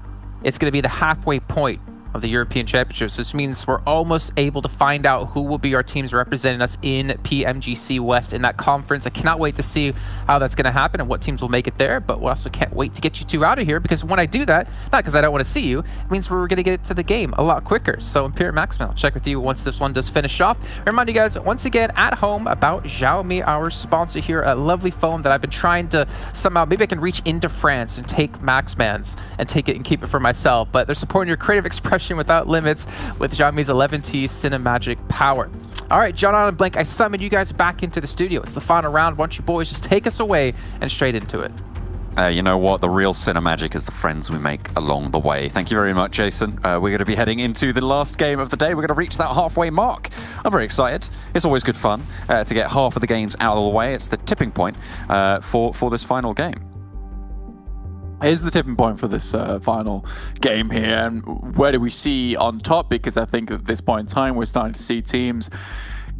it's going to be the halfway point of the European Championships, which means we're almost able to find out who will be our teams representing us in PMGC West in that conference. I cannot wait to see how that's going to happen and what teams will make it there, but we also can't wait to get you two out of here, because when I do that, not because I don't want to see you, it means we're going to get to the game a lot quicker. So Imperial Maximal, I'll check with you once this one does finish off. Remind you guys once again at home about Xiaomi, our sponsor here, a lovely phone that I've been trying to somehow, maybe I can reach into France and take Maxman's and take it and keep it for myself, but they're supporting your creative expression without limits with Xiaomi's 11T Cinemagic power. All right, John and Blink, I summon you guys back into the studio. It's the final round. Why don't you boys just take us away and straight into it? You know what? The real Cinemagic is the friends we make along the way. Thank you very much, Jason. We're going to be heading into the last game of the day. We're going to reach that halfway mark. I'm very excited. It's always good fun to get half of the games out of the way. It's the tipping point for this final game. Here's the tipping point for this final game here, and where do we see on top? Because I think at this point in time we're starting to see teams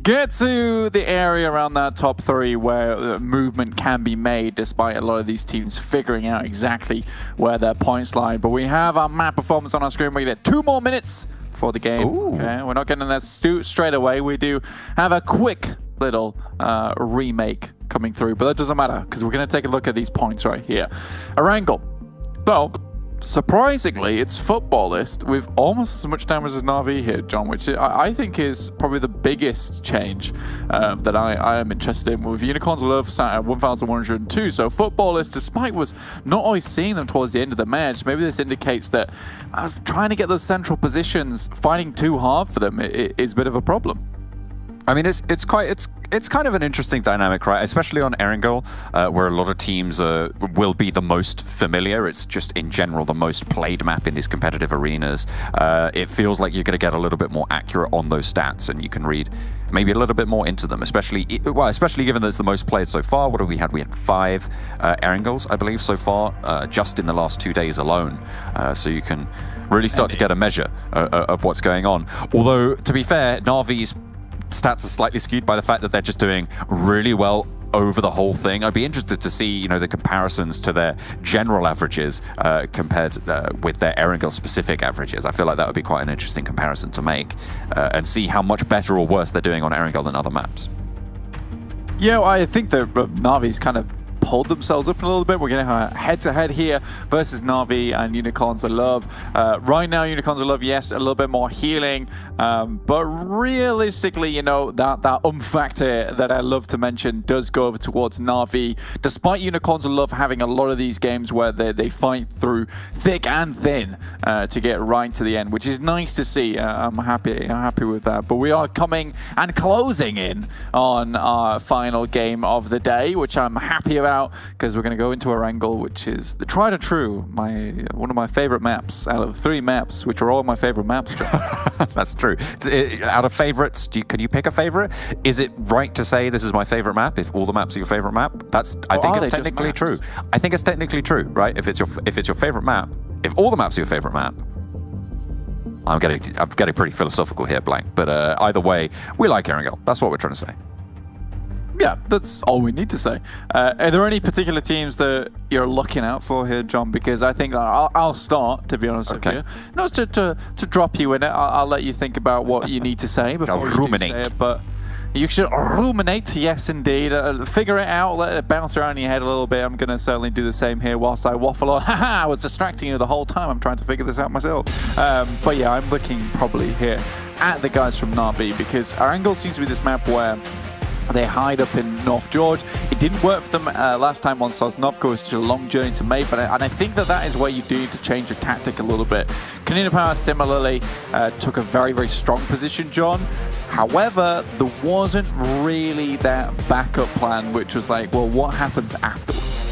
get to the area around that top 3 where movement can be made, despite a lot of these teams figuring out exactly where their points lie. But we have our map performance on our screen. We get 2 more minutes for the game. Okay, we're not getting that straight away. We do have a quick little remake coming through, but that doesn't matter because we're going to take a look at these points right here. Erangel. So, surprisingly, it's Futbolist with almost as much damage as Na'Vi here, John, which I think is probably the biggest change that I am interested in. With Unicorns Love sat at 1,102, so Futbolist, despite was not always seeing them towards the end of the match, maybe this indicates that I was trying to get those central positions, fighting too hard for them is a bit of a problem. I mean, it's kind of an interesting dynamic, right? Especially on Erangel, where a lot of teams will be the most familiar. It's just in general the most played map in these competitive arenas. It feels like you're going to get a little bit more accurate on those stats, and you can read maybe a little bit more into them. Especially given that it's the most played so far. What have we had? We had 5 Erangels, I believe, so far, just in the last 2 days alone. So you can really start to get a measure of what's going on. Although, to be fair, Na'Vi's stats are slightly skewed by the fact that they're just doing really well over the whole thing. I'd be interested to see, you know, the comparisons to their general averages compared with their Erangel specific averages. I feel like that would be quite an interesting comparison to make and see how much better or worse they're doing on Erangel than other maps. Yeah, I think that Navi's kind of pulled themselves up a little bit. We're getting a head-to-head here versus Na'Vi and Unicorns of Love. Right now, Unicorns of Love, yes, a little bit more healing, but realistically, you know, that factor that I love to mention does go over towards Na'Vi, despite Unicorns of Love having a lot of these games where they fight through thick and thin to get right to the end, which is nice to see. I'm happy with that. But we are coming and closing in on our final game of the day, which I'm happy about, because we're going to go into Erangel, which is the tried and true, one of my favorite maps out of 3 maps, which are all my favorite maps. That's true. Out of favorites, can you pick a favorite? Is it right to say this is my favorite map if all the maps are your favorite map? I think it's technically true. I think it's technically true, right? If it's your favorite map, if all the maps are your favorite map. I'm getting pretty philosophical here, Blank. But either way, we like Erangel. That's what we're trying to say. Yeah, that's all we need to say. Are there any particular teams that you're looking out for here, John? Because I think that I'll start, to be honest with you. Not to drop you in it. I'll let you think about what you need to say before you ruminate. Say it, but you should ruminate, yes indeed. Figure it out, let it bounce around in your head a little bit. I'm going to certainly do the same here whilst I waffle on. Haha, I was distracting you the whole time. I'm trying to figure this out myself. But yeah, I'm looking probably here at the guys from Na'Vi, because Erangel seems to be this map where they hide up in North George. It didn't work for them last time on Sosnovka. It was such a long journey to make, and I think that is where you do need to change your tactic a little bit. Kanina Power similarly took a very, very strong position, John. However, there wasn't really that backup plan, which was like, well, what happens afterwards?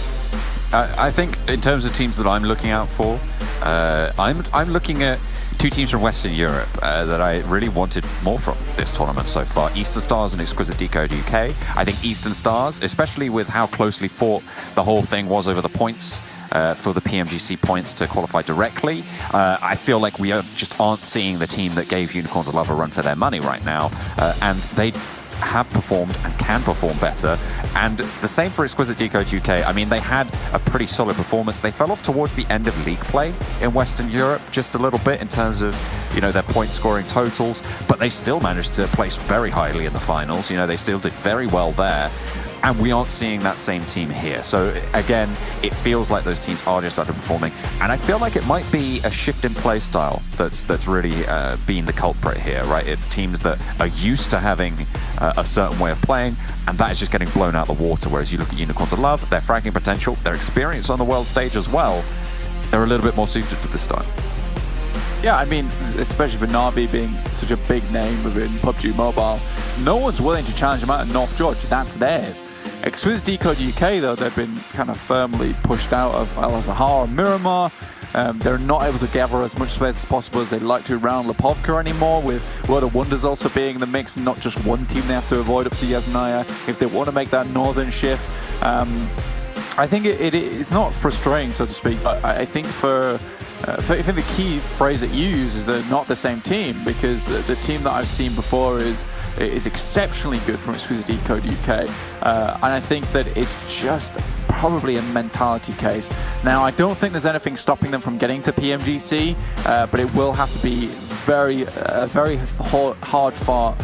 I think in terms of teams that I'm looking out for, I'm looking at 2 teams from Western Europe that I really wanted more from this tournament so far. Eastern Stars and Exquisite Décode UK. I think Eastern Stars, especially with how closely fought the whole thing was over the points, for the PMGC points to qualify directly, I feel like we just aren't seeing the team that gave Unicorns of Love a run for their money right now. And they have performed and can perform better, and the same for Exquisite Décode UK. I mean, they had a pretty solid performance. They fell off towards the end of league play in Western Europe just a little bit in terms of, you know, their point scoring totals, but they still managed to place very highly in the finals. You know, they still did very well there. And we aren't seeing that same team here. So again, it feels like those teams are just underperforming. And I feel like it might be a shift in play style that's really been the culprit here, right? It's teams that are used to having a certain way of playing, and that is just getting blown out of the water. Whereas you look at Unicorns of Love, their fragging potential, their experience on the world stage as well, they're a little bit more suited to this style. Yeah, I mean, especially for Na'Vi being such a big name within PUBG Mobile, no one's willing to challenge them out in North George. That's theirs. Exquisite Décode UK, though, they've been kind of firmly pushed out of Al-Azhar and Miramar. They're not able to gather as much space as possible as they'd like to around Lipovka anymore, with World of Wonders also being in the mix, not just one team they have to avoid up to Yasnaya if they want to make that northern shift. I think it's not frustrating, so to speak, but I think I think the key phrase that you use is they're not the same team, because the team that I've seen before is exceptionally good from Exquisite Décode UK, and I think that it's just probably a mentality case. Now, I don't think there's anything stopping them from getting to PMGC, but it will have to be very hard for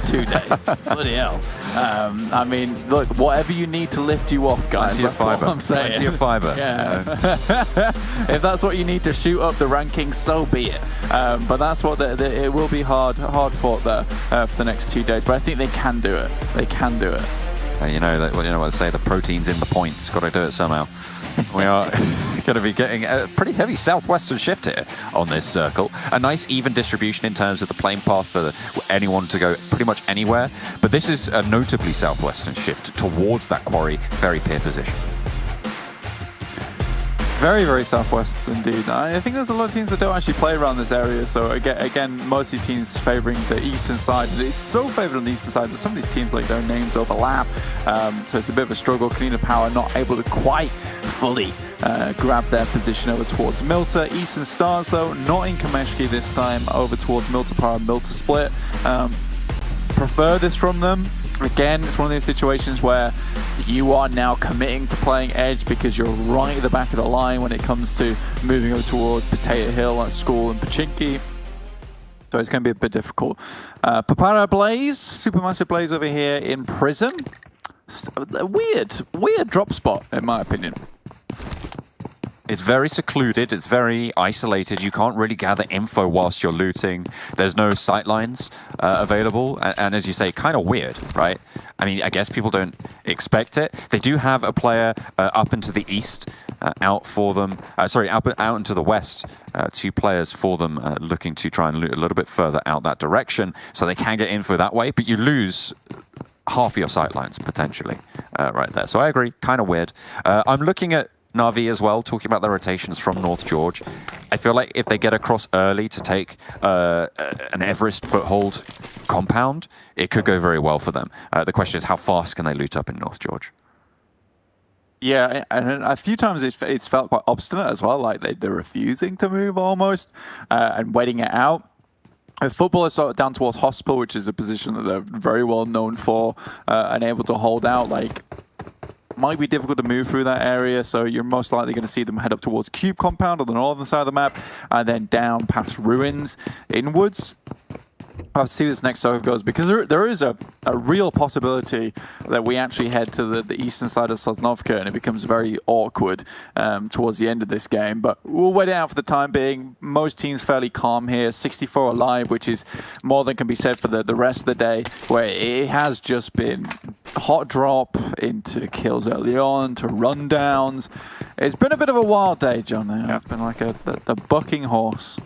2 days. Bloody hell. I mean, look, whatever you need to lift you off, guys. That's what I'm saying. Plenty of fiber. Yeah. If that's what you need to shoot up the rankings, so be it. But that's what it will be hard fought there for the next 2 days. But I think they can do it. They can do it. You know what they say, the protein's in the points. Got to do it somehow. We are going to be getting a pretty heavy southwestern shift here on this circle. A nice even distribution in terms of the playing path for anyone to go pretty much anywhere. But this is a notably southwestern shift towards that quarry ferry pier position. Very, very southwest indeed. I think there's a lot of teams that don't actually play around this area, so again most of the teams favouring the eastern side. It's so favoured on the eastern side that some of these teams, like, their names overlap, so it's a bit of a struggle. Kanina Power not able to quite fully grab their position over towards Milta. Eastern Stars, though, not in Kameshki this time, over towards Milta Power, Milta Split. Prefer this from them. Again, it's one of these situations where you are now committing to playing edge because you're right at the back of the line when it comes to moving over towards Potato Hill and School and Pachinki. So it's going to be a bit difficult. Papara Blaze, Supermassive Blaze over here in Prison. Weird drop spot, in my opinion. It's very secluded, it's very isolated, you can't really gather info whilst you're looting. There's no sightlines available, and as you say, kind of weird, right? I mean, I guess people don't expect it. They do have a player up into the east, out for them, out into the west, 2 players for them looking to try and loot a little bit further out that direction, so they can get info that way, but you lose half your sightlines, potentially, right there. So I agree, kind of weird. I'm looking at Na'Vi as well, talking about the rotations from North George. I feel like if they get across early to take an Everest foothold compound, it could go very well for them. The question is, how fast can they loot up in North George? Yeah, and a few times it's felt quite obstinate as well, like they're refusing to move almost and waiting it out. Football is sort of down towards Hospital, which is a position that they're very well known for and able to hold out. Like, might be difficult to move through that area, so you're most likely going to see them head up towards Cube Compound on the northern side of the map, and then down past Ruins inwards. I'll have to see this next serve goes, because there is a real possibility that we actually head to the eastern side of Sosnovka, and it becomes very awkward towards the end of this game. But we'll wait it out for the time being. Most teams fairly calm here. 64 alive, which is more than can be said for the rest of the day, where it has just been hot drop into kills early on, to rundowns. It's been a bit of a wild day, John. Yeah. It's been like the bucking horse.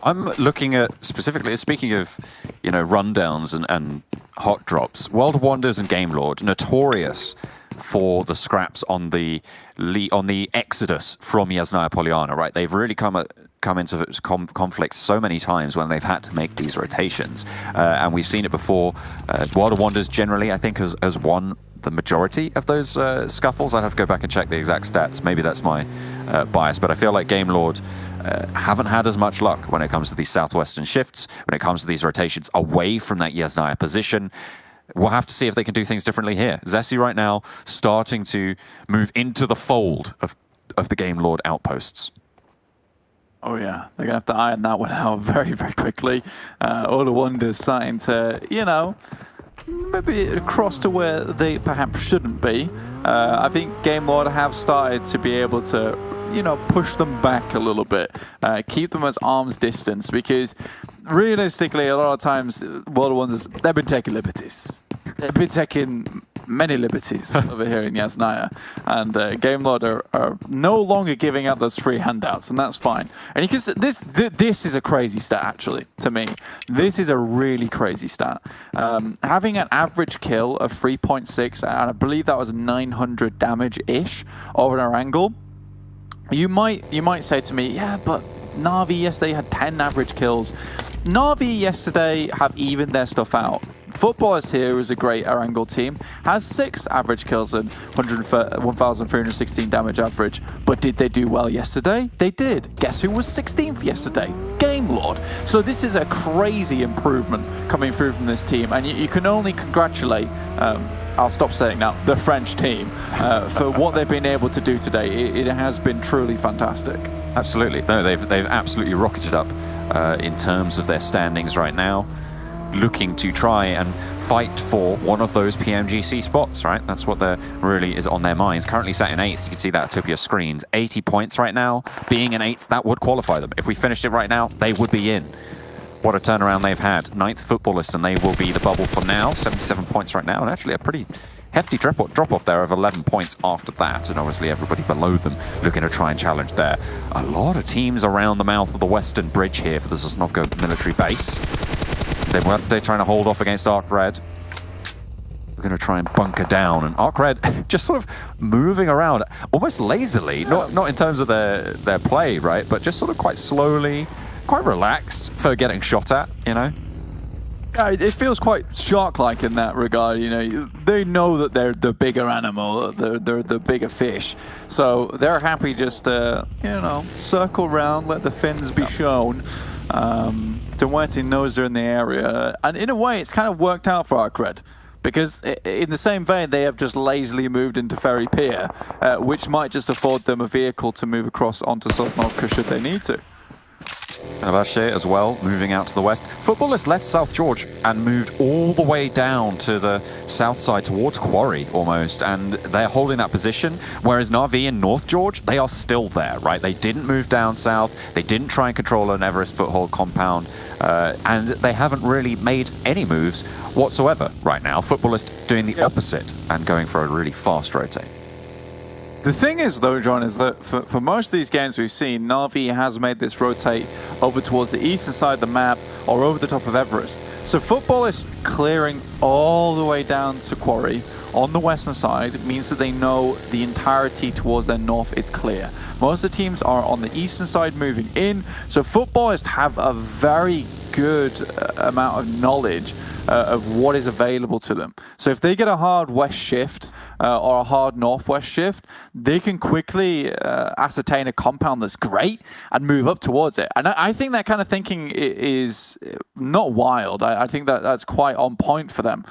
I'm looking at, specifically, speaking of, you know, rundowns and hot drops, World of Wonders and Game Lord, notorious for the scraps on the exodus from Yasnaya Polyana, right? They've really come into conflicts so many times when they've had to make these rotations. And we've seen it before. World of Wonders generally, I think, has won the majority of those scuffles. I'd have to go back and check the exact stats. Maybe that's my bias, but I feel like Game Lord haven't had as much luck when it comes to these southwestern shifts, when it comes to these rotations away from that Yasnaya position. We'll have to see if they can do things differently here. Zessi right now starting to move into the fold of the Game Lord outposts. Oh yeah, they're going to have to iron that one out very, very quickly. All the Wonders starting to, you know, maybe across to where they perhaps shouldn't be. I think Game Lord have started to be able to, you know, push them back a little bit, keep them as arm's distance, because realistically, a lot of times, World of Wonders, they've been taking liberties. They've been taking many liberties over here in Yasnaya, and Game Lord are no longer giving out those free handouts, and that's fine. And you can see, this is a crazy stat, actually, to me. This is a really crazy stat. Having an average kill of 3.6, and I believe that was 900 damage-ish over an angle. You might say to me, yeah, but Na'Vi yesterday had 10 average kills. Na'Vi yesterday have evened their stuff out. Futbolist here is a great Erangel team, has 6 average kills and 1,316 damage average. But did they do well yesterday? They did. Guess who was 16th yesterday? Game Lord. So this is a crazy improvement coming through from this team, and you can only congratulate I'll stop saying now, the French team, for what they've been able to do today. It has been truly fantastic. Absolutely. No, they've absolutely rocketed up in terms of their standings right now, looking to try and fight for one of those PMGC spots, right? That's what really is on their minds. Currently sat in 8th, you can see that at the top of your screens. 80 points right now. Being in 8th, that would qualify them. If we finished it right now, they would be in. What a turnaround they've had. 9th Futbolist, and they will be the bubble for now. 77 points right now, and actually a pretty hefty drop-off there of 11 points after that, and obviously everybody below them looking to try and challenge there. A lot of teams around the mouth of the western bridge here for the Sosnovka military base. They're trying to hold off against ARCRED. We're going to try and bunker down, and ARCRED just sort of moving around, almost lazily, not in terms of their play, right, but just sort of quite slowly, quite relaxed for getting shot at, you know? Yeah, it feels quite shark-like in that regard. You know, they know that they're the bigger animal, they're the bigger fish, so they're happy just to, you know, circle around, let the fins be shown. Muerte knows they're in the area, and in a way, it's kind of worked out for ARCRED. because in the same vein, they have just lazily moved into Ferry Pier, which might just afford them a vehicle to move across onto Sosnovka should they need to. Fenerbahçe as well, moving out to the west. Futbolist left South George and moved all the way down to the south side towards Quarry almost, and they're holding that position, whereas Na'Vi in North George, they are still there, right? They didn't move down south, they didn't try and control an Everest foothold compound, and they haven't really made any moves whatsoever right now. Futbolist doing the opposite and going for a really fast rotate. The thing is, though, John, is that for most of these games we've seen, Na'Vi has made this rotate over towards the eastern side of the map or over the top of Everest. So Futbolist clearing all the way down to Quarry on the western side means that they know the entirety towards their north is clear. Most of the teams are on the eastern side moving in, so Futbolists have a very good amount of knowledge of what is available to them. So if they get a hard west shift or a hard northwest shift, they can quickly ascertain a compound that's great and move up towards it. And I think that kind of thinking is not wild. I think that that's quite on point for them.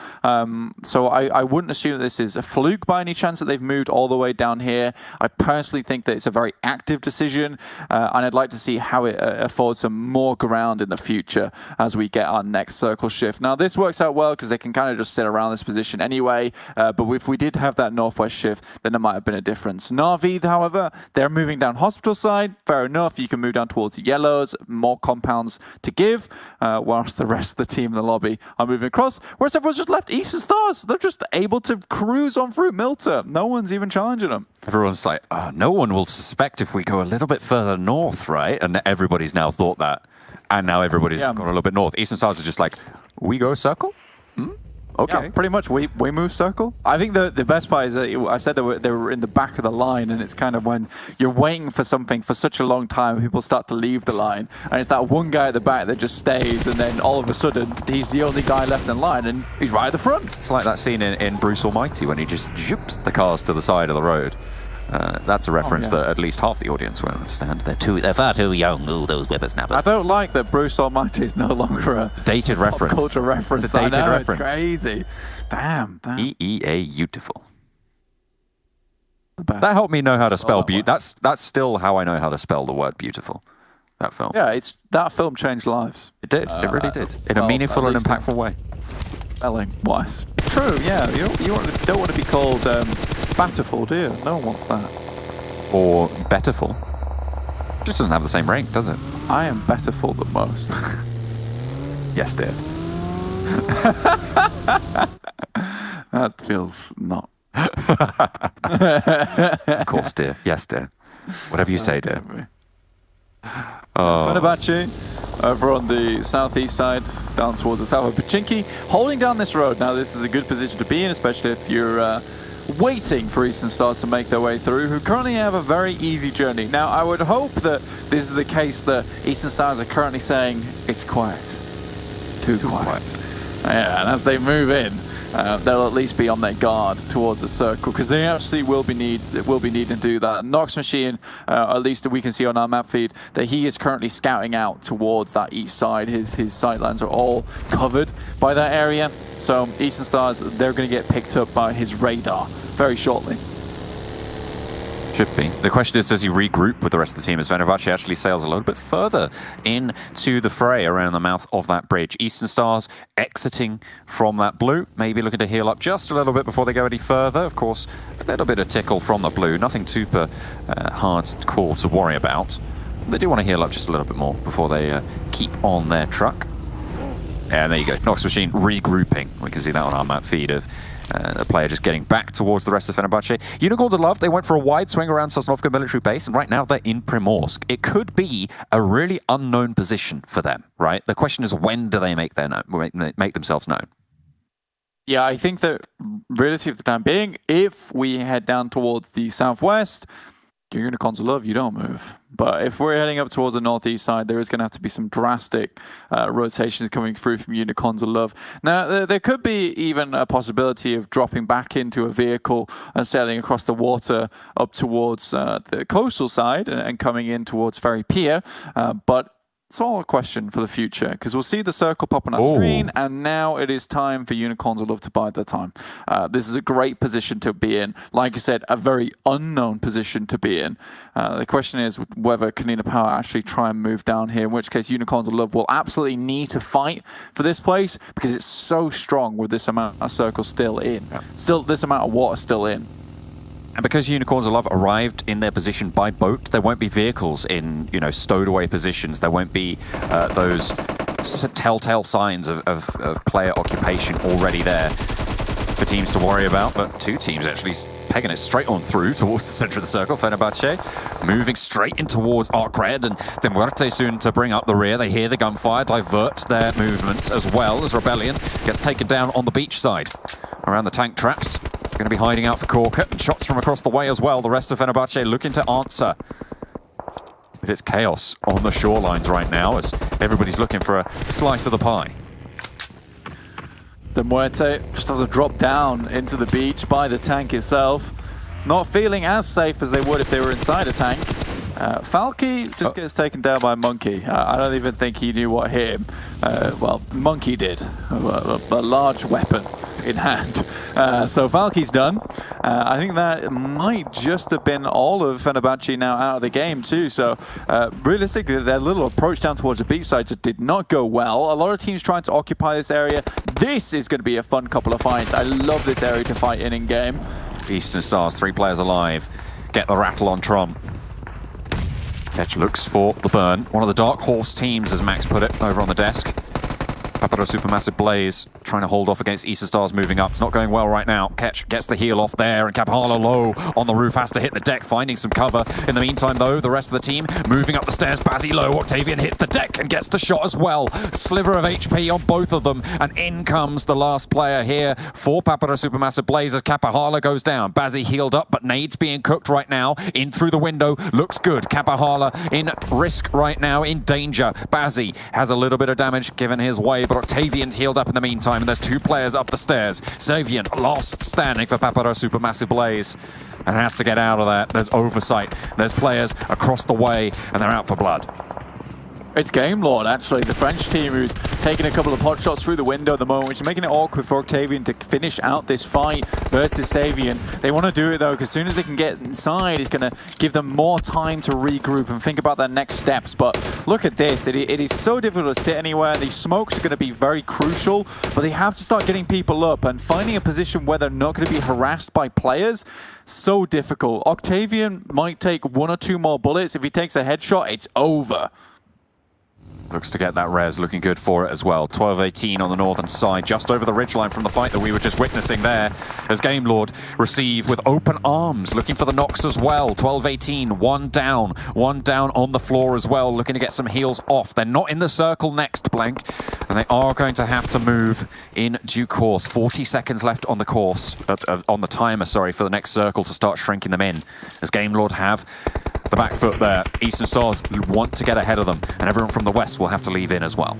So I wouldn't assume that this is a fluke by any chance that they've moved all the way down here. I personally think that it's a very active decision, and I'd like to see how it affords them more ground in the future as we get our next circle shift. Now, this works out well because they can kind of just sit around this position anyway, but if we did have that northwest shift, then there might have been a difference. Na'Vi, however, they're moving down hospital side. Fair enough, you can move down towards the yellows, more compounds to give, whilst the rest of the team in the lobby are moving across, whereas everyone's just left Eastern Stars. They're just able to cruise on through Milta. No one's even challenging them. Everyone's like, oh, no one will suspect if we go a little bit further north, right? And everybody's now thought that. And now everybody's gone a little bit north. Eastern Stars are just like, we go circle? Okay. Yeah, pretty much. We move circle. I think the best part is that I said they were in the back of the line, and it's kind of when you're waiting for something for such a long time, people start to leave the line, and it's that one guy at the back that just stays, and then all of a sudden he's the only guy left in line, and he's right at the front. It's like that scene in Bruce Almighty when he just zhoops the cars to the side of the road. That's a reference that at least half the audience won't understand. They're far too young, those whippersnappers. I don't like that Bruce Almighty is no longer a dated reference. Culture reference. It's a dated reference. It's crazy. Damn. beautiful. That helped me know how to spell beautiful. That's still how I know how to spell the word beautiful. That film. Yeah, that film changed lives. It did. It really did. In a meaningful and impactful way. Spelling wise. True. Yeah. You don't want to be called Batterful, do you? No one wants that. Or Betterful. Just doesn't have the same ring, does it? I am Betterful than most. Yes, dear. That feels not. Of course, dear. Yes, dear. Whatever you say, dear. Fenerbahçe over on the southeast side, down towards the south of Pachinki, holding down this road. Now, this is a good position to be in, especially if you're waiting for Eastern Stars to make their way through, who currently have a very easy journey. Now, I would hope that this is the case that Eastern Stars are currently saying, it's quiet. Too quiet. Yeah, and as they move in, they'll at least be on their guard towards the circle, because they actually will be needing to do that. Nox Machine, at least that we can see on our map feed, that he is currently scouting out towards that east side. His sightlines are all covered by that area. So Eastern Stars, they're going to get picked up by his radar very shortly. Should be. The question is, does he regroup with the rest of the team as Fenerbahçe actually sails a little bit further into the fray around the mouth of that bridge? Eastern Stars exiting from that blue, maybe looking to heal up just a little bit before they go any further. Of course, a little bit of tickle from the blue, nothing super hardcore to worry about. They do want to heal up just a little bit more before they keep on their truck. And there you go, Nox Machine regrouping. We can see that on our map feed of the player just getting back towards the rest of Fenerbahçe. Unicorns of Love, they went for a wide swing around Sosnovka military base, and right now they're in Primorsk. It could be a really unknown position for them, right? The question is, when do they make themselves known? Yeah, I think that relative to the time being, if we head down towards the southwest, your Unicorns of Love, you don't move. But if we're heading up towards the northeast side, there is going to have to be some drastic rotations coming through from Unicorns of Love. Now, there could be even a possibility of dropping back into a vehicle and sailing across the water up towards the coastal side and coming in towards Ferry Pier. But It's all a question for the future, because we'll see the circle pop on our screen, and now it is time for Unicorns of Love to bide their time. This is a great position to be in. Like I said, a very unknown position to be in. The question is whether Kanina Power actually try and move down here, in which case Unicorns of Love will absolutely need to fight for this place, because it's so strong with this amount of circle still in. Still, this amount of water still in. And because Unicorns of Love arrived in their position by boat, there won't be vehicles in, you know, stowed away positions. There won't be those telltale signs of player occupation already there for teams to worry about. But two teams actually pegging it straight on through towards the center of the circle. Fenerbahçe moving straight in towards ARCRED, and then Muerte soon to bring up the rear. They hear the gunfire, divert their movements, as well as Rebellion gets taken down on the beach side. Around the tank traps. Going to be hiding out for Korka, and shots from across the way as well. The rest of Fenerbahçe looking to answer. But it's chaos on the shorelines right now as everybody's looking for a slice of the pie. The Muerte just has to drop down into the beach by the tank itself. Not feeling as safe as they would if they were inside a tank. Falky just gets taken down by Monkey. I don't even think he knew what hit him. Well, Monkey did. A large weapon in hand. So Falky's done. I think that might just have been all of Fenerbahçe now out of the game too. So realistically, their little approach down towards the beach side just did not go well. A lot of teams trying to occupy this area. This is going to be a fun couple of fights. I love this area to fight in game. Eastern Stars, 3 players alive. Get the rattle on Trom. Ketch looks for the burn. One of the Dark Horse teams, as Max put it, over on the desk. Paparo Supermassive Blaze trying to hold off against Eastern Stars moving up. It's not going well right now. Ketch gets the heal off there, and Kapahala low on the roof has to hit the deck, finding some cover. In the meantime, though, the rest of the team moving up the stairs. BAZZI low. OCTAVIAN hits the deck and gets the shot as well. Sliver of HP on both of them, and in comes the last player here for Paparo Supermassive Blaze as Kapahala goes down. BAZZI healed up, but nades being cooked right now. In through the window, looks good. Kapahala in risk right now, in danger. BAZZI has a little bit of damage given his way, but OCTAVIAN's healed up in the meantime, and there's 2 players up the stairs. Xavian last standing for Paparo Supermassive Blaze, and has to get out of there. There's oversight. There's players across the way, and they're out for blood. It's Game Lord, actually, the French team who's taking a couple of pot shots through the window at the moment, which is making it awkward for OCTAVIAN to finish out this fight versus Xavian. They want to do it, though, because as soon as they can get inside, it's going to give them more time to regroup and think about their next steps. But look at this. It is so difficult to sit anywhere. These smokes are going to be very crucial, but they have to start getting people up and finding a position where they're not going to be harassed by players. So difficult. OCTAVIAN might take 1 or 2 more bullets. If he takes a headshot, it's over. Looks to get that res, looking good for it as well. 12-18 on the northern side, just over the ridgeline from the fight that we were just witnessing there. As Game Lord receive with open arms, looking for the knocks as well. 12-18, one down on the floor as well, looking to get some heals off. They're not in the circle next, Blank, and they are going to have to move in due course. 40 seconds left on the course, on the timer, sorry, for the next circle to start shrinking them in. As Game Lord have the back foot there. Eastern Stars want to get ahead of them, and everyone from the west will have to leave in as well.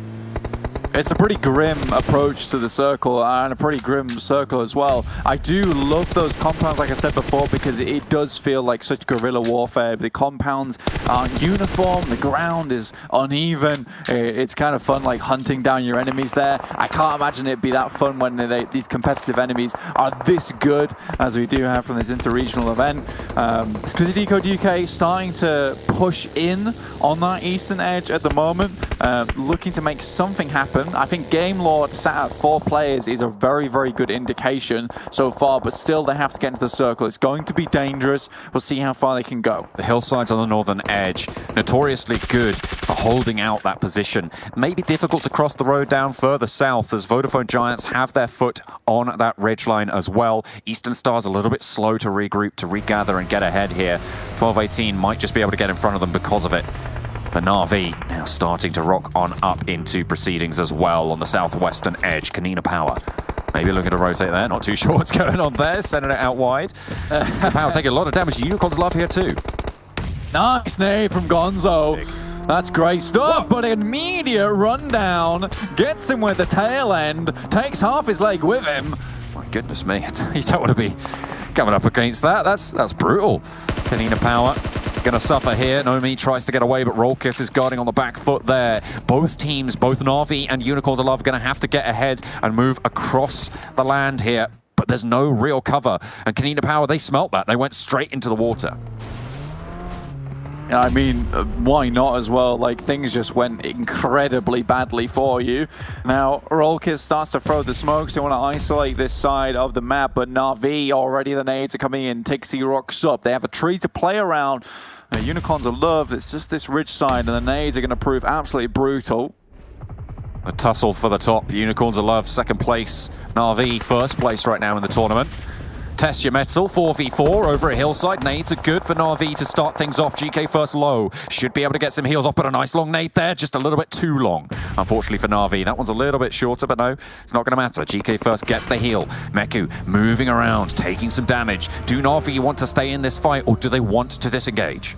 It's a pretty grim approach to the circle, and a pretty grim circle as well. I do love those compounds, like I said before, because it does feel like such guerrilla warfare. The compounds aren't uniform, the ground is uneven. It's kind of fun, like hunting down your enemies there. I can't imagine it'd be that fun when these competitive enemies are this good, as we do have from this interregional event. Exquisite Décode UK starting to push in on that eastern edge at the moment, looking to make something happen. I think Game Lord sat at 4 players is a very, very good indication so far, but still they have to get into the circle. It's going to be dangerous. We'll see how far they can go. The hillsides on the northern edge, notoriously good for holding out that position. Maybe difficult to cross the road down further south as Vodafone Giants have their foot on that ridgeline as well. Eastern Stars a little bit slow to regroup, to regather and get ahead here. 12-18 might just be able to get in front of them because of it. But Na'Vi now starting to rock on up into proceedings as well on the southwestern edge. Kanina Power maybe looking to rotate there. Not too sure what's going on there. Sending it out wide. Power taking a lot of damage. Unicorns love here too. Nice nade from Gonzo. That's great stuff, but an immediate rundown. Gets him with the tail end. Takes half his leg with him. My goodness me. You don't want to be coming up against that. That's brutal. Kanina Power Gonna suffer here. Nomi tries to get away, but Rolkis is guarding on the back foot there. Both teams, both Na'Vi and Unicorns of Love, gonna have to get ahead and move across the land here. But there's no real cover. And Kanina Power, they smelt that. They went straight into the water. I mean, why not as well? Like, things just went incredibly badly for you. Now, Rolkis starts to throw the smokes. They want to isolate this side of the map, but Na'Vi, already the nades are coming in. Tixi rocks up. They have a tree to play around. Unicorns of Love, it's just this ridge side, and the nades are going to prove absolutely brutal. A tussle for the top. Unicorns of Love, second place. Na'Vi, first place right now in the tournament. Test your metal, 4v4 over a hillside. Nades are good for Na'Vi to start things off. GK first low. Should be able to get some heals off, but a nice long nade there. Just a little bit too long, unfortunately, for Na'Vi. That one's a little bit shorter, but no, it's not going to matter. GK first gets the heal. Meku moving around, taking some damage. Do Na'Vi want to stay in this fight, or do they want to disengage?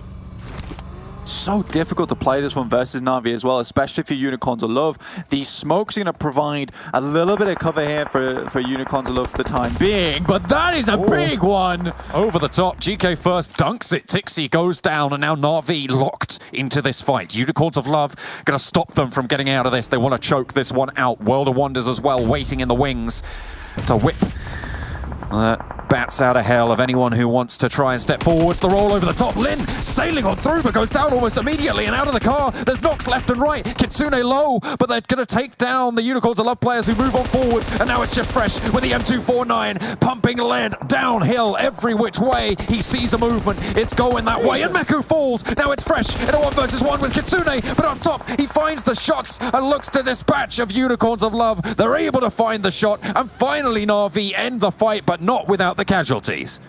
So difficult to play this one versus Na'Vi as well, especially for Unicorns of Love. These smokes are going to provide a little bit of cover here for Unicorns of Love for the time being, but that is a big one! Over the top, GK first dunks it. Tixi goes down, and now Na'Vi locked into this fight. Unicorns of Love going to stop them from getting out of this. They want to choke this one out. World of Wonders as well, waiting in the wings to whip bats out of hell of anyone who wants to try and step forwards. The roll over the top. Lin sailing on through, but goes down almost immediately, and out of the car. There's knocks left and right. Kitsune low, but they're going to take down the Unicorns of Love players who move on forwards, and now it's just fresh with the M249 pumping lead downhill every which way. He sees a movement. It's going that way, and Meku falls. Now it's fresh in a 1 versus 1 with Kitsune, but up top he finds the shots and looks to dispatch of Unicorns of Love. They're able to find the shot, and finally Na'Vi end the fight, but not without the casualties.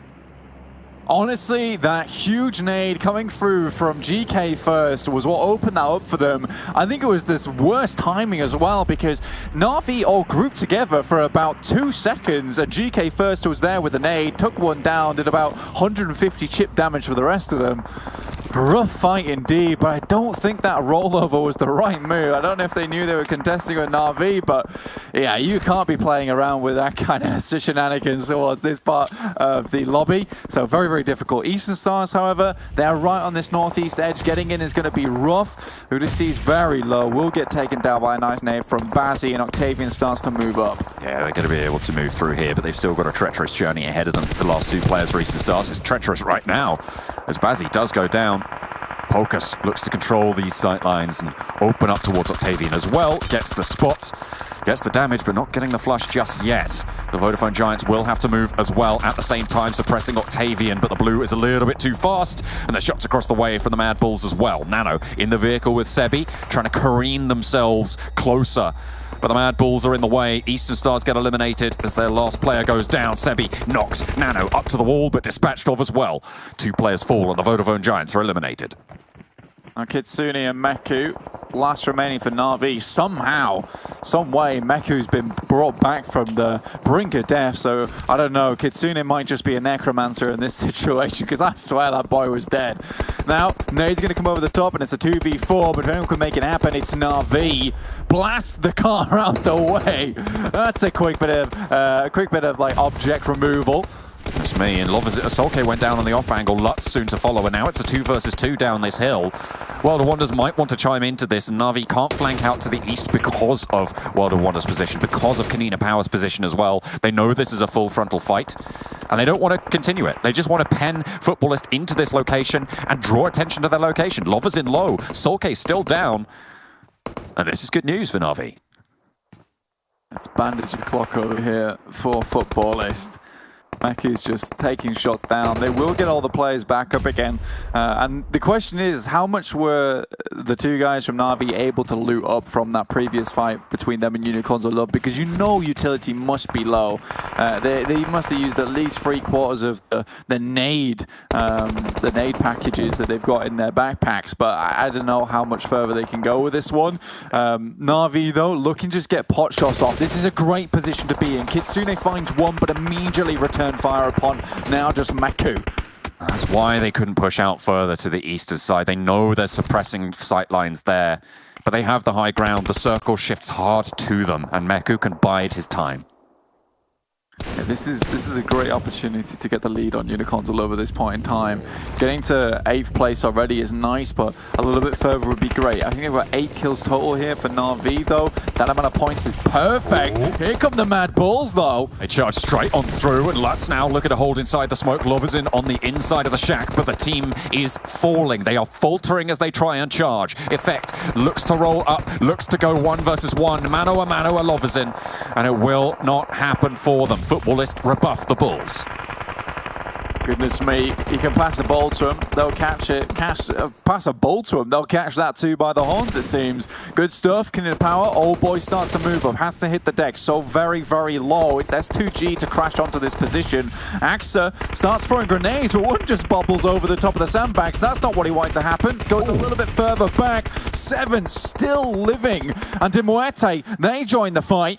Honestly, that huge nade coming through from GK first was what opened that up for them. I think it was this worst timing as well, because Na'Vi all grouped together for about 2 seconds, and GK first was there with the nade, took one down, did about 150 chip damage for the rest of them. Rough fight indeed, but I don't think that rollover was the right move. I don't know if they knew they were contesting with Na'Vi, but yeah, you can't be playing around with that kind of shenanigans towards this part of the lobby. So very, very difficult. Eastern Stars, however, they're right on this northeast edge. Getting in is going to be rough. Udisi's very low. Will get taken down by a nice nade from BAZZI, and Octavian starts to move up. Yeah, they're going to be able to move through here, but they've still got a treacherous journey ahead of them. The last 2 players for Eastern Stars is treacherous right now, as BAZZI does go down. Pokus looks to control these sight lines and open up towards Octavian as well. Gets the spot, gets the damage, but not getting the flush just yet. The Vodafone Giants will have to move as well at the same time, suppressing Octavian, but the blue is a little bit too fast, and the shots across the way from the Mad Bulls as well. Nano in the vehicle with Sebi, trying to careen themselves closer. But the Mad Bulls are in the way. Eastern Stars get eliminated as their last player goes down. Sebi knocked. Nano up to the wall, but dispatched of as well. 2 players fall, and the Vodafone Giants are eliminated. Kitsune and Meku, last remaining for Na'Vi. Somehow, some way, Meku's been brought back from the brink of death. So, I don't know, Kitsune might just be a necromancer in this situation, because I swear that boy was dead. Now, Nade's going to come over the top, and it's a 2v4, but if anyone can make it happen, it's Na'Vi. Blast the car out the way. That's a quick bit of like object removal. That's me, and Solkay went down on the off angle. Lutz soon to follow, and now it's a 2 versus 2 down this hill. World of Wonders might want to chime into this, and Na'Vi can't flank out to the east because of World of Wonders' position, because of Kanina Power's position as well. They know this is a full frontal fight, and they don't want to continue it. They just want to pen Futbolist into this location and draw attention to their location. Lova's in low, Solkay's still down, and this is good news for Na'Vi. It's bandage and clock over here for Futbolist. Meku's just taking shots down. They will get all the players back up again. And the question is, how much were the 2 guys from Na'Vi able to loot up from that previous fight between them and Unicorns of Love? Because you know utility must be low. They must have used at least 3/4 of the nade packages that they've got in their backpacks. But I don't know how much further they can go with this one. Na'Vi, though, looking to just get pot shots off. This is a great position to be in. Kitsune finds one, but immediately returns fire upon now just Meku. That's why they couldn't push out further to the eastern side. They know they're suppressing sight lines there, but they have the high ground. The circle shifts hard to them, and Meku can bide his time. Yeah, this is a great opportunity to get the lead on Unicorns all over this point in time. Getting to 8th place already is nice, but a little bit further would be great. I think they've got 8 kills total here for Na'Vi, though. That amount of points is perfect. Here come the Mad Bulls, though. They charge straight on through, and Lutz now look at a hold inside the smoke. Loverson on the inside of the shack, but the team is falling. They are faltering as they try and charge. Effect looks to roll up, looks to go 1 versus 1. Mano a Loverson, and it will not happen for them. Futbolist rebuff the Bulls. Goodness me, you can pass a ball to them, they'll catch it. Pass a ball to them, they'll catch that too by the horns, it seems. Good stuff, Canadian Power. Old boy starts to move up, has to hit the deck so very, very low. It's S2G to crash onto this position. AXA starts throwing grenades, but one just bobbles over the top of the sandbags. That's not what he wanted to happen. Goes a little bit further back. 7 still living. And Muerte, they join the fight.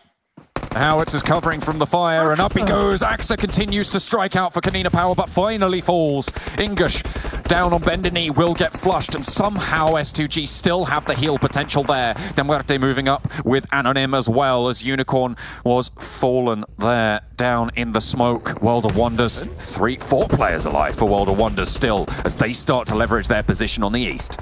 Howitz is covering from the fire, and up he goes. AXA continues to strike out for Canina Power, but finally falls. INGUSH down on bended knee will get flushed, and somehow S2G still have the heal potential there. Muerte moving up with Anonym as well, as Unicorn was fallen there down in the smoke. World of Wonders, 4 players alive for World of Wonders still, as they start to leverage their position on the east.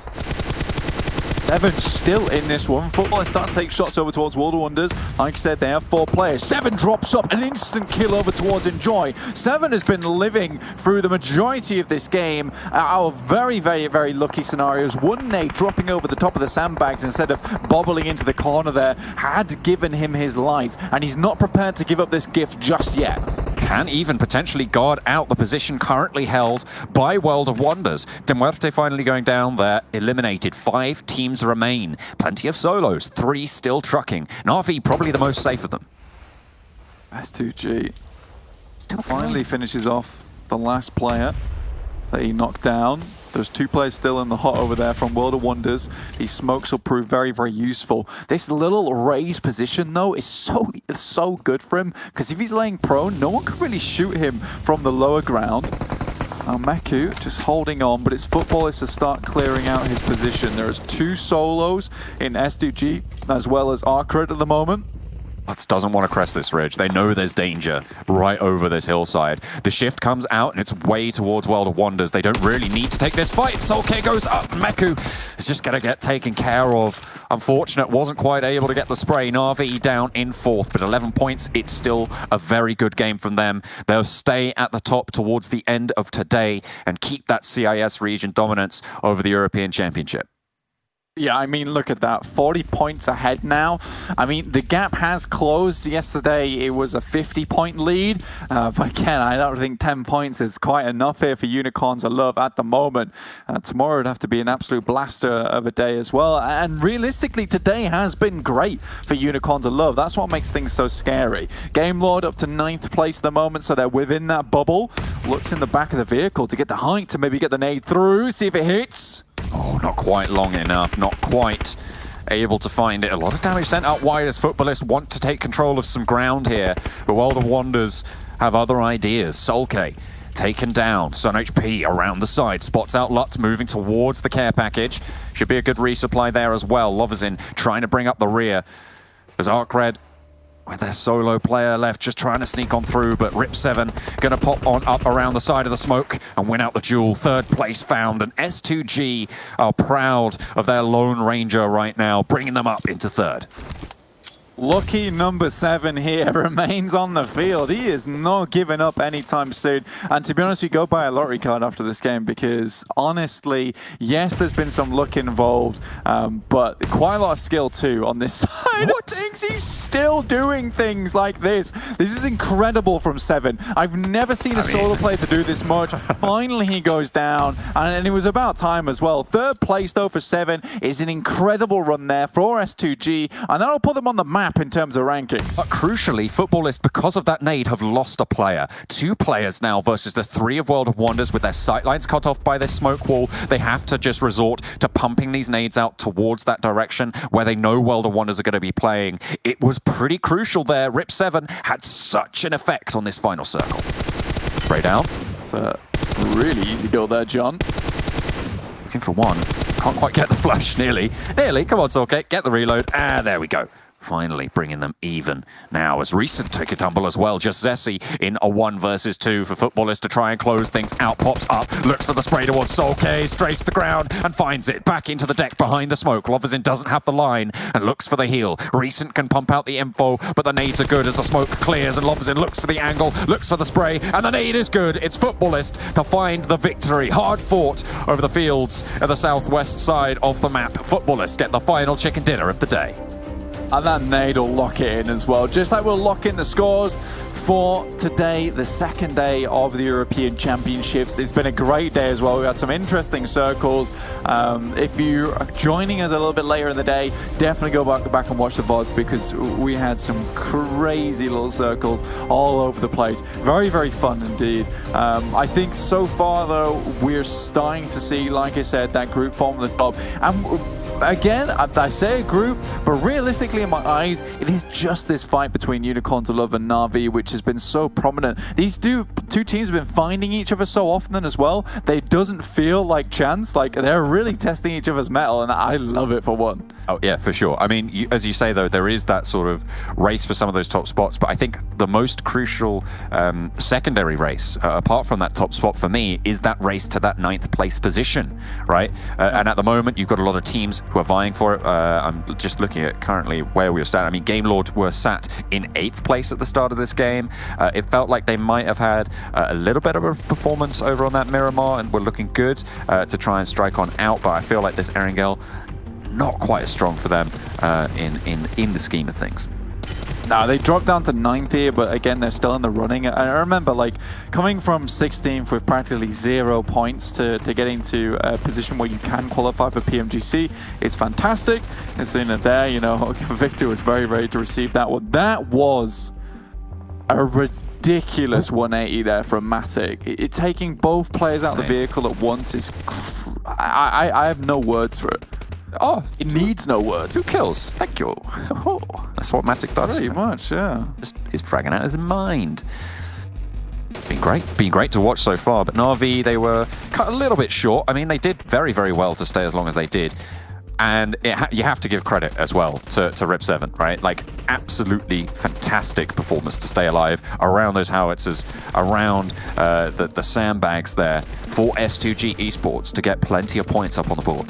7 still in this one. Futbolist starting to take shots over towards World of Wonders. Like I said, they have 4 players. 7 drops up, an instant kill over towards Enjoy. 7 has been living through the majority of this game out of very, very, very lucky scenarios. 1 nade dropping over the top of the sandbags instead of bobbling into the corner there had given him his life, and he's not prepared to give up this gift just yet. Can even potentially guard out the position currently held by World of Wonders. Muerte finally going down there, eliminated. 5 teams remain. Plenty of solos, 3 still trucking. Na'Vi probably the most safe of them. S2G still finally finishes off the last player that he knocked down. There's 2 players still in the hot over there from World of Wonders. These smokes will prove very, very useful. This little raised position, though, is so good for him, because if he's laying prone, no one can really shoot him from the lower ground. Now Meku just holding on, but it's Futbolist to start clearing out his position. There's 2 solos in S2G as well as ARCRED at the moment. Lutz doesn't want to crest this ridge. They know there's danger right over this hillside. The shift comes out and it's way towards World of Wonders. They don't really need to take this fight. Solkay goes up. Meku is just going to get taken care of. Unfortunate, wasn't quite able to get the spray. Na'Vi down in 4th, but 11 points. It's still a very good game from them. They'll stay at the top towards the end of today and keep that CIS region dominance over the European Championship. Yeah, I mean, look at that. 40 points ahead now. I mean, the gap has closed. Yesterday, it was a 50-point lead. But again, I don't think 10 points is quite enough here for Unicorns of Love at the moment. Tomorrow would have to be an absolute blaster of a day as well. And realistically, today has been great for Unicorns of Love. That's what makes things so scary. Game Lord up to 9th place at the moment, so they're within that bubble. Looks in the back of the vehicle to get the height, to maybe get the nade through, see if it hits. Oh, not quite long enough, not quite able to find it. A lot of damage sent out wide as Futbolists want to take control of some ground here. But World of Wonders have other ideas. Solkay taken down. Sun HP around the side. Spots out Lutz moving towards the care package. Should be a good resupply there as well. Loverson trying to bring up the rear. There's ARCRED with their solo player left, just trying to sneak on through, but Rip7 gonna pop on up around the side of the smoke and win out the duel. 3rd place found, and S2G are proud of their Lone Ranger right now, bringing them up into 3rd. Lucky number 7 here remains on the field. He is not giving up anytime soon. And to be honest, you go buy a lottery card after this game, because honestly, yes, there's been some luck involved, but quite a lot of skill too on this side of things. He's still doing things like this. This is incredible from 7. I've never seen a solo player to do this much. Finally, he goes down, and it was about time as well. 3rd place though for 7 is an incredible run there for S2G, and that'll put them on the map in terms of rankings. But crucially, Futbolists, because of that nade, have lost a player. 2 players now versus the 3 of World of Wonders. With their sightlines cut off by this smoke wall, they have to just resort to pumping these nades out towards that direction where they know World of Wonders are going to be playing. It was pretty crucial there. Rip7 had such an effect on this final circle. Spray down. It's a really easy goal there, John. Looking for one. Can't quite get the flash. Nearly. Nearly. Come on, Solkay. Get the reload. Ah, there we go. finally bringing them even now. As recent take a tumble as well, just Zessi in a 1 versus 2 for Futbolist to try and close things out. Pops up, looks for the spray towards Solkay, straight to the ground and finds it. Back into the deck behind the smoke. Loverzin doesn't have the line and looks for the heal. Recent can pump out the info, but the nades are good as the smoke clears and Loverzin looks for the angle, looks for the spray, and the nade is good. It's Futbolist to find the victory. Hard fought over the fields at the southwest side of the map. Futbolist get the final chicken dinner of the day. And that nade will lock it in as well. Just like we'll lock in the scores for today, the second day of the European Championships. It's been a great day as well. We had some interesting circles. If you are joining us a little bit later in the day, definitely go back and watch the VODs because we had some crazy little circles all over the place. Very, very fun indeed. I think so far though, we're starting to see, like I said, that group form at the top. And again, I say a group, but realistically in my eyes, it is just this fight between Unicorn to Love and Na'Vi, which has been so prominent. These two teams have been finding each other so often as well. They doesn't feel like chance. Like, they're really testing each other's mettle, and I love it for one. Oh, yeah, for sure. I mean, as you say, though, there is that sort of race for some of those top spots, but I think the most crucial secondary race, apart from that top spot for me, is that race to that 9th place position, right? And at the moment, you've got a lot of teams who are vying for it. I'm just looking at currently where we were sat. I mean, Game Lord were sat in 8th place at the start of this game. It felt like they might have had a little bit of a performance over on that Miramar and were looking good to try and strike on out, but I feel like this Erangel not quite as strong for them in the scheme of things. No, they dropped down to 9th here, but again, they're still in the running. I remember, like, coming from 16th with practically 0 points to getting to a position where you can qualify for PMGC, it's fantastic. And seeing it there, you know, Victor was very ready to receive that one. That was a ridiculous 180 there from Matic. Taking both players out of the vehicle at once is... I have no words for it. Oh, it needs no words. 2 kills. Thank you. Oh, that's what Matic does. Pretty much, yeah. Just, he's fragging out his mind. Been great to watch so far, but Na'Vi, they were cut a little bit short. I mean, they did very, very well to stay as long as they did. And you have to give credit as well to Rip 7, right? Like, absolutely fantastic performance to stay alive around those howitzers, around the sandbags there for S2G Esports to get plenty of points up on the board.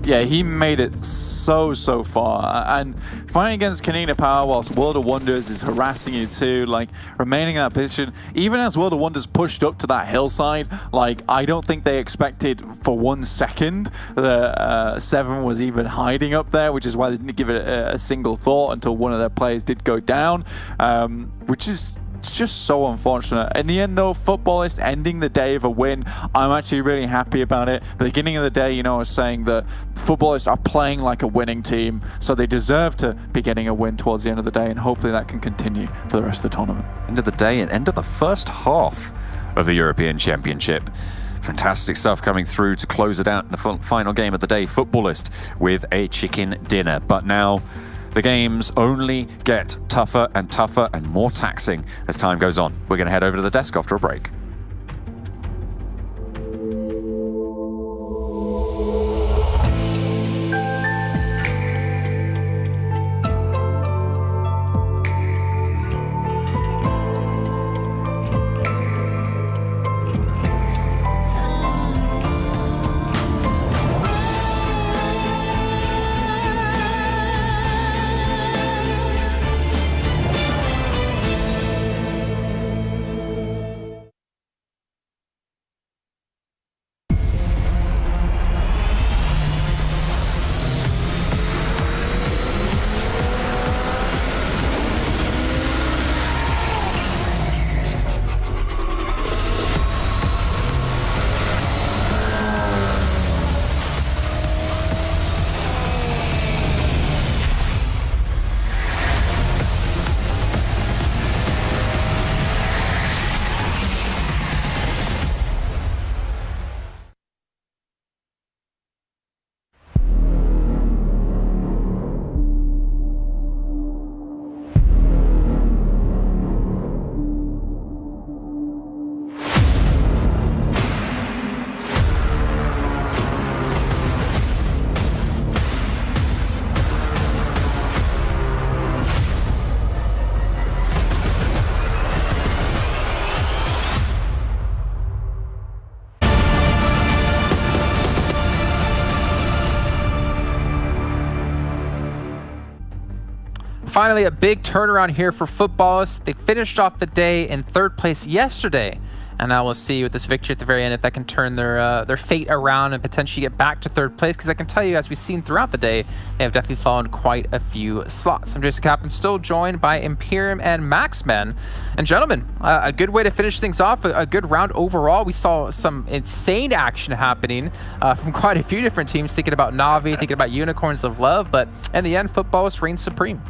Yeah, he made it so far. And fighting against Kanina Power whilst World of Wonders is harassing you too, like remaining in that position, even as World of Wonders pushed up to that hillside, like I don't think they expected for 1 second that 7 was even hiding up there, which is why they didn't give it a single thought until one of their players did go down, which is... It's just so unfortunate. In the end, though, Futbolist ending the day of a win. I'm actually really happy about it. At the beginning of the day, you know, I was saying that Futbolists are playing like a winning team, so they deserve to be getting a win towards the end of the day, and hopefully that can continue for the rest of the tournament. End of the day and end of the first half of the European Championship. Fantastic stuff coming through to close it out in the final game of the day. Futbolist with a chicken dinner. But now... the games only get tougher and more taxing as time goes on. We're going to head over to the desk after a break. finally, a big turnaround here for Futbolist. They finished off the day in 3rd place yesterday. And now we'll see with this victory at the very end if that can turn their fate around and potentially get back to 3rd place. Because I can tell you, as we've seen throughout the day, they have definitely fallen quite a few slots. I'm Jason Kaplan, still joined by Imperium and Maxmen. And gentlemen, a good way to finish things off, a good round overall. We saw some insane action happening from quite a few different teams, thinking about Na'Vi, thinking about Unicorns of Love. But in the end, Futbolist reigns supreme.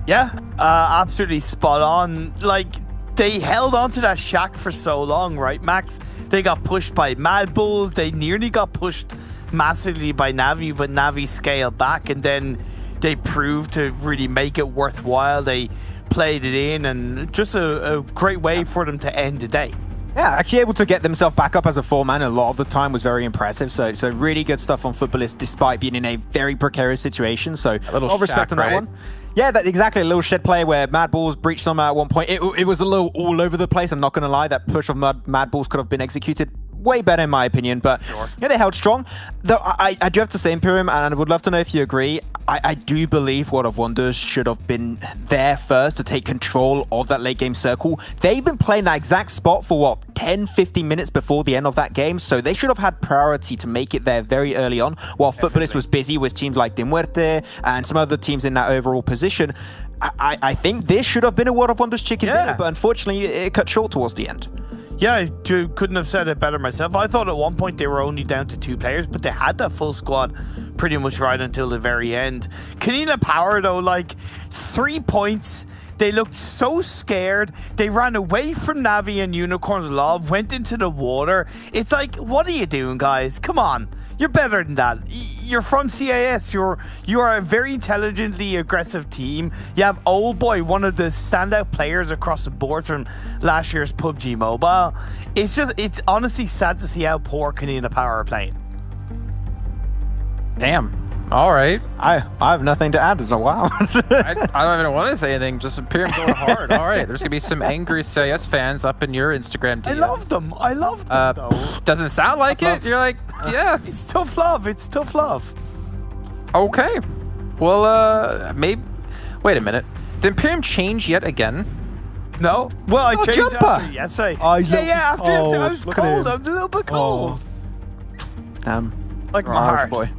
Yeah, absolutely spot on. Like, they held on to that shack for so long, right, Max? They got pushed by Mad Bulls. They nearly got pushed massively by Na'Vi, but Na'Vi scaled back, and then they proved to really make it worthwhile. They played it in, and just a great way for them to end the day. Yeah, actually able to get themselves back up as a 4-man a lot of the time was very impressive. So really good stuff on Futbolist despite being in a very precarious situation. So a little respect on that right? one. Yeah, exactly. A little shed play where Mad Balls breached them at one point. It was a little all over the place. I'm not going to lie. That push of Mad Balls could have been executed way better in my opinion, but yeah, they held strong. Though I do have to say, Imperium, and I would love to know if you agree, I do believe World of Wonders should have been there first to take control of that late game circle. They've been playing that exact spot for what, 10-15 minutes before the end of that game, so they should have had priority to make it there very early on, while Futbolist was busy with teams like Muerte and some other teams in that overall position. I think this should have been a World of Wonders chicken dinner, but unfortunately it cut short towards the end. Yeah, I couldn't have said it better myself. I thought at one point they were only down to 2 players, but they had that full squad pretty much right until the very end. Kanina Power, though, like 3 points. They looked so scared. They ran away from Na'Vi and Unicorns Love, went into the water. It's like, what are you doing, guys? Come on. You're better than that. You're from CIS. You are a very intelligently aggressive team. You have Old Boy, one of the standout players across the board from last year's PUBG Mobile. It's honestly sad to see how poor Kanina Power are playing. Damn. All right. I have nothing to add. So wow. I don't even want to say anything. Just Imperium going hard. All right. There's gonna be some angry CIS fans up in your Instagram DMs. I love them though. Doesn't sound like it. You're like, yeah. It's tough love. It's tough love. Okay. Well, maybe. Wait a minute. Did Imperium change yet again? No. Well, I changed jumper. after yesterday. After I was cold. I was a little bit cold. Like my heart. Boy.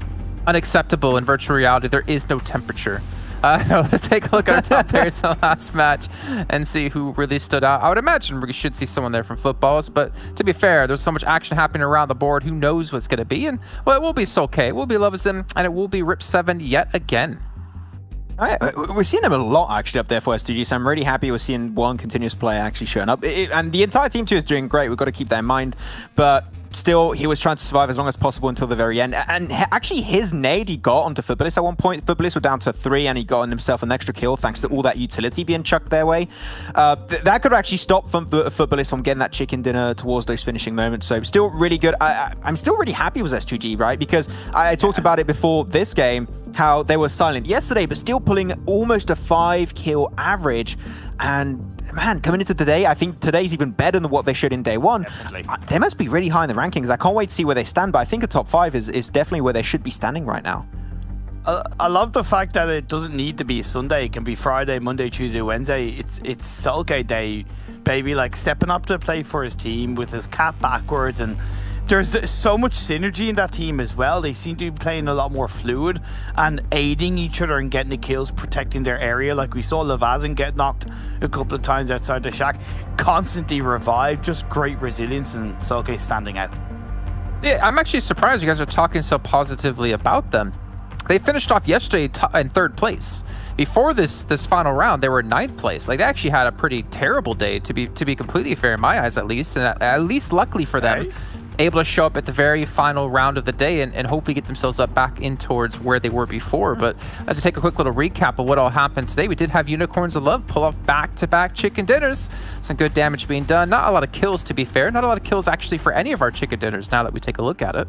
Unacceptable in virtual reality. There is no temperature. No, let's take a look at our top players in the last match and see who really stood out. I would imagine we should see someone there from Futbolist, but to be fair, there's so much action happening around the board. Who knows what's going to be? And well, it will be Solkay, it will be Loveson, and it will be Rip7 yet again. We're seeing him a lot actually up there for STG, so I'm really happy we're seeing one continuous player actually showing up. And the entire team too is doing great. We've got to keep that in mind. But still, he was trying to survive as long as possible until the very end. And actually, his nade he got onto Futbolist at one point. Futbolist were down to 3, and he got on himself an extra kill thanks to all that utility being chucked their way. That could actually stop Futbolist from getting that chicken dinner towards those finishing moments. So still really good. I'm still really happy with S2G, right? Because I talked about it before this game, how they were silent yesterday, but still pulling almost a 5-kill average. And man, coming into today, I think today's even better than what they showed in day one. They must be really high in the rankings. I can't wait to see where they stand, but I think a top 5 is definitely where they should be standing right now. I love the fact that it doesn't need to be Sunday. It can be Friday, Monday, Tuesday, Wednesday. It's Solkay Day, baby. Like stepping up to play for his team with his cap backwards, and there's so much synergy in that team as well. They seem to be playing a lot more fluid and aiding each other and getting the kills, protecting their area. Like we saw Levazen get knocked a couple of times outside the shack, constantly revived. Just great resilience, and Solkay standing out. Yeah, I'm actually surprised you guys are talking so positively about them. They finished off yesterday in 3rd place. Before this final round, they were in 9th place. Like they actually had a pretty terrible day, to be completely fair in my eyes, at least. And at least luckily for them, able to show up at the very final round of the day and hopefully get themselves up back in towards where they were before. But as we take a quick little recap of what all happened today, we did have Unicorns of Love pull off back-to-back chicken dinners. Some good damage being done. Not a lot of kills, to be fair. Not a lot of kills actually for any of our chicken dinners now that we take a look at it.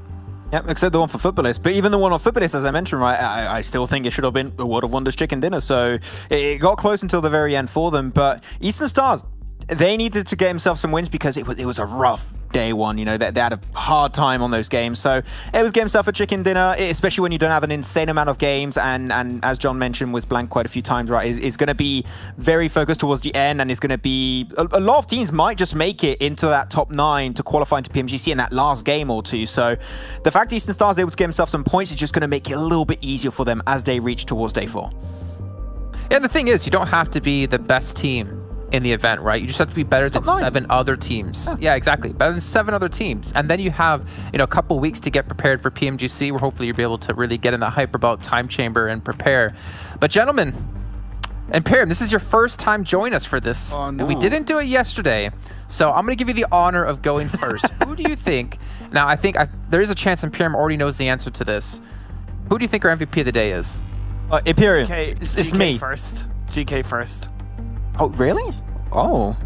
Yep, except the one for Futbolist. But even the one on Futbolist, as I mentioned, right, I still think it should have been a World of Wonders chicken dinner. So it got close until the very end for them. But Eastern Stars, they needed to get themselves some wins because it was a rough day one. You know, they had a hard time on those games. So it was get himself a chicken dinner, especially when you don't have an insane amount of games. And as John mentioned, was blanked quite a few times, right? Is going to be very focused towards the end, and it's going to be a lot of teams might just make it into that top 9 to qualify into PMGC in that last game or two. So the fact Eastern Star is able to get himself some points is just going to make it a little bit easier for them as they reach towards day 4. Yeah, the thing is, you don't have to be the best team in the event, right? You just have to be better than 7 other teams. Yeah, exactly. Better than 7 other teams. And then you have, a couple weeks to get prepared for PMGC, where hopefully you'll be able to really get in the hype about Time Chamber and prepare. But gentlemen, and Pyram, this is your first time joining us for this. Oh, no. And we didn't do it yesterday. So I'm going to give you the honor of going first. Who do you think? Now, I think there is a chance, and Pyram already knows the answer to this. Who do you think our MVP of the day is? Imperium. Okay, it's GK me. first. GK first. Oh, really? Oh.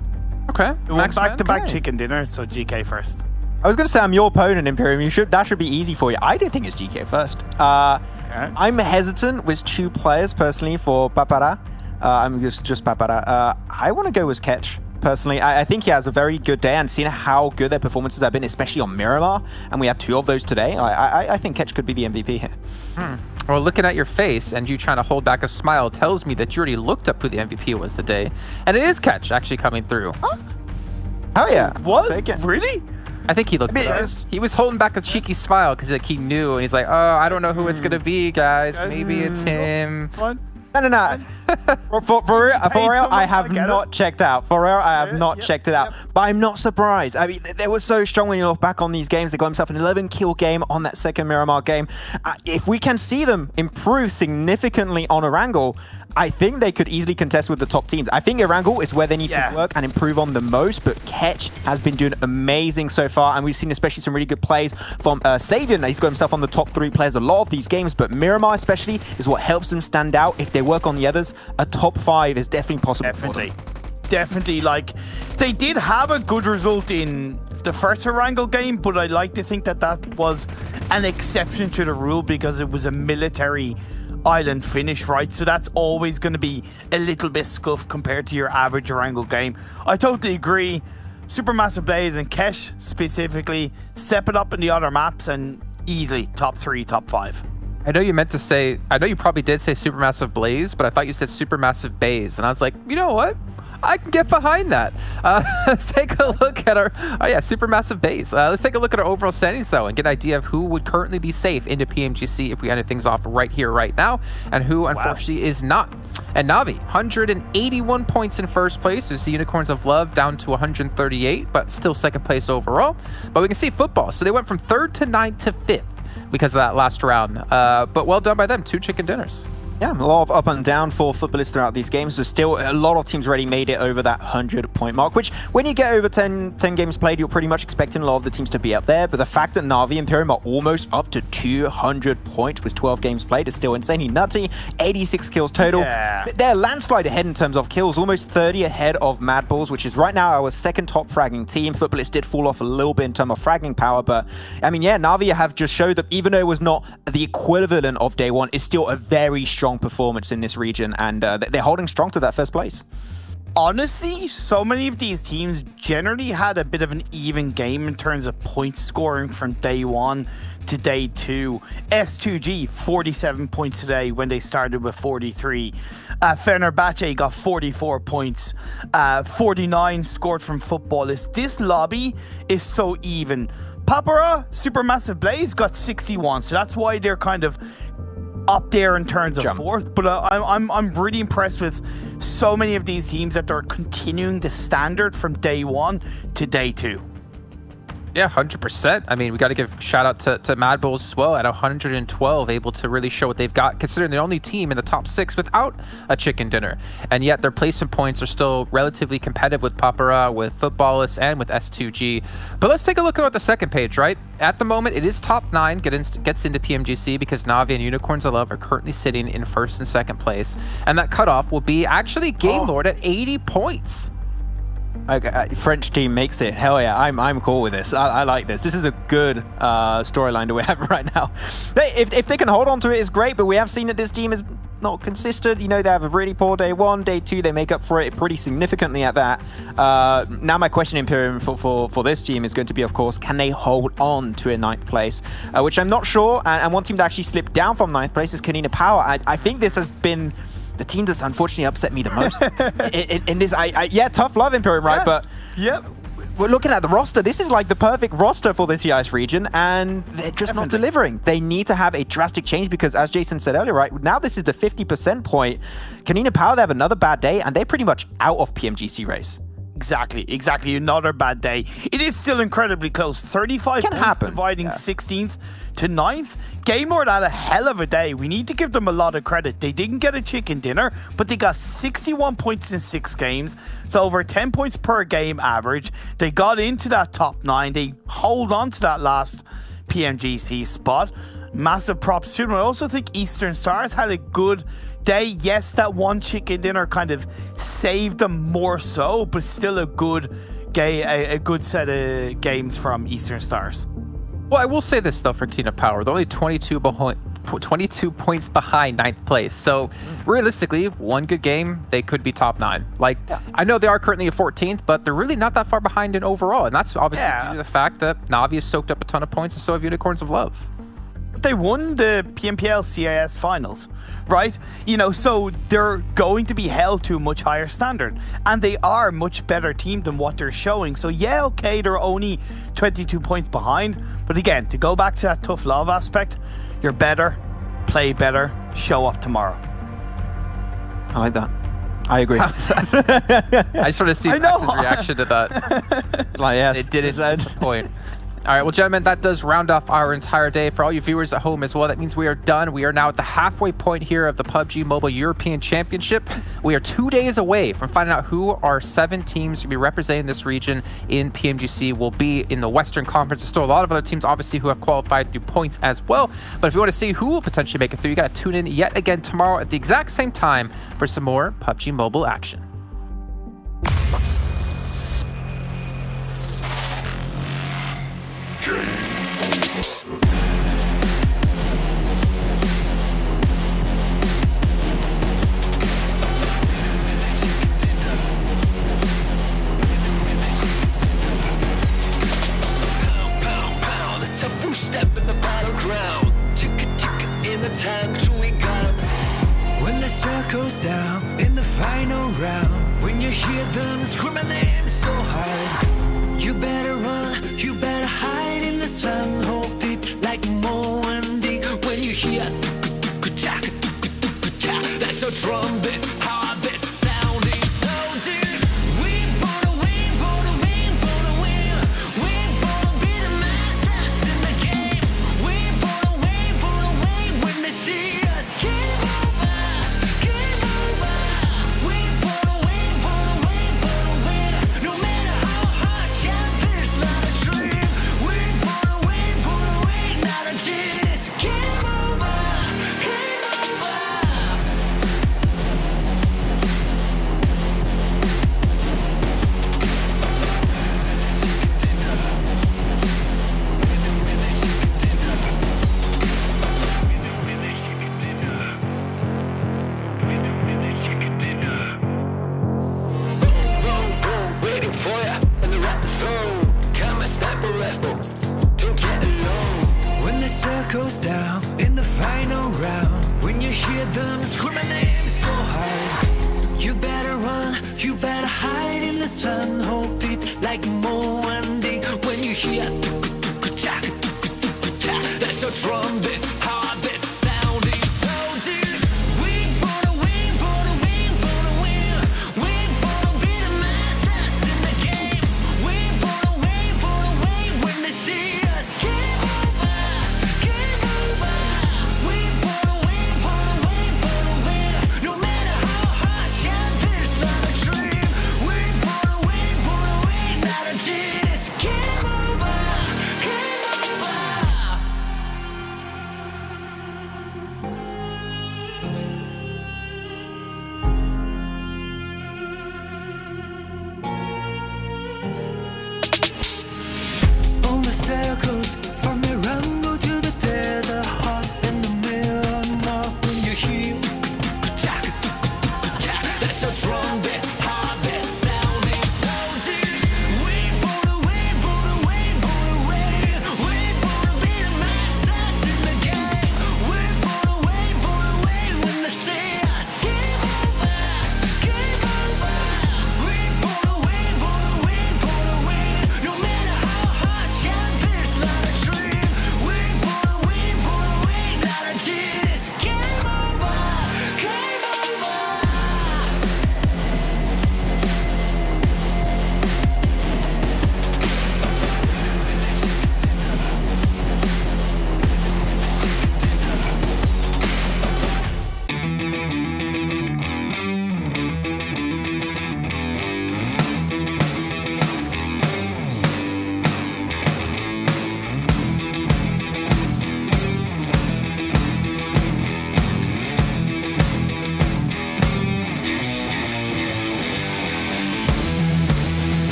Okay. We went back-to-back chicken dinner, so GK first. I was going to say I'm your opponent, Imperium. That should be easy for you. I don't think it's GK first. I'm hesitant with 2 players, personally, for Papara. I'm just Papara. I want to go with Ketch, personally. I think he has a very good day, and seeing how good their performances have been, especially on Miramar, and we had 2 of those today, I think Ketch could be the MVP here. Well, looking at your face and you trying to hold back a smile tells me that you already looked up who the MVP was today. And it is Ketch actually coming through. Oh, yeah. What? Take it. Really? I think he looked up. He was holding back a cheeky smile because he knew, and he's like, oh, I don't know who it's going to be, guys. Maybe it's him. Fun. No. For real, I have not checked out. For real, I have not checked it out. But I'm not surprised. I mean, they were so strong when you look back on these games. They got himself an 11-kill game on that second Miramar game. If we can see them improve significantly on Erangel, I think they could easily contest with the top teams. I think Erangel is where they need to work and improve on the most, but Ketch has been doing amazing so far, and we've seen especially some really good plays from Savian. He's got himself on the top 3 players a lot of these games, but Miramar especially is what helps them stand out. If they work on the others, a top 5 is definitely possible. Definitely. Like, they did have a good result in the first Erangel game, but I like to think that was an exception to the rule because it was a military island finish, right? So that's always going to be a little bit scuffed compared to your average Erangel game. I totally agree. Supermassive Blaze and Kesh specifically step it up in the other maps and easily top 3, top 5. I know you meant to say, I know you probably did say Supermassive Blaze, but I thought you said Supermassive Baze. And I was like, you know what? I can get behind that. Let's take a look at our, Supermassive Baze. Let's take a look at our overall standings, though, and get an idea of who would currently be safe into PMGC if we ended things off right here, right now, and who, unfortunately, is not. And Navi, 181 points in first place. There's the Unicorns of Love down to 138, but still second place overall. But we can see football. So they went from 3rd to 9th to 5th because of that last round. But well done by them. 2 chicken dinners. Yeah, a lot of up and down for Futbolist throughout these games, but still a lot of teams already made it over that 100-point mark, which when you get over 10 games played, you're pretty much expecting a lot of the teams to be up there, but the fact that Navi and Pyram are almost up to 200 points with 12 games played is still insanely nutty. 86 kills total. Yeah. They're landslide ahead in terms of kills, almost 30 ahead of Mad Bulls, which is right now our 2nd top fragging team. Futbolist did fall off a little bit in terms of fragging power, but I mean, yeah, Navi have just showed that even though it was not the equivalent of day one, it's still a very strong performance in this region, and they're holding strong to that first place. Honestly, so many of these teams generally had a bit of an even game in terms of point scoring from day 1 to day 2. S2G, 47 points today when they started with 43. Fenerbahçe got 44 points. 49 scored from Futbolist. This lobby is so even. Papara, Supermassive Blaze got 61, so that's why they're kind of up there in terms of 4th, but I'm really impressed with so many of these teams that they're continuing the standard from day 1 to day 2. Yeah, 100%. I mean, we got to give shout out to Mad Bulls as well at 112, able to really show what they've got, considering the only team in the top 6 without a chicken dinner. And yet their placement points are still relatively competitive with Papara, with Futbolist, and with S2G. But let's take a look at the second page, right? At the moment, it is top 9, gets into PMGC because Navi and Unicorns of Love are currently sitting in 1st and 2nd place. And that cutoff will be actually Game Lord at 80 points. Okay, French team makes it. Hell yeah, I'm cool with this. I like this. This is a good storyline that we have right now. If they can hold on to it, it's great, but we have seen that this team is not consistent. You know, they have a really poor day one, day two, they make up for it pretty significantly at that. Now my question, Imperium, for this team is going to be, of course, can they hold on to a 9th place? Which I'm not sure, and one team that actually slipped down from 9th place is Kanina Power. I think this has been the team that's unfortunately upset me the most. in this, yeah, tough love, Imperium, right? But yep. We're looking at the roster. This is like the perfect roster for this CIS region, and they're just not delivering. They need to have a drastic change because, as Jason said earlier, right, now this is the 50% point. Kanina Power, they have another bad day, and they're pretty much out of PMGC race. Exactly. Another bad day. It is still incredibly close. 35 points dividing 16th to 9th. Game Lord had a hell of a day. We need to give them a lot of credit. They didn't get a chicken dinner, but they got 61 points in 6 games. It's over 10 points per game average. They got into that top 9. They hold on to that last PMGC spot. Massive props to them. I also think Eastern Stars had a good day. Yes, that one chicken dinner kind of saved them more so, but still a good set of games from Eastern Stars. Well, I will say this though for Kanina Power, they're only 22 points behind 9th place. So realistically, one good game, they could be top 9. Like, I know they are currently at 14th, but they're really not that far behind in overall. And that's obviously due to the fact that Na'Vi has soaked up a ton of points, and so have Unicorns of Love. They won the PMPL CIS finals, right? You know, so they're going to be held to a much higher standard, and they are a much better team than what they're showing. So yeah, okay, they're only 22 points behind, but again, to go back to that tough love aspect, you're better, play better, show up tomorrow. I like that. I agree. I just want to see Max's reaction to that. Like, yes. It didn't disappoint. All right, well, gentlemen, that does round off our entire day. For all you viewers at home as well, that means we are done. We are now at the halfway point here of the PUBG Mobile European Championship. We are 2 days away from finding out who our 7 teams to be representing this region in PMGC will be in the Western Conference. There's still a lot of other teams, obviously, who have qualified through points as well. But if you want to see who will potentially make it through, you got to tune in yet again tomorrow at the exact same time for some more PUBG Mobile action. When the circle's down in the final round, when you hear them scream my name so hard, you better run, you better hide in the sun, hold deep like Mo and Dick. When you hear that's a trumpet, heartbeat sounding so deep. We wanna win, wanna win, wanna win. We wanna be the masters in the game. We wanna win when they see us. Game over, game over. We wanna win, wanna win, wanna win. No matter how hard, yeah, there's not a dream. We wanna win, not a diss. Game over, game over. Waiting for ya in the right zone. Got my sniper rifle, don't get alone. When the circle's down in the final round, when you hear them scream my name so hard, you better run, you better hide in the sun, hold deep like Mo and Dick. When you hear that's a trumpet, heartbeat sounding so deep. We wanna win, wanna win, wanna win. We wanna be the masters in the game. We wanna win when they see us. Game over, game over. We wanna win, wanna win. No matter how hard, yeah, there's not a dream. We wanna win, not a diss. Game